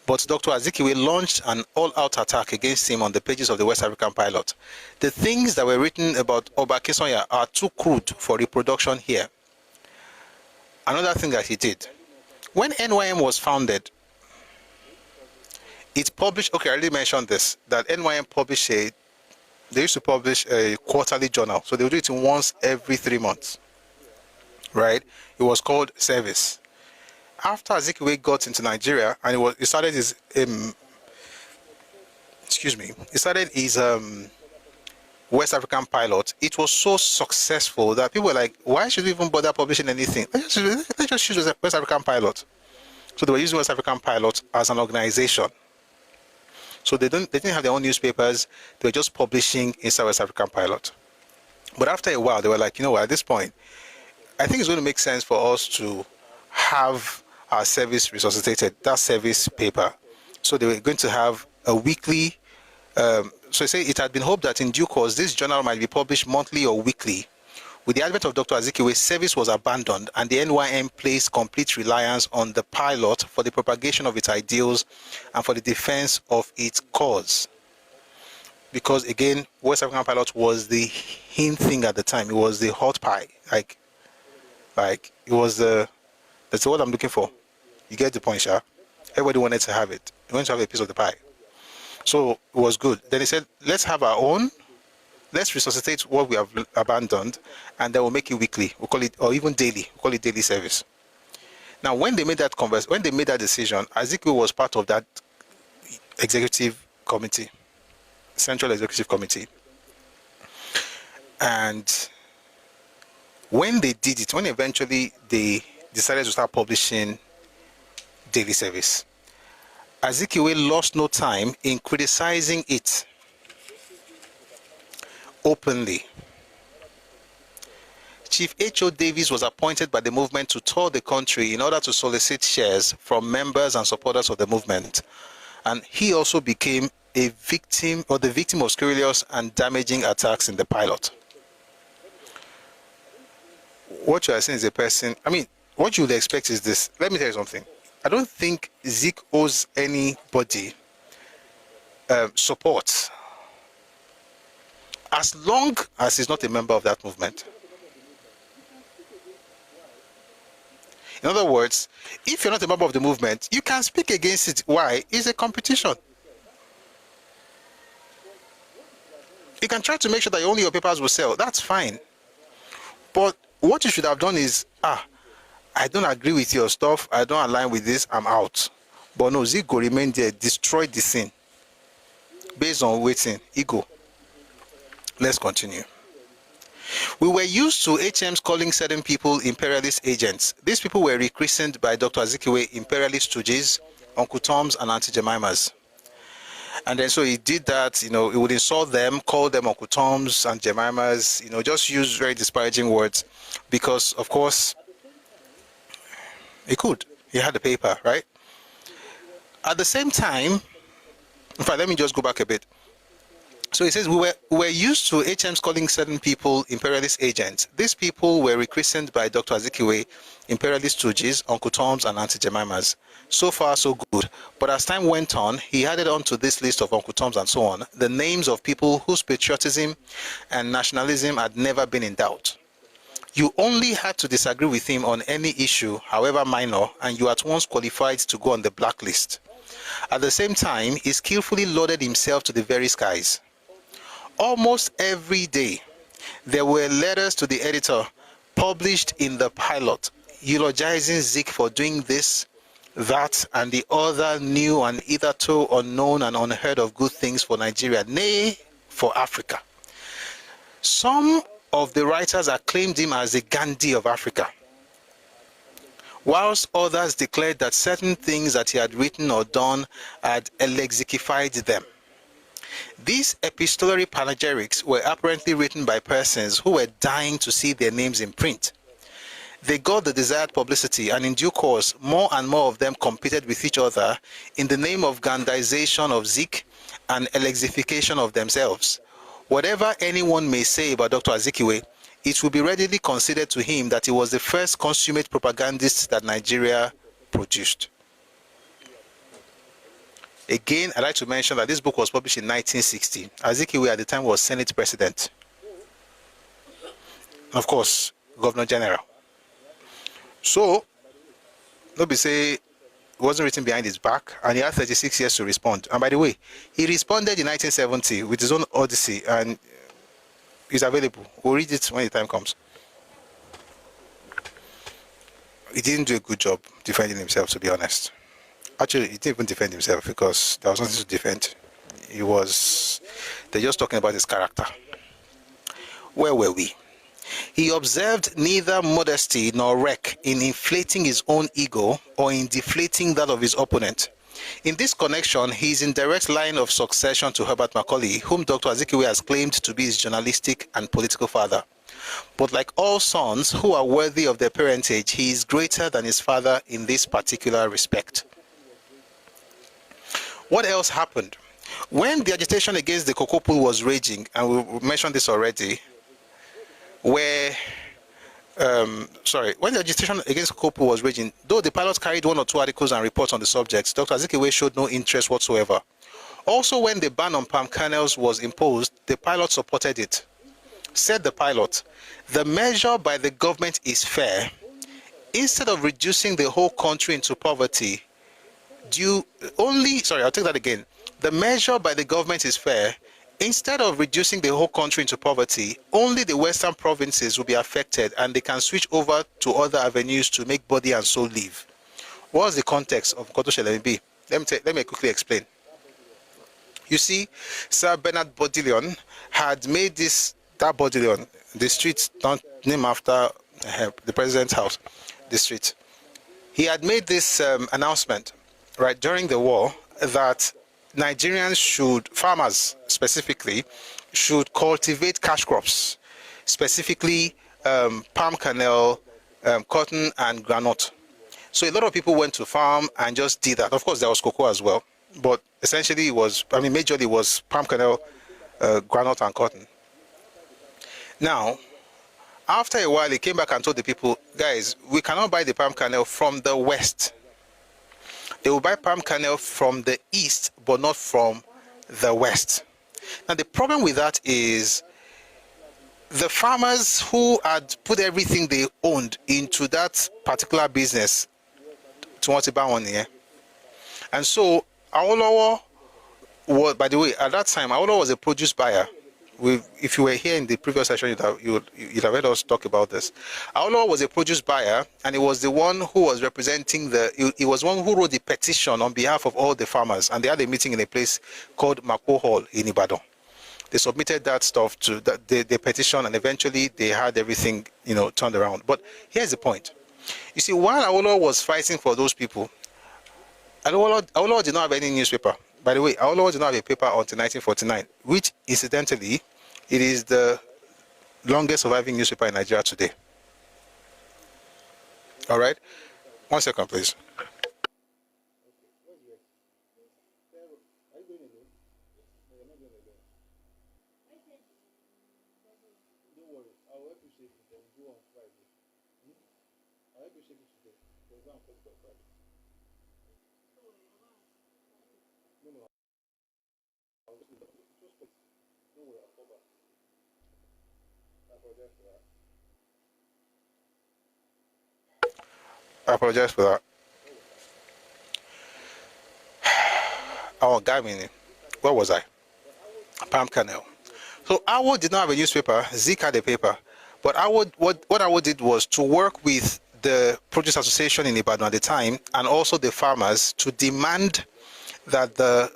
But Dr. Azikiwe launched an all-out attack against him on the pages of the West African Pilot. The things that were written about Oba Kisonya are too crude for reproduction here. Another thing that he did, when NYM was founded, it published, okay, I already mentioned this, that NYM published they used to publish a quarterly journal. So they would do it once every 3 months, right? It was called Service. After Azikiwe got into Nigeria and he started his West African Pilot, it was so successful that people were like, why should we even bother publishing anything? Let's just use West African Pilot. So they were using West African Pilot as an organization. So they didn't have their own newspapers. They were just publishing inside West African Pilot. But after a while, they were like, you know what, at this point, I think it's going to make sense for us to have our service resuscitated, that service paper. So they were going to have a weekly, so say it had been hoped that in due course, this journal might be published monthly or weekly. With the advent of Dr. Azikiwe, service was abandoned and the NYM placed complete reliance on the Pilot for the propagation of its ideals and for the defense of its cause. Because again, West African Pilot was the in thing at the time. It was the hot pie. Like it was that's what I'm looking for. You get the point, Sha? Everybody wanted to have it. They wanted to have a piece of the pie. So it was good. Then he said, let's have our own. Let's resuscitate what we have abandoned, and then we'll make it weekly. We'll call it, or even daily. We'll call it daily service. Now, when they made that decision, Azikiwe was part of that executive committee, Central Executive Committee. And when they did it, when eventually they decided to start publishing daily service, Azikiwe lost no time in criticizing it openly. Chief H.O. Davies was appointed by the movement to tour the country in order to solicit shares from members and supporters of the movement. And he also became a victim, or the victim, of scurrilous and damaging attacks in the Pilot. What you are saying is a person, I mean, what you would expect is this. Let me tell you something. I don't think Zik owes anybody support, as long as he's not a member of that movement. In other words, if you're not a member of the movement, you can speak against it. Why? It's a competition. You can try to make sure that only your papers will sell. That's fine. But what you should have done is, I don't agree with your stuff. I don't align with this. I'm out. But no, Zico remained there, destroyed the scene. Based on waiting, ego. Let's continue. We were used to HMs calling certain people imperialist agents. These people were rechristened by Dr. Azikiwe imperialist stooges, Uncle Toms, and Auntie Jemimas. And then so he did that, he would insult them, call them Uncle Toms and Jemimas, just use very disparaging words because, of course, he could. He had the paper, right? At the same time, in fact, let me just go back a bit. So he says, we were used to HMs calling certain people imperialist agents. These people were rechristened by Dr. Azikiwe imperialist stooges, Uncle Toms, and Auntie Jemimas. So far, so good. But as time went on, he added on to this list of Uncle Toms and so on, the names of people whose patriotism and nationalism had never been in doubt. You only had to disagree with him on any issue, however minor, and you at once qualified to go on the blacklist. At the same time, he skillfully loaded himself to the very skies. Almost every day, there were letters to the editor published in the Pilot, eulogizing Zik for doing this, that, and the other new and hitherto unknown and unheard of good things for Nigeria, nay, for Africa. Some of the writers acclaimed him as the Gandhi of Africa, whilst others declared that certain things that he had written or done had elexified them. These epistolary panegyrics were apparently written by persons who were dying to see their names in print. They got the desired publicity, and in due course, more and more of them competed with each other in the name of Gandhization of Zik and elexification of themselves. Whatever anyone may say about Dr. Azikiwe, it will be readily conceded to him that he was the first consummate propagandist that Nigeria produced. Again, I'd like to mention that this book was published in 1960. Azikiwe at the time was Senate President. Of course, Governor General. So, nobody say it wasn't written behind his back, and he had 36 years to respond. And by the way, he responded in 1970 with his own Odyssey, and it's available. We'll read it when the time comes. He didn't do a good job defending himself, to be honest. Actually, he didn't even defend himself because there was nothing to defend. They're just talking about his character. Where were we? He observed neither modesty nor wreck in inflating his own ego or in deflating that of his opponent. In this connection, he is in direct line of succession to Herbert Macaulay, whom Dr. Azikiwe has claimed to be his journalistic and political father. But like all sons who are worthy of their parentage, he is greater than his father in this particular respect. What else happened? When the agitation against the cocoa pool was raging, and we mentioned this already, when the agitation against cocoa pool was raging, though the pilot carried 1 or 2 articles and reports on the subject, Dr. Azikiwe showed no interest whatsoever. Also, when the ban on palm kernels was imposed, the pilot supported it. Said the pilot, "The measure by the government is fair. Instead of reducing the whole country into poverty, I'll take that again. The measure by the government is fair. Instead of reducing the whole country into poverty, only the western provinces will be affected and they can switch over to other avenues to make body and soul live." What's the context of Koto Shelemi? Let me quickly explain. You see, Sir Bernard Bodilion had made that Bodilion, the street not named after the president's house, the street. He had made this announcement, right, during the war, that Nigerians farmers specifically, should cultivate cash crops, specifically palm kernel, cotton, and granite. So a lot of people went to farm and just did that. Of course, there was cocoa as well, but essentially majorly it was palm kernel, granite, and cotton. Now, after a while, he came back and told the people, guys, we cannot buy the palm kernel from the west. They will buy palm kernel from the east, but not from the west. Now, the problem with that is the farmers who had put everything they owned into that particular business to want to buy one here. And so, Awolowo was, by the way, at that time, Awolowo was a produce buyer. If you were here in the previous session, you'd have heard us talk about this. Awolowo was a produce buyer, and he was the one who was representing he was one who wrote the petition on behalf of all the farmers, and they had a meeting in a place called Mako Hall in Ibadan. They submitted that stuff to the petition, and eventually they had everything, turned around. But here's the point. You see, while Awolowo was fighting for those people, Awolowo did not have any newspaper. By the way, Awolowo did not have a paper until 1949, which, incidentally, it is the longest surviving newspaper in Nigeria today. All right? 1 second, please. I apologize for that. Oh, Gavin, where was I? Palm kernel. So Awo did not have a newspaper. Zeke had a paper. But what Awo did was to work with the Produce Association in Ibadan at the time, and also the farmers, to demand that the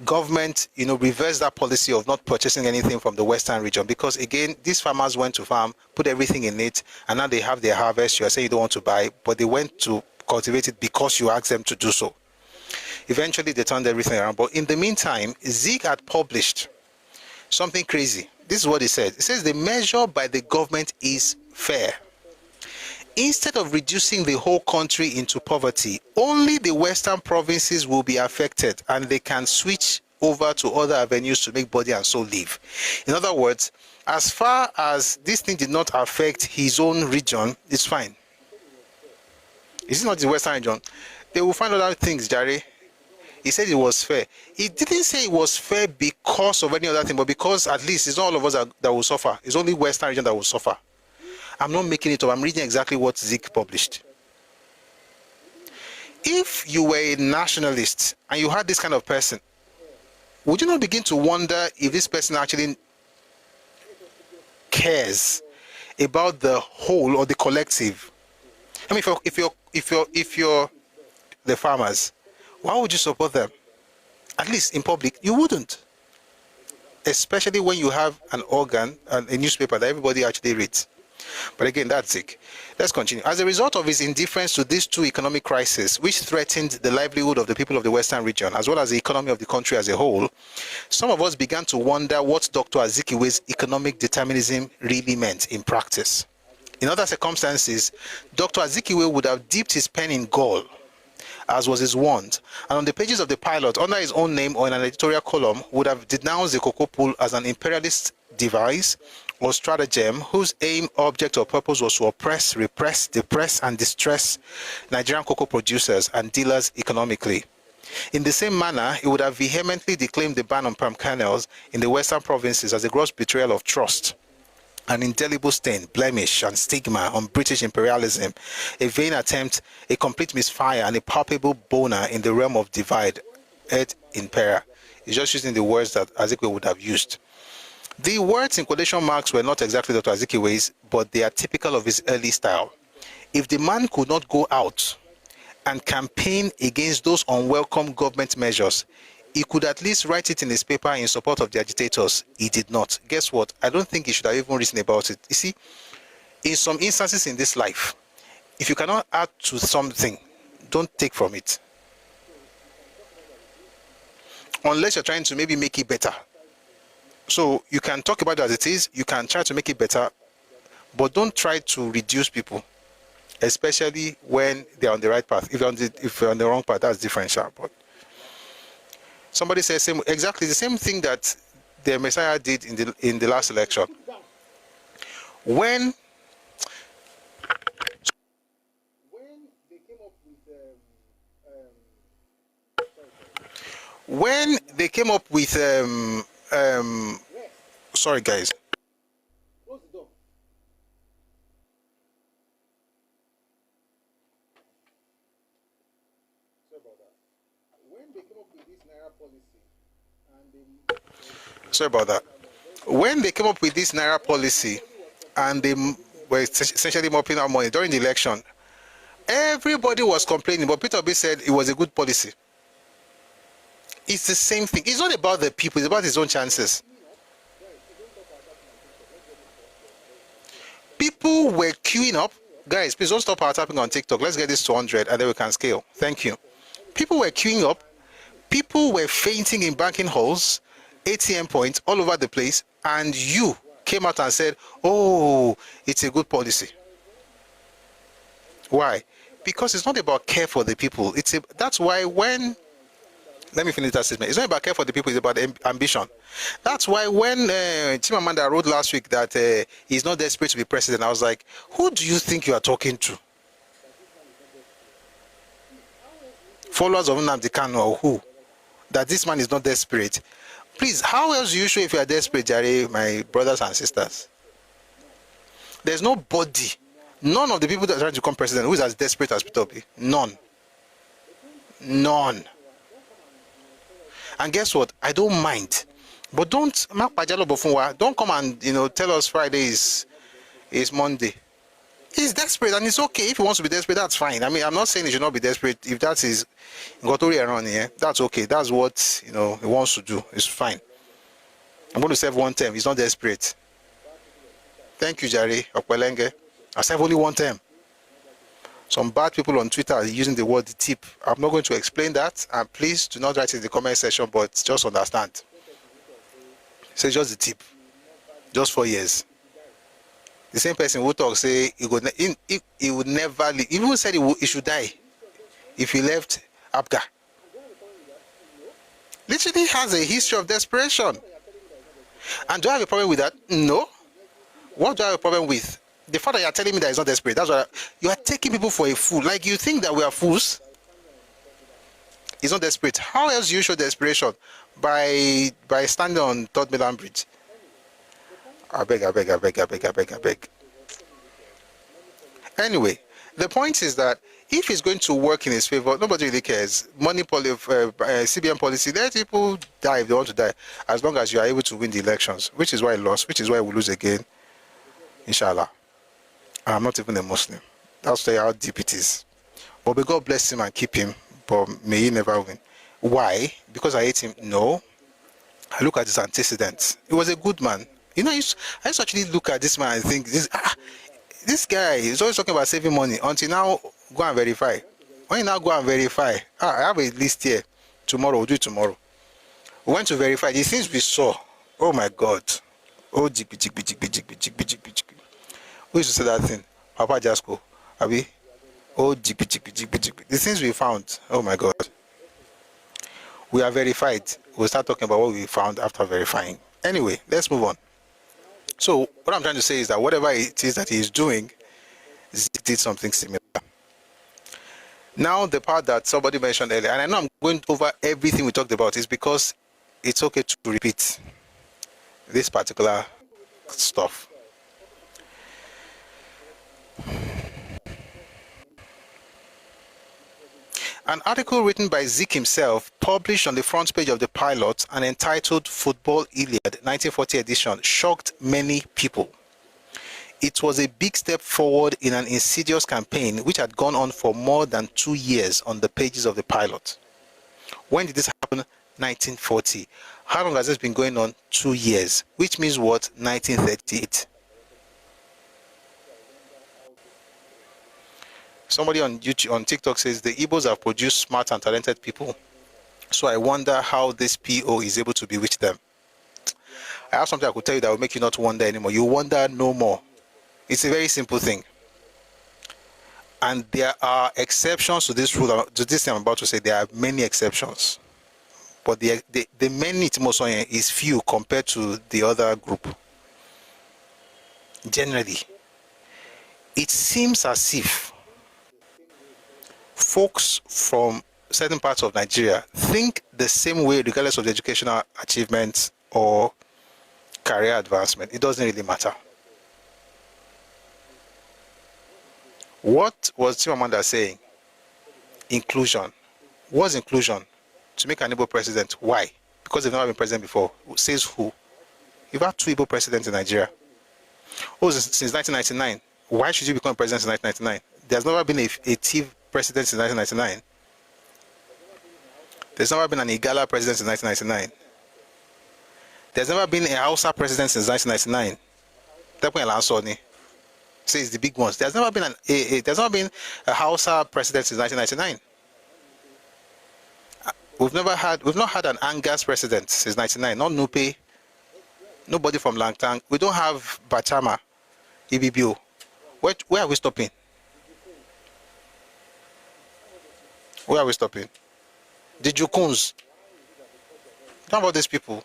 government, reverse that policy of not purchasing anything from the western region, because again, these farmers went to farm, put everything in it, and now they have their harvest. You are saying you don't want to buy, but they went to cultivate it because you asked them to do so. Eventually, they turned everything around. But in the meantime, Zeke had published something crazy. This is what he said. It says the measure by the government is fair. Instead of reducing the whole country into poverty, only the western provinces will be affected, and they can switch over to other avenues to make body and soul live. In other words, as far as this thing did not affect his own region, it's fine. It's not the western region. They will find other things, Jerry. He said it was fair. He didn't say it was fair because of any other thing, but because at least it's not all of us that will suffer. It's only Western region that will suffer. I'm not making it up. I'm reading exactly what Zik published. If you were a nationalist and you had this kind of person, would you not begin to wonder if this person actually cares about the whole or the collective? I mean, if you're the farmers, why would you support them? At least in public, you wouldn't. Especially when you have an organ and a newspaper that everybody actually reads. But again, that's it. Let's continue. As a result of his indifference to these two economic crises, which threatened the livelihood of the people of the Western region, as well as the economy of the country as a whole, some of us began to wonder what Dr. Azikiwe's economic determinism really meant in practice. In other circumstances, Dr. Azikiwe would have dipped his pen in gall, as was his wont, and on the pages of the Pilot, under his own name or in an editorial column, would have denounced the cocoa pool as an imperialist device or stratagem whose aim, object, or purpose was to oppress, repress, depress, and distress Nigerian cocoa producers and dealers economically. In the same manner, he would have vehemently declaimed the ban on palm kernels in the western provinces as a gross betrayal of trust, an indelible stain, blemish, and stigma on British imperialism, a vain attempt, a complete misfire, and a palpable boner in the realm of divide et impera. He's just using the words that Azikiwe would have used. The words in quotation marks were not exactly Dr. Azikiwe's, but they are typical of his early style. If the man could not go out and campaign against those unwelcome government measures, he could at least write it in his paper in support of the agitators. He did not. Guess what? I don't think he should have even written about it. You see, in some instances in this life, if you cannot add to something, don't take from it. Unless you're trying to maybe make it better. So you can talk about it as it is, you can try to make it better, but don't try to reduce people, especially when they're on the right path. If you're on the wrong path, that's different. But somebody says exactly the same thing that the Messiah did in the last election. When they came up with sorry guys. Sorry about that. When they came up with this Naira policy and they were essentially mopping out money during the election, everybody was complaining, but Peter Obi said it was a good policy. It's the same thing. It's not about the people, it's about his own chances. People were queuing up. Guys, please don't stop our tapping on TikTok. Let's get this to 100 and then we can scale. Thank you. People were queuing up. People were fainting in banking halls, ATM points all over the place, and you came out and said, oh, it's a good policy. Why? Because it's not about care for the people. That's why when... Let me finish that statement. It's not about care for the people, it's about ambition. That's why when Chimamanda wrote last week that he's not desperate to be president, I was like, who do you think you are talking to? Followers of Nnamdi Kanu or who? That this man is not desperate. Please, how else do you show if you are desperate, Jare, my brothers and sisters? There's nobody, none of the people that are trying to become president who is as desperate as Peter Obi. None. None. And guess what? I don't mind. But don't come and tell us Friday is Monday. He's desperate and it's okay. If he wants to be desperate, that's fine. I mean, I'm not saying he should not be desperate. If that is Ngotori around here, that's okay. That's what he wants to do. It's fine. I'm going to serve one term. He's not desperate. Thank you, Jare Okwelenge. I serve only one term. Some bad people on Twitter are using the word tip. I'm not going to explain that, and please do not write in the comment section, but just understand. Say just the tip. Just 4 years. The same person who talks say he would never leave. He even said he should die if he left Abga. Literally has a history of desperation. And do I have a problem with that? No. What do I have a problem with? The fact that you are telling me that he's not desperate, that's why you are taking people for a fool. Like you think that we are fools. He's not desperate. How else do you show desperation? By standing on Third Milan Bridge. I beg. Anyway, the point is that if it's going to work in his favor, nobody really cares. Money CBN policy, let people die if they want to die, as long as you are able to win the elections, which is why he lost, which is why we lose again, inshallah. I'm not even a Muslim. That's how deep it is. But may God bless him and keep him, but may he never win. Why? Because I hate him? No. I look at his antecedents. He was a good man. You know, I used to actually look at this man and think, this guy is always talking about saving money until now. Go and verify. When you now go and verify, I have a list here. Tomorrow, we'll do it tomorrow. We went to verify the things we saw. Oh my God. Oh, jigby. Who used to say that thing? Papa Jasko. Abi? Oh, jigby. The things we found. Oh my God. We are verified. We'll start talking about what we found after verifying. Anyway, let's move on. So, what I'm trying to say is that whatever it is that he is doing, Zik did something similar. Now, the part that somebody mentioned earlier, and I know I'm going over everything we talked about, is because it's okay to repeat this particular stuff. An article written by Zik himself, published on the front page of the Pilot and entitled Football Iliad 1940 edition, shocked many people. It was a big step forward in an insidious campaign which had gone on for more than 2 years on the pages of the Pilot. When did this happen? 1940. How long has this been going on? 2 years. Which means what? 1938. Somebody on YouTube, on TikTok says the Igbos have produced smart and talented people. So I wonder how this PO is able to bewitch them. I have something I could tell you that will make you not wonder anymore. You wonder no more. It's a very simple thing. And there are exceptions to this rule. To this thing I'm about to say, there are many exceptions. But the many is few compared to the other group. Generally, it seems as if folks from certain parts of Nigeria think the same way regardless of the educational achievements or career advancement. It doesn't really matter. What was Chimamanda saying? Inclusion. What's inclusion? To make an Igbo president. Why? Because they've never been president before. Says who? You've had 2 Igbo presidents in Nigeria. Oh, since 1999. Why should you become president in 1999? There's never been a Tiv president since 1999. There's never been an Igala president since 1999. There's never been a Hausa president since 1999. Says the big ones. There's never been a Hausa president since 1999. We've not had an Angas president since 1999. Not Nupe. Nobody from Langtang. We don't have Bachama, Ibibio. Where are we stopping? Where are we stopping? The Jukuns. Talk about these people.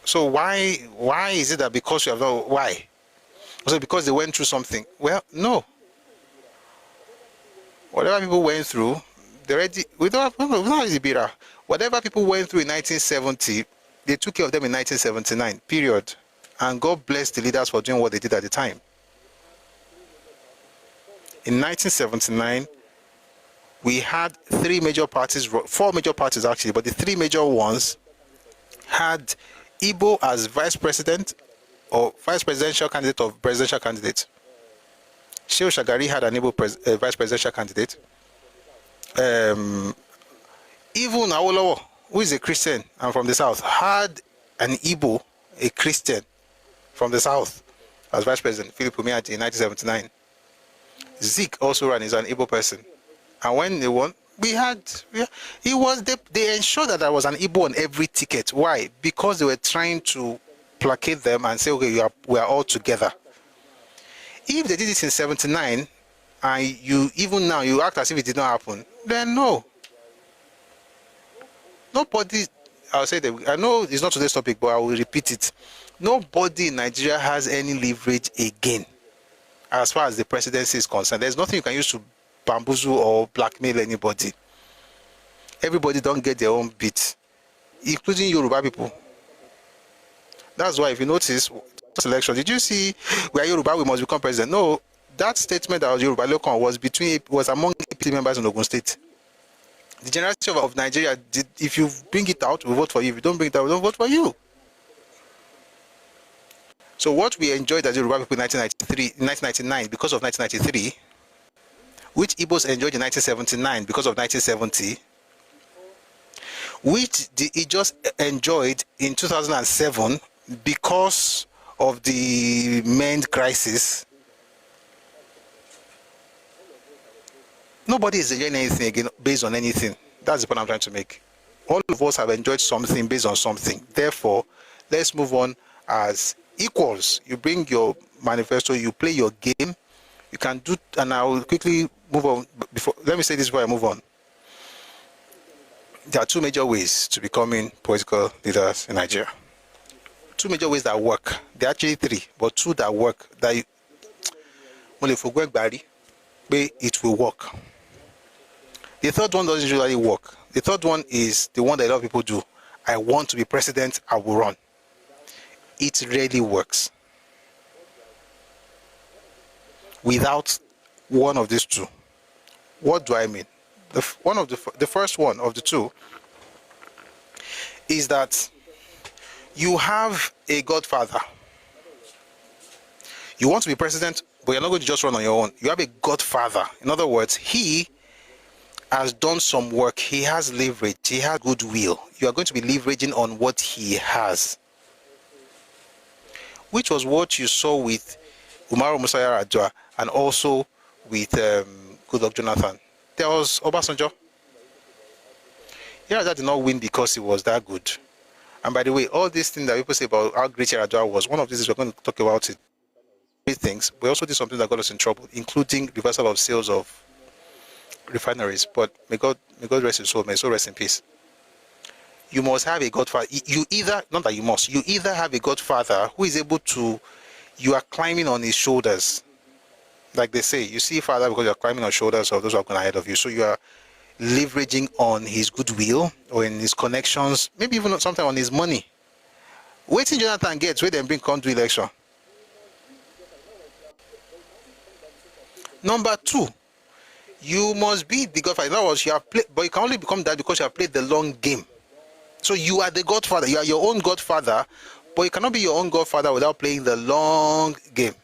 So why is it that because you have no why? Was it because they went through something? Well, no. Whatever people went through, whatever people went through in 1970, they took care of them in 1979. Period. And God bless the leaders for doing what they did at the time. In 1979, we had 4 major parties actually, but the 3 major ones had Igbo as vice president or vice presidential candidate or presidential candidate. Shehu Shagari had an Igbo vice presidential candidate. Even Awolowo, who is a Christian and from the south, had an Igbo, a Christian from the south, as vice president. Philip Umiati in 1979. Zik also ran as an Igbo person. And when they won, they ensured that there was an Igbo on every ticket. Why? Because they were trying to placate them and say, okay, we are all together. If they did this in 79, and even now you act as if it did not happen, then no. Nobody, I'll say that, I know it's not today's topic, but I will repeat it. Nobody in Nigeria has any leverage again as far as the presidency is concerned. There's nothing you can use to bamboozle or blackmail anybody. everybody don't get their own bit, including Yoruba people. That's why, if you notice, this election, did you see where Yoruba we must become president? No, that statement that was Yoruba Lokon was among APC members in Ogun State. The generality of Nigeria, if you bring it out, we vote for you. If you don't bring it out, we don't vote for you. So what we enjoyed as Yoruba people in 1999 because of 1993, which Igbos enjoyed in 1979 because of 1970, which the Ijaws enjoyed in 2007 because of the Mend crisis. Nobody is enjoying anything again based on anything. That's the point I'm trying to make. All of us have enjoyed something based on something. Therefore, let's move on as equals. You bring your manifesto, you play your game. You can do, and I will quickly move on. Let me say this before I move on. There are two major ways to becoming political leaders in Nigeria. Two major ways that work. There are actually three, but two that work. That it will work. The third one doesn't usually work. The third one is the one that a lot of people do. I want to be president, I will run. It rarely works. Without one of these two. What do I mean? The first one of the two is that you have a godfather. You want to be president, but you're not going to just run on your own. You have a godfather. In other words, he has done some work. He has leverage. He has goodwill. You are going to be leveraging on what he has. Which was what you saw with Umaru Musa Yar'Adua and also with Goodluck Jonathan. There was Obasanjo. Yar'Adua did not win because he was that good. And by the way, all these things that people say about how great Yar'Adua was, one of these is we're going to talk about it. Things, but also did something that got us in trouble, including reversal of sales of refineries. But may God rest his soul, may his soul rest in peace. You must have a godfather. You either have a godfather who is able to, you are climbing on his shoulders. Like they say, you see father because you are climbing on shoulders of those who have gone ahead of you. So you are leveraging on his goodwill or in his connections, maybe even sometimes on his money. Waiting Jonathan gets where they bring come to election. Number two, you must be the godfather. In other words, you have played, but you can only become that because you have played the long game. So you are the godfather. You are your own godfather, but you cannot be your own godfather without playing the long game.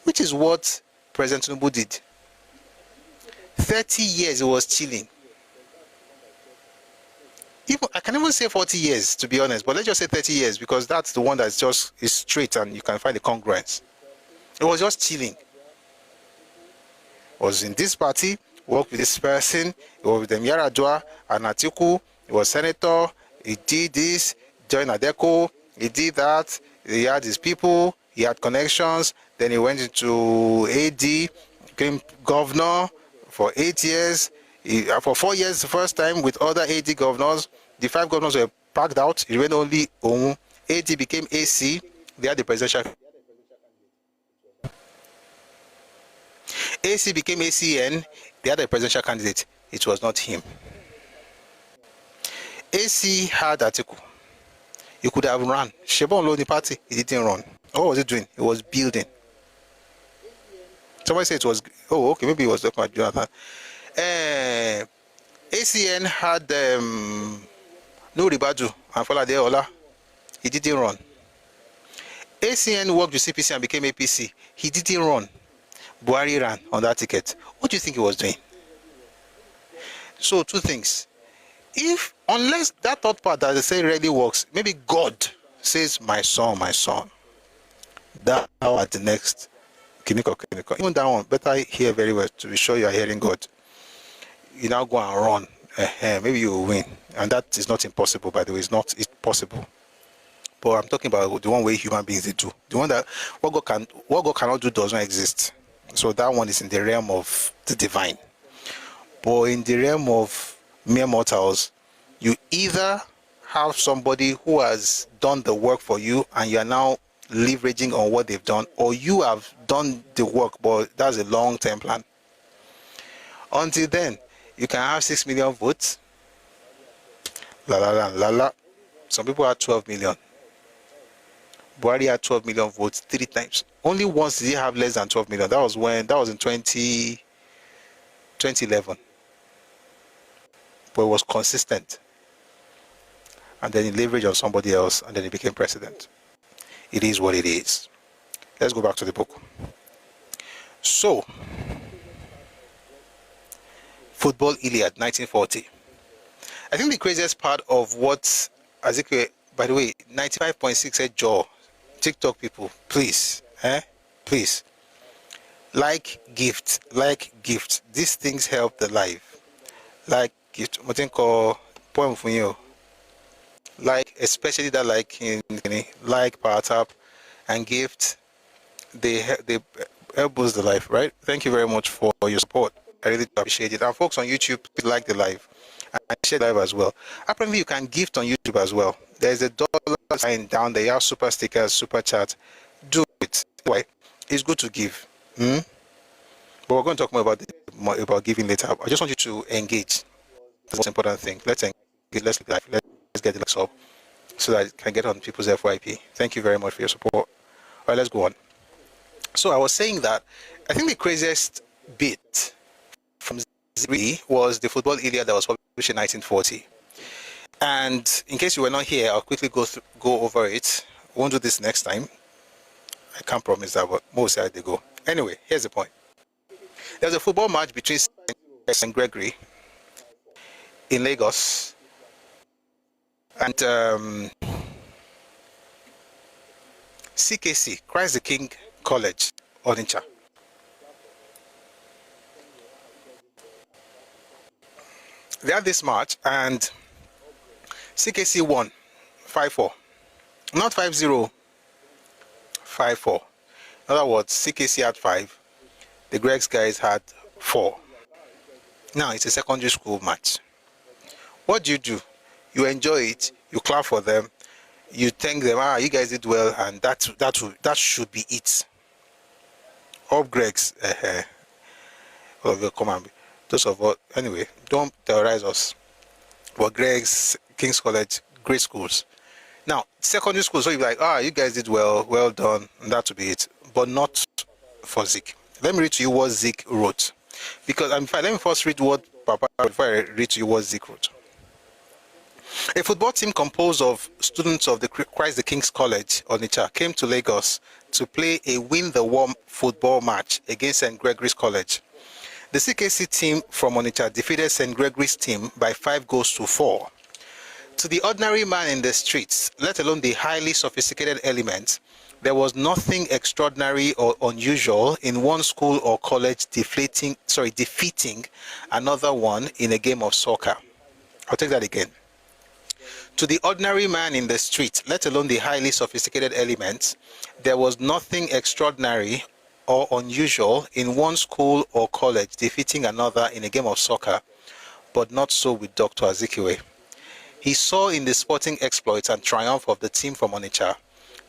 Which is what President Tinubu did. 30 years he was chilling. I can even say 40 years, to be honest, but let's just say 30 years because that's the one that just is straight and you can find the congruence. It was just chilling. Was in this party, worked with this person, he was with them Yar'Adua and Atiku, he was senator, he did this, joined Adeco, he did that, he had his people, he had connections, then he went into AD, became governor for 8 years, for 4 years the first time with other AD governors. The 5 governors were packed out, he went only home. AD became AC, they had the presidential. AC became ACN, they had a presidential candidate. It was not him. AC had Atiku. He could have run. Shebon Lodi party, he didn't run. What was he doing? He was building. Somebody said it was, oh, okay, maybe it was Dr. Jonathan. ACN had Nuri Badu and Falade Ola. He didn't run. ACN worked with CPC and became APC. He didn't run. Buhari ran on that ticket. What do you think he was doing? So two things. Unless that third part that they say really works, maybe God says, my son, thou art the next Kiniko. Even that one, better hear very well to be sure you are hearing God. You now go and run. Maybe you will win. And that is not impossible, by the way. It's possible. But I'm talking about the one way human beings they do. The one that what God cannot do does not exist. So that one is in the realm of the divine. But in the realm of mere mortals, you either have somebody who has done the work for you and you are now leveraging on what they've done, or you have done the work, but that's a long-term plan. Until then, You can have 6 million votes. La la la la la. Some people had 12 million. Buhari had 12 million votes 3 times. Only once did he have less than 12 million. That was in 2011. But it was consistent. And then he leveraged on somebody else, and then he became president. It is what it is. Let's go back to the book. So, Football Iliad, 1940. I think the craziest part of what Azikiwe, by the way, 95.6 jaw. TikTok people, please, please, like gift. These things help the life. Like gift, poem for you. Like, especially that like power tap and gift, they help boost the life, right? Thank you very much for your support. I really appreciate it. And folks on YouTube, please like the live and share the live as well. Apparently, you can gift on YouTube as well. There's a dollar sign down there. You have super stickers, super chat. Do it. Why? It's good to give. But we're going to talk more about giving later. I just want you to engage. That's the most important thing. Let's engage. Let's get the likes up so that it can get on people's FYP. Thank you very much for your support. All right, let's go on. So I was saying that I think the craziest bit from Z was the Football Iliad that was published in 1940. And in case you were not here, I'll quickly go over it. I won't do this next time. I can't promise that, but most they go. Anyway, here's the point. There was a football match between St. Gregory in Lagos and CKC, Christ the King College, Onitsha. They had this match and CKC won 5-4. Not 5-0, 5-4. In other words, CKC had 5. The Gregs guys had 4. Now it's a secondary school match. What do? You enjoy it, you clap for them, you thank them, you guys did well, and that should be it. Up Gregs, come on. Those of us, anyway, don't terrorize us. But Gregs, King's College, great schools. Now, secondary school, so you're like, you guys did well, well done, and that will be it. But not for Zik. Let me read to you what Zik wrote. Because, in fact, let me first read what Papa wrote before I read to you what Zik wrote. A football team composed of students of the Christ the King's College, Onitsha, came to Lagos to play a win-the-worm football match against St. Gregory's College. The CKC team from Onitsha defeated St. Gregory's team by 5-4. To the ordinary man in the streets, let alone the highly sophisticated element, there was nothing extraordinary or unusual in one school or college defeating another one in a game of soccer. I'll take that again. To the ordinary man in the street, let alone the highly sophisticated element, there was nothing extraordinary or unusual in one school or college defeating another in a game of soccer, but not so with Dr. Azikiwe. He saw in the sporting exploits and triumph of the team from Onitsha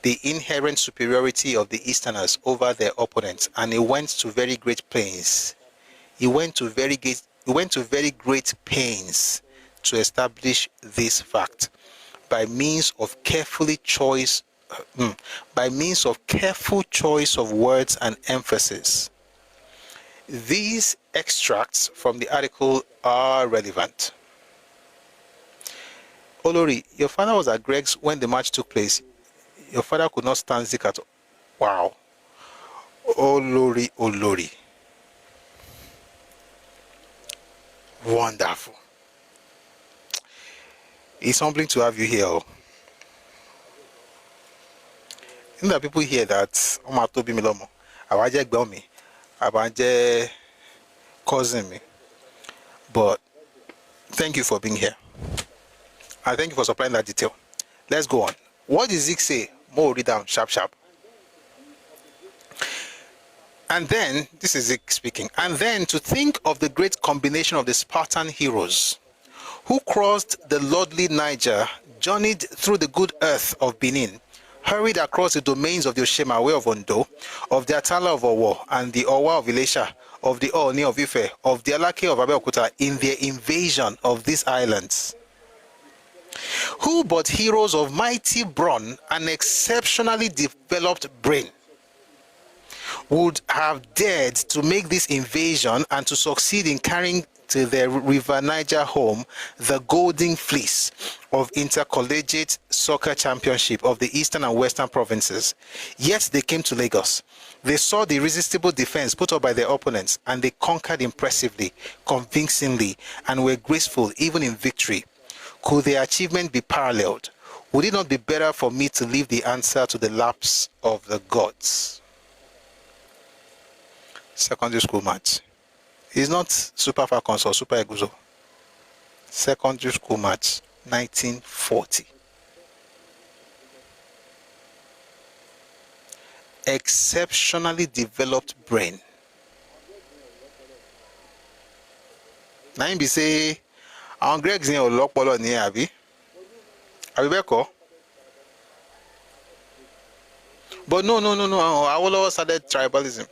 the inherent superiority of the Easterners over their opponents, and he went to very great pains. He went to very great pains to establish this fact by means of careful choice of words and emphasis. These extracts from the article are relevant. Olori, your father was at Greg's when the match took place. Your father could not stand Zik at all. Wow. Olori. Wonderful. It's humbling to have you here. You know that people hear that Omatobi Milomo, Awaje Gbomi, Awaje cousin me. But thank you for being here. And thank you for supplying that detail. Let's go on. What does Zik say? More read down, sharp. And then, this is Zik speaking, and then to think of the great combination of the Spartan heroes who crossed the lordly Niger, journeyed through the good earth of Benin, hurried across the domains of the Oshemawe of Ondo, of the Atala of Owo, and the Owa of Ilesha, of the Oni of Ife, of the Alake of Abeokuta in their invasion of these islands? Who but heroes of mighty brawn and exceptionally developed brain would have dared to make this invasion and to succeed in carrying to their River Niger home the golden fleece of intercollegiate soccer championship of the eastern and western provinces? Yet they came to Lagos. They saw the irresistible defense put up by their opponents, and they conquered impressively, convincingly, and were graceful even in victory. Could their achievement be paralleled? Would it not be better for me to leave the answer to the laps of the gods? Secondary school match. It's not Super Falcons or Super Eagles. Secondary school match, 1940. Exceptionally developed brain. Now you be say, "I'm Greg's in your polo ni abi." Abibeko. But no. I will always started tribalism.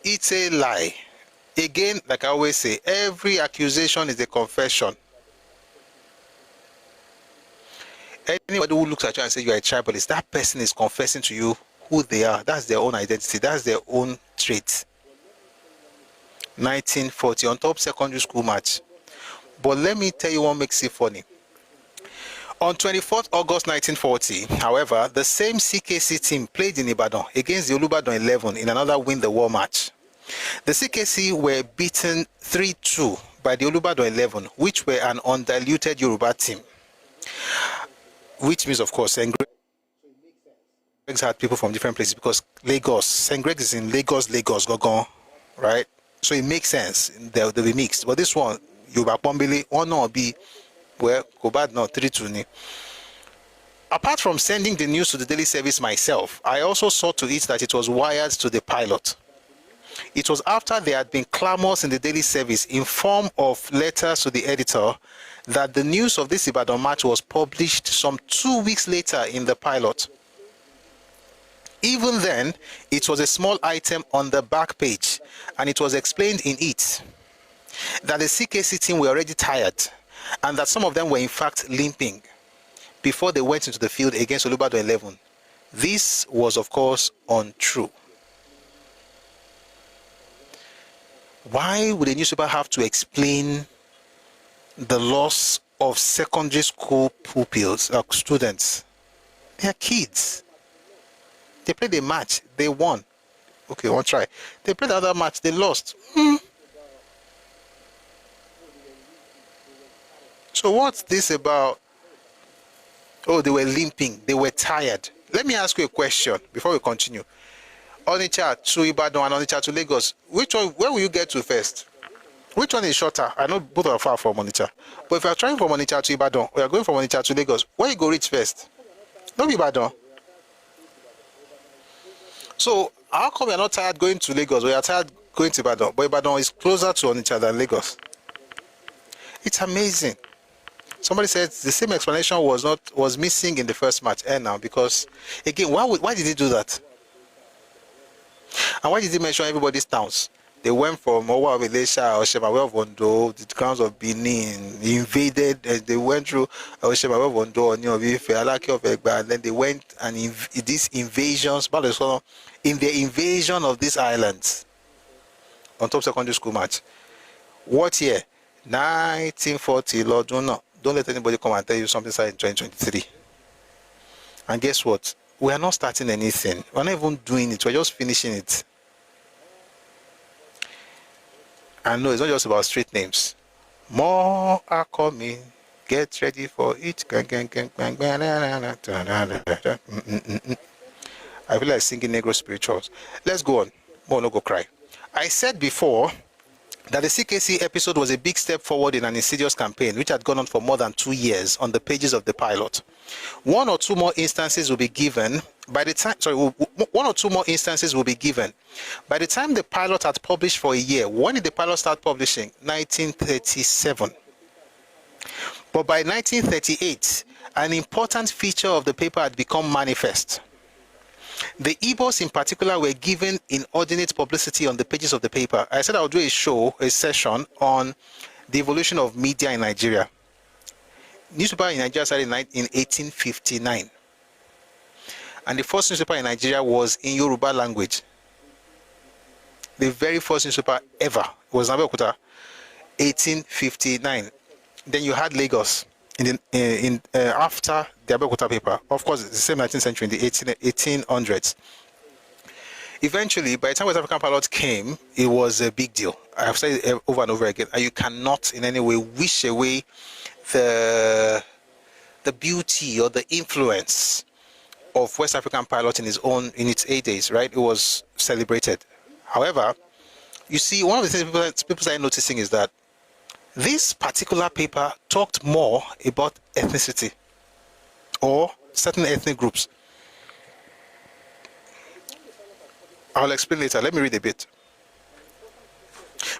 It's a lie. Again, like I always say, every accusation is a confession. Anybody who looks at you and says you are a tribalist, that person is confessing to you who they are. That's their own identity. That's their own trait. 1940 on top secondary school match. But let me tell you what makes it funny. On 24th August 1940, however, the same CKC team played in Ibadan against the Olubadan 11 in another win-the-war match. The CKC were beaten 3-2 by the Olubadan 11, which were an undiluted Yoruba team. Which means, of course, St. Greg's had people from different places because Lagos, St. Greg's is in Lagos, Gogon, right? So it makes sense. They'll be mixed. But this one, Yoruba Pombili, one or be where Kobad no 3-2. Apart from sending the news to the daily service myself, I also saw to it that it was wired to the pilot. It was after there had been clamors in the daily service in form of letters to the editor that the news of this Ibadan match was published some 2 weeks later in the pilot. Even then, it was a small item on the back page, and it was explained in it that the CKC team were already tired and that some of them were in fact limping before they went into the field against Olubadan 11. This was, of course, untrue. Why would a newspaper have to explain the loss of secondary school pupils, students? They are kids. They played a match, they won. Okay, one try. They played another match, they lost. So what's this about? Oh, they were limping, they were tired. Let me ask you a question before we continue. Onitsha to Ibadan and Onitsha to Lagos, which one, where will you get to first? Which one is shorter? I know both are far from Onitsha. But if you are trying from Onitsha to Ibadan, or you are going from Onitsha to Lagos, where you go reach first? Not Ibadan. So how come you are not tired going to Lagos, or you are tired going to Ibadan, but Ibadan is closer to Onitsha than Lagos? It's amazing. Somebody said the same explanation was missing in the first match. Now, because again, why did he do that? And why did he mention everybody's towns? They went from Owa Vilesha, Oshemawe of Ondo, the grounds of Benin, invaded, they went through Oshemawe of Ondo, Oni of Ife, Alake of Egba, and then they went and these invasions, in the invasion of these islands, on top secondary school match. What year? 1940, Lord, don't let anybody come and tell you something started in 2023. And guess what? We are not starting anything. We're not even doing it. We're just finishing it. And no, it's not just about street names. More are coming. Get ready for it. I feel like singing Negro spirituals. Let's go on. More no go cry. I said before that the CKC episode was a big step forward in an insidious campaign which had gone on for more than 2 years on the pages of the pilot. One or two more instances will be given by the time the pilot had published for a year. When did the pilot start publishing? 1937. But by 1938, an important feature of the paper had become manifest. The Igbos in particular were given inordinate publicity on the pages of the paper. I said I would do a session on the evolution of media in Nigeria. Newspaper in Nigeria started in 1859. And the first newspaper in Nigeria was in Yoruba language. The very first newspaper ever was Abeokuta, 1859. Then you had Lagos after the Abeokuta paper. Of course, it's the same 19th century, in the 1800s. Eventually, by the time West African pilot came, it was a big deal. I've said it over and over again. And you cannot in any way wish away the beauty or the influence of West African pilot in its heydays, right? It was celebrated. However, you see, one of the things people started noticing is that this particular paper talked more about ethnicity or certain ethnic groups. I'll explain later. Let me read a bit.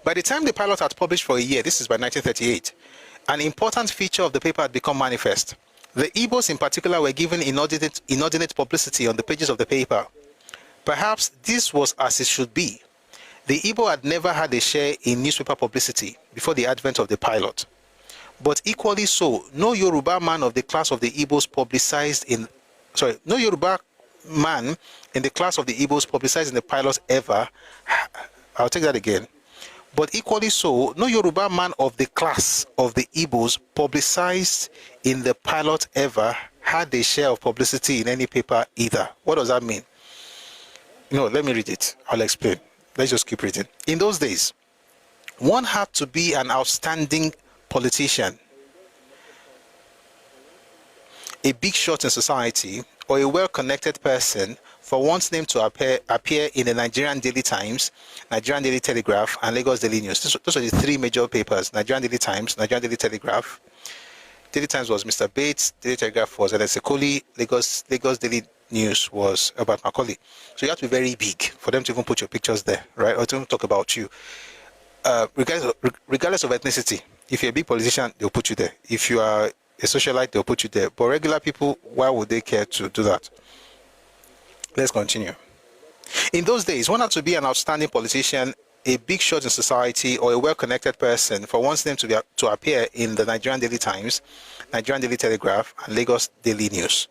By the time the pilot had published for a year, this is by 1938, an important feature of the paper had become manifest. The Igbos in particular were given inordinate publicity on the pages of the paper. Perhaps this was as it should be. The Igbo had never had a share in newspaper publicity before the advent of the pilot. But equally so, no Yoruba man of the class of the Igbos no Yoruba man in the class of the Igbos publicized in the pilot ever, I'll take that again. But equally so, no Yoruba man of the class of the Igbos publicized in the pilot ever had a share of publicity in any paper either. What does that mean? No, let me read it. I'll explain. Let's just keep reading. In those days, one had to be an outstanding politician, a big shot in society, or a well-connected person for one's name to appear in the Nigerian Daily Times, Nigerian Daily Telegraph, and Lagos Daily News. Those are the three major papers: Nigerian Daily Times, Nigerian Daily Telegraph. Daily Times was Mr. Bates, Daily Telegraph was Alex Ekoli, Lagos Daily News was about Macaulay. So you have to be very big for them to even put your pictures there, right? Or to even talk about you. Regardless of ethnicity, if you're a big politician, they'll put you there. If you are a socialite, they'll put you there. But regular people, why would they care to do that? Let's continue. In those days, one had to be an outstanding politician, a big shot in society, or a well-connected person for one's name to appear in the Nigerian Daily Times, Nigerian Daily Telegraph, and Lagos Daily News.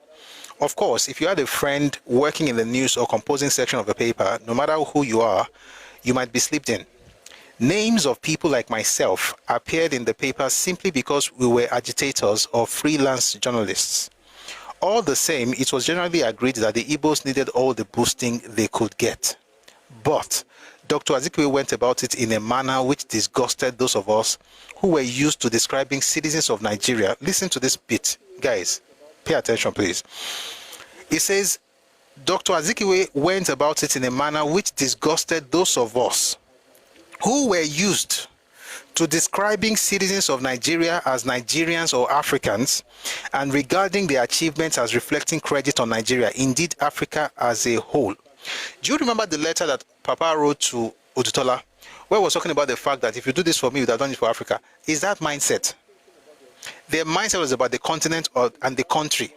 Of course, if you had a friend working in the news or composing section of a paper, no matter who you are, you might be slipped in. Names of people like myself appeared in the paper simply because we were agitators or freelance journalists. All the same, it was generally agreed that the Igbos needed all the boosting they could get. But Dr. Azikiwe went about it in a manner which disgusted those of us who were used to describing citizens of Nigeria. Listen to this bit, guys. Pay attention, please. It says, Dr. Azikiwe went about it in a manner which disgusted those of us who were used to describing citizens of Nigeria as Nigerians or Africans and regarding their achievements as reflecting credit on Nigeria, indeed Africa as a whole. Do you remember the letter that Papa wrote to Odutola, where he was talking about the fact that if you do this for me, you would have done it for Africa? Is that mindset? Their mindset was about the continent and the country.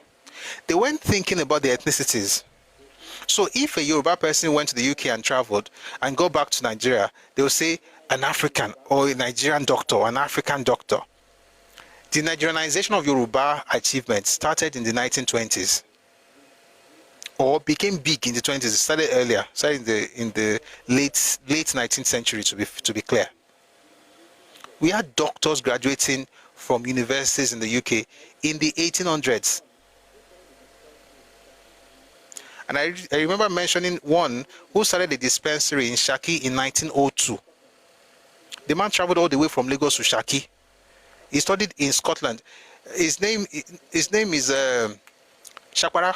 They weren't thinking about the ethnicities. So if a Yoruba person went to the UK and traveled and go back to Nigeria, they will say an African or a Nigerian doctor, an African doctor. The Nigerianization of Yoruba achievements started in the 1920s or became big in the 20s. It started earlier, started in the late 19th century to be clear. We had doctors graduating from universities in the UK in the 1800s. And I remember mentioning one who started a dispensary in Shaki in 1902. The man traveled all the way from Lagos to Shaki. He studied in Scotland. His name is Shakwara.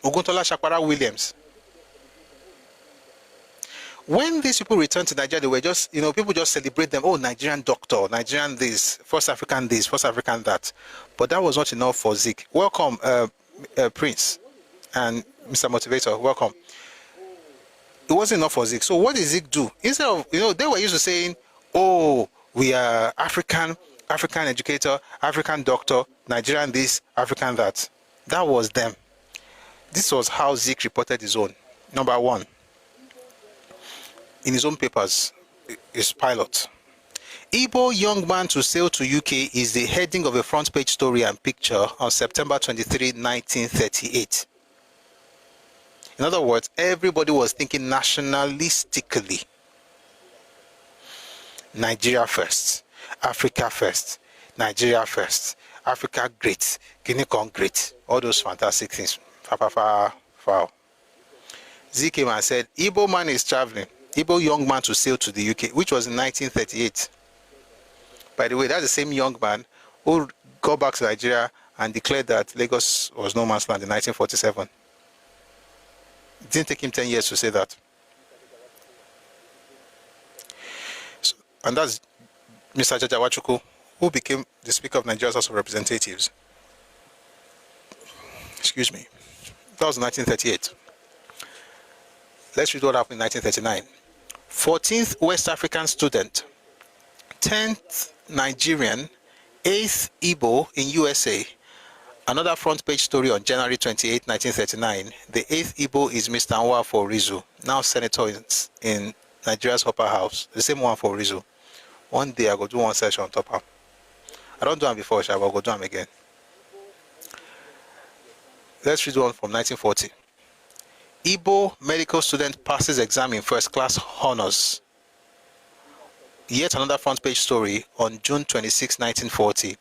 Oguntola Shakwara Williams. When these people returned to Nigeria, they were just, people just celebrate them. Oh, Nigerian doctor, Nigerian this, first African this, first African that. But that was not enough for Zik. Welcome, Prince and Mr. Motivator. Welcome. It wasn't enough for Zik. So what did Zik do? Instead of, they were used to saying, oh, we are African educator, African doctor, Nigerian this, African that. That was them. This was how Zeke reported his own. Number one, in his own papers, his pilot. Igbo young man to sail to UK is the heading of a front page story and picture on September 23, 1938. In other words, everybody was thinking nationalistically. Nigeria first, Africa first, Nigeria first, Africa great, Guinea Con great, all those fantastic things. Z came and said, Igbo man is traveling, Igbo young man to sail to the UK, which was in 1938. By the way, that's the same young man who got back to Nigeria and declared that Lagos was no man's land in 1947. It didn't take him 10 years to say that. So, and that's Mr. Jaja Wachuku, who became the Speaker of Nigeria's House of Representatives. Excuse me. That was 1938. Let's read what happened in 1939. 14th West African student, 10th Nigerian, 8th Igbo in USA. Another front page story on January 28, 1939. The 8th Igbo is Mr. Nwafọ Orizu, now senator in Nigeria's upper house. The same one for Orizu. One day I go do one session on top of. I don't do them before, I will go do them again. Let's read one from 1940. Igbo medical student passes exam in first class honors. Yet another front page story on June 26, 1940.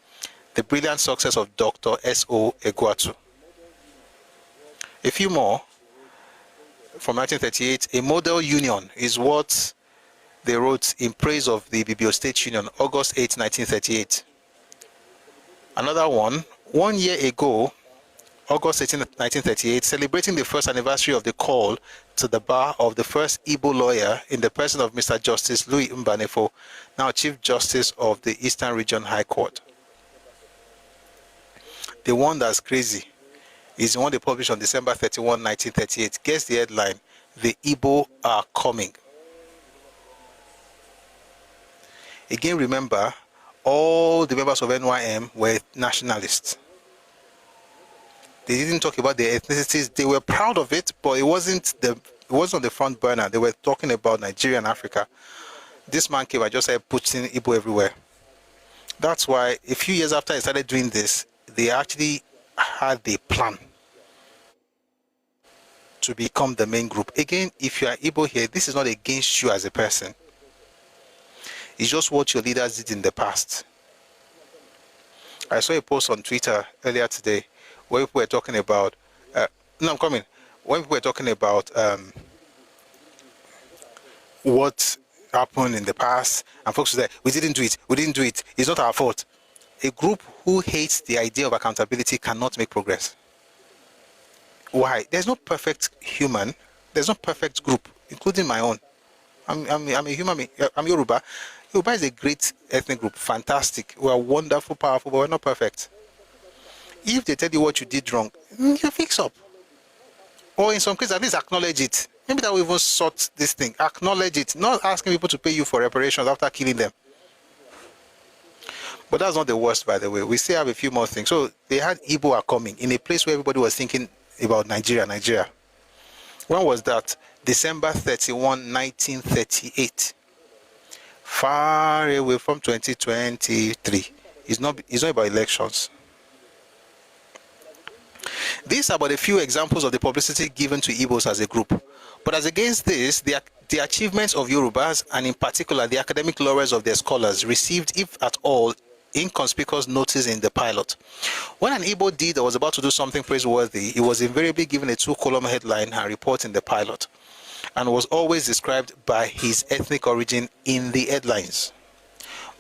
The brilliant success of Dr. S.O. Egwatu. A few more from 1938. A model union is what they wrote in praise of the Bibio State Union, August 8, 1938. Another one, 1 year ago, August 18, 1938, celebrating the first anniversary of the call to the bar of the first Igbo lawyer in the person of Mr. Justice Louis Mbanefo, now Chief Justice of the Eastern Region High Court. The one that's crazy is the one they published on December 31, 1938. Guess the headline, The Igbo Are Coming. Again, remember, all the members of NYM were nationalists. They didn't talk about their ethnicities. They were proud of it, but it wasn't on the front burner. They were talking about Nigeria and Africa. This man came and just started putting Igbo everywhere. That's why a few years after I started doing this, they actually had a plan to become the main group. Again, if you are Igbo here, this is not against you as a person. It's just what your leaders did in the past. I saw a post on Twitter earlier today where people were talking about, when people were talking about what happened in the past, and folks said, we didn't do it, it's not our fault. A group who hates the idea of accountability cannot make progress. Why? There's no perfect human, there's no perfect group, including my own. I'm a human being, I'm Yoruba. Yoruba is a great ethnic group, fantastic. We are wonderful, powerful, but we're not perfect. If they tell you what you did wrong, you fix up. Or in some cases, at least acknowledge it. Maybe that will even sort this thing. Acknowledge it, not asking people to pay you for reparations after killing them. But that's not the worst, by the way. We still have a few more things. So they had Igbo Are Coming in a place where everybody was thinking about Nigeria. When was that? December 31, 1938. Far away from 2023. It's not about elections. These are but a few examples of the publicity given to Igbos as a group. But as against this, the achievements of Yorubas, and in particular the academic laurels of their scholars, received, if at all, inconspicuous notice in the pilot. When an Igbo did or was about to do something praiseworthy, it was invariably given a 2-column headline and report in the pilot, and was always described by his ethnic origin in the headlines.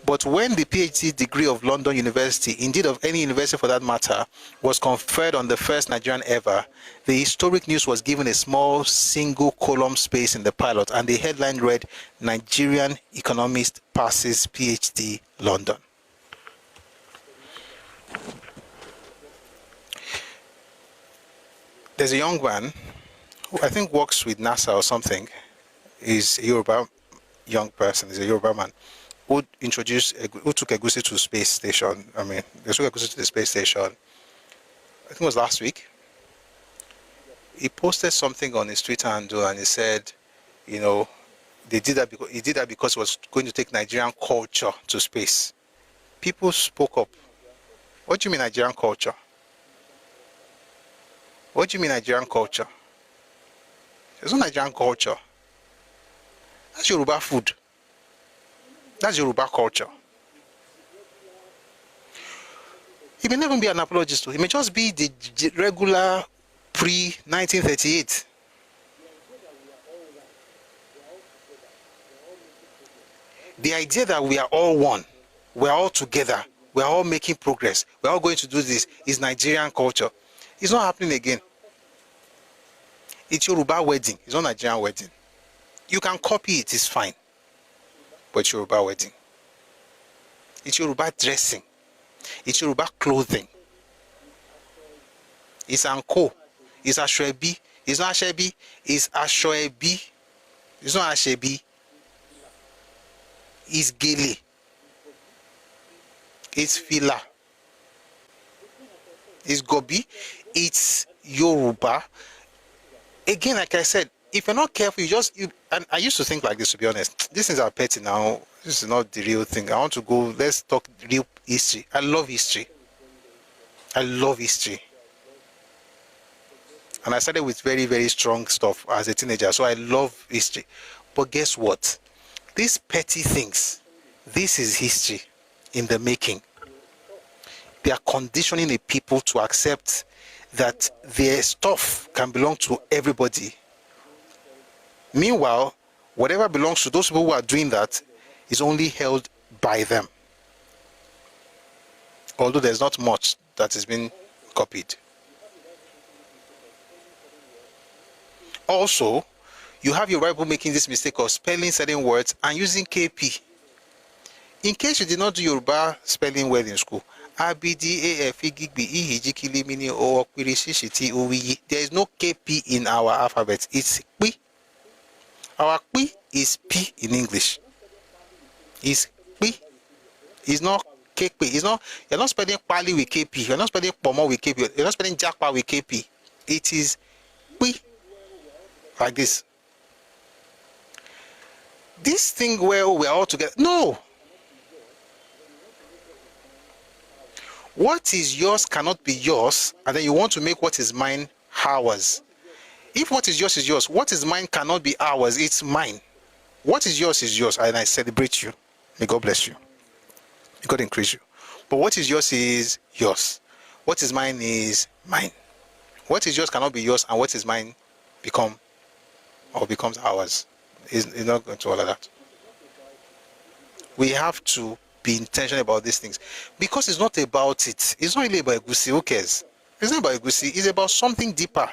But when the PhD degree of London University, indeed of any university for that matter, was conferred on the first Nigerian ever, the historic news was given a small single-column space in the pilot, and the headline read, Nigerian economist passes PhD London. There's a young man who I think works with NASA or something. He's a Yoruba young person, he's a Yoruba man, who took Egusi to space station. They took Egusi to the space station, I think it was last week. he posted something on his Twitter handle and he said, you know, he did that because it was going to take Nigerian culture to space. People spoke up. What do you mean Nigerian culture? What do you mean Nigerian culture? There's no Nigerian culture. That's Yoruba food. That's Yoruba culture. He may never be an apologist. He may just be the regular pre-1938. The idea that we are all one, we are all together, we are all making progress, we are all going to do this is Nigerian culture. It's not happening again. It's Yoruba wedding. It's not Nigerian wedding. You can copy it, it's fine. But it's Yoruba wedding. It's Yoruba dressing. It's Yoruba clothing. It's anko. It's ashwebi. It's not ashebi. It's ashwebi. It's not ashebi. It's gele. It's fila. It's gobi. It's Yoruba. Again, like I said, if you're not careful, and I used to think like this, to be honest. These things are petty now. This is not the real thing. I want to go, let's talk real history. I love history. I love history. And I started with very, very strong stuff as a teenager. So I love history. But guess what? These petty things, this is history in the making. They are conditioning the people to accept that their stuff can belong to everybody. Meanwhile, whatever belongs to those people who are doing that is only held by them. Although there's not much that is being copied. Also, you have your people making this mistake of spelling certain words and using KP. In case you did not do Yoruba spelling well in school, there is no KP in our alphabet. It's P. Our P is P in English. It's P. It's not KP. It's not. You're not spelling Pali with KP. You're not spelling Pomo with KP. You're not spelling Jakpa with KP. It is P. Like this. This thing where we're all together. No. What is yours cannot be yours, and then you want to make what is mine ours. If what is yours, what is mine cannot be ours, it's mine. What is yours, and I celebrate you. May God bless you. May God increase you. But what is yours. What is mine is mine. What is yours cannot be yours, and what is mine becomes ours. It's not going to all of that. We have to be intentional about these things, because it's not about it. It's not really about Egusi. Who cares? It's not about Egusi. It's about something deeper.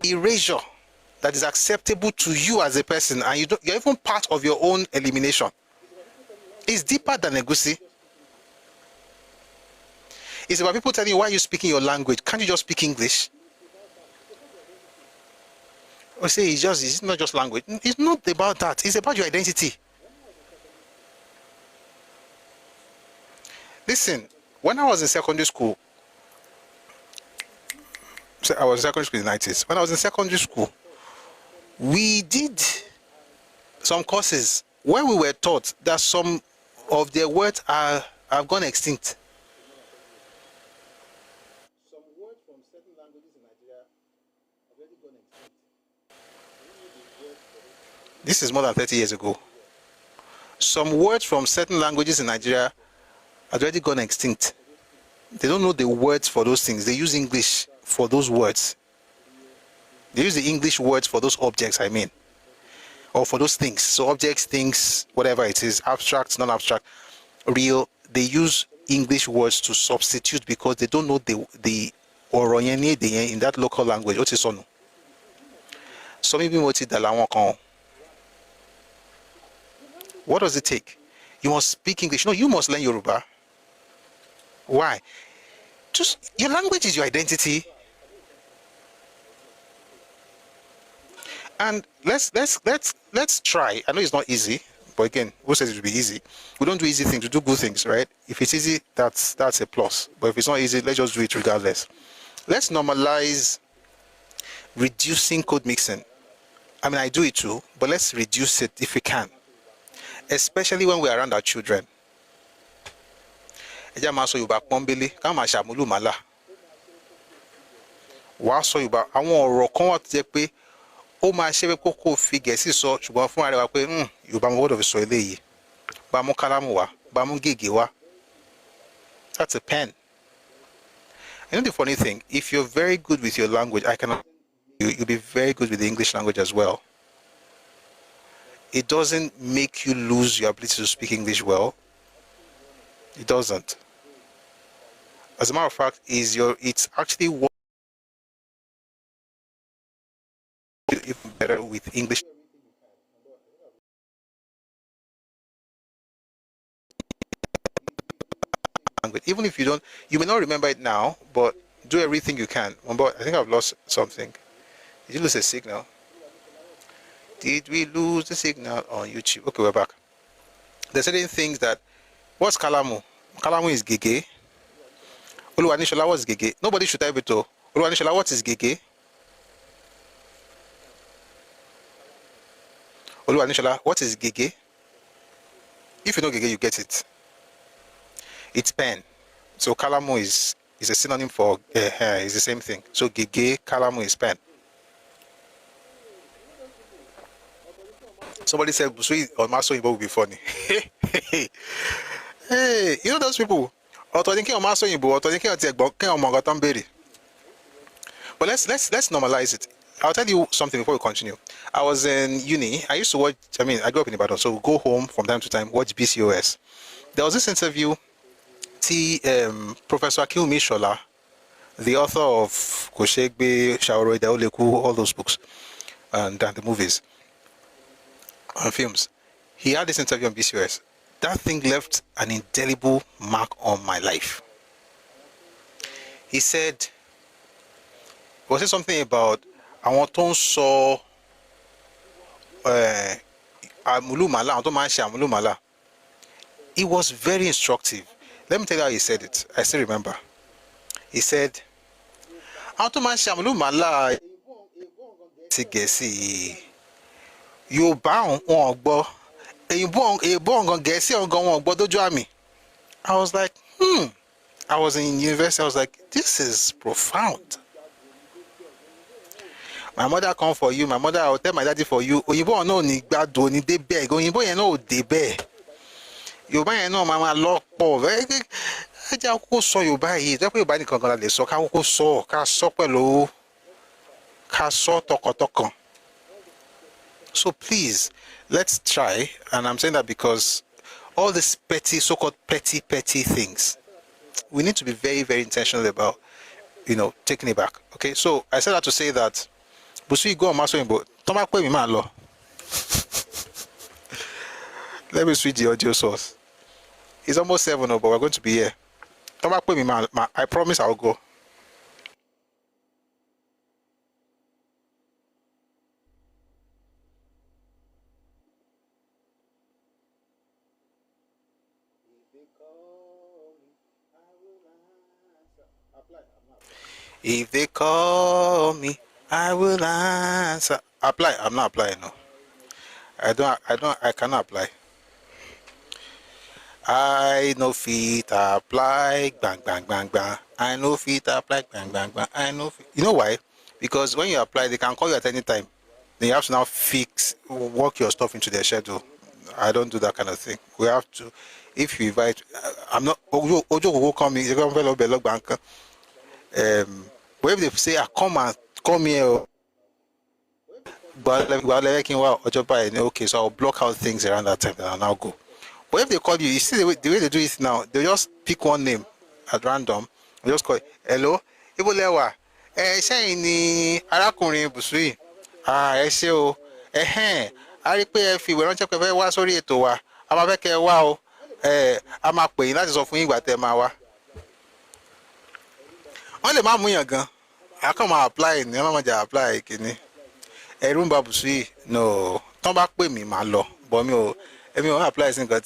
Erasure that is acceptable to you as a person, and you're even part of your own elimination. It's deeper than Egusi. It's about people telling you, why are you speaking your language? Can't you just speak English? Or say it's not just language. It's not about that. It's about your identity. Listen, when I was in secondary school, I was in secondary school in the 90s. When I was in secondary school, we did some courses where we were taught that some of their words have gone extinct. Some words from certain languages in Nigeria have already gone extinct. This is more than 30 years ago. Some words from certain languages in Nigeria have already gone extinct. They don't know the words for those things. They use English for those words. They use the English words for those objects, I mean. Or for those things. So objects, things, whatever it is, abstract, non-abstract, real, they use English words to substitute because they don't know the Oroyene in that local language. So maybe what does it take? You must speak English. No, you must learn Yoruba. Why? Just your language is your identity. And let's try. I know it's not easy, but again, who says it will be easy? We don't do easy things, we do good things, right? If it's easy, that's a plus. But if it's not easy, let's just do it regardless. Let's normalize reducing code mixing. I mean, I do it too, but let's reduce it if we can, especially when we're around our children. Ẹja máa sọ Yorùbá pọ́nbélé, ká máa ṣàmúlò màlà. Wàá sọ Yorùbá, àwọn ọ̀rọ̀ kan wà tó jẹ́ pé ó máa ṣe pé kókó fi Gẹ̀ẹ́sì sọ, ṣùgbọ́n fún ara wa pé Yorùbá mo gbọ́dọ̀ fi sọ eléyìí. Bá mú kálámù wá, bá mú gègé wá. That's a pen. You know the funny thing, if you're very good with your language, you'll be very good with the English language as well. It doesn't make you lose your ability to speak English well. It doesn't. As a matter of fact, it's actually what even better with English. Language. Even if you may not remember it now, but do everything you can. But I think I've lost something. Did you lose a signal? Did we lose the signal on YouTube? Okay, we're back. There's certain things that. What's Kalamu? Kalamu is Gege. Oluwanishola, what's Gege? Nobody should type it though. Oluwanishola, what is Gege? Oluwanishola, what is Gege? If you know Gege, you get it. It's pen. So Kalamu is a synonym for it's the same thing. So Gege, Kalamu is pen. Somebody said Busui or Maso Ibo will be funny. Hey, you know those people? But let's normalize it. I'll tell you something before we continue. I was in uni. I used to watch. I grew up in Ibadan, so we go home from time to time, watch BCOS. There was this interview. Professor Akin Mishola, the author of Koshegbe, Shaoro Idaoleku, all those books, and the movies and films. He had this interview on BCOS. That thing left an indelible mark on my life. He said, was it something about I want to saw Amulumala? It was very instructive. Let me tell you how he said it. I still remember. He said, Amulumala Tigesi. You bound on bo. I was like, I was in university. I was like, this is profound. My mother come for you. My mother, I will tell my daddy for you. Oyinbo no ni gbado ni de beg. Oyinbo yen no de beg. Yorùbá yẹn náà máa lọ pọ̀ ẹ jẹ́ àkókò sọ Yorùbá yìí jẹ́ pé Yorùbá nìkan kan la lè sọ kákókò sọ ká sọ pẹ̀lú ká sọ tọkàntọkàn. So please, let's try, and I'm saying that because all these petty, so-called petty things, we need to be very, very intentional about, taking it back. Okay, so I said that to say that, Busui go on Maso Imbo, Toma kwe mi ma lo. Let me switch the audio source. It's almost 7, but we're going to be here. Toma kwe mi ma, I promise I'll go. If they call me, I will answer. Apply. I'm not applying. No. I cannot apply. I know feet apply. Bang, bang, bang, bang. I know feet apply. Bang, bang, bang. I know. You know why? Because when you apply, they can call you at any time. Then you have to now work your stuff into their schedule. I don't do that kind of thing. We have to. If you invite, I'm not. Ojo will call me. But if they say, come here, but okay, so I'll block out things around that time and I'll now go. But if they call you see the way they do it now, they just pick one name at random, they just call it, hello, Ibolewa, Shani, Arakunrin Busui, SEO, I repair if you were on check of what sorry to I'm a vector, wow, I'm up paying that is of me, but only my muyaga. I come apply, never apply. A room babusui, no. Come back with me, my law. But me, apply single.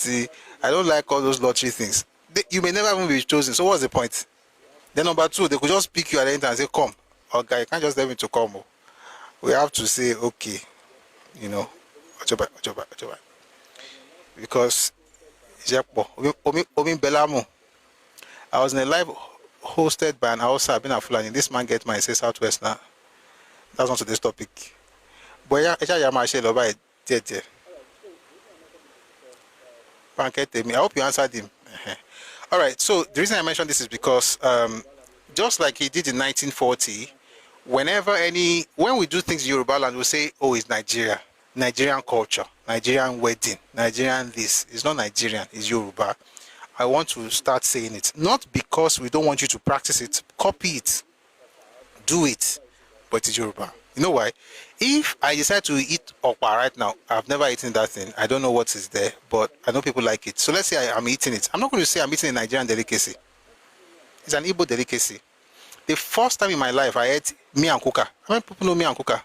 I don't like all those lottery things. You may never even be chosen. So what's the point? Then number 2, they could just pick you at any time and say, come. Okay, you can't just tell me to come. we have to say, okay, you know, Ojoba. Because Omi Belamu, I was in a live hosted by an Hausa, been a Fulani. This man get my say Southwest now. That's not today's topic. But yeah, I hope you answered him. All right, so the reason I mentioned this is because just like he did in 1940, when we do things in Yoruba land, we say, oh, it's Nigeria, Nigerian culture, Nigerian wedding, Nigerian this. It's not Nigerian, it's Yoruba. I want to start saying it. Not because we don't want you to practice it, copy it, do it, but it's Yoruba. You know why? If I decide to eat okpa right now, I've never eaten that thing. I don't know what is there, but I know people like it. So let's say I'm eating it. I'm not going to say I'm eating a Nigerian delicacy. It's an Igbo delicacy. The first time in my life I ate miyan kuka. How many people know miyan kuka?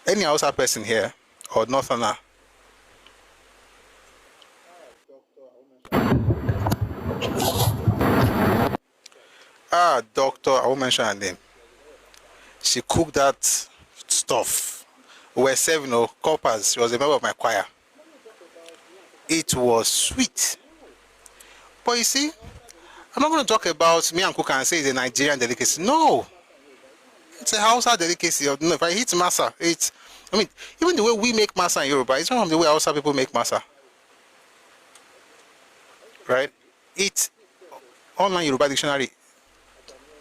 Any Hausa person here or Northerner? Doctor, I won't mention her name. She cooked that stuff. We were serving coppers. She was a member of my choir. It was sweet. But you see, I'm not going to talk about miyan kuka and say it's a Nigerian delicacy. No. It's a Hausa delicacy. No, if I eat masa, even the way we make masa in Yoruba, it's not from the way Hausa people make masa. Right? It's online Yoruba dictionary.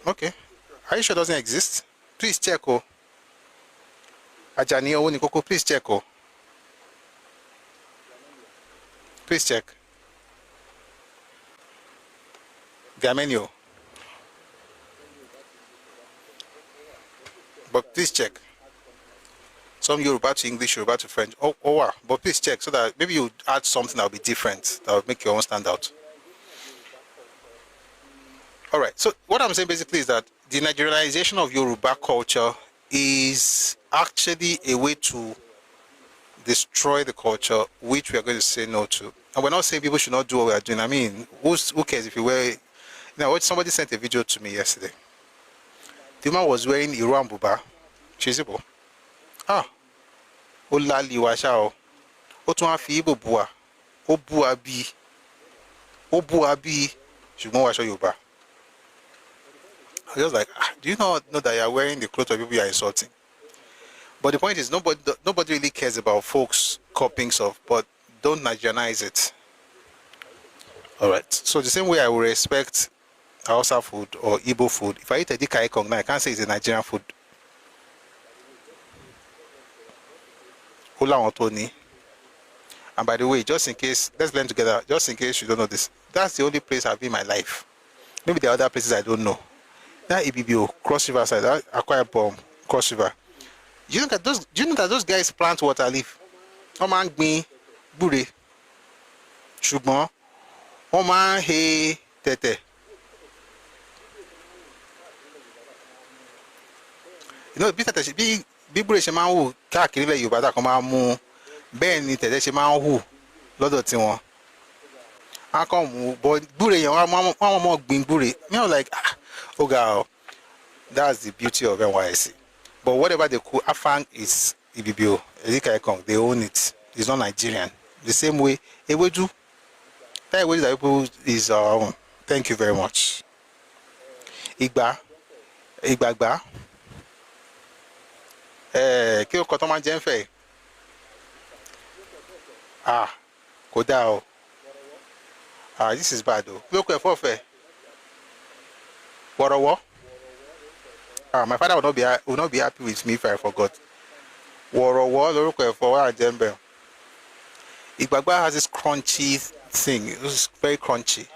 Okay. Are you sure it doesn't exist? Please check. Ajani Owonikoko, please check. Please check. Gamenio. But please check. Some Yoruba to English, Yoruba to French. Wow. But please check so that maybe you add something that will be different, that will make your own stand out. All right. So what I'm saying basically is that the Nigerianization of Yoruba culture is actually a way to destroy the culture, which we are going to say no to. And we're not saying people should not do what we are doing. I mean, who cares if you wear... somebody sent a video to me yesterday. The man was wearing Iran Buba. Chizibo. Olali Washao. Otuan fi Ibo Bua. Obuabi. Shugmo Washo Yoruba. I was like, do you not know that you are wearing the clothes of people you are insulting? But the point is, nobody really cares about folks copying stuff, but don't Nigerianize it. All right. So the same way I will respect Hausa food or Igbo food. If I eat a Dika Ekong now, I can't say it's a Nigerian food. Hula Otoni. And by the way, just in case, let's learn together, just in case you don't know this, that's the only place I've been in my life. Maybe there are other places I don't know. That EBBO, Cross River side, that Ẹkáàbọ, Cross River. Do you know that those guys plant water leaf? Oman gbin bure. Ṣùgbọ́n Oman he tete. You know, bí bure ṣe máa ń hù káàkiri ilẹ̀ Yorùbá tá kan máa mú bẹ́ẹ̀ ni tẹ̀tẹ̀ ṣe máa ń hù lọ́dọ̀ tiwọn. A kàn mú bure yẹn wọ́n mọ̀ gbin bure. Me I'm like, God, that's the beauty of NYC. But whatever they call Afang is Ibibio, Edika Ekong, they own it. It's not Nigerian. The same way Ewedu. That Ewedu that people is our own. Thank you very much. Igba. Kí o kọ́ tó máa jẹ́ ń fẹ́? Kò dáa o. This is bad o. Kí ló kọ́ ẹ̀fọ́ fẹ́? Wọ̀rọ̀wọ́. My father will not be happy with me if I forgot. Wọ̀rọ̀wọ́ lórúkọ ẹ̀fọ́ wà jẹ́ ń bẹ̀. Ìgbàgbá has this crunchy thing. It's very crunchy.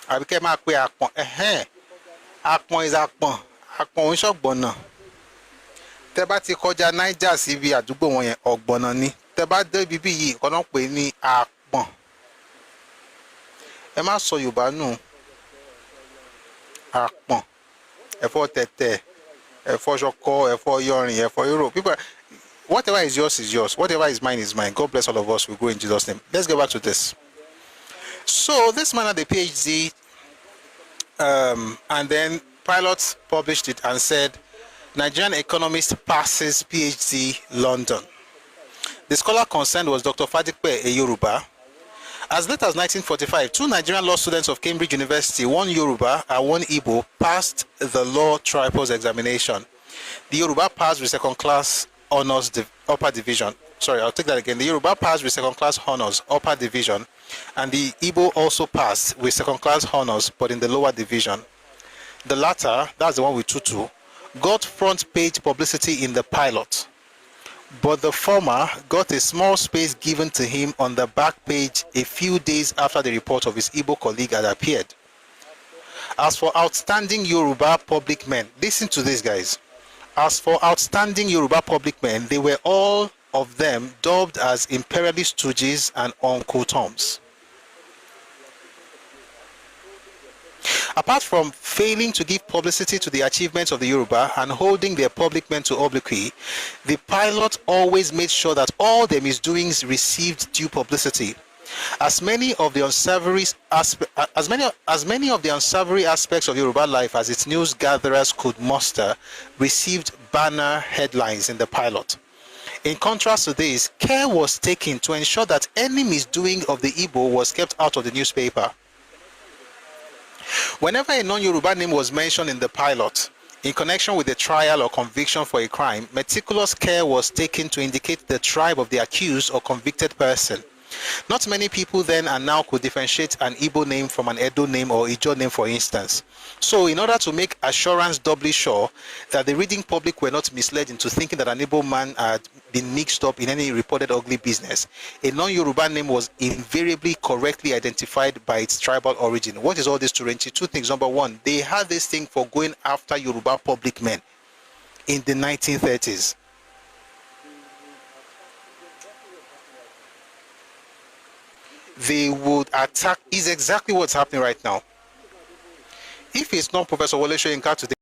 Àbíkẹ́ máa pe àpọ̀n. Àpọ̀n is àpọ̀n. Àpọ̀n ń ṣọ̀gbọ̀nà. Tẹ́ bá ti kọjá Niger síbi àdúgbò wọn yẹn ọ̀gbọ̀nà ni. Tẹ́ bá dé ibi yìí nǹkan náà pè ní àpọ̀n. Ẹ má sọ Yorùbá nù. Àpọ̀n. Ẹ̀fọ́ tẹ̀tẹ̀. Ẹ̀fọ́ ṣọkọ. Ẹ̀fọ́ yọrin. Ẹ̀fọ́ Europe. People, whatever is yours is yours. Whatever is mine is mine. God bless all of us. We go in Jesus' name. Let's get back to this. So this man had a PhD, and then Pilot published it and said, Nigerian economist passes PhD London. The scholar concerned was Dr. Fadipe, a Yoruba. As late as 1945, 2 Nigerian law students of Cambridge University, one Yoruba and one Igbo, passed the law triples examination. The Yoruba passed with second-class honors upper division. Sorry, I'll take that again. The Yoruba passed with second-class honors upper division, and the Igbo also passed with second-class honors, but in the lower division. The latter, that's the one with 2-2, got front-page publicity in the Pilot, but the former got a small space given to him on the back page a few days after the report of his Igbo colleague had appeared. As for outstanding Yoruba public men, listen to this, guys. As for outstanding Yoruba public men, they were all of them dubbed as imperialist stooges and Uncle Toms. Apart from failing to give publicity to the achievements of the Yoruba and holding their public men to obloquy, the Pilot always made sure that all their misdoings received due publicity. As many of the unsavory aspects of Yoruba life as its news gatherers could muster received banner headlines in the Pilot. In contrast to this, care was taken to ensure that any misdoing of the Igbo was kept out of the newspaper. Whenever a non-Yoruba name was mentioned in the Pilot, in connection with a trial or conviction for a crime, meticulous care was taken to indicate the tribe of the accused or convicted person. Not many people then and now could differentiate an Igbo name from an Edo name or Ijo name, for instance. So, in order to make assurance doubly sure that the reading public were not misled into thinking that an Igbo man had been mixed up in any reported ugly business, a non-Yoruba name was invariably correctly identified by its tribal origin. What is all this, Turenchi? 2 things. Number 1, they had this thing for going after Yoruba public men in the 1930s. They would attack, is exactly what's happening right now. If it's not Professor Wole Soyinka today,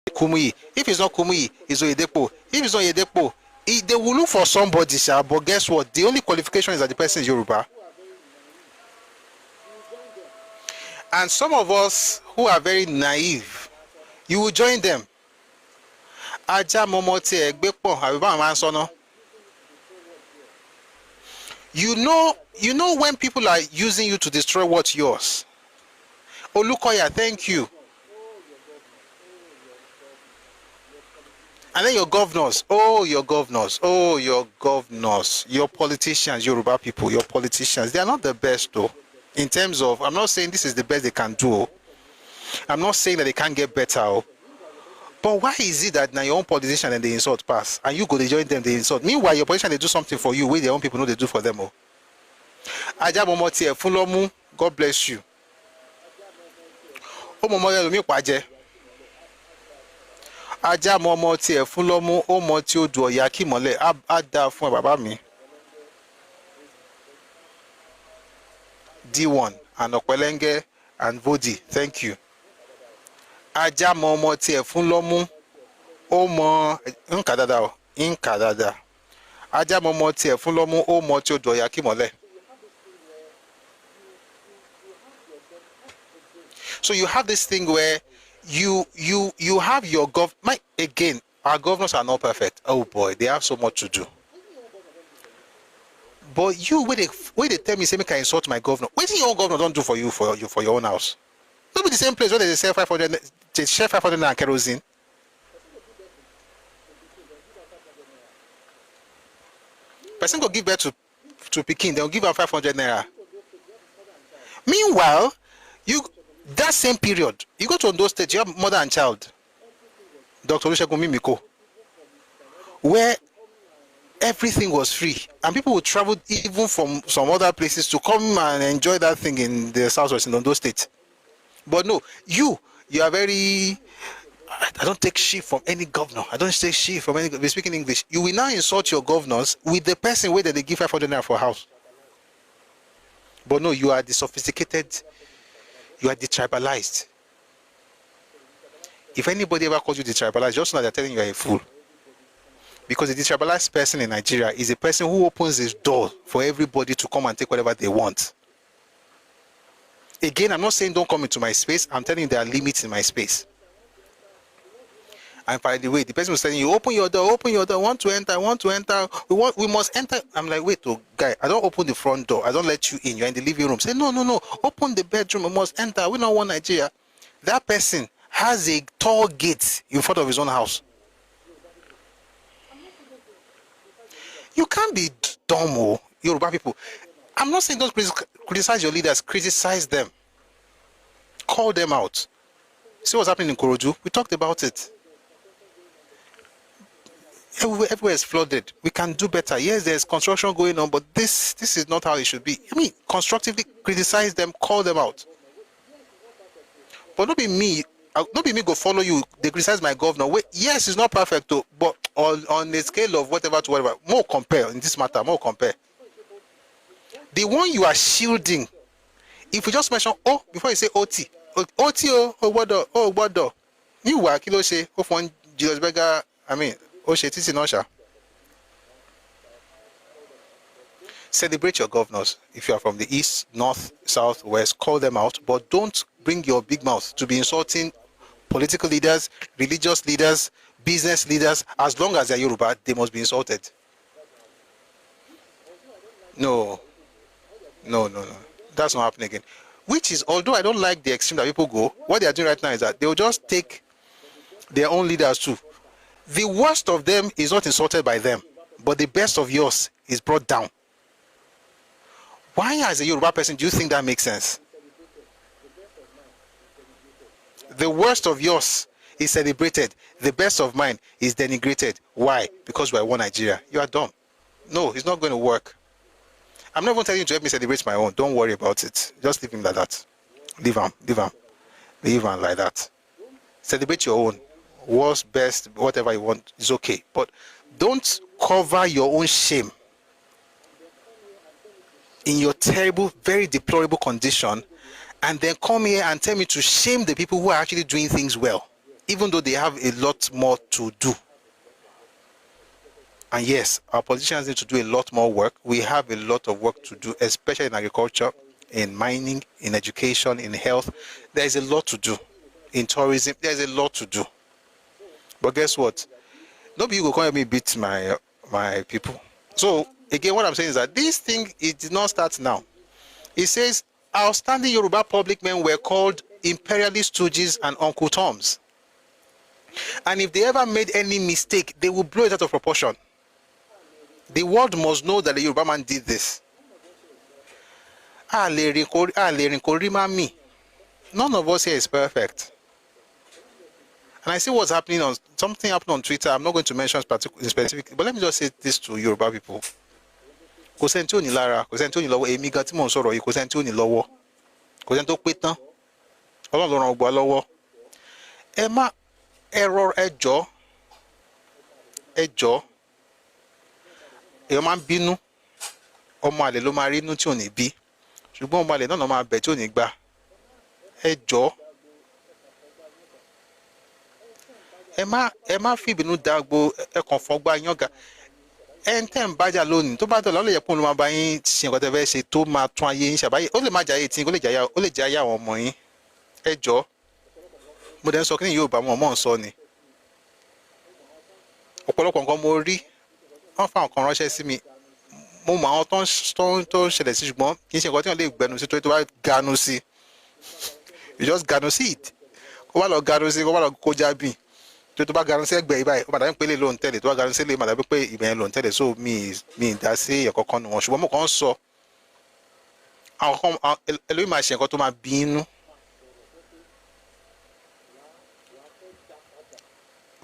Kumuyi. If it's not Kumuyi, it's Oyedepo. If it's not Oyedepo, they will look for somebody, but guess what? The only qualification is that the person is Yoruba. And some of us who are very naive, you will join them. Aja momote egbepo, abiba mansono. You know when people are using you to destroy what's yours. Olukoya, thank you. And then your governors, your politicians, Yoruba people, your politicians, they are not the best though. In terms of, I'm not saying this is the best they can do. I'm not saying that they can't get better. But why is it that now your own politician and they insult pass, and you go to join them, they insult? Meanwhile, your politician, they do something for you, where their own people know they do for them. Ajabomotie Fulomu, God bless you. Ajabomotie Fulomu, Omotio Duoyaki Mole, Ada fún bàbá mi. D1 and Okwelenge and Vodi, thank you. Aja momo tie fun lomu omo nkadada aja momo tie fun lomu omo ti odo ya kimole. So you have this thing where you have your again, our governors are not perfect. Oh boy, they have so much to do. But you where they tell me say make I insult my governor. What did your own governor don't do for you for your own house? Not be the same place where they sell 500, they share 500 and kerosene. Person go give birth to Pekin, they'll give her 500 naira. Meanwhile, that same period, you go to Ondo State, you have mother and child, Dr. Olusegun Mimiko, where everything was free, and people would travel even from some other places to come and enjoy that thing in the southwest in Ondo State. But no, you are very, I don't take shit from any governor. I don't take shit from any, we're speaking English. You will now insult your governors with the person where they give 500 naira for a house. But no, you are the sophisticated, you are the tribalized. If anybody ever calls you the tribalized, just know they're telling you are a fool. Because a detribalized person in Nigeria is a person who opens his door for everybody to come and take whatever they want. Again, I'm not saying don't come into my space. I'm telling you there are limits in my space. And by the way, the person was telling you, open your door, want to enter, we must enter. I'm like, wait, oh, guy, I don't open the front door. I don't let you in. You're in the living room. Say, no, open the bedroom. We must enter. We don't want Nigeria. That person has a tall gate in front of his own house. You can't be dumb, Yoruba people. I'm not saying don't criticize your leaders. Criticize them. Call them out. See what's happening in Korodu? We talked about it. Everywhere is flooded. We can do better. Yes, there's construction going on, but this is not how it should be. I mean, constructively criticize them, call them out. But not be me go follow you. They criticize my governor. Wait, yes, it's not perfect, though, but on a scale of whatever to whatever, more compare in this matter, more compare. The one you are shielding, if you just mention, before you say OT, what you work, kilo say, one Julius Berger, I mean, celebrate your governors. If you are from the east, north, south, west, call them out, but don't bring your big mouth to be insulting political leaders, religious leaders, business leaders. As long as they're Yoruba, they must be insulted. No. That's not happening again. Which is, although I don't like the extreme that people go, what they are doing right now is that they will just take their own leaders too. The worst of them is not insulted by them, but the best of yours is brought down. Why, as a Yoruba person, do you think that makes sense? The worst of yours is celebrated. The best of mine is denigrated. Why? Because we are one Nigeria. You are dumb. No, it's not going to work. I'm not even telling you to help me celebrate my own. Don't worry about it. Just leave him like that. Leave him like that. Celebrate your own. Worst, best, whatever you want is okay. But don't cover your own shame in your terrible, very deplorable condition, and then come here and tell me to shame the people who are actually doing things well, even though they have a lot more to do. And yes, our politicians need to do a lot more work. We have a lot of work to do, especially in agriculture, in mining, in education, in health. There is a lot to do. In tourism, there is a lot to do. But guess what? Nobody will come and me beat my people. So again, what I'm saying is that this thing, it did not start now. It says outstanding Yoruba public men were called imperialist stooges and Uncle Toms. And if they ever made any mistake, they will blow it out of proportion. The world must know that the Yoruba man did this. None of us here is perfect. And I see what's happening on something happened on Twitter. I'm not going to mention specific, but let me just say this to Yoruba people. Kò sẹ́ni tí ò ní lára, kò sẹ́ni tí ò ní lọ́wọ́, èmi gan tí mò ń sọ̀rọ̀ yìí, kò sẹ́ni tí ò ní lọ́wọ́, kò sẹ́ni tó pé tán. Ọlọ́run ló ràn gbọ́ lọ́wọ́. Ẹ jọ̀ọ́. Èèyàn máa ń bínú. Ọmọ àlè ló máa rí inú tí ò ní bí. Ṣùgbọ́n ọmọ àlè náà máa bẹ̀ tí ò ní gbà. Ẹ jọ̀ọ́. Ẹ má fi ìbínú dàgbò ẹkàn fọgbà yànga. Tẹ́ ń bájà lónìí tó bá dọ̀la ó lè yẹ kó ló máa bá yín ṣe nǹkan tẹ́ fẹ́ ṣe tó máa tún ayé yín ṣàbáyé. Ó lè má jayé tí ó lè jẹ́ ayé àwọn ọmọ yín. Ẹ jọ̀ọ́. Mo dẹ̀ ń sọ kí ni Yorùbá mọ̀ ń sọ ni. Ọ̀pọ̀lọpọ̀ nǹkan mo rí wọ́n fa nǹkan ránṣẹ́ sí mi. Mo mọ àwọn tó ń ṣẹlẹ̀ sí ṣùgbọ́n kì í ṣe nǹkan tí wọ́n lè gbẹnu sí tó bá ganu sí. You just ganu sí it. Kó bá lọ ganu sí kó bá lọ kó jábìn. Tó bá ganu sí ẹgbẹ́ ibà ó padà ń pélé ló ń tẹ̀lé tó bá ganu sí lè padà pé ìbẹ̀yẹn ló ń tẹ̀lé so mi dá sí ẹ̀kọ́ kan nù wọn ṣùgbọ́n mo kàn ń sọ àwọn ẹlòmíì máa ṣe nǹkan tó máa bí inú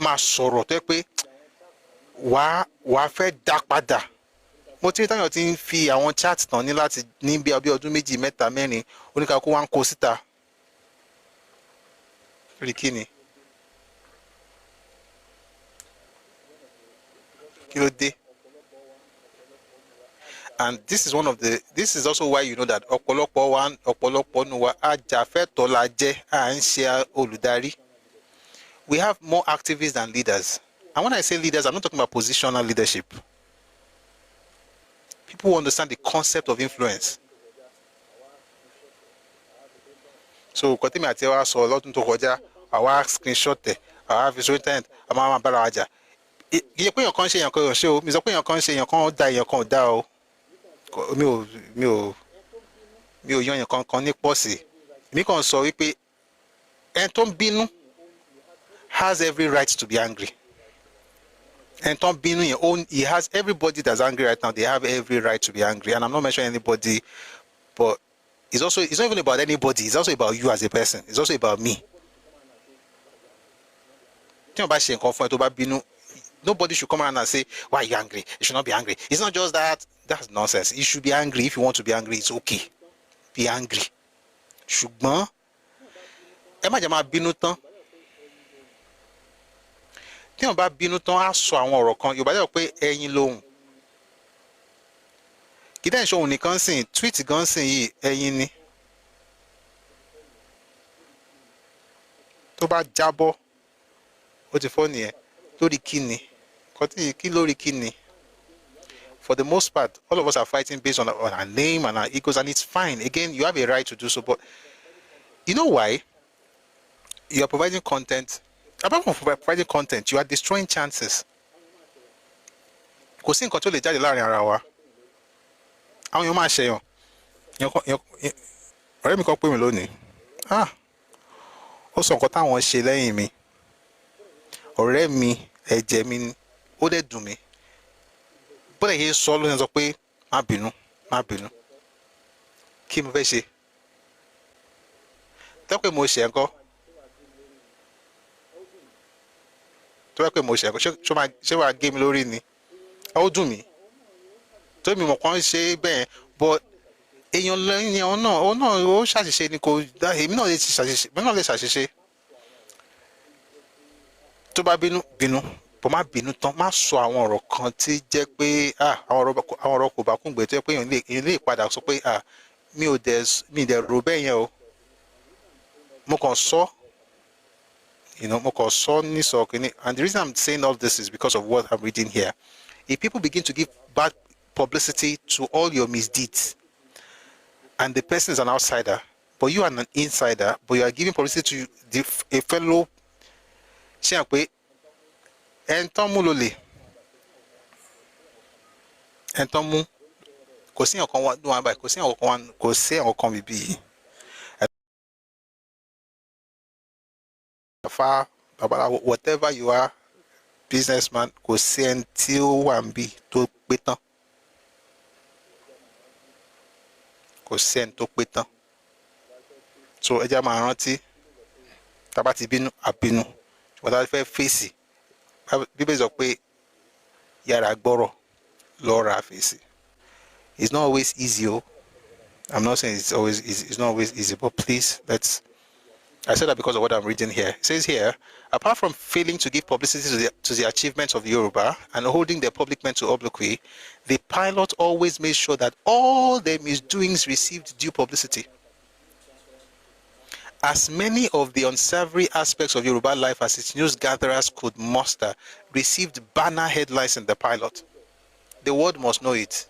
máa sọ̀rọ̀ tó yẹ pé wàá fẹ́ dá padà. Mo ti rí táyọ̀ tí ń fi àwọn chat tán ní láti ní bí ọdún 2, 3, 4 oníkàkú wá ń kó síta. Rí kí ni? Kí ló dé? And this is also why you know that ọ̀pọ̀lọpọ̀ nu wa ajàfẹ́tọ̀ọ́ la jẹ́ à ń ṣe olùdarí. We have more activists than leaders. And when I say leaders, I'm not talking about positional leadership. People who understand the concept of influence. So, Kotimi àti wa sọ lọ́dún tó kọjá, àwa screenshot ẹ̀, àwa fi sórí internet, àwa máa bára wa jà. Iye pé èèyàn kan ṣe èèyàn kan ò ṣe o, mi sọ pé èèyàn kan ṣe èèyàn kan da èèyàn kan ò da o. Mi ò yan èèyàn kankan ní pọ́ọ̀sì. Mi kàn sọ wípé ẹni tó ń bínú has every right to be angry. And Tom Binu, he has everybody that's angry right now. They have every right to be angry. And I'm not mentioning anybody, but it's not even about anybody. It's also about you as a person. It's also about me. Nobody should come around and say, why are you angry? You should not be angry. It's not just that. That's nonsense. You should be angry. If you want to be angry, it's okay. Be angry. Ṣùgbọ́n, ẹ má jẹ́ máa bínú tán. Tí wọ́n bá bínú tán á sọ àwọn ọ̀rọ̀ kan Yorùbá jẹ́ pé ẹyin lóhùn kí dẹ́n ṣe òun nìkan sìn tweet gan sìn yìí ẹyin ni tó bá jábọ́ ó ti fọ́ nìyẹn lórí kíni kí lórí kíni. For the most part, all of us are fighting based on our name and our egos, and it's fine. Again, you have a right to do so, but you know why? You are providing content. Apart from providing content, you are destroying chances. Kò sí nǹkan tó lè jáde láàrin ara wa. Àwọn èèyàn máa ṣẹ̀yàn. Ọ̀rẹ́ mi kan pè mí lónìí. Ó sọ nǹkan táwọn ṣe lẹ́yìn mi. Ọ̀rẹ́ mi, ẹ̀jẹ̀ mi, ó dẹ̀ dùn mí. Bọ́dẹ̀ yìí sọ ló ń sọ pé má bínú. Kí mo fẹ́ ṣe? Tẹ́pẹ́ mo ṣe ńkọ́. Tó bá pẹ́ mo ṣe ńkọ́ ṣé wàá gé mi lórí ni? Ó dùn mí. Tó mi mọ̀ kàn ṣe bẹ́ẹ̀ but èèyàn lẹ́yìn náà ó ṣàṣìṣe ni kò dá èmi náà lè ṣàṣìṣe. Tó bá bínú bó má bínú tán má sọ àwọn ọ̀rọ̀ kan tí jẹ́ pé àwọn ọ̀rọ̀ kò bá kúngbẹ́ tó yẹ pé èèyàn lè padà sọ pé mi ò dẹ̀ rò bẹ́ẹ̀ yẹn o. Mo kàn sọ and the reason I'm saying all this is because of what I'm reading here. If people begin to give bad publicity to all your misdeeds and the person is an outsider but you are an insider but you are giving publicity to a fellow ṣé à pé ẹ̀ńtọ́ mú ló lè ẹ̀ńtọ́ mú kò sí ọ̀kan wá báyìí kò sí ọ̀kan bíbí yìí. Whatever you are, businessman, kò sí ẹni tí ó wà níbí tó pé tán. Kò sí ẹni tó pé tán. So ẹ jẹ́ máa rántí tá a bá ti bínú àbínú ṣùgbọ́n tá a fẹ́ fèsì Bíbélì sọ pé yára gbọ́rọ̀ lọ́ra fèsì. It's not always easy. I'm not saying it's not always easy, but please I said that because of what I'm reading here. It says here, apart from failing to give publicity to the achievements of the Yoruba and holding their public men to obloquy, the pilot always made sure that all their misdoings received due publicity. As many of the unsavory aspects of Yoruba life as its news gatherers could muster received banner headlines in the pilot. The world must know it.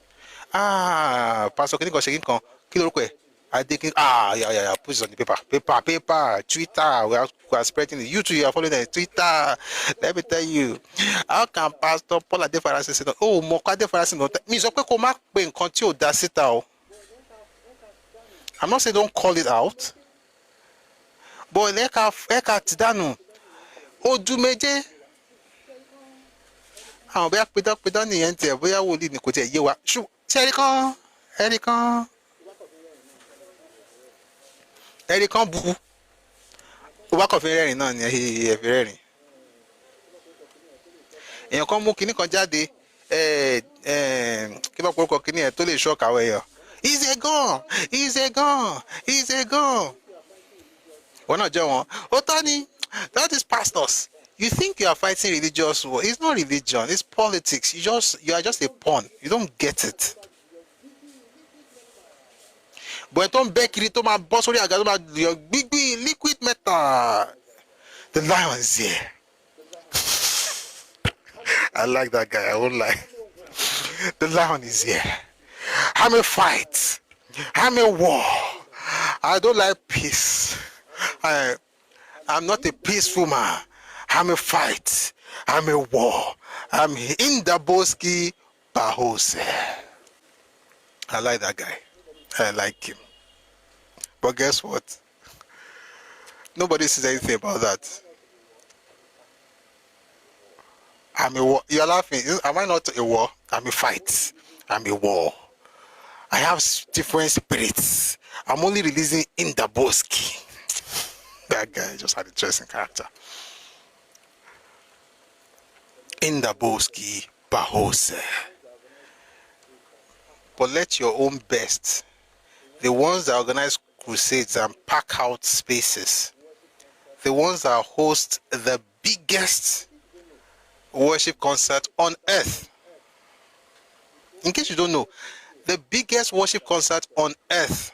Pastor Kiniko Kilorukwe. Put it on the paper, Twitter, we are spreading it. You too, you are following the Twitter. Let me tell you, how can Pastor Paul Adefarasi say, Moka Adefarasi no? Means okay, come back when continue that sit out. I'm not saying don't call it out, but Eka Tidanu, Odumeje. Àwọn bẹ́ẹ̀ pédán nìyẹn tẹ̀ bóyá wòlíì ni kò tẹ̀ yé wa. Ṣé ẹ̀rí kan bu ó bá kàn fi rẹ́rìn náà ni ẹ fi rẹ́rìn. Èèyàn kan mú kinní kan jáde kí ló porúkọ kinní ẹ̀ tó lè ṣọ́ọ̀kì àwọn èèyàn. He's a gun. Wọ́n náà jẹ́ wọn. Ó tọ́ ni that is pastors. You think you are fighting religious war. It's not religion, it's politics. You are just a pawn. You don't get it. But don't beg it to my boss or your big liquid metal. The lion is here. I like that guy. I won't lie. The lion is here. I'm a fight. I'm a war. I don't like peace. I'm not a peaceful man. I'm a fight. I'm a war. I'm in the Boski Bahose. I like that guy. I like him. But guess what? Nobody says anything about that. I'm a war. You're laughing. Am I not a war? I'm a fight. I'm a war. I have different spirits. I'm only releasing in the Boski. That guy just had an interesting character. In the Boski Bahose. But let your own best, the ones that organize crusades and pack out spaces, the ones that host the biggest worship concert on earth. In case you don't know, the biggest worship concert on earth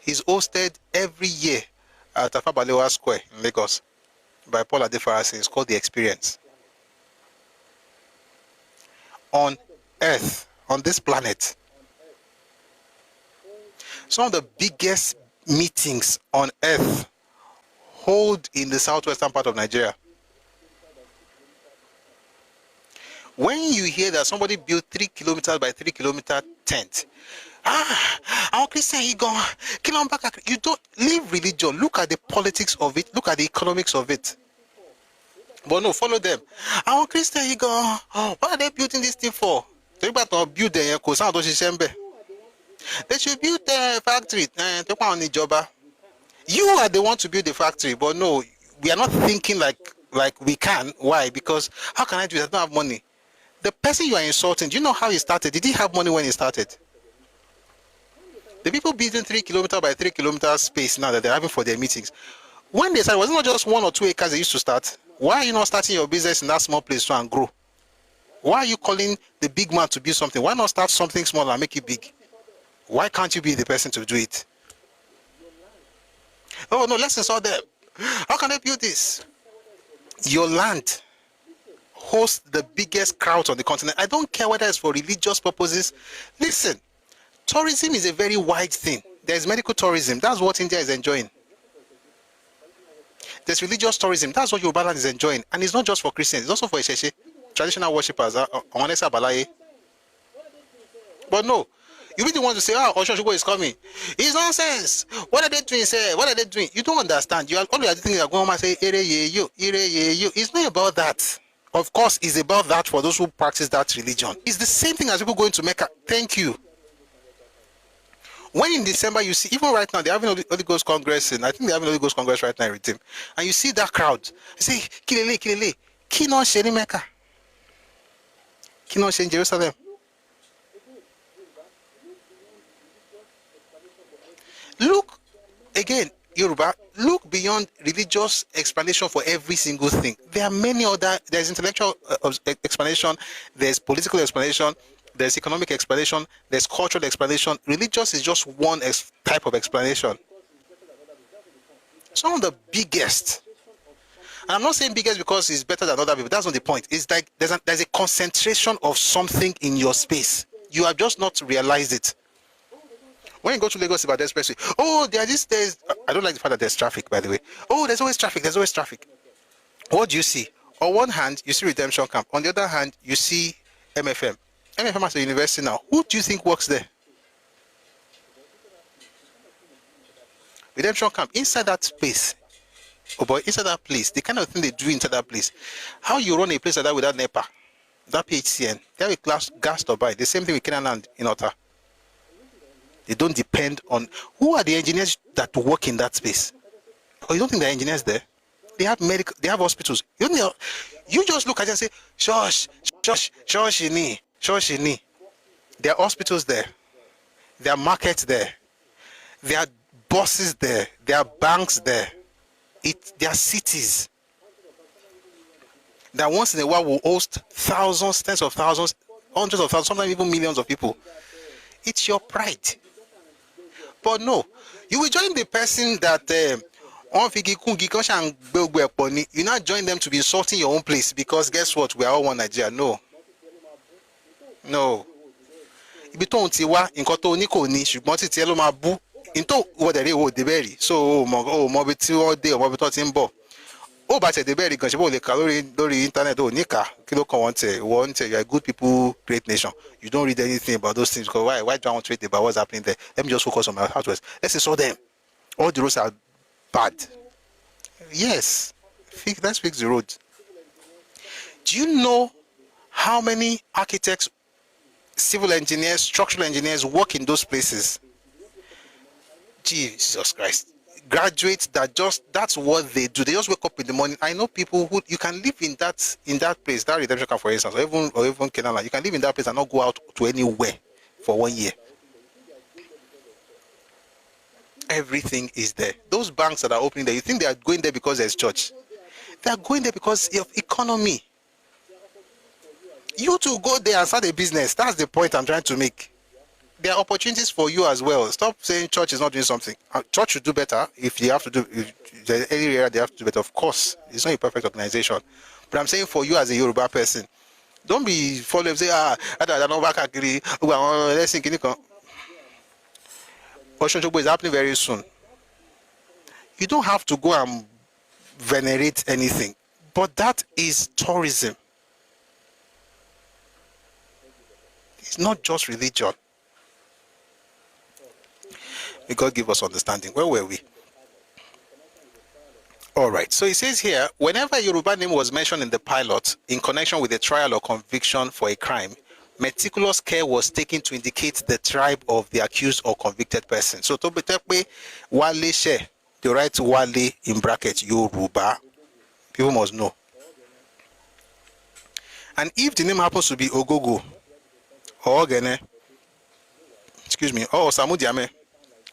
is hosted every year at Tafawa Balewa Square in Lagos by Paul Adefarasi. It's called The Experience. On earth, on this planet. Some of the biggest meetings on earth hold in the southwestern part of Nigeria. When you hear that somebody built 3 kilometers by 3 kilometer tent, our Christian, you don't leave religion. Look at the politics of it. Look at the economics of it. But no, follow them. Our Christian, what are they building this thing for? They should build the factory. You are the one to build the factory, but no, we are not thinking like we can. Why? Because how can I do it? I don't have money. The person you are insulting, do you know how he started? Did he have money when he started? The people building 3 kilometer by 3 kilometer space now that they're having for their meetings, when they started, was it not just 1 or 2 acres they used to start? Why are you not starting your business in that small place to and grow? Why are you calling the big man to build something? Why not start something small and make it big? Why can't you be the person to do it? Oh no, let's insult them. How can they build this? Your land hosts the biggest crowd on the continent. I don't care whether it's for religious purposes. Listen, tourism is a very wide thing. There's medical tourism. That's what India is enjoying. There's religious tourism. That's what Yoruba land is enjoying. And it's not just for Christians. It's also for Isheshe, traditional worshippers. But no, you really want to say, Oshoshugo is coming. It's nonsense. What are they doing? Say, what are they doing? You don't understand. You are all the things that go and say, it's not about that. Of course, it's about that for those who practice that religion. It's the same thing as people going to Mecca. Thank you. When in December you see, even right now, they're having Holy Ghost Congress, and I think they're having Holy Ghost Congress right now in Redeem. And you see that crowd. You say, Kilele, Kino Sheni Mecca. Kino Sheni Jerusalem. Look, again, Yoruba, look beyond religious explanation for every single thing. There are many other, there's intellectual explanation, there's political explanation, there's economic explanation, there's cultural explanation. Religious is just one type of explanation. Some of the biggest, and I'm not saying biggest because it's better than other people, that's not the point. It's like there's a concentration of something in your space. You have just not realized it. When you go to Lagos about the expressway, there's I don't like the fact that there's traffic, by the way. There's always traffic. What do you see? On one hand, you see Redemption Camp. On the other hand, you see MFM. MFM has a university now. Who do you think works there? Redemption Camp, inside that space, inside that place, the kind of thing they do inside that place. How you run a place like that without NEPA, that PHCN, they have a gas turbine. The same thing with Canaan Land in Otta. They don't depend on who are the engineers that work in that space. You don't think there are engineers there? They have medical, they have hospitals. You just look at it and say, Shoshini. There are hospitals there. There are markets there. There are buses there. There are banks there. There are cities that once in a while will host thousands, tens of thousands, hundreds of thousands, sometimes even millions of people. It's your pride. But no, you will join the person that You not join them to be insulting your own place because guess what? We are all one Nigeria. No. Ibi tó ń ti wá nǹkan tó ní kò ní ṣùgbọ́n títí ẹ ló máa bú into wọ́dẹ̀ rí owó débẹ̀rì so mọ ibi tí wọ́n dé ọmọ ibi tó ti ń bọ̀ ó bá tẹ̀ débẹ̀rì gan ṣe bó lè kà lórí internet ó ní kà kí ló kàn wọ́n tẹ̀ you are good people great nation you don't read anything about those things because why do I want to read about what's happening there? Let me just focus on my housework. Let's insult them. All the roads are bad. Yes, let's fix the road. Do you know how many architects, civil engineers, structural engineers work in those places? Jesus Christ. Graduates that's what they do. They just wake up in the morning. I know people who you can live in that place, that redemption camp for instance, or even Kenala. You can live in that place and not go out to anywhere for 1 year. Everything is there. Those banks that are opening there, you think they are going there because there's church? They are going there because of economy. You to go there and start a business. That's the point I'm trying to make. There are opportunities for you as well. Stop saying church is not doing something. Church should do better if they have to do. If there's any area they have to do better. Of course, it's not a perfect organization, but I'm saying for you as a Yoruba person, don't be following and say I don't know back agree. Let's think. Oshunchogbo is happening very soon. You don't have to go and venerate anything, but that is tourism. It's not just religion. May God give us understanding. Where were we? All right. So it says here, whenever a Yoruba name was mentioned in the pilot in connection with a trial or conviction for a crime, meticulous care was taken to indicate the tribe of the accused or convicted person. So to be Wale She, the right Wale in brackets Yoruba, people must know. And if the name happens to be Ogogo or Ogene, or Osamudiame,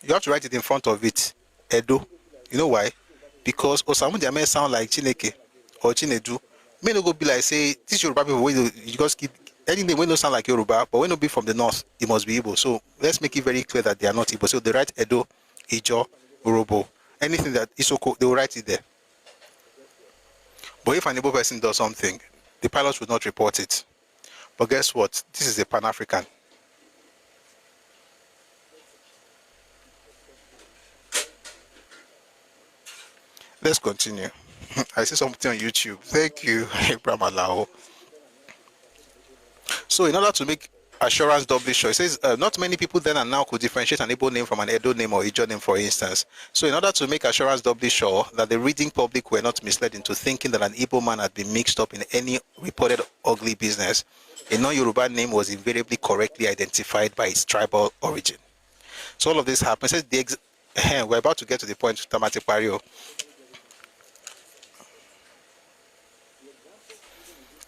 you have to write it in front of it, Edo. You know why? Because Osamudiame sound like Chineke or Chinedu. May not go be like say this Yoruba people. You just keep any name will not sound like Yoruba, but when not be from the north, it must be Igbo. So let's make it very clear that they are not Igbo. So they write Edo, Ijo, Urobo, anything that Isoko, they will write it there. But if an Igbo person does something, the pilot would not report it. But guess what? This is a Pan-African. Let's continue. I see something on YouTube. Thank you, Abraham Alao. So in order to make assurance doubly sure, it says not many people then and now could differentiate an Igbo name from an Edo name or Ijo name, for instance. So in order to make assurance doubly sure that the reading public were not misled into thinking that an Igbo man had been mixed up in any reported ugly business, a non-Yoruba name was invariably correctly identified by its tribal origin. So all of this happens. It says we're about to get to the point, Tamati Pario.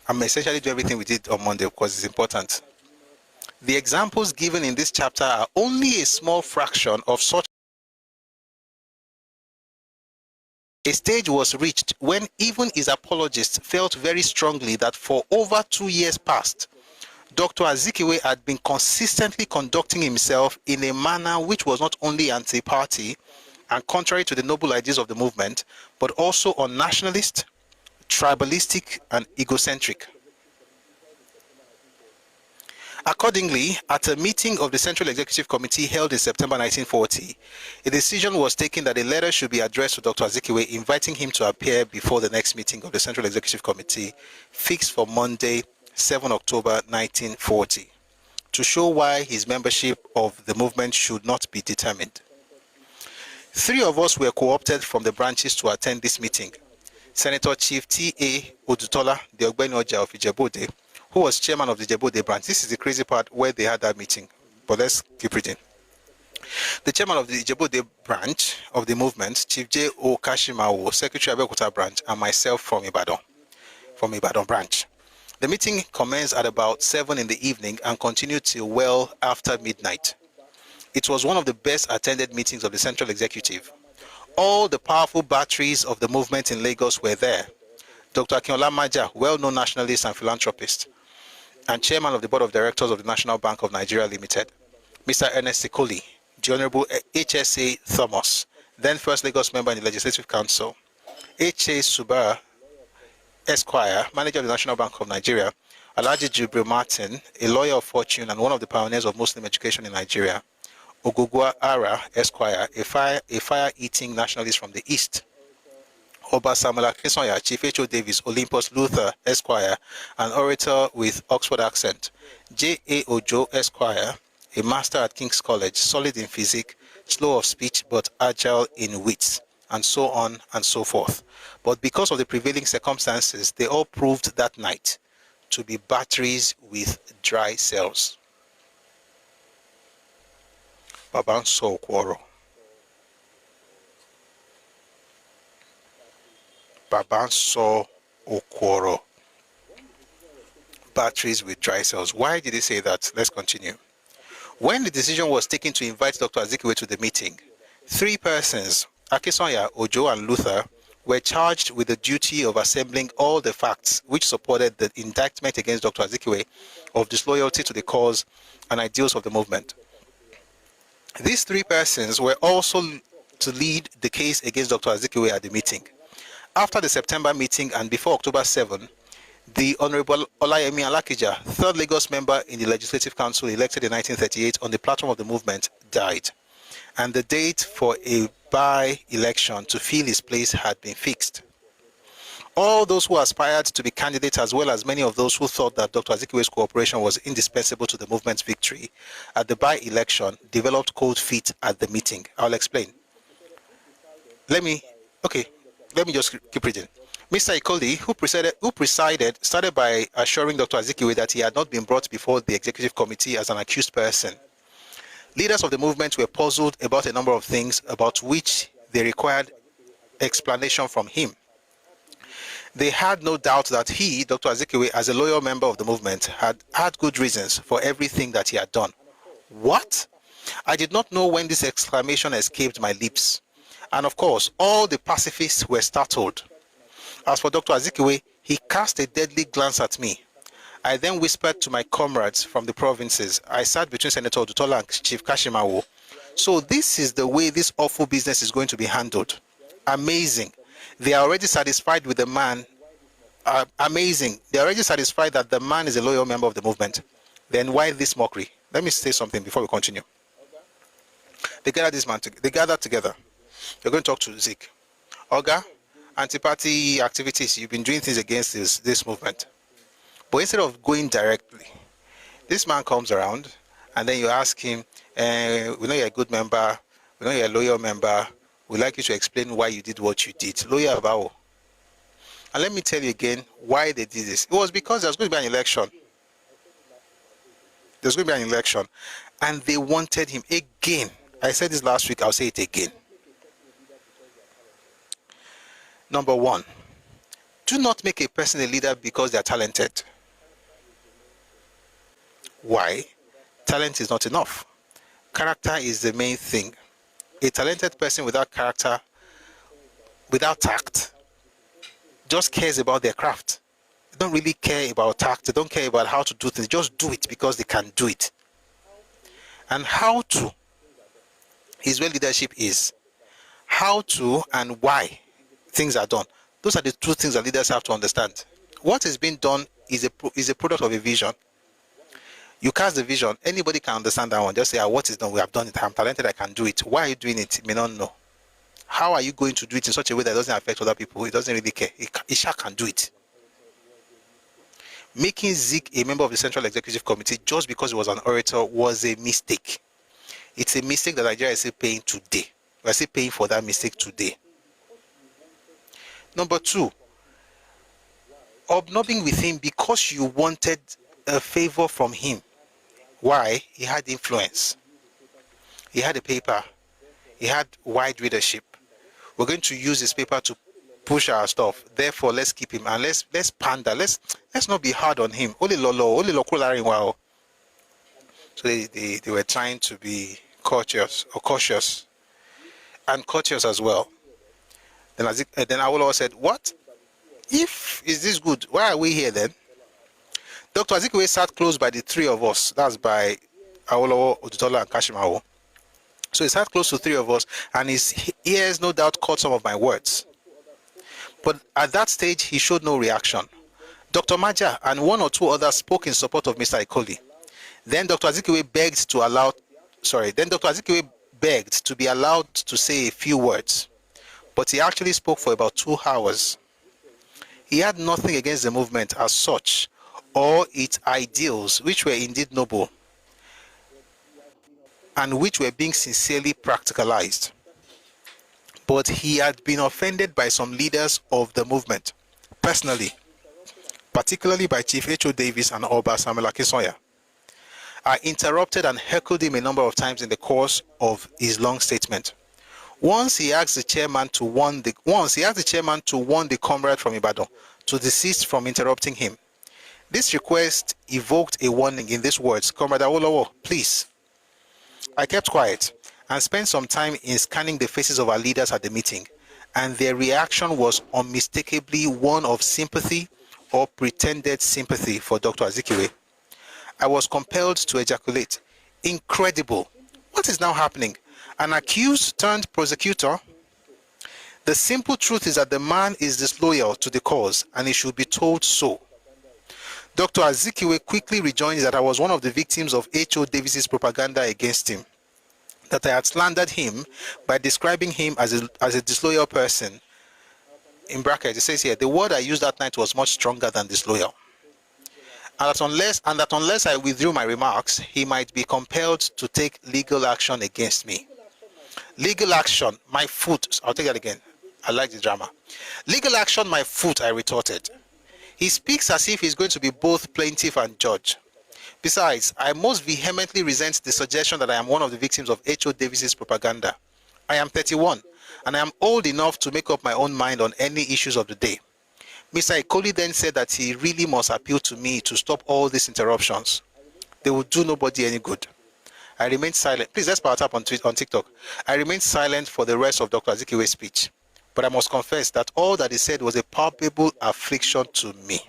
I'm essentially doing everything we did on Monday because it's important. The examples given in this chapter are only a small fraction of such. A stage was reached when even his apologists felt very strongly that for over 2 years past, Dr. Azikiwe had been consistently conducting himself in a manner which was not only anti-party and contrary to the noble ideas of the movement, but also un-nationalist, tribalistic, and egocentric. Accordingly, at a meeting of the Central Executive Committee held in September 1940, a decision was taken that a letter should be addressed to Dr. Azikiwe inviting him to appear before the next meeting of the Central Executive Committee, fixed for Monday, 7 October 1940, to show why his membership of the movement should not be determined. 3 of us were co-opted from the branches to attend this meeting. Senator Chief T.A. Odutola, the Ogbeni Oja of Ijebode, who was chairman of the Ijebode branch. This is the crazy part where they had that meeting, but let's keep reading. The chairman of the Ijebode branch of the movement, Chief J. O. Kashimawo, Secretary of Abeokuta branch, and myself from Ibadan branch. The meeting commenced at about 7 in the evening and continued till well after midnight. It was one of the best attended meetings of the Central Executive. All the powerful batteries of the movement in Lagos were there. Dr. Akinola Maja, well-known nationalist and philanthropist, and chairman of the board of directors of the National Bank of Nigeria Limited. Mr. Ernest Sikoli, the Honorable HSA Thomas, then first Lagos member in the Legislative Council, H.A. Subara, Esquire, manager of the National Bank of Nigeria, Alhaji Jibril Martin, a lawyer of fortune and one of the pioneers of Muslim education in Nigeria, Ogugwa Ara, Esquire, a fire-eating nationalist from the East, Oba Samuel Akinsoya, Chief H.O. Davis, Olympus Luther, Esquire, an orator with Oxford accent, J.A. Ojo, Esquire, a master at King's College, solid in physics, slow of speech but agile in wits, and so on and so forth. But because of the prevailing circumstances, they all proved that night to be batteries with dry cells. Babanso Okworo. Babanso Okworo. Batteries with dry cells. Why did he say that? Let's continue. When the decision was taken to invite Dr. Azikiwe to the meeting, 3 persons, Akinsoya, Ojo, and Luther, were charged with the duty of assembling all the facts which supported the indictment against Dr. Azikiwe of disloyalty to the cause and ideals of the movement. These 3 persons were also to lead the case against Dr. Azikiwe at the meeting. After the September meeting and before October 7, the Honorable Olayemi Alakija, 3rd Lagos member in the Legislative Council elected in 1938 on the platform of the movement, died, and the date for a by-election to fill his place had been fixed. All those who aspired to be candidates, as well as many of those who thought that Dr. Azikiwe's cooperation was indispensable to the movement's victory at the by-election, developed cold feet at the meeting. I'll explain. Let me just keep reading. Mr. Ikoli, who presided, started by assuring Dr. Azikiwe that he had not been brought before the executive committee as an accused person. Leaders of the movement were puzzled about a number of things about which they required explanation from him. They had no doubt that he, Dr. Azikiwe, as a loyal member of the movement, had had good reasons for everything that he had done. What? I did not know when this exclamation escaped my lips. And of course, all the pacifists were startled. As for Dr. Azikiwe, he cast a deadly glance at me. I then whispered to my comrades from the provinces. I sat between Senator Odutola and Chief Kashimawo. So this is the way this awful business is going to be handled. Amazing. They are already satisfied with the man. Amazing. They are already satisfied that the man is a loyal member of the movement. Then why this mockery? Let me say something before we continue. They gathered together. They're going to talk to Zik. Oga, anti-party activities, you've been doing things against this movement. But instead of going directly, this man comes around and then you ask him, we know you're a good member, we know you're a loyal member, we'd like you to explain why you did what you did. Lawyer Bao. And let me tell you again why they did this. It was because there's going to be an election. There's going to be an election. And they wanted him again. I said this last week, I'll say it again. Number 1, do not make a person a leader because they are talented. Why? Talent is not enough. Character is the main thing. A talented person without character, without tact, just cares about their craft. They don't really care about tact. They don't care about how to do things. Just do it because they can do it. And how to is where leadership is. How to and why things are done. Those are the 2 things that leaders have to understand. What is being done is a product of a vision. You cast the vision. Anybody can understand that one. Just say, what is done? We have done it. I'm talented. I can do it. Why are you doing it? You may not know. How are you going to do it in such a way that doesn't affect other people? He doesn't really care. Isha can do it. Making Zik a member of the Central Executive Committee just because he was an orator was a mistake. It's a mistake that Nigeria is still paying today. We're still paying for that mistake today. Number 2, obnobbing with him because you wanted a favor from him. Why? He had influence. He had a paper. He had wide readership. We're going to use his paper to push our stuff. Therefore, let's keep him and let's pander. Let's not be hard on him. Only lolo. So they were trying to be cautious and courteous as well. Then Awolowo said, what? If is this good, why are we here then? Dr. Azikiwe sat close by the 3 of us. That's by Awolowo, Odutola, and Kashimawo. So he sat close to three of us, and his ears no doubt caught some of my words. But at that stage, he showed no reaction. Dr. Maja and one or two others spoke in support of Mr. Ikoli. Then Dr. Azikiwe begged to be allowed to say a few words. But he actually spoke for about 2 hours. He had nothing against the movement as such, or its ideals, which were indeed noble, and which were being sincerely practicalized. But he had been offended by some leaders of the movement, personally, particularly by Chief H.O. Davis and Oba Samuel Akinsoya. I interrupted and heckled him a number of times in the course of his long statement. Once he asked the chairman to warn the comrade from Ibadan to desist from interrupting him. This request evoked a warning in these words: "Comrade Awolowo, please." I kept quiet and spent some time in scanning the faces of our leaders at the meeting, and their reaction was unmistakably one of sympathy or pretended sympathy for Dr. Azikiwe. I was compelled to ejaculate, "Incredible! What is now happening? An accused turned prosecutor? The simple truth is that the man is disloyal to the cause, and he should be told so." Dr. Azikiwe quickly rejoined that I was one of the victims of H.O. Davis's propaganda against him, that I had slandered him by describing him as a disloyal person. In brackets, it says here, the word I used that night was much stronger than disloyal. And that unless I withdrew my remarks, he might be compelled to take legal action against me. Legal action, my foot. I'll take that again. I like the drama. Legal action, my foot, I retorted. He speaks as if he's going to be both plaintiff and judge. Besides, I most vehemently resent the suggestion that I am one of the victims of H.O. Davis's propaganda. I am 31, and I am old enough to make up my own mind on any issues of the day. Mr. Ikoli then said that he really must appeal to me to stop all these interruptions. They will do nobody any good. I remained silent. Please, let's power tap on TikTok. I remained silent for the rest of Dr. Azikiwe's speech. But I must confess that all that he said was a palpable affliction to me.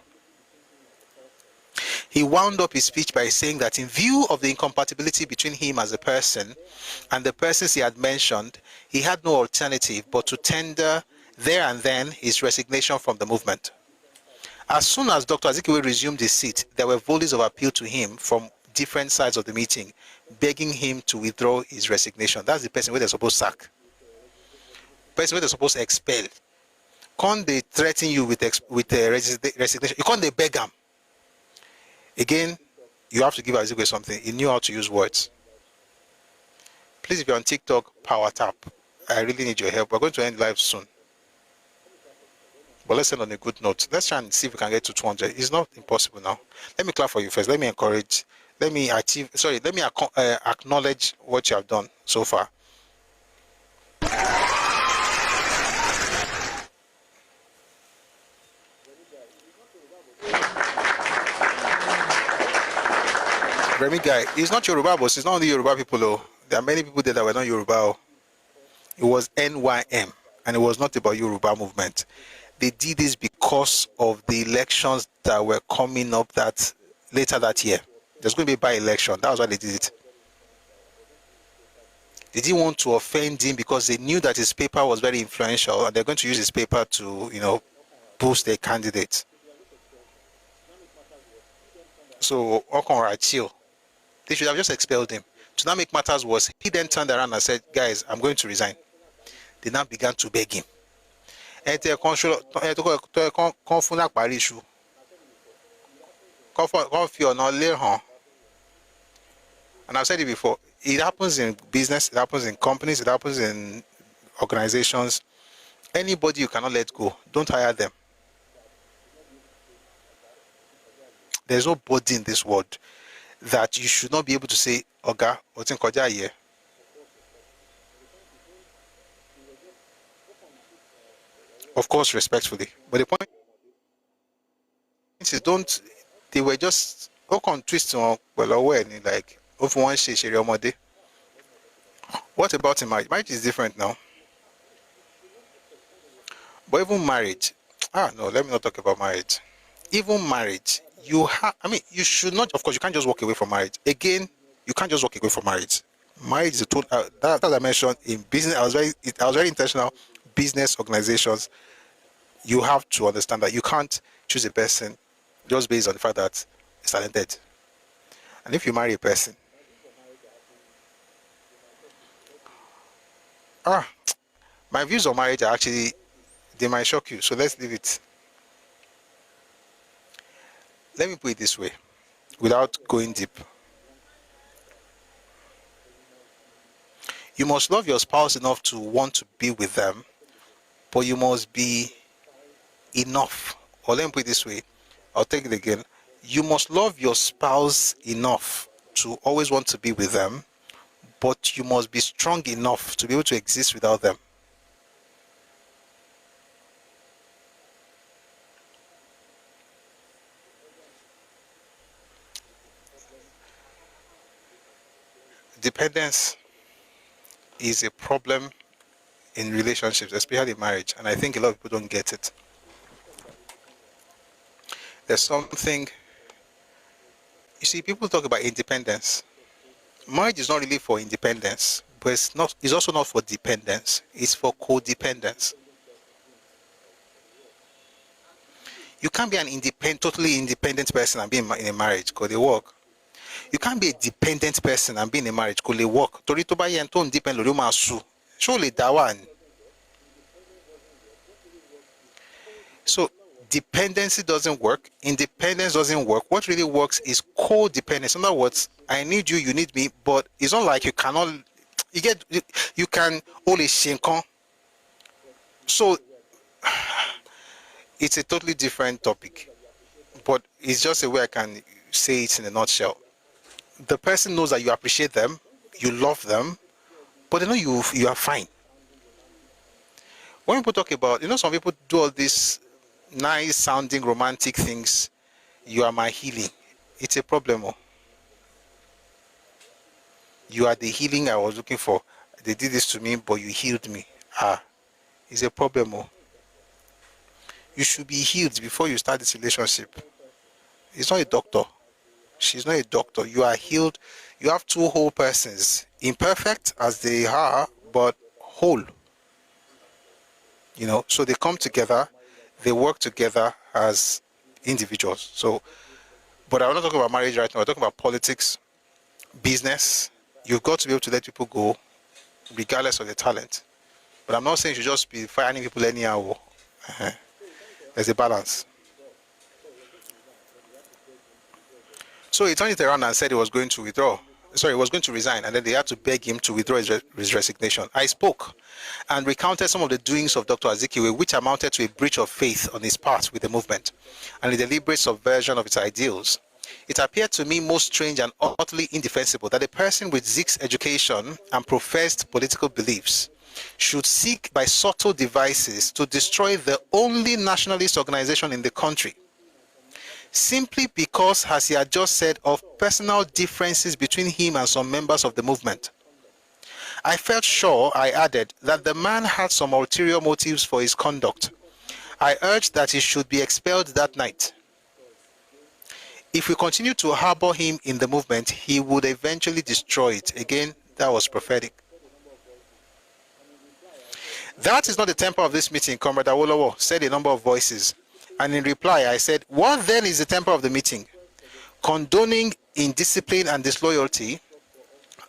He wound up his speech by saying that in view of the incompatibility between him as a person and the persons he had mentioned, he had no alternative but to tender there and then his resignation from the movement. As soon as Dr. Azikiwe resumed his seat, there were volleys of appeal to him from different sides of the meeting, begging him to withdraw his resignation. That's the person where they're supposed to sack. Person where they're supposed to expel. Can't they threaten you with resignation? You can't they beg him. Again, you have to give Azikiwe something. He knew how to use words. Please, if you're on TikTok, power tap. I really need your help. We're going to end live soon. But let's end on a good note. Let's try and see if we can get to 200. It's not impossible now. Let me clap for you first. Let me encourage. Let me acknowledge what you have done so far. Remy guy, it's not Yoruba, but it's not only Yoruba people though. There are many people there that were not Yoruba. It was NYM, and it was not about Yoruba movement. They did this because of the elections that were coming up later that year. There's going to be a by-election. That was why they did it. They didn't want to offend him because they knew that his paper was very influential, and they're going to use his paper to, boost their candidate. So, chill. They should have just expelled him. To not make matters worse, he then turned around and said, "Guys, I'm going to resign." They now began to beg him. And I've said it before, it happens in business, it happens in companies, it happens in organizations. Anybody you cannot let go, don't hire them. There's nobody in this world that you should not be able to say, "Oga, otin koja here." Of course, respectfully. But the point is, they were just twist on like of one share. What about in marriage? Marriage is different now. But even marriage, no, let me not talk about marriage. Even marriage, you should not, of course, you can't just walk away from marriage. Again, you can't just walk away from marriage. Marriage is a total. That I mentioned in business. I was very intentional. Business organizations, you have to understand that you can't choose a person just based on the fact that it's talented. And if you marry a person, my views on marriage are actually, they might shock you. So let's leave it. Let me put it this way, without going deep. You must love your spouse enough to want to be with them, but you must be enough. Or let me put it this way, I'll take it again. You must love your spouse enough to always want to be with them, but you must be strong enough to be able to exist without them. Dependence is a problem in relationships, especially marriage, and I think a lot of people don't get it. There's something, you see, people talk about independence. Marriage is not really for independence, but it's also not for dependence. It's for codependence. You can't be an totally independent person and be in a marriage because they work. You can't be a dependent person and be in a marriage because they work. Torí tó bá yẹn tó ń depend lórí ó máa sú. Ṣó lè dá wà ni? So dependency doesn't work. Independence doesn't work. What really works is codependence. In other words, I need you, you need me, but it's not like you cannot. You can only shinkon. So it's a totally different topic, but it's just a way I can say it in a nutshell. The person knows that you appreciate them, you love them, but they know you are fine. When people talk about, some people do all these nice sounding romantic things, you are my healing. It's a problem. You are the healing I was looking for. They did this to me, but you healed me. It's a problem. You should be healed before you start this relationship. It's not a doctor. She's not a doctor. You are healed. You have two whole persons, imperfect as they are, but whole. So they come together, they work together as individuals. So, but I'm not talking about marriage right now. I'm talking about politics, business. You've got to be able to let people go, regardless of their talent. But I'm not saying you should just be firing people anyhow. There's a balance. So he turned it around and said he was going to withdraw. Sorry, he was going to resign, and then they had to beg him to withdraw his resignation. I spoke and recounted some of the doings of Dr. Azikiwe, which amounted to a breach of faith on his part with the movement and a deliberate subversion of its ideals. It appeared to me most strange and utterly indefensible that a person with Zik's education and professed political beliefs should seek by subtle devices to destroy the only nationalist organization in the country, simply because, as he had just said, of personal differences between him and some members of the movement. I felt sure, I added, that the man had some ulterior motives for his conduct. I urged that he should be expelled that night. If we continue to harbor him in the movement, he would eventually destroy it. Again, that was prophetic. That is not the temper of this meeting, Comrade Awolowo, said a number of voices. And in reply, I said, what then is the temper of the meeting? Condoning indiscipline and disloyalty,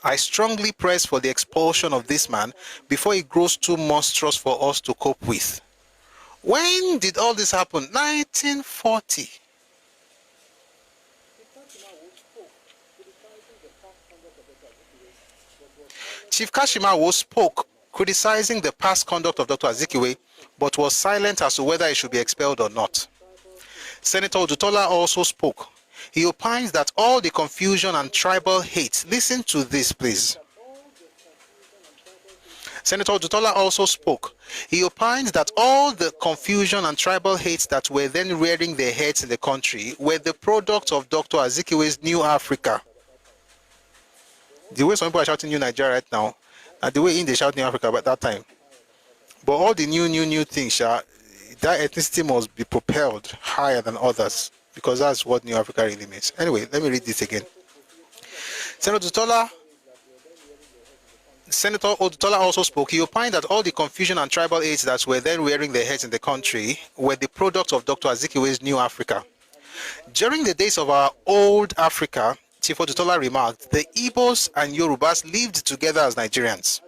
I strongly press for the expulsion of this man before it grows too monstrous for us to cope with. When did all this happen? 1940. Chief Kashimawo spoke criticizing the past conduct of Dr. Azikiwe, but was silent as to whether he should be expelled or not. Senator Odutola also spoke. He opines that all the confusion and tribal hate, listen to this please. Senator Odutola also spoke. He opines that all the confusion and tribal hate that were then rearing their heads in the country were the product of Dr. Azikiwe's New Africa. The way some people are shouting New Nigeria right now, and the way they shout New Africa at that time. But all the new things, that ethnicity must be propelled higher than others, because that's what New Africa really means. Anyway, let me read this again. Senator Tola Senator Odutola also spoke, he opined that all the confusion and tribal aids that were then rearing their heads in the country were the product of Dr. Azikiwe's New Africa. During the days of our old Africa, Chief Odutola remarked, the Igbos and Yorubas lived together as Nigerians.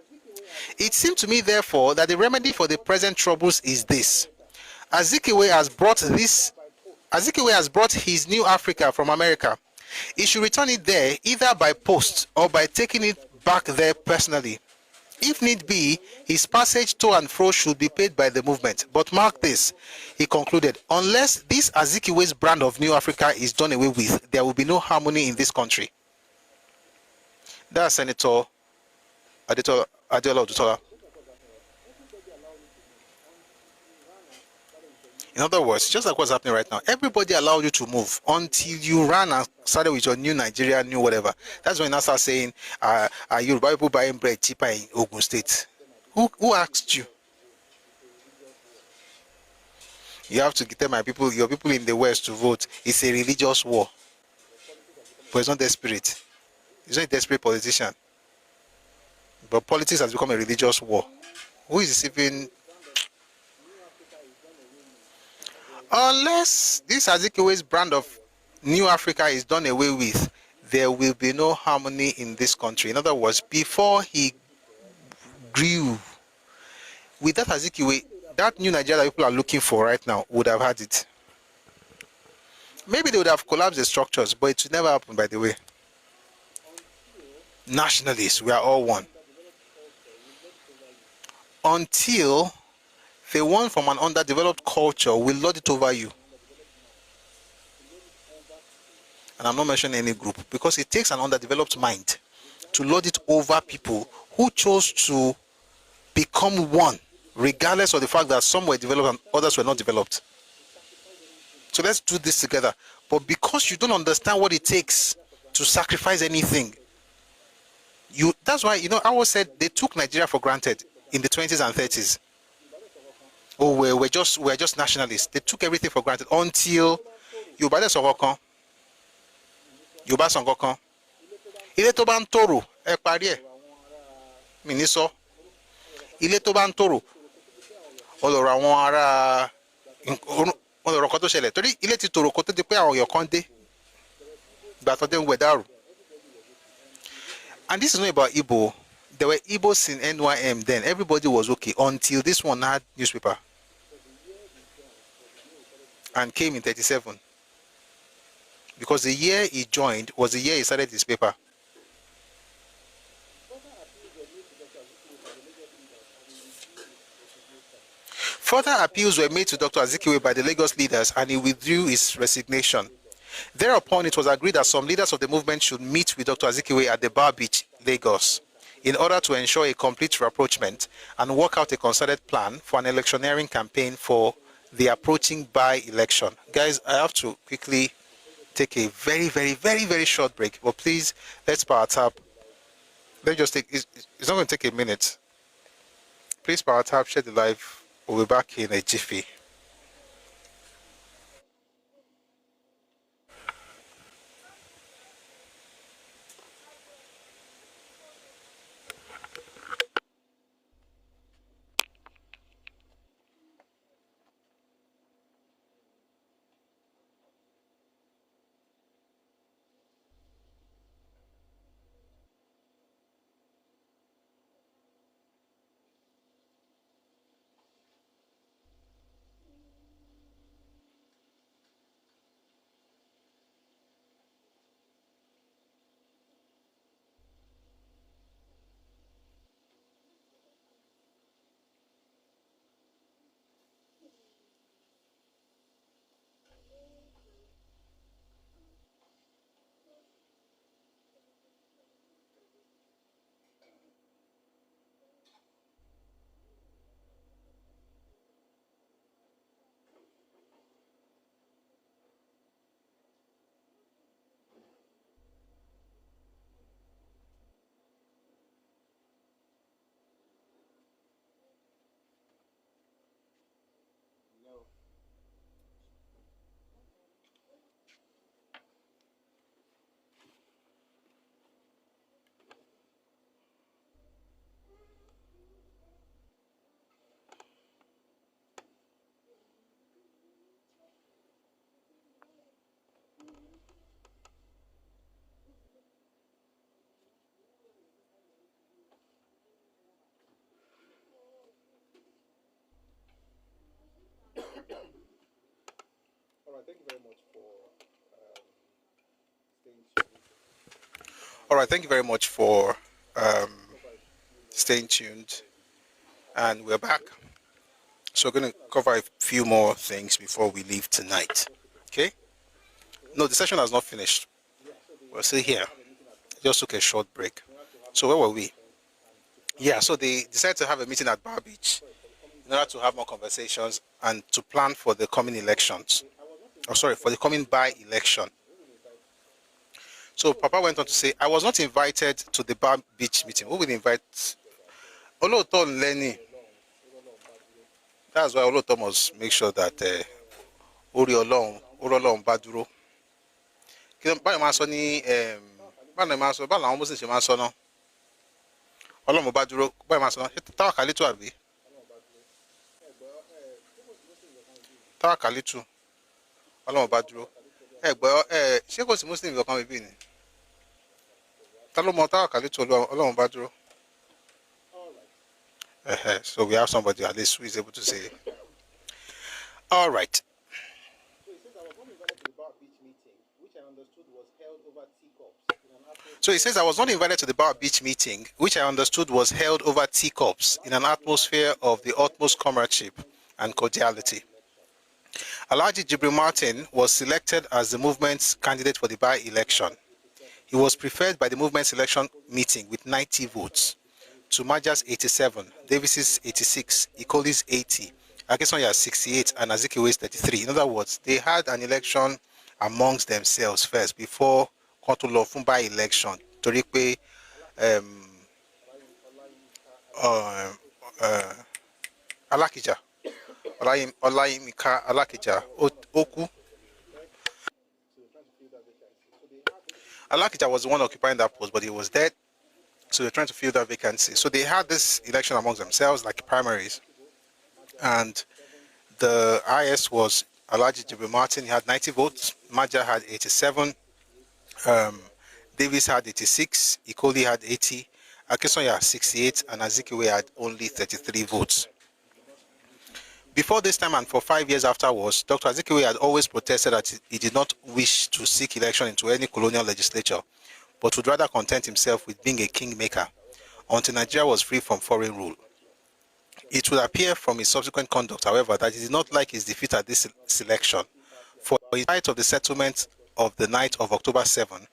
It seemed to me, therefore, that the remedy for the present troubles is this. Azikiwe has brought his New Africa from America. He should return it there either by post or by taking it back there personally. If need be, his passage to and fro should be paid by the movement. But mark this, he concluded, unless this Azikiwe's brand of New Africa is done away with, there will be no harmony in this country. That's Senator Adeola Odutola. In other words, just like what's happening right now, everybody allowed you to move until you ran and started with your new Nigeria, new whatever. That's when I start saying, are Yoruba people buying bread cheaper in Ogun State? Who asked you? You have to tell my people, your people in the West to vote. It's a religious war. But it's not desperate. It's not a desperate politician. But politics has become a religious war. Who is deceiving? Unless this Azikiwe's brand of New Africa is done away with, there will be no harmony in this country. In other words, before he grew, with that Azikiwe, that new Nigeria that people are looking for right now would have had it. Maybe they would have collapsed the structures, but it would never happen, by the way. Nationalists, we are all one. Until the one from an underdeveloped culture will lord it over you. And I'm not mentioning any group, because it takes an underdeveloped mind to lord it over people who chose to become one, regardless of the fact that some were developed and others were not developed. So let's do this together. But because you don't understand what it takes to sacrifice anything, that's why, I always said they took Nigeria for granted in the 20s and 30s. Oh, we're just nationalists. They took everything for granted until Yoruba Songokon. Yoruba Songokon. Ilé tó bá ń tòrò, ẹ parí ẹ̀. Mi ní sọ. Ilé tó bá ń tòrò, ọlọ́rọ̀ àwọn ará ọlọ́rọ̀ kan tó ṣẹlẹ̀. Torí ilé ti tòrò kó tó di pé àwọn èèyàn kan dé. Ìgbà tó dé ń wẹ̀ dàrú. And this is not about Igbo. There were Igbos in NYM then. Everybody was okay until this one had newspaper. And came in 37. Because the year he joined was the year he started his paper. Further appeals were made to Dr. Azikiwe by the Lagos leaders, and he withdrew his resignation. Thereupon, it was agreed that some leaders of the movement should meet with Dr. Azikiwe at the Bar Beach, Lagos, in order to ensure a complete rapprochement and work out a concerted plan for an electioneering campaign for the approaching by-election. Guys, I have to quickly take a very, very, very, very short break, but please, let's power tap. Let's just take, it's not going to take a minute. Please power tap, share the live. We'll be back in a jiffy. All right, thank you very much for staying tuned. And we're back. So we're going to cover a few more things before we leave tonight. Okay? No, the session has not finished. We're still here. Just took a short break. So where were we? Yeah, so they decided to have a meeting at Bar Beach in order to have more conversations and to plan for the coming elections. Oh, sorry, for the coming by-election. So Papa went on to say, I was not invited to the Bar Beach meeting. Who will invite? Oloto Lenny. That's why Oloto must make sure that Ori Olorun Baduro. Báyọ̀ máa sọ ní báyọ̀ máa sọ báyọ̀ àwọn Muslims ṣe máa sọ náà Ọlọ́run bá dúró báyọ̀ máa sọ náà táwa kàlítù àbí táwa kàlítù Ọlọ́run bá dúró gbọ́ ṣé kò sí Muslim kankan bíbí ni ta ló mọ táwa kàlítù Ọlọ́run bá dúró. So we have somebody at least who is able to say. All right. So he says, I was not invited to the Bar Beach meeting, which I understood was held over teacups in an atmosphere of the utmost comradeship and cordiality. Alhaji Jibril Martin was selected as the movement's candidate for the by-election. He was preferred by the movement's election meeting with 90 votes. To Maja's 87, Davis's 86, Ikoli's 80, Akesonya's 68, and Azikiwe's 33. In other words, they had an election amongst themselves first before Kontolo fún by-election. Torí pé Alakija, Olayimika Alakija, Oku. Alakija was the one occupying that post, but he was dead. So they're trying to fill that vacancy. So they had this election amongst themselves, like primaries. And the IS was Alhaji Jibril Martin. He had 90 votes. Maja had 87. Davis had 86. Ikoli had 80. Akesonya had 68. And Azikiwe had only 33 votes. Before this time and for 5 years afterwards, Dr. Azikiwe had always protested that he did not wish to seek election into any colonial legislature, but would rather content himself with being a kingmaker until Nigeria was free from foreign rule. It would appear from his subsequent conduct, however, that he did not like his defeat at this selection. For in spite of the settlement of the night of October 7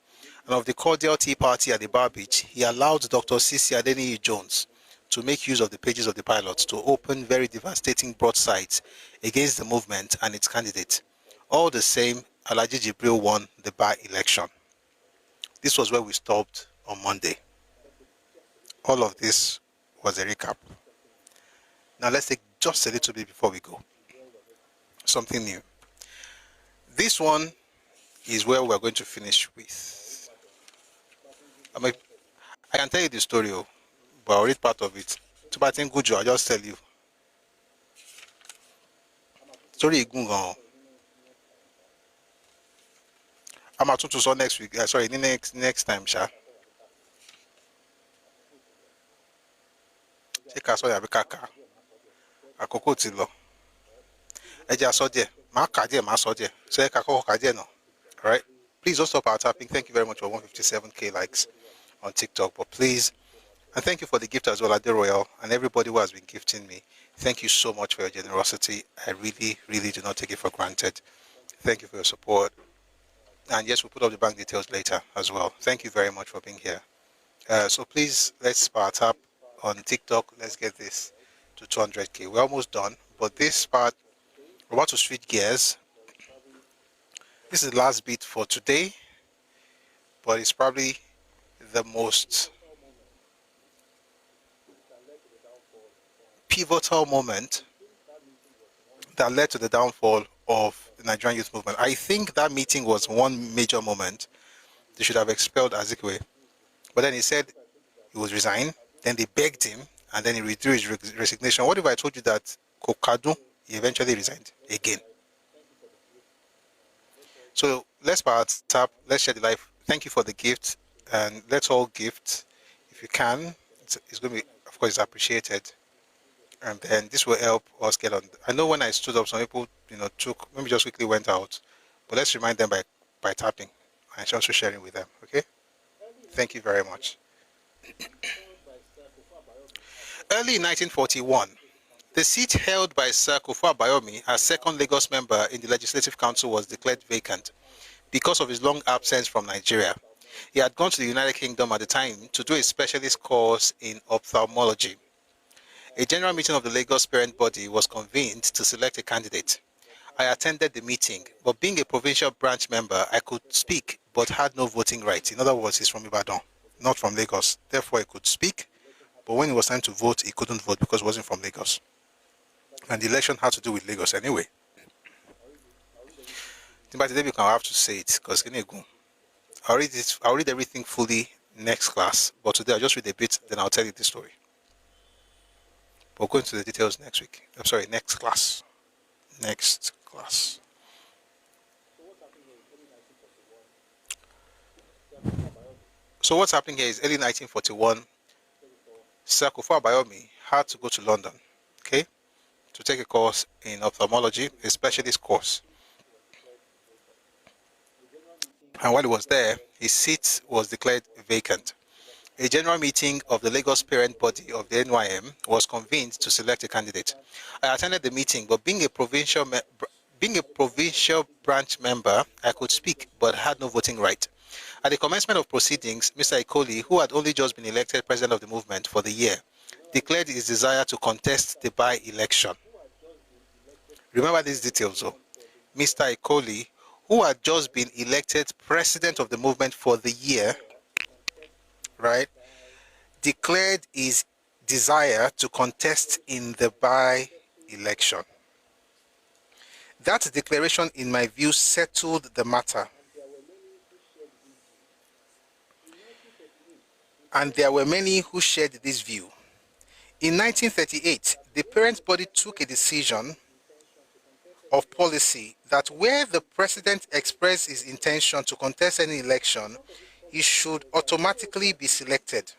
and of the cordial tea party at the Bar Beach, he allowed Dr. C.C. Adeniyi Jones to make use of the pages of the pilot to open very devastating broadsides against the movement and its candidate. All the same, Alhaji Jibril won the by-election. This was where we stopped on Monday. All of this was a recap. Now let's take just a little bit before we go. Something new. This one is where we're going to finish with. I can tell you the story, but I'll read part of it. To Batin Gujo, I'll just tell you. Story Gungan. I'm out to saw next week. Sorry, next time, Sha. Take us all your kaka. Akoko ti lọ. Eja so je. Ma ka je, ma so je. So e ka koko ka je no. All right. Please don't stop our tapping. Thank you very much for 157k likes on TikTok. But please, and thank you for the gift as well, Ade Royal, and everybody who has been gifting me. Thank you so much for your generosity. I really, really do not take it for granted. Thank you for your support. And yes, we'll put up the bank details later as well. Thank you very much for being here. So please, let's part up on TikTok. Let's get this to 200k. We're almost done. But this part, we're about to switch gears. This is the last bit for today. But it's probably the most pivotal moment that led to the downfall of the Nigerian youth movement. I think that meeting was one major moment. They should have expelled Azikiwe. But then he said he would resign. Then they begged him, and then he withdrew his resignation. What if I told you that Kokadu, he eventually resigned again? So let's tap, let's share the life. Thank you for the gift, and let's all gift if you can. It's going to be, of course, appreciated. And then this will help us get on. I know when I stood up, some people, took, maybe just quickly went out. But let's remind them by tapping and also sharing with them. Okay? Thank you very much. Early in 1941, the seat held by Sir Kufuor Abayomi as second Lagos member in the Legislative Council was declared vacant because of his long absence from Nigeria. He had gone to the United Kingdom at the time to do a specialist course in ophthalmology. A general meeting of the Lagos parent body was convened to select a candidate. I attended the meeting, but being a provincial branch member, I could speak but had no voting rights. In other words, he's from Ibadan, not from Lagos. Therefore, he could speak, but when it was time to vote, he couldn't vote because he wasn't from Lagos. And the election had to do with Lagos anyway. By today, we can have to say it because I'll read everything fully next class, but today I'll just read a bit, then I'll tell you the story. We'll go into the details next week. I'm sorry, next class. Next class. So what's happening here is early 1941, Sir Kufuor Abayomi had to go to London, okay, to take a course in ophthalmology, a specialist course. And while he was there, his seat was declared vacant. A general meeting of the Lagos parent body of the NYM was convened to select a candidate. I attended the meeting, but being a provincial branch member, I could speak but had no voting right. At the commencement of proceedings, Mr. Ikoli, who had only just been elected president of the movement for the year, declared his desire to contest the by-election. Remember these details, though. Mr. Ikoli, who had just been elected president of the movement for the year, right, declared his desire to contest in the by-election. That declaration, in my view, settled the matter. And there were many who shared this view. In 1938, the parent body took a decision of policy that where the president expressed his intention to contest any election, he should automatically be selected.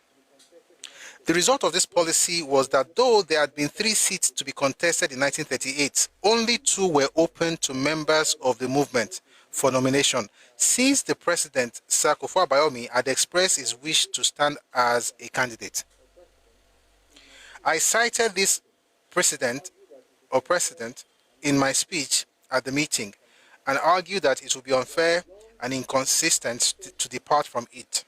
The result of this policy was that though there had been 3 seats to be contested in 1938, only 2 were open to members of the movement for nomination, since the president, Sir Kufuor Abayomi, had expressed his wish to stand as a candidate. I cited this precedent in my speech at the meeting and argued that it would be unfair and inconsistent to depart from it.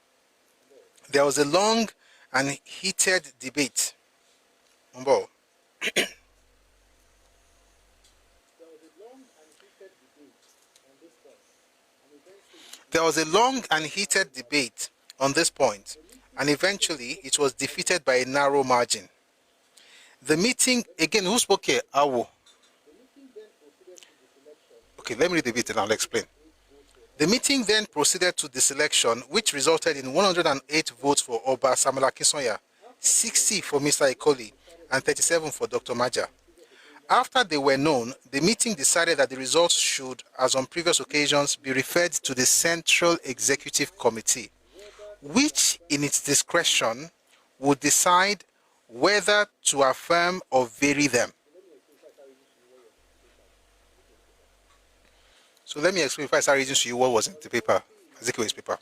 There was a long and heated debate. There was a long and heated debate on this point, and eventually it was defeated by a narrow margin. The meeting, again, who spoke here? Awo. Okay, let me read the bit and I'll explain. The meeting then proceeded to the selection, which resulted in 108 votes for Oba Samuel Akinsoya, 60 for Mr. Ikoli, and 37 for Dr. Maja. After they were known, the meeting decided that the results should, as on previous occasions, be referred to the Central Executive Committee, which, in its discretion, would decide whether to affirm or vary them. So let me explain before I start reading to you what was in the paper, Ezekio's paper.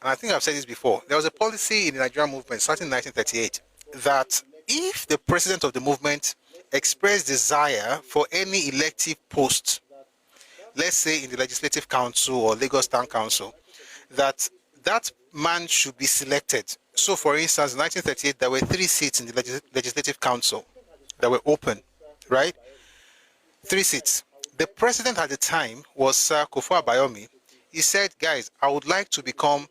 And I think I've said this before. There was a policy in the Nigerian movement starting in 1938 that if the president of the movement expressed desire for any elective post, let's say in the Legislative Council or Lagos Town Council, that man should be selected. So for instance, in 1938, there were 3 seats in the Legislative Council that were open, right? 3 seats. The president at the time was Sir Kufuor Abayomi. He said, guys, I would like to become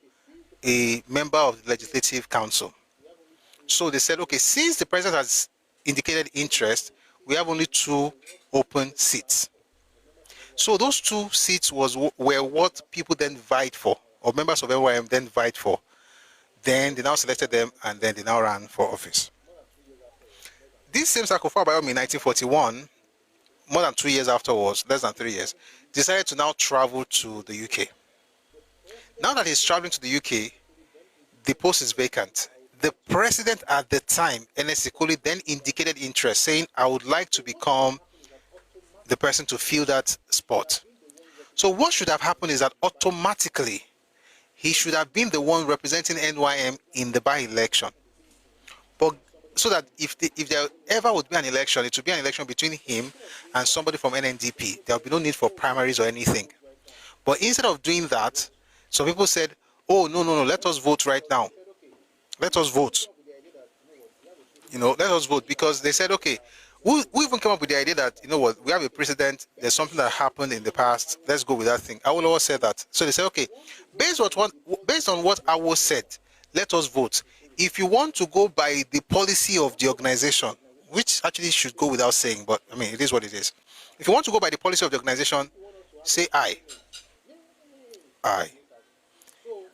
a member of the Legislative Council. So they said, okay, since the president has indicated interest, we have only 2 open seats. So those 2 seats were what people then vied for, or members of NYM then vied for. Then they now selected them, and then they now ran for office. This same Sir Kufuor Abayomi in 1941, more than 2 years afterwards, less than 3 years, decided to now travel to the UK. Now that he's traveling to the UK, the post is vacant. The president at the time, Ernest Ikoli, then indicated interest, saying, I would like to become the person to fill that spot. So what should have happened is that automatically he should have been the one representing NYM in the by-election. But so that if there ever would be an election, it would be an election between him and somebody from NNDP. There will be no need for primaries or anything. But instead of doing that, some people said, oh, no, let us vote right now. Let us vote. Let us vote, because they said, okay, we even came up with the idea that, you know what, we have a precedent, there's something that happened in the past, let's go with that thing. Awolowo said that. So they said, okay, based on what Awo said, let us vote. If you want to go by the policy of the organization, which actually should go without saying, but I mean, it is what it is. If you want to go by the policy of the organization, say aye. Aye.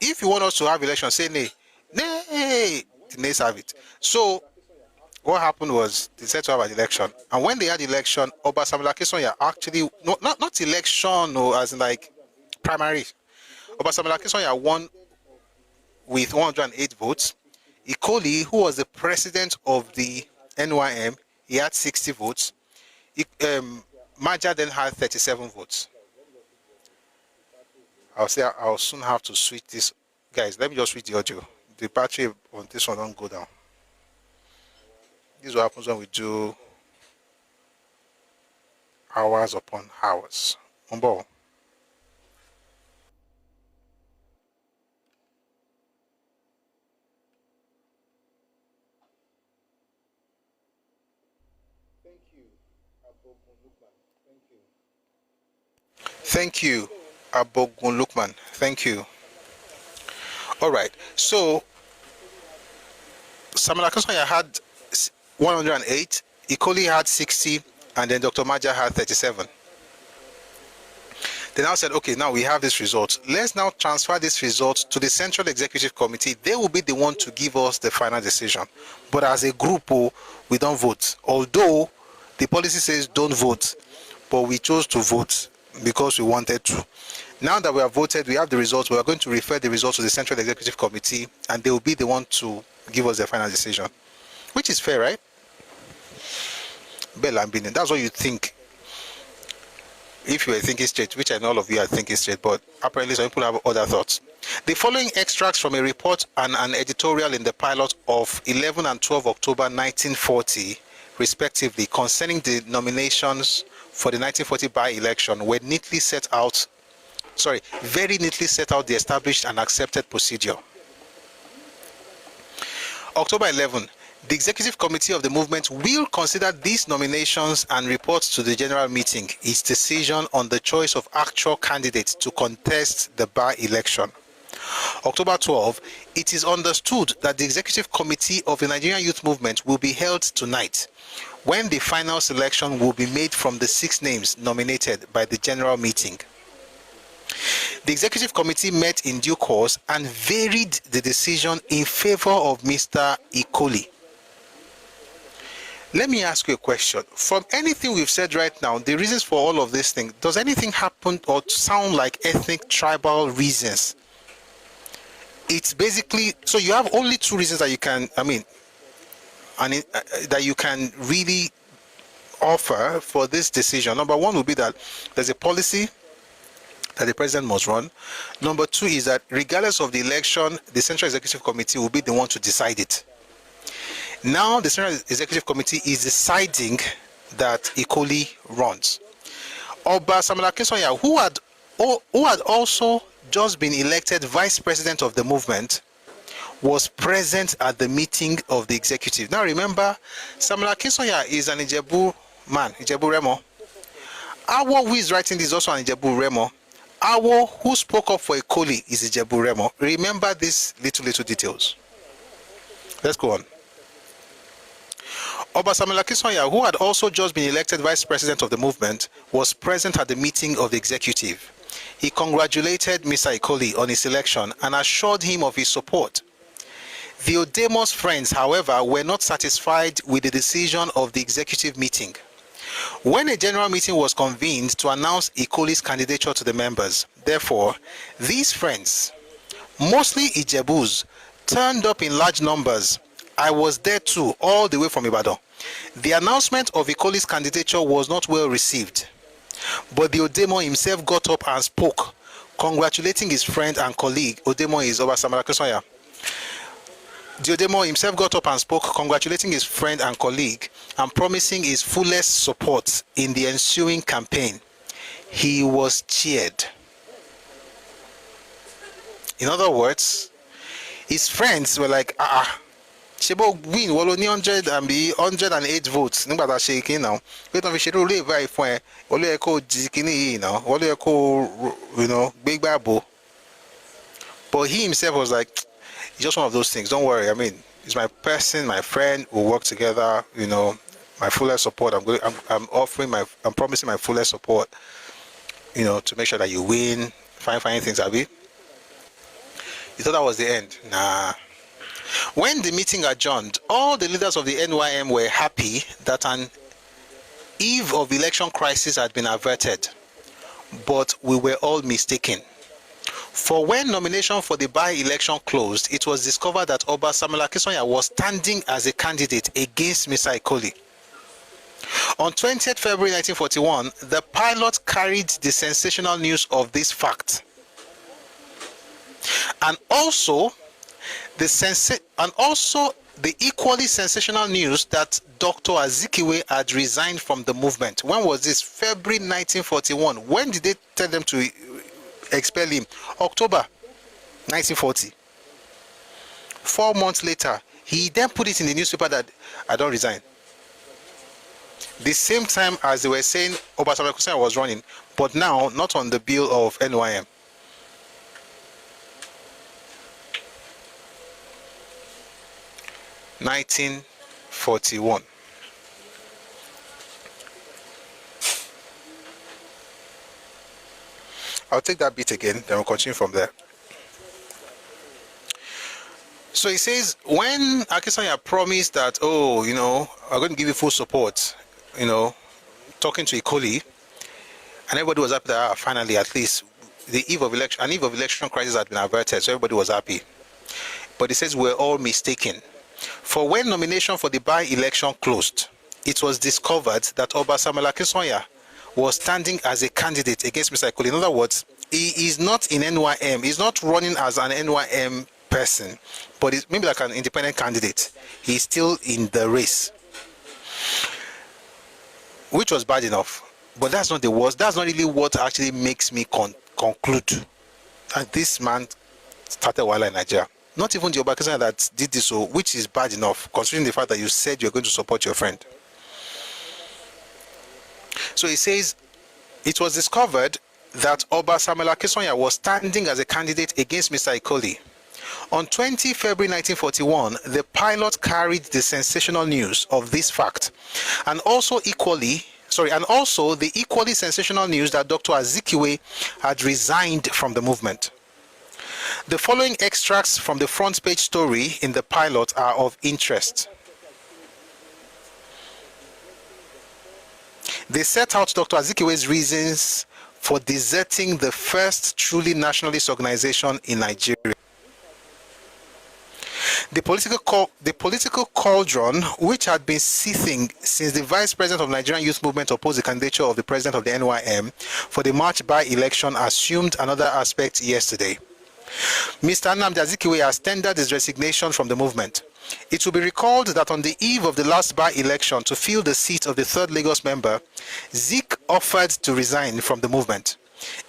If you want us to have elections, say nay. Nay. The nays have it. So what happened was they said to have an election, and when they had election, Oba Samuel Akinsonya actually not election, no, as in like primary. Oba Samuel Akinsonya won with 108 votes. Ikoli, who was the president of the NYM, he had 60 votes. Maja then had 37 votes. I'll soon have to switch this. Guys, let me just switch the audio. The battery on this one don't go down. This is what happens when we do hours upon hours. Umbo. Thank you, Abogun Lukman. Thank you. All right. So, Samuel Akinsonya had 108, Ikoli had 60, and then Dr. Maja had 37. They now said, okay, now we have this result. Let's now transfer this result to the Central Executive Committee. They will be the one to give us the final decision. But as a group, we don't vote. Although the policy says don't vote, but we chose to vote because we wanted to. Now that we have voted, we have the results. We are going to refer the results to the Central Executive Committee, and they will be the one to give us the final decision. Which is fair, right? Belambinin, that's what you think. If you are thinking straight, which I know all of you are thinking straight, but apparently some people have other thoughts. The following extracts from a report and an editorial in the pilot of 11 and 12 October 1940, respectively, concerning the nominations for the 1940 by-election were very neatly set out the established and accepted procedure. October 11, the Executive Committee of the movement will consider these nominations and report to the General Meeting its decision on the choice of actual candidates to contest the by-election. October 12, it is understood that the Executive Committee of the Nigerian Youth Movement will be held tonight, when the final selection will be made from the 6 names nominated by the General Meeting. The Executive Committee met in due course and varied the decision in favor of Mr. Ikoli. Let me ask you a question. From anything we've said right now, the reasons for all of this thing, does anything happen or sound like ethnic, tribal reasons? It's basically, so you have only 2 reasons that you can, that you can really offer for this decision. Number 1 would be that there's a policy that the president must run. Number 2 is that regardless of the election, the Central Executive Committee will be the one to decide it. Now the Central Executive Committee is deciding that Ikoli runs. Oba Samuel Akinsonya, who had also just been elected vice president of the movement, was present at the meeting of the executive. Now remember, Samuel Akinsonya is an Ijebu man, Ijebu Remo. Awo, who is writing this, also an Ijebu Remo. Awo, who spoke up for Ikoli, is Ijebu Remo. Remember these little details. Let's go on. Oba Samuel Akinsonya, who had also just been elected vice president of the movement, was present at the meeting of the executive. He congratulated Mr. Ikoli on his election and assured him of his support. The Odemo's friends, however, were not satisfied with the decision of the executive meeting. When a general meeting was convened to announce Ikoli's candidature to the members, therefore, these friends, mostly Ijebus, turned up in large numbers. I was there too, all the way from Ibadan. The announcement of Ikoli's candidature was not well received. But the Odemo himself got up and spoke, congratulating his friend and colleague. Odemo is Obasanjo Akíntóyè. The Odemo himself got up and spoke, congratulating his friend and colleague and promising his fullest support in the ensuing campaign. He was cheered. In other words, his friends were like, Shebo win, wọ́n ní 108 votes nígbà tá a ṣe kí náà pé tí wọ́n fi ṣe lórí ìbá ìfún ẹ wọ́n ló yẹ kó di kíní yìí náà wọ́n ló yẹ kó gbégbá bò. But he himself was like, it's just one of those things, don't worry, I mean, he's my person, my friend, we'll work together, my fullest support. I'm promising my fullest support, to make sure that you win, fine things, Abi. You thought that was the end? Nah. When the meeting adjourned, all the leaders of the NYM were happy that an eve of election crisis had been averted. But we were all mistaken. For when nomination for the by-election closed, it was discovered that Obasanjo Akíntóyè was standing as a candidate against Mr. Ikoli. On 20th February 1941, the pilot carried the sensational news of this fact. And also the equally sensational news that Dr. Azikiwe had resigned from the movement. When was this? February 1941. When did they tell them to expel him? October 1940. 4 months later, he then put it in the newspaper that I don't resign. The same time as they were saying Obasanjo Akíntóyè was running, but now not on the bill of NYM. (1941). I'll take that bit again, then we'll continue from there. So he says, when Akíntóyè promised that, I'm going to give you full support, talking to Ikoli, and everybody was happy that finally, at least, an eve of election crisis had been averted, so everybody was happy. But he says we're all mistaken. For when nomination for the by-election closed, it was discovered that Obasanjo Akíntóyè was standing as a candidate against Mr. Ikoli. In other words, he is not in NYM. He's not running as an NYM person, but he's maybe like an independent candidate. He's still in the race, which was bad enough. But that's not the worst. That's not really what actually makes me conclude that this man started while in Nigeria. Not even the Obakisanya that did this, which is bad enough, considering the fact that you said you're going to support your friend. So he says, it was discovered that Obasanjo Akíntóyè was standing as a candidate against Mr. Ikoli. On 20 February 1941, the pilot carried the sensational news of this fact, and also the equally sensational news that Dr. Azikiwe had resigned from the movement. The following extracts from the front page story in the pilot are of interest. They set out Dr. Azikiwe's reasons for deserting the first truly nationalist organization in Nigeria. The political cauldron, which had been seething since the vice president of Nigerian Youth Movement opposed the candidature of the president of the NYM for the March by-election, assumed another aspect yesterday. Mr. Nnamdi Azikiwe has tendered his resignation from the movement. It will be recalled that on the eve of the last by-election to fill the seat of the third Lagos member, Zik offered to resign from the movement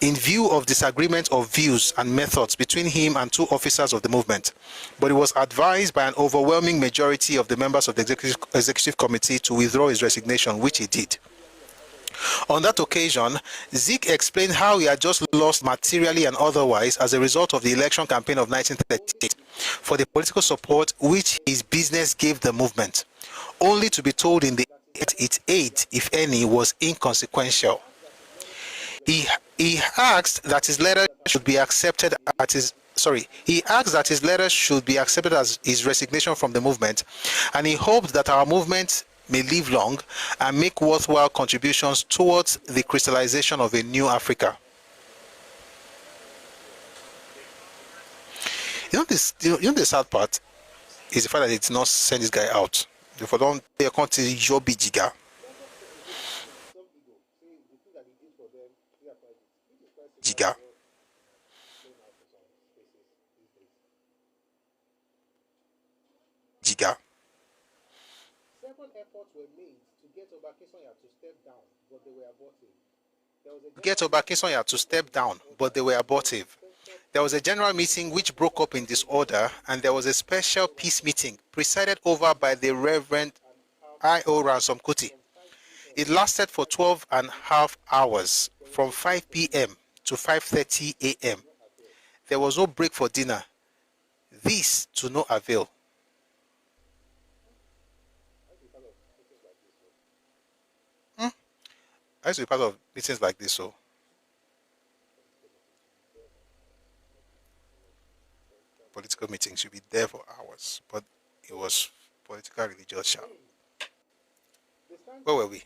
in view of disagreement of views and methods between him and two officers of the movement, but he was advised by an overwhelming majority of the members of the executive committee to withdraw his resignation, which he did. On that occasion, Zik explained how he had just lost materially and otherwise as a result of the election campaign of 1938 for the political support which his business gave the movement, only to be told in the its aid, if any, was inconsequential. He asked that his letter should be accepted as his resignation from the movement, and he hoped that our movement may live long and make worthwhile contributions towards the crystallization of a new Africa. The sad part is the fact that they did not send this guy out. Therefore, don't they can't your big jigger. Jiga. Jiga. Several efforts were made to get Obakisonya to step down, but they were abortive. There was a general meeting which broke up in disorder, and there was a special peace meeting presided over by the Reverend I.O. Ransom Kuti. It lasted for 12 and a half hours, from 5 p.m. to 5:30 a.m. There was no break for dinner. This to no avail. I used to be part of meetings like this, so political meetings, you'll be there for hours, but it was political religious shout. Where were we?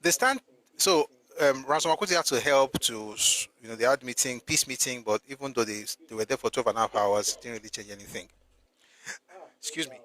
Ransom Kuti had to help to, they had meeting, peace meeting, but even though they were there for 12 and a half hours, it didn't really change anything. Excuse me.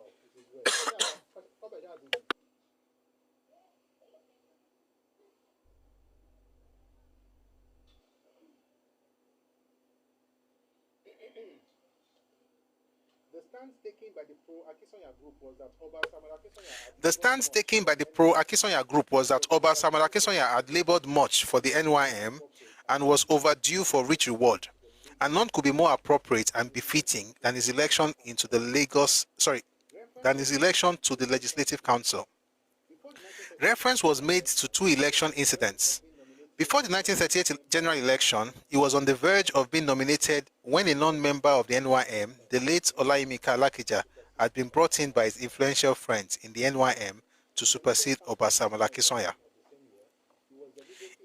The stance taken by the pro-Akisonya group was that Oba Samuel Akisonya had labored much for the NYM and was overdue for rich reward, and none could be more appropriate and befitting than his election to the Legislative Council. Reference was made to two election incidents. Before the 1938 general election, he was on the verge of being nominated when a non-member of the NYM, the late Olayimika Alakija, had been brought in by his influential friends in the NYM to supersede Oba Samuel Akisonya.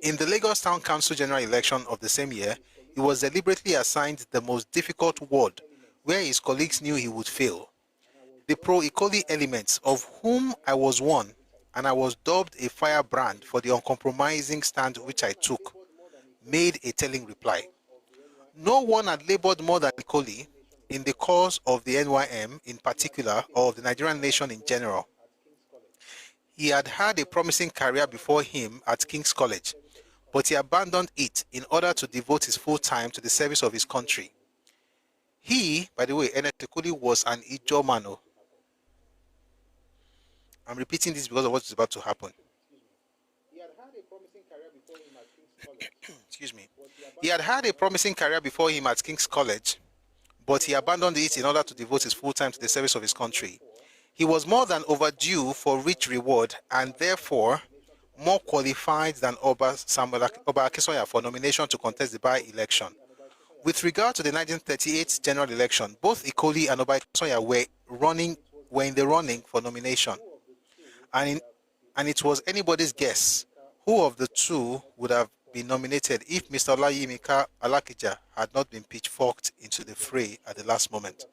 In the Lagos Town Council general election of the same year, he was deliberately assigned the most difficult ward where his colleagues knew he would fail. The pro-Ikoli elements, of whom I was one, and I was dubbed a firebrand for the uncompromising stand which I took, made a telling reply. No one had labored more than Ikoli in the cause of the NYM in particular, or of the Nigerian nation in general. He had had a promising career before him at King's College, but he abandoned it in order to devote his full time to the service of his country. He, by the way, Ernest Ikoli, was an Ijomano. I'm repeating this because of what is about to happen. Excuse me. He had had a promising career before him at King's College, but he abandoned it in order to devote his full time to the service of his country. He was more than overdue for rich reward and therefore more qualified than Oba Akisonya for nomination to contest the by-election. With regard to the 1938 general election, both Ikoli and Oba Akisonya were in the running for nomination. And it was anybody's guess who of the two would have been nominated if Mr. Olayimika Alakija had not been pitchforked into the fray at the last moment.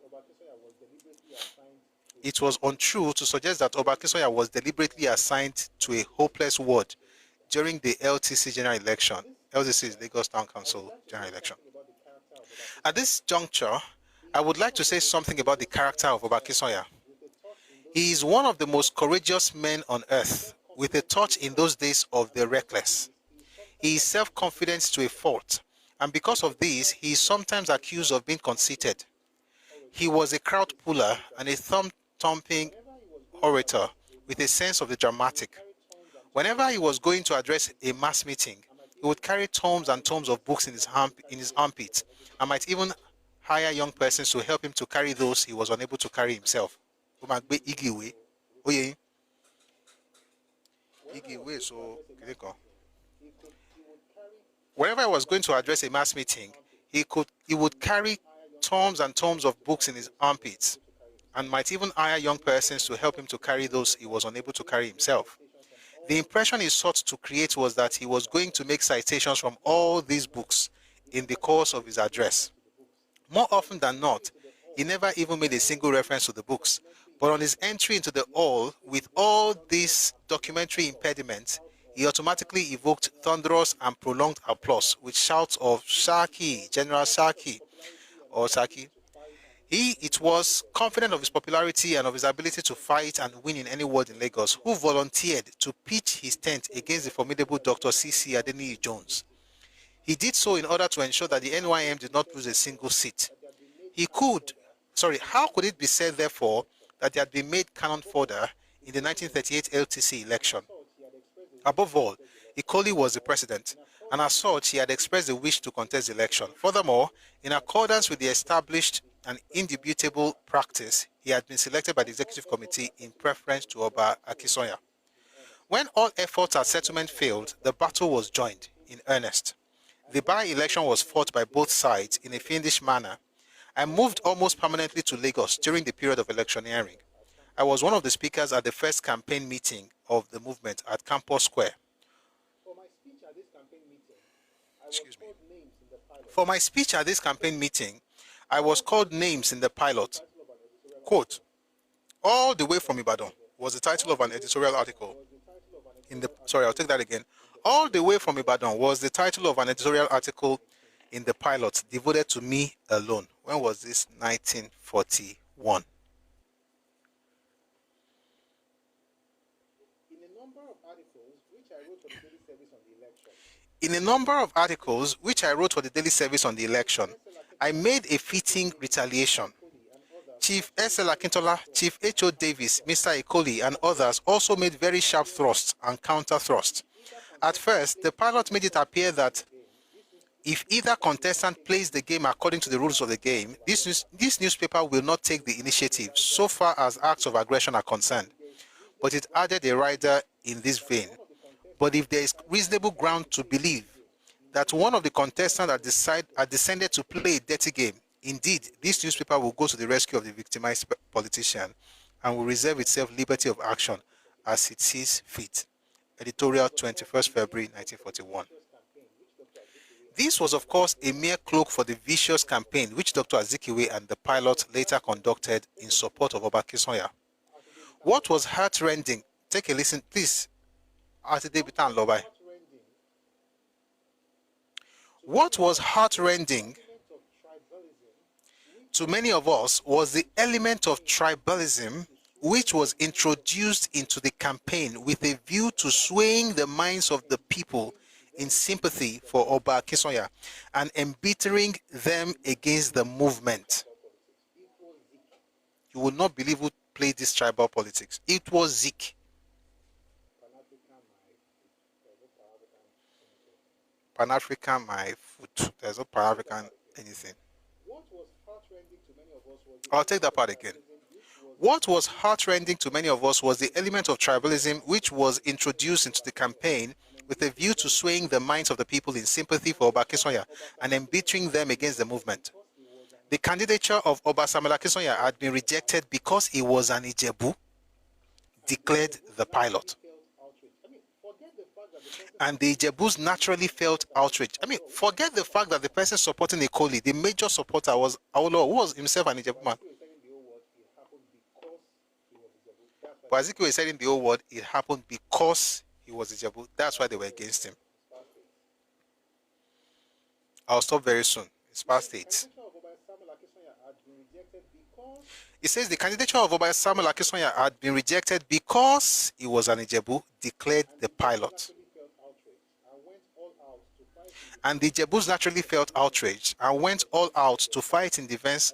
It was untrue to suggest that Oba Akisonya was deliberately assigned to a hopeless ward during the LTC general election. LTC is Lagos Town Council general election. At this juncture, I would like to say something about the character of Oba Akisonya. He is one of the most courageous men on earth, with a touch in those days of the reckless. He is self-confident to a fault, and because of this, he is sometimes accused of being conceited. He was a crowd puller and a thumb-thumping orator with a sense of the dramatic. Whenever he was going to address a mass meeting, he would carry tomes and tomes of books in his armpit, and might even hire young persons to help him to carry those he was unable to carry himself. Whenever I was going to address a mass meeting, he would carry tomes and tomes of books in his armpits, and might even hire young persons to help him to carry those he was unable to carry himself. The impression he sought to create was that he was going to make citations from all these books in the course of his address. More often than not, he never even made a single reference to the books, but on his entry into the hall with all these documentary impediments, he automatically evoked thunderous and prolonged applause with shouts of Shaki, General Shaki, or Saki. It was confident of his popularity and of his ability to fight and win in any ward in Lagos, who volunteered to pitch his tent against the formidable Dr. C.C. Adeniyi Jones. He did so in order to ensure that the NYM did not lose a single seat. How could it be said, therefore, that he had been made cannon fodder in the 1938 LTC election? Above all, Ikoli was the president, and as such, he had expressed the wish to contest the election. Furthermore, in accordance with the established and indubitable practice, he had been selected by the executive committee in preference to Oba Akinsanya. When all efforts at settlement failed, the battle was joined in earnest. The by-election was fought by both sides in a fiendish manner. I moved almost permanently to Lagos during the period of electioneering. I was one of the speakers at the first campaign meeting of the movement at Campus Square. For my speech at this campaign meeting, I was called names in the pilot. Quote, "All the way from Ibadan" was the title of an editorial article. I'll take that again. "All the way from Ibadan" was the title of an editorial article in the pilot devoted to me alone. When was this? 1941. In a number of articles which I wrote for the daily service on the election, I made a fitting retaliation. Chief S.L. Akintola, Chief H.O. Davis, Mr. Ikoli, and others also made very sharp thrusts and counter-thrusts. At first, the pilot made it appear that if either contestant plays the game according to the rules of the game, this newspaper will not take the initiative so far as acts of aggression are concerned. But it added a rider in this vein. But if there is reasonable ground to believe that one of the contestants had descended to play a dirty game, indeed, this newspaper will go to the rescue of the victimized politician and will reserve itself liberty of action as it sees fit. Editorial, 21st February 1941. This was, of course, a mere cloak for the vicious campaign which Dr. Azikiwe and the pilot later conducted in support of Oba Akinsanya. What was heart-rending? Take a listen, please. What was heart-rending to many of us was the element of tribalism which was introduced into the campaign with a view to swaying the minds of the people in sympathy for Oba Akinsanya and embittering them against the movement. You will not believe who played this tribal politics. It was Zik. Pan-African, my foot. There's no Pan-African anything. I'll take that part again. What was heart-rending to many of us was the element of tribalism which was introduced into the campaign with a view to swaying the minds of the people in sympathy for Oba Akinsanya and embittering them against the movement. The candidature of Oba Samuel Akinsanya had been rejected because he was an Ijebu, declared the pilot. And the Ijebus naturally felt outraged. Forget the fact that the person supporting Ikoli, the major supporter was Awolowo, who was himself an Ijebu man. But Azikiwe said in the old word, it happened because he was Ijebu. That's why they were against him. I'll stop very soon. It's past 8. It says the candidature of Oba Samuel Akinsanya had been rejected because he was an Ijebu, declared the pilot. And the Ijebus naturally felt outraged and went all out to fight in defense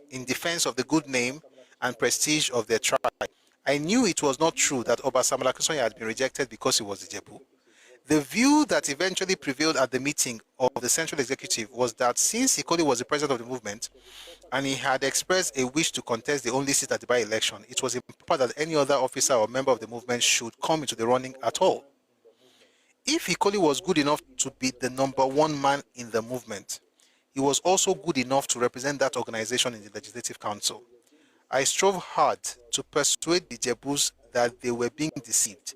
of the good name and prestige of their tribe. I knew it was not true that Oba Samuel Akinsanya had been rejected because he was Ijebu. The view that eventually prevailed at the meeting of the Central Executive was that since Ikoli was the president of the movement and he had expressed a wish to contest the only seat at the by-election, it was improper that any other officer or member of the movement should come into the running at all. If Ikoli was good enough to be the number one man in the movement, he was also good enough to represent that organization in the Legislative Council. I strove hard to persuade the Jebus that they were being deceived,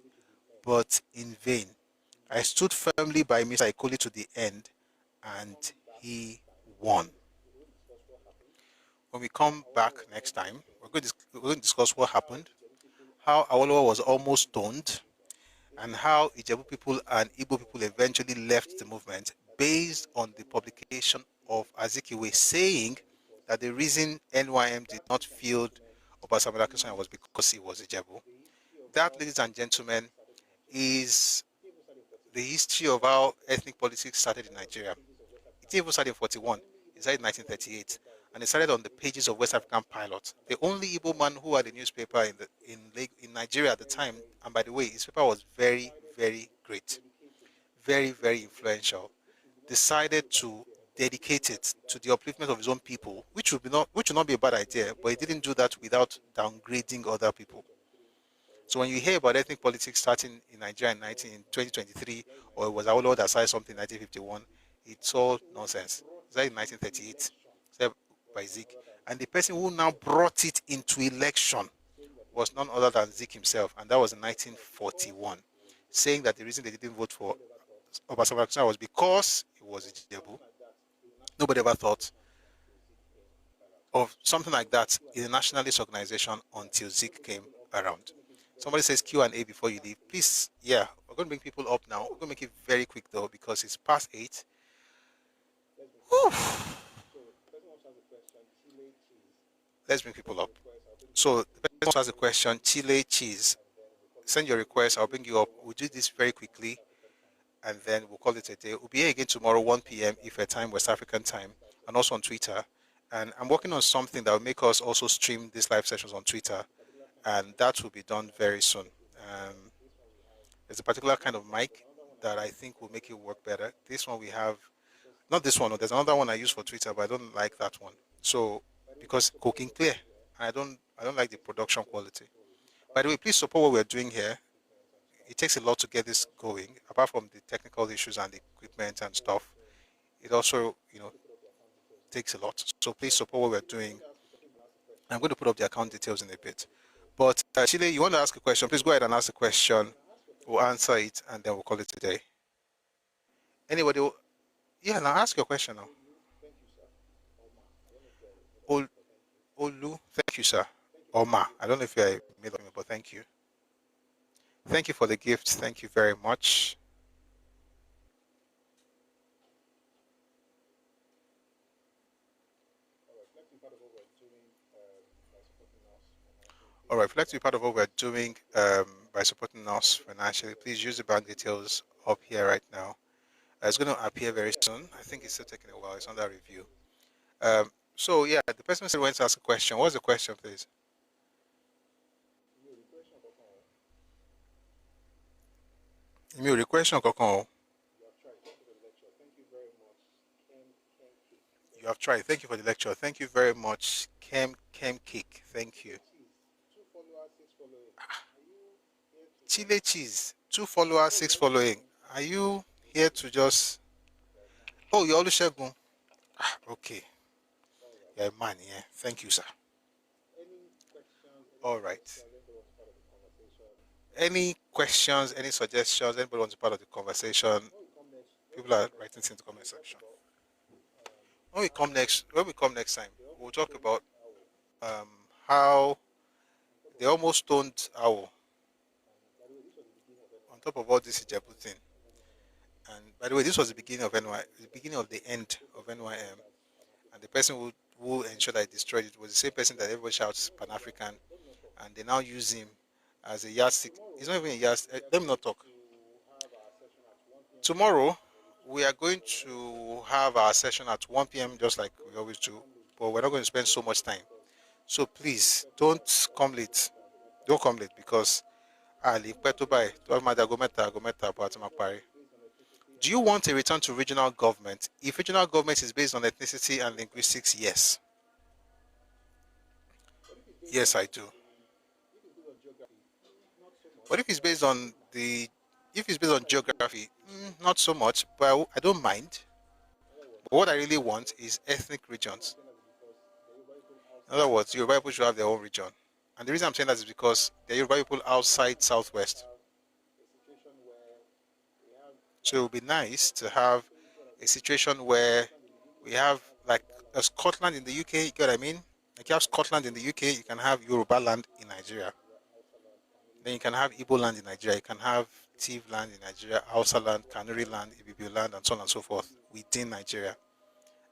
but in vain. I stood firmly by Mr. Ikoli to the end, and he won. When we come back next time, we're going to discuss what happened, how Awolowo was almost stoned, and how Ijebu people and Igbo people eventually left the movement based on the publication of Azikiwe saying that the reason NYM did not field Obasanjo Akíntóyè was because he was Ijebu. That, ladies and gentlemen, is the history of how ethnic politics started in Nigeria. It didn't even start in 41. It started in 1938, and it started on the pages of West African Pilot. The only Igbo man who had a newspaper in Nigeria at the time, and by the way, his paper was very, very great, very, very influential, decided to dedicate it to the upliftment of his own people, which would not be a bad idea, but he didn't do that without downgrading other people. So when you hear about ethnic politics starting in Nigeria in 2023, or it was Awolowo that started something in 1951, it's all nonsense. It started in 1938, started by Zik. And the person who now brought it into election was none other than Zik himself, and that was in 1941, saying that the reason they didn't vote for Obasanjo was because he was Ijebu. Nobody ever thought of something like that in a nationalist organization until Zik came around. Somebody says Q&A before you leave. Please, yeah, we're going to bring people up now. We're going to make it very quick, though, because it's past 8. Whew. Let's bring people up. So the person who has a question, Chile cheese, send your request. I'll bring you up. We'll do this very quickly, and then we'll call it a day. We'll be here again tomorrow, 1 p.m. Ife time, West African time, and also on Twitter. And I'm working on something that will make us also stream these live sessions on Twitter, and that will be done very soon. There's a particular kind of mic that I think will make it work better. This one we have, not this one. There's another one I use for Twitter, but I don't like that one. So because cooking clear, I don't like the production quality. By the way, please support what we're doing here. It takes a lot to get this going. Apart from the technical issues and the equipment and stuff, it also takes a lot. So please support what we're doing. I'm going to put up the account details in a bit. But Chile, you want to ask a question? Please go ahead and ask a question. We'll answer it, and then we'll call it a day. Anybody? Yeah, now ask your question now. Olu, thank you, sir. Oma, I don't know if you're made of me, but thank you. Thank you for the gift. Thank you very much. All right, if you'd like to be part of what we're doing by supporting us financially, please use the bank details up here right now. It's going to appear very soon. I think it's still taking a while. It's under review. So, yeah, the person said wants to ask a question. What's the question, please? The question, Kokon. You have tried. Thank you for the lecture. Thank you very much, Kem Cake. Thank you. Chile cheese, 2 followers, 6 following. Are you here to just? Oh, you're Olusegun. Okay. You're a man, yeah. Thank you, sir. All right. Any questions? Any suggestions? Anybody wants to be part of the conversation? People are writing things in the comment section. When we come next time, we'll talk about how they almost stoned Owl on top of all this Ijebu thing. And by the way, this was the beginning of the beginning of the end of NYM. And the person who ensured that it destroyed it was the same person that everybody shouts Pan-African, and they now use him as a yardstick. He's not even a yardstick. Let me not talk. Tomorrow, we are going to have our session at 1 p.m. just like we always do, but we're not going to spend so much time. So please, don't come late. Don't come late because do you want a return to regional government? If regional government is based on ethnicity and linguistics, yes. Yes, I do. But if it's based on geography, not so much, but I don't mind. But what I really want is ethnic regions. In other words, Yoruba people should have their own region. And the reason I'm saying that is because there are Yoruba people outside Southwest. So it would be nice to have a situation where we have like a Scotland in the UK, you get what I mean? Like you have Scotland in the UK, you can have Yoruba land in Nigeria. Then you can have Igbo land in Nigeria, you can have Tiv land in Nigeria, Hausa land, Kanuri land, Ibibio land, and so on and so forth within Nigeria.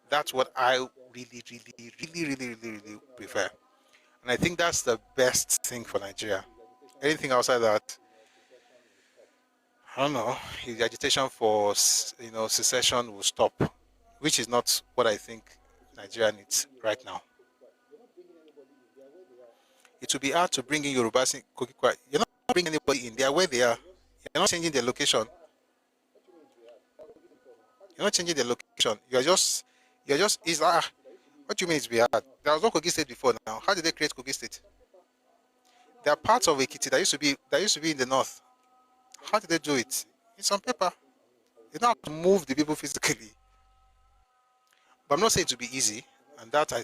That's what I really prefer. And I think that's the best thing for Nigeria. Anything outside that, I don't know, the agitation for secession will stop, which is not what I think Nigeria needs right now. It will be hard to bring in Yorubas in Kokikwa. You're not bringing anybody in. They are where they are. You're not changing their location. You're not changing their location. It's like, what do you mean it's be hard? There was no Kogi State before now. How did they create Kogi State? There are parts of Ekiti that used to be in the north. How did they do it? It's on paper. You don't have to move the people physically. But I'm not saying it will be easy. And that I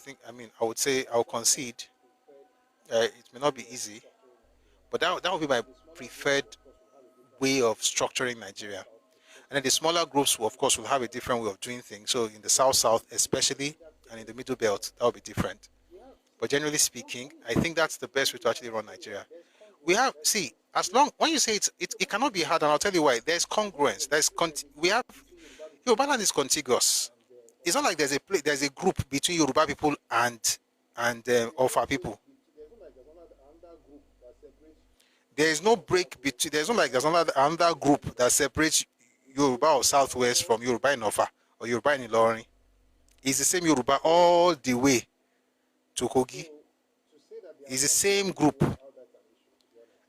would say I'll concede. It may not be easy. But that would be my preferred way of structuring Nigeria. And then the smaller groups, of course, will have a different way of doing things. So in the South especially, and in the Middle Belt, that will be different. But generally speaking, I think that's the best way to actually run Nigeria. When you say it cannot be hard, and I'll tell you why. There's congruence. Yoruba land is contiguous. It's not like there's a group between Yoruba people and Ofa people. There is no break between. There's another group that separates Yoruba or Southwest from Yoruba in Ofa or Yoruba in Ilorin. It's the same Yoruba all the way to Kogi. It's the same group.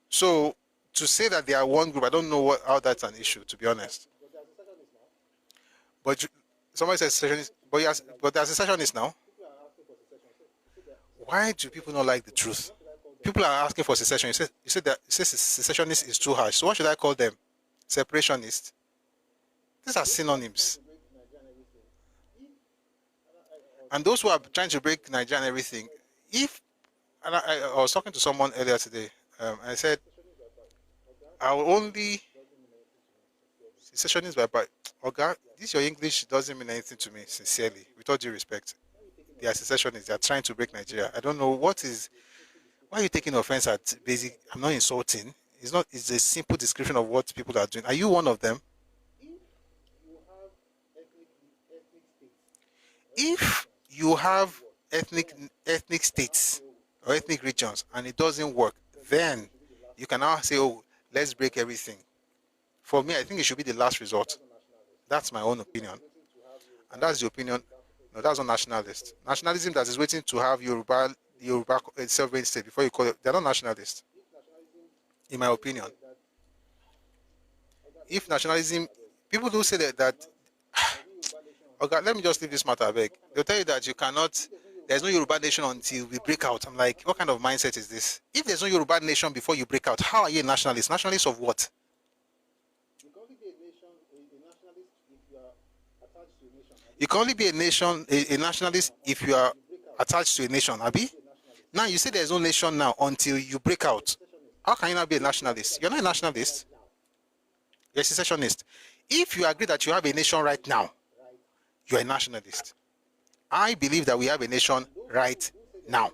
So to say that they are one group, I don't know how that's an issue, to be honest. But somebody says secessionist, but there's a secessionist now. Why do people not like the truth? People are asking for secession. You said that secessionist is too harsh. So what should I call them? Separationist. These are synonyms. And those who are trying to break Nigeria and everything, I was talking to someone earlier today, I said, I will only secessionist by Oga, this your English doesn't mean anything to me, sincerely, with all due respect. They are secessionists, they are trying to break Nigeria. I don't know why are you taking offense at basic? I'm not insulting. It's a simple description of what people are doing. Are you one of them? If you have ethnic states or ethnic regions and it doesn't work, then you can now say, oh, let's break everything. For me, I think it should be the last resort. That's my own opinion. And that's the opinion. No, that's not nationalist. Nationalism that is waiting to have Yoruba sovereign state before you call it, they're not nationalists, in my opinion. If nationalism, people do say that okay, let me just leave this matter back. They'll tell you that you cannot, there's no Yoruba nation until we break out. I'm like, what kind of mindset is this? If there's no Yoruba nation before you break out, how are you a nationalist? Nationalist of what? You can only be a nation, a nationalist if you are attached to a nation, Abi? Now you say there's no nation now until you break out. How can you not be a nationalist? You're not a nationalist. You're a secessionist. If you agree that you have a nation right now, you're a nationalist. I believe that we have a nation right now.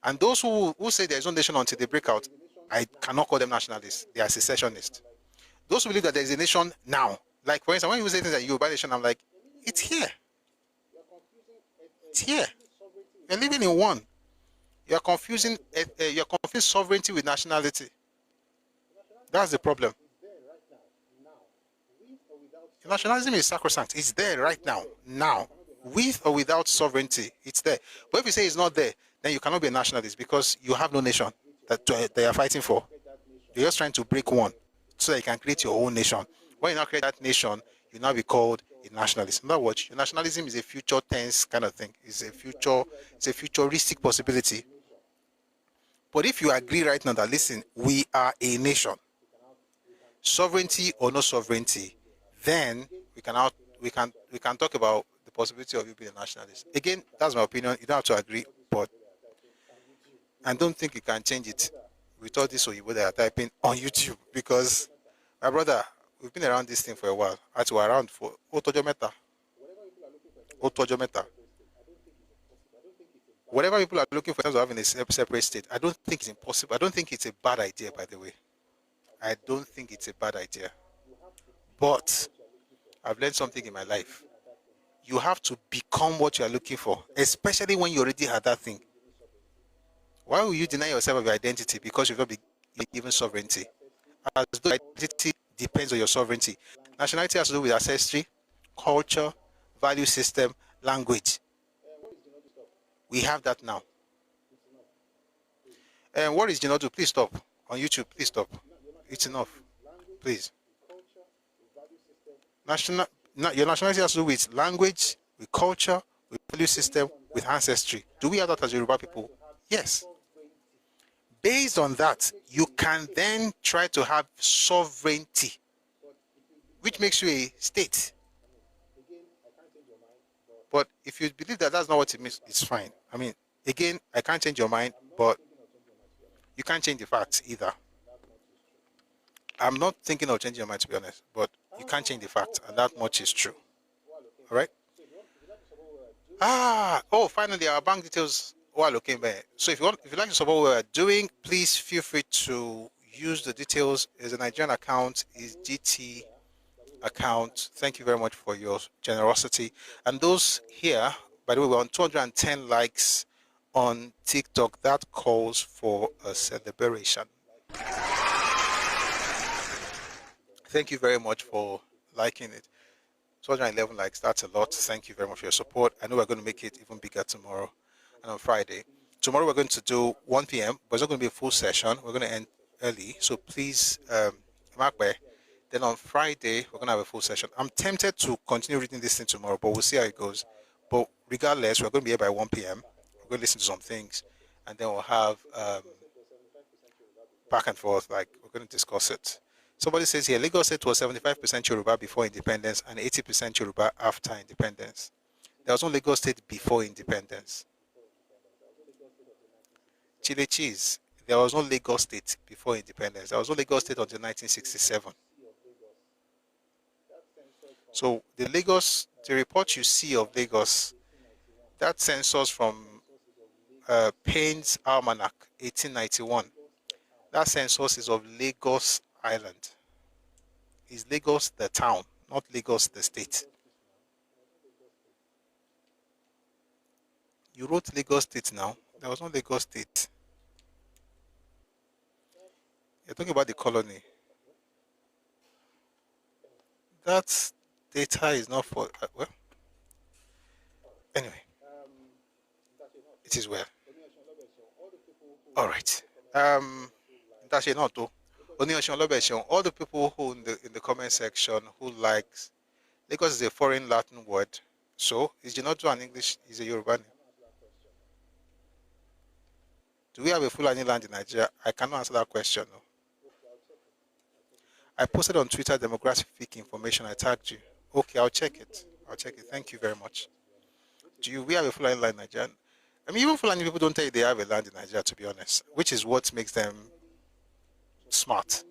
And those who say there's no nation until they break out, I cannot call them nationalists. They are secessionists. Those who believe that there's a nation now, like for instance, when you say things like Yoruba nation, I'm like, it's here. It's here. You're living in one. You're confusing sovereignty with nationality. That's the problem. Nationalism is sacrosanct. It's there right now. Now, with or without sovereignty, it's there. But if you say it's not there, then you cannot be a nationalist because you have no nation that they are fighting for. You're just trying to break one so that you can create your own nation. When you now create that nation, you now be called a nationalist. In other words, nationalism is a future tense kind of thing. It's a futuristic possibility. But if you agree right now that, listen, we are a nation, sovereignty or no sovereignty, then we can talk about the possibility of you being a nationalist. Again, that's my opinion. You don't have to agree, but I don't think you can change it with all this Oyibo that are typing on YouTube, because my brother, we've been around this thing for a while. Actually, we're around for Otojo Meta. Whatever people are looking for in terms of having a separate state, I don't think it's impossible. I don't think it's a bad idea, by the way. I don't think it's a bad idea. But I've learned something in my life. you have to become what you are looking for, especially when you already had that thing. Why will you deny yourself of your identity because you've not been given sovereignty? As though identity depends on your sovereignty. Nationality has to do with ancestry, culture, value system, language. We have that now. And what is Genodu? Please stop. On YouTube, please stop. It's enough. Please. Your nationality has to do with language, with culture, with value system, with ancestry. Do we have that as Yoruba people? Yes. Based on that, you can then try to have sovereignty, which makes you a state. But if you believe that that's not what it means, it's fine. I mean, again, I can't change your mind, but you can't change the facts either. I'm not thinking of changing your mind, to be honest, but you can't change the facts, and that much is true. All right? Finally, our bank details are looking back. So if you like to support what we're doing, please feel free to use the details. Is a Nigerian account, is GT account. Thank you very much for your generosity. And those here, by the way, we're on 210 likes on TikTok. That calls for a celebration. Thank you very much for liking it. 211 likes, that's a lot. Thank you very much for your support. I know we're going to make it even bigger tomorrow and on Friday. Tomorrow we're going to do 1 p.m., but it's not going to be a full session. We're going to end early, so please mark where. Then on Friday, we're going to have a full session. I'm tempted to continue reading this thing tomorrow, but we'll see how it goes. But regardless, we're going to be here by 1 p.m. We're going to listen to some things, and then we'll have back and forth, like we're going to discuss it. Somebody says here, Lagos State was 75% Yoruba before independence and 80% Yoruba after independence. There was no Lagos State before independence. Chile cheese. There was no Lagos State before independence. There was no Lagos State until 1967. So the report you see of Lagos, that census from Payne's Almanac, 1891. That census is of Lagos Island. Is Lagos the town, not Lagos the state? You wrote Lagos State now. There was no Lagos State. You're talking about the colony. That data is not for, well, anyway. It is well. All right. That's not all the people who in the comment section who likes Lagos is a foreign Latin word, so is Genodu an English, is a Yoruba name? Do we have a Fulani land in Nigeria? I cannot answer that question. No. I posted on Twitter demographic information. I tagged you. Okay, I'll check it. Thank you very much. We have a Fulani land in Nigeria? I mean, even Fulani people don't tell you they have a land in Nigeria, to be honest, which is what makes them smart.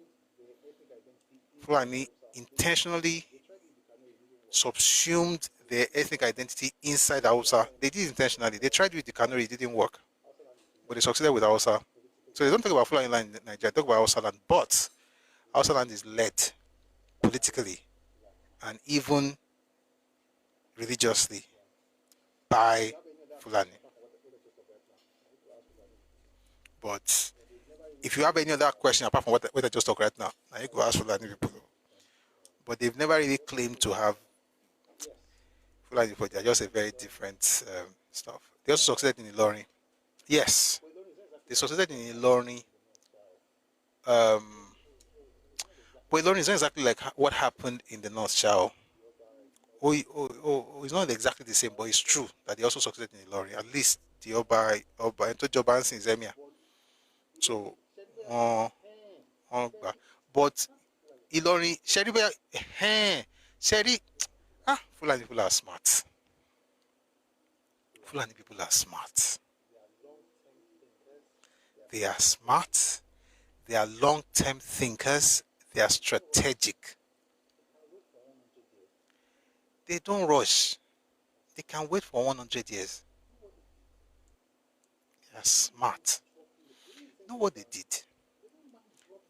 Fulani intentionally subsumed their ethnic identity inside Hausa. They did intentionally. They tried with the Kanuri, it didn't work. But they succeeded with Hausa. So they don't talk about Fulani land in Nigeria, they talk about Hausa land. But Hausa land is led politically and even religiously by Fulani. But if you have any other question apart from what I just talked right now, you go ask Fulani people. But they've never really claimed to have Fulani people. They're just a very different stuff. They also succeeded in Ilorin. Yes, they succeeded in Ilorin. But Ilorin is not exactly like what happened in the North Chao. It's not exactly the same, but it's true that they also succeeded in Ilorin. At least the Oba into Jobansi Zemia. So, but Ilorin, Fulani people are smart. Fulani people are smart. They are smart. They are long-term thinkers. They are strategic. They don't rush. They can wait for 100 years. They are smart. You know what they did?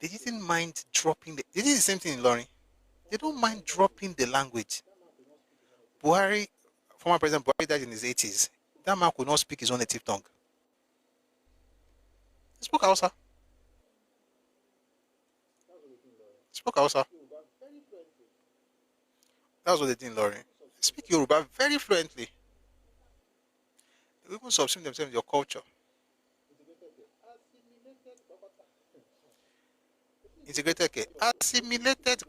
They didn't mind dropping they did the same thing in Ilorin. They don't mind dropping the language. Buhari, former President Buhari died in his 80s, that man could not speak his own native tongue. He spoke Hausa. He spoke Hausa. That's what they did in Lorry. They speak Yoruba very fluently. They even subsume themselves in your culture. Integrated, assimilated.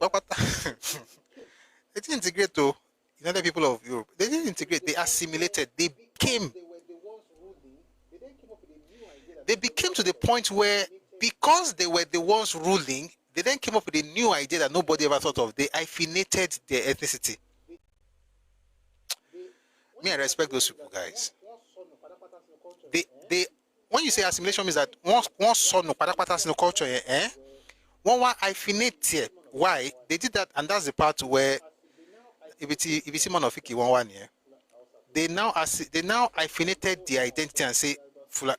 They didn't integrate to United People of Europe. They didn't integrate. They assimilated. They became to the point where, because they were the ones ruling, they then came up with a new idea that nobody ever thought of. They hyphenated their ethnicity. Me, I respect those people, guys. They when you say assimilation, means that one son no patapatas no culture, one hyphenate here. Why? They did that, and that's the part where if it's Manofiki one year, they now hyphenated the identity and say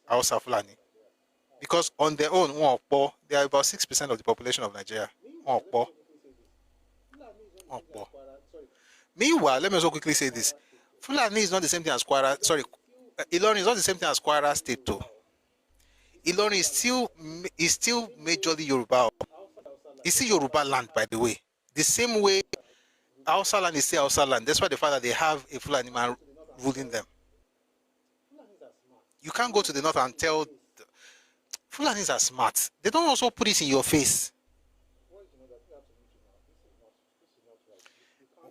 Hausa Fulani. Because on their own, they are about 6% of the population of Nigeria. Meanwhile, let me also quickly say this. Fulani is not the same thing as Kwara. Sorry, Ilorin is not the same thing as Kwara State too. Ilorin is still majorly Yoruba. It's still Yoruba land, by the way. The same way Hausa land is still Hausa land. That's why the fact that they have a Fulani man ruling them. You can't go to the north and tell Fulanis are smart. They don't also put it in your face.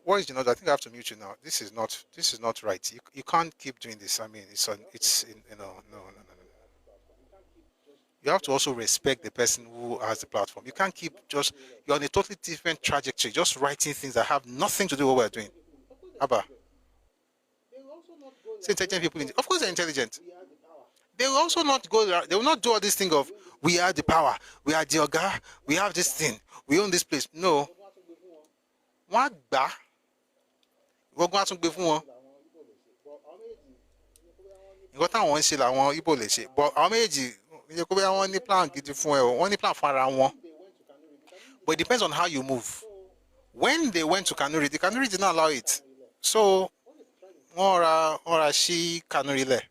What is the note? I think I have to mute you now. This is not right. You can't keep doing this. I mean, no. You have to also respect the person who has the platform. You can't keep you're on a totally different trajectory, just writing things that have nothing to do with what we're doing. Abba. It's intelligent people. Of course they're intelligent. They will also not go there. They will not do all this thing of, we are the power, we are the Oga, we have this thing, we own this place. No. What ba? We're going to give one. You got one ṣe làwọn Igbo lè ṣe. But how many you could be on the plan gidi fún ẹ o, wọ́n ní plan fún ara wọn. But it depends on how you move. When they went to Kanuri, the Kanuri did not allow it. So, ora ṣí Kanuri lẹ̀.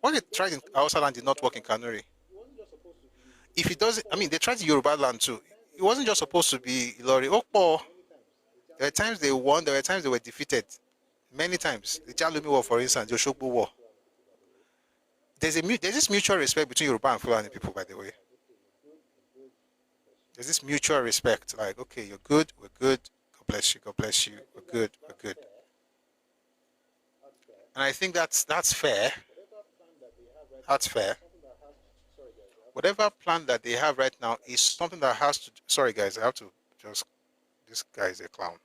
What they tried in Hausa land did not work in Kanuri. If it doesn't, I mean, they tried in Yoruba land too. It wasn't just supposed to be Ilori. There were times they won, there were times they were defeated. Many times. The Jalumi War, for instance, the Oshogbo War. There's this mutual respect between Yoruba and Fulani people, by the way. There's this mutual respect. Like, okay, you're good, we're good. God bless you, we're good. And I think that's fair. That's fair. Whatever plan that they have right now is something that has to... Sorry, guys, I have to just... This guy is a clown.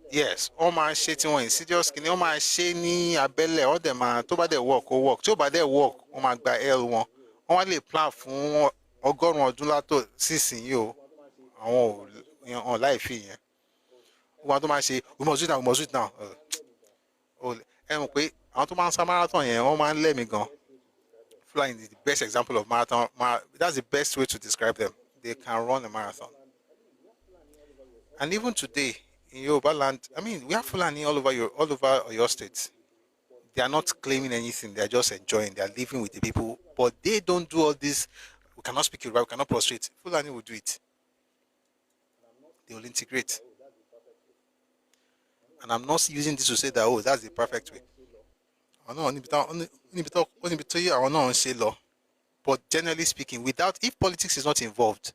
Yes, all my shit in insidious skin, all my shiny abele, all them tó bá dé work, tó bá dé work, ó máa gba L1. Wọ́n lè plan fún ọgọ́rùn-ún ọdún látò sísìn yìí o. Àwọn ò láì fi yẹn. Wọ́n tó máa ṣe, we must do it now. Ẹ mọ̀ pé àwọn tó máa ń sá marathon yẹn, wọ́n máa ń lẹ́mìí gan. Flying is the best example of marathon. That's the best way to describe them. They can run a marathon. And even today, in Yoruba land, I mean, we have Fulani all over your states. They are not claiming anything. They are just enjoying. They are living with the people. But they don't do all this. We cannot speak Yoruba. We cannot prostrate. Fulani will do it. They will integrate. And I'm not using this to say that, oh, that's the perfect way. But generally speaking, if politics is not involved,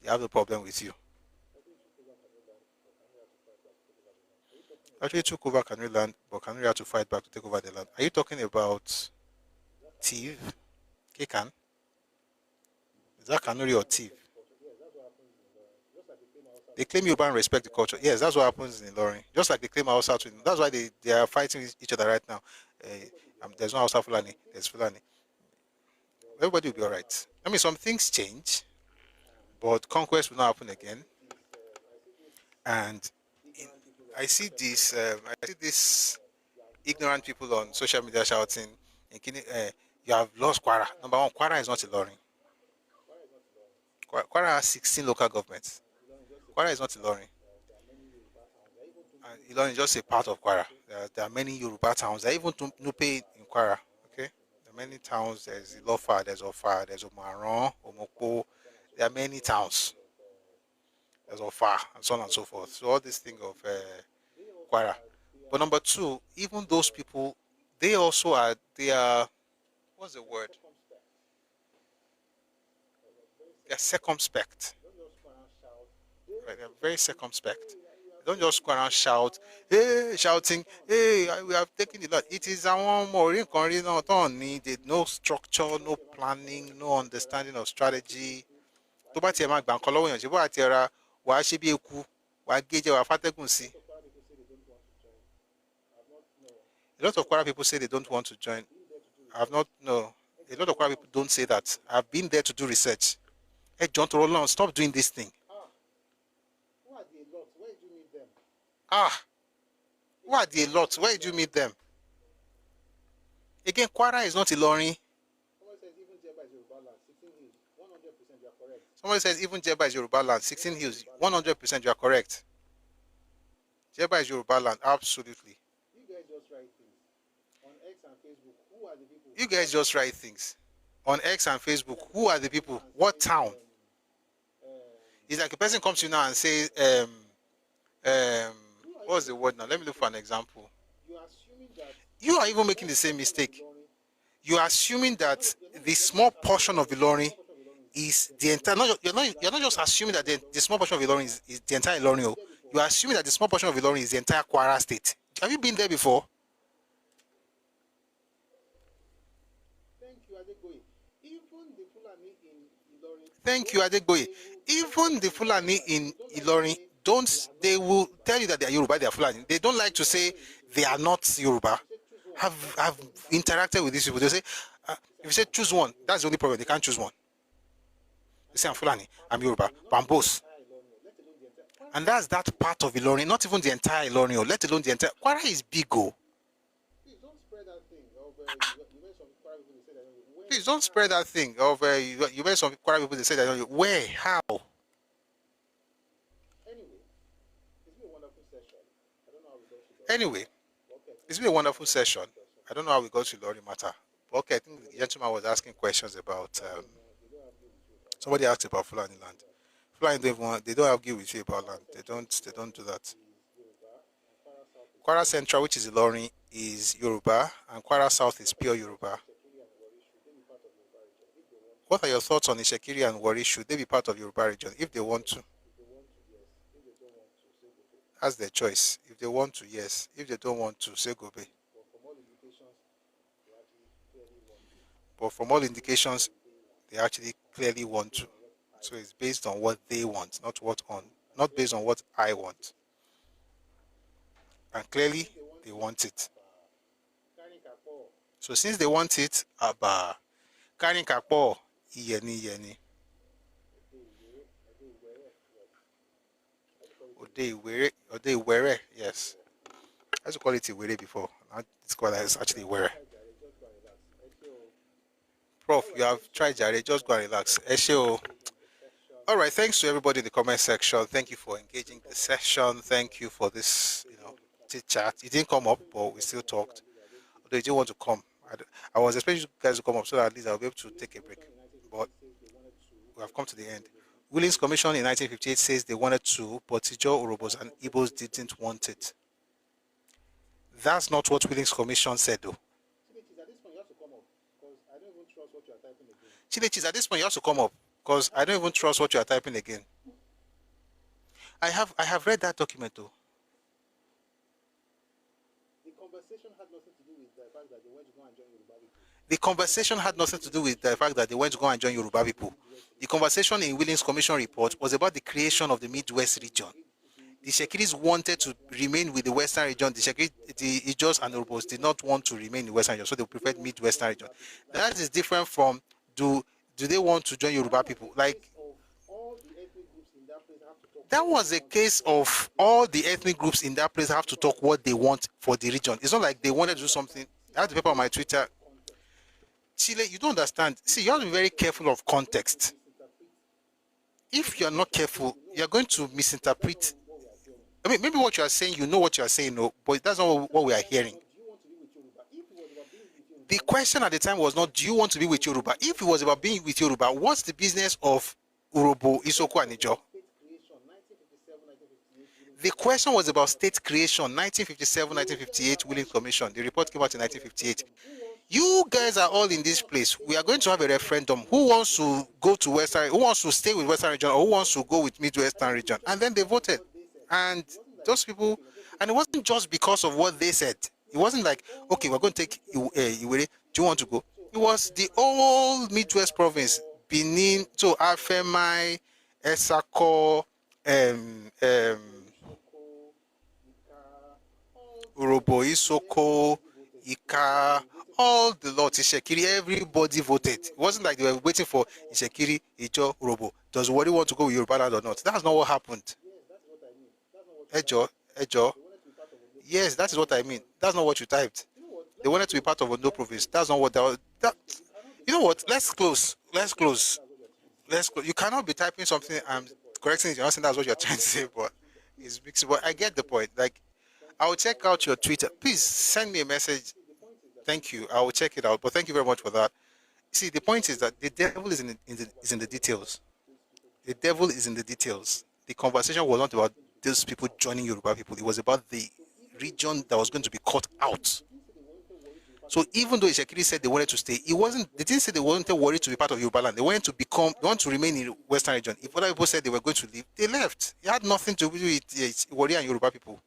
they have a problem with you. Actually took over Kanuri land, but Kanuri had to fight back to take over the land. Are you talking about Tiv? Kekan? Is that Kanuri or Tiv? They claim Yoruba and respect the culture. Yes, that's what happens in Ilorin. Just like they claim Hausa too. That's why they are fighting each other right now. There's no Hausa Fulani, there's Fulani. Everybody will be all right. I mean, some things change, but conquest will not happen again. And I see this ignorant people on social media shouting, You have lost Kwara. Number one, Kwara is not Ilorin. Kwara has 16 local governments. Kwara is not Ilorin. Ilorin is just a part of Kwara. There are many Yoruba towns. There are even Nupe in Kwara. Okay, there are many towns. There's Ilofa, there's Ofa, there's Omaron, Omoko. There are many towns. There's Ofa, and so on and so forth. So all this thing of Kwara. But number two, even those people, they also are. They are. What's the word? They are circumspect. Right, they are very circumspect. They don't just go around shouting, hey, we have taken the lot. It is our more they no structure, no planning, no understanding of strategy. A lot of Kwara people say they don't want to join. I have not, no. A lot of Kwara people don't say that. I've been there to do research. Hey, John Torolon, stop doing this thing. Who are the lot? Where did you meet them? Who are the lot? Where did you meet them? Again, Kwara is not Ilorin. Somebody says even Jeba is Yoruba land, 16 hills, 100% you are correct. Jeba is Yoruba land, absolutely. You guys just write things. On X and Facebook, who are the people? You guys just write things. On X and Facebook, who are the people? What town? It's like a person comes to you now and says, what's the word now? Let me look for an example. You are even making the same mistake. You are assuming that the small portion of Ilorin is the entire. You're not just assuming that the small portion of Ilorin is the entire Ilorin. You are assuming that the small portion of Ilorin is the entire Kwara state. Have you been there before? Thank you, Adegboye. Even the Fulani in Ilorin, they will tell you that they are Yoruba, they are Fulani. They don't like to say they are not Yoruba. I've interacted with these people. They say, if you say choose one, that's the only problem. They can't choose one. They say I'm Fulani, I'm Yoruba, but I'm both. And that's that part of Ilorin, not even the entire Ilorin, let alone the entire. Kwara is big, oh. Please don't spread that thing of you met some Kwara people. They say that where, how? Anyway, it's been a wonderful session. I don't know how we got to Ilorin matter. Okay, I think the gentleman was asking questions about. Somebody asked about Fulani land. Fulani they don't argue with you about land. They don't do that. Kwara Central, which is Ilorin, is Yoruba, and Kwara South is pure Yoruba. What are your thoughts on Ishekiri and Wari? Should they be part of Yoruba region if they want to? That's their choice. If they want to, yes. If they don't want to, say go be. But from all indications, they actually clearly want to. So it's based on what they want, not based on what I want. And clearly, they want it. So since they want it, Abba, Karin Kakpo, Yeni. Ode Were, yes. I used to call it Iwere before. Now it's called as actually Were. Prof, you have tried Jare, just go and relax. All right, thanks to everybody in the comment section. Thank you for engaging the session. Thank you for this, chit chat. You didn't come up, but we still talked. Although you didn't want to come. I was expecting you guys to come up so that at least I'll be able to take a break. But we have come to the end. Willings Commission in 1958 says they wanted to, but Ijo, Urobos, and Igbos didn't want it. That's not what Willings Commission said, though. Chilechis, at this point you have to come up because I don't even trust what you are typing again. I have read that document, though. The conversation had nothing to do with the fact that they went to go and join Yoruba people. The conversation had nothing to do with the fact that they went to go and join Yoruba people. The conversation in Willings Commission report was about the creation of the Midwest region. The Shekiris wanted to remain with the Western region. The Ijos and Urubos did not want to remain in the Western region, so they preferred Midwestern region. That is different from do they want to join Yoruba people? Like, that was a case of all the ethnic groups in that place have to talk what they want for the region. It's not like they wanted to do something. I have the paper on my Twitter. Chile, you don't understand. See, you have to be very careful of context. If you're not careful, you're going to misinterpret. I mean, maybe what you are saying, you know what you are saying, no, but that's not what we are hearing. The question at the time was not, do you want to be with Yoruba? If it was about being with Yoruba, what's the business of Urobo, Isoko, and Ijo? The question was about state creation, 1957, 1958, Willing Commission. The report came out in 1958. You guys are all in this place. We are going to have a referendum. Who wants to go to Western, who wants to stay with Western region, or who wants to go with Midwestern region? And then they voted. And those people, and it wasn't just because of what they said. It wasn't like, okay, we're going to take Iwere. Do you want to go? It was the whole Midwest province, Benin, so Afemai, Esako, Urobo, Isoko, Ika, all the lots, Ishekiri, everybody voted. It wasn't like they were waiting for Ishekiri, Ijo, Urobo. Does Wari want to go with Yoruba land or not? That's not what happened. Ejo. Yes, that is what I mean. That's not what you typed. They wanted to be part of Ondo province. That's not what you know what? Let's close. You cannot be typing something and correcting it. You're not saying that's what you're trying to say, but it's mixed. But I get the point. Like, I will check out your Twitter. Please send me a message. Thank you. I will check it out. But thank you very much for that. See, the point is that the devil is in the details. The devil is in the details. The conversation was not about those people joining Yoruba people. It was about the region that was going to be cut out. So even though Ishekiri said they wanted to stay, they didn't say they wanted worried to be part of Yoruba land. They want to remain in the Western region. If other people said they were going to leave, they left. It had nothing to do with Wari and Yoruba people.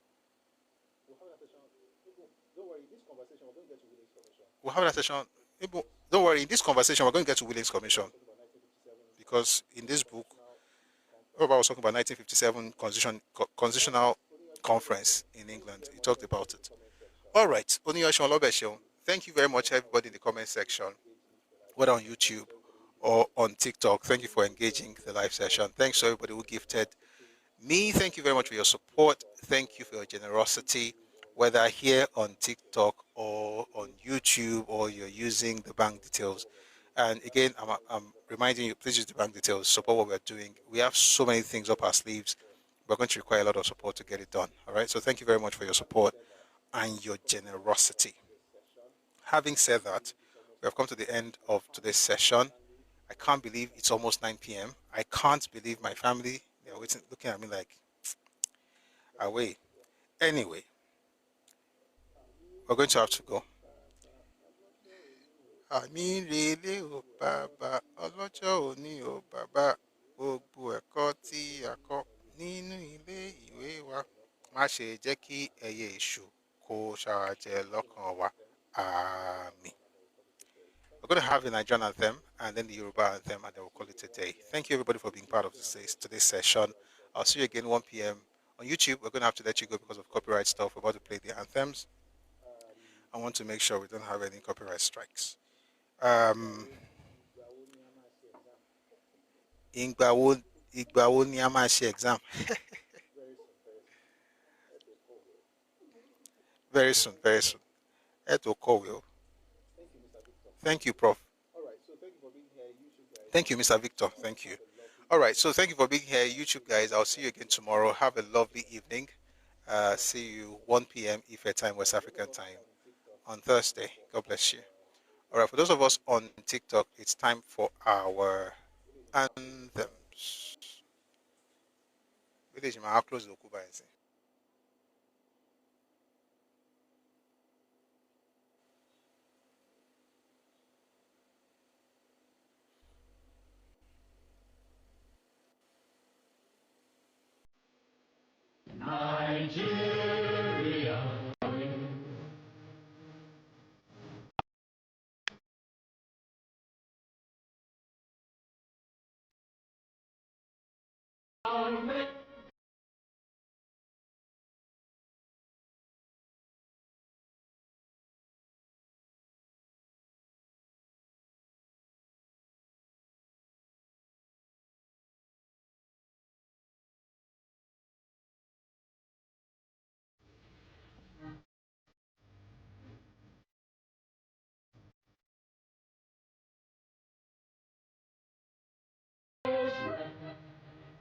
We'll have that session. Don't worry, in this conversation, we're going to get to Willings Commission. Because in this book, Robert was talking about 1957 Constitutional Conference in England. He talked about it. All right. Thank you very much, everybody in the comment section, whether on YouTube or on TikTok. Thank you for engaging the live session. Thanks to everybody who gifted me. Thank you very much for your support. Thank you for your generosity, whether here on TikTok or on YouTube, or you're using the bank details. And again, I'm reminding you, please use the bank details, support what we're doing. We have so many things up our sleeves. We're going to require a lot of support to get it done. All right. So thank you very much for your support and your generosity. Having said that, we have come to the end of today's session. I can't believe it's almost 9 p.m. I can't believe my family, they're waiting, looking at me like, away. Anyway, we're going to have to go. Àmì rèlé o bàbá, ọlọ́jọ́ òní o bàbá, gbogbo ẹ̀kọ́ tí a kọ́ nínú ilé ìwé wa. Má ṣe jẹ́ kí ẹyẹ èṣù kó ṣàjẹ́ lọ́kàn wa. Àmín. We're going to have the Nigerian anthem and then the Yoruba anthem, and then we'll call it a day. Thank you, everybody, for being part of today's session. I'll see you again 1 p.m. on YouTube. We're going to have to let you go because of copyright stuff. We're about to play the anthems. I want to make sure we don't have any copyright strikes. Ìgbà wo ni a máa ṣe exam? Very soon. Thank you, Prof. Thank you, Mr. Victor. Thank you. All right, so thank you for being here, YouTube guys. I'll see you again tomorrow. Have a lovely evening. See you 1 p.m. Ife time, West African time on Thursday. God bless you. All right, for those of us on TikTok, it's time for our anthems. I'll close the Okuba and say. Nigeria.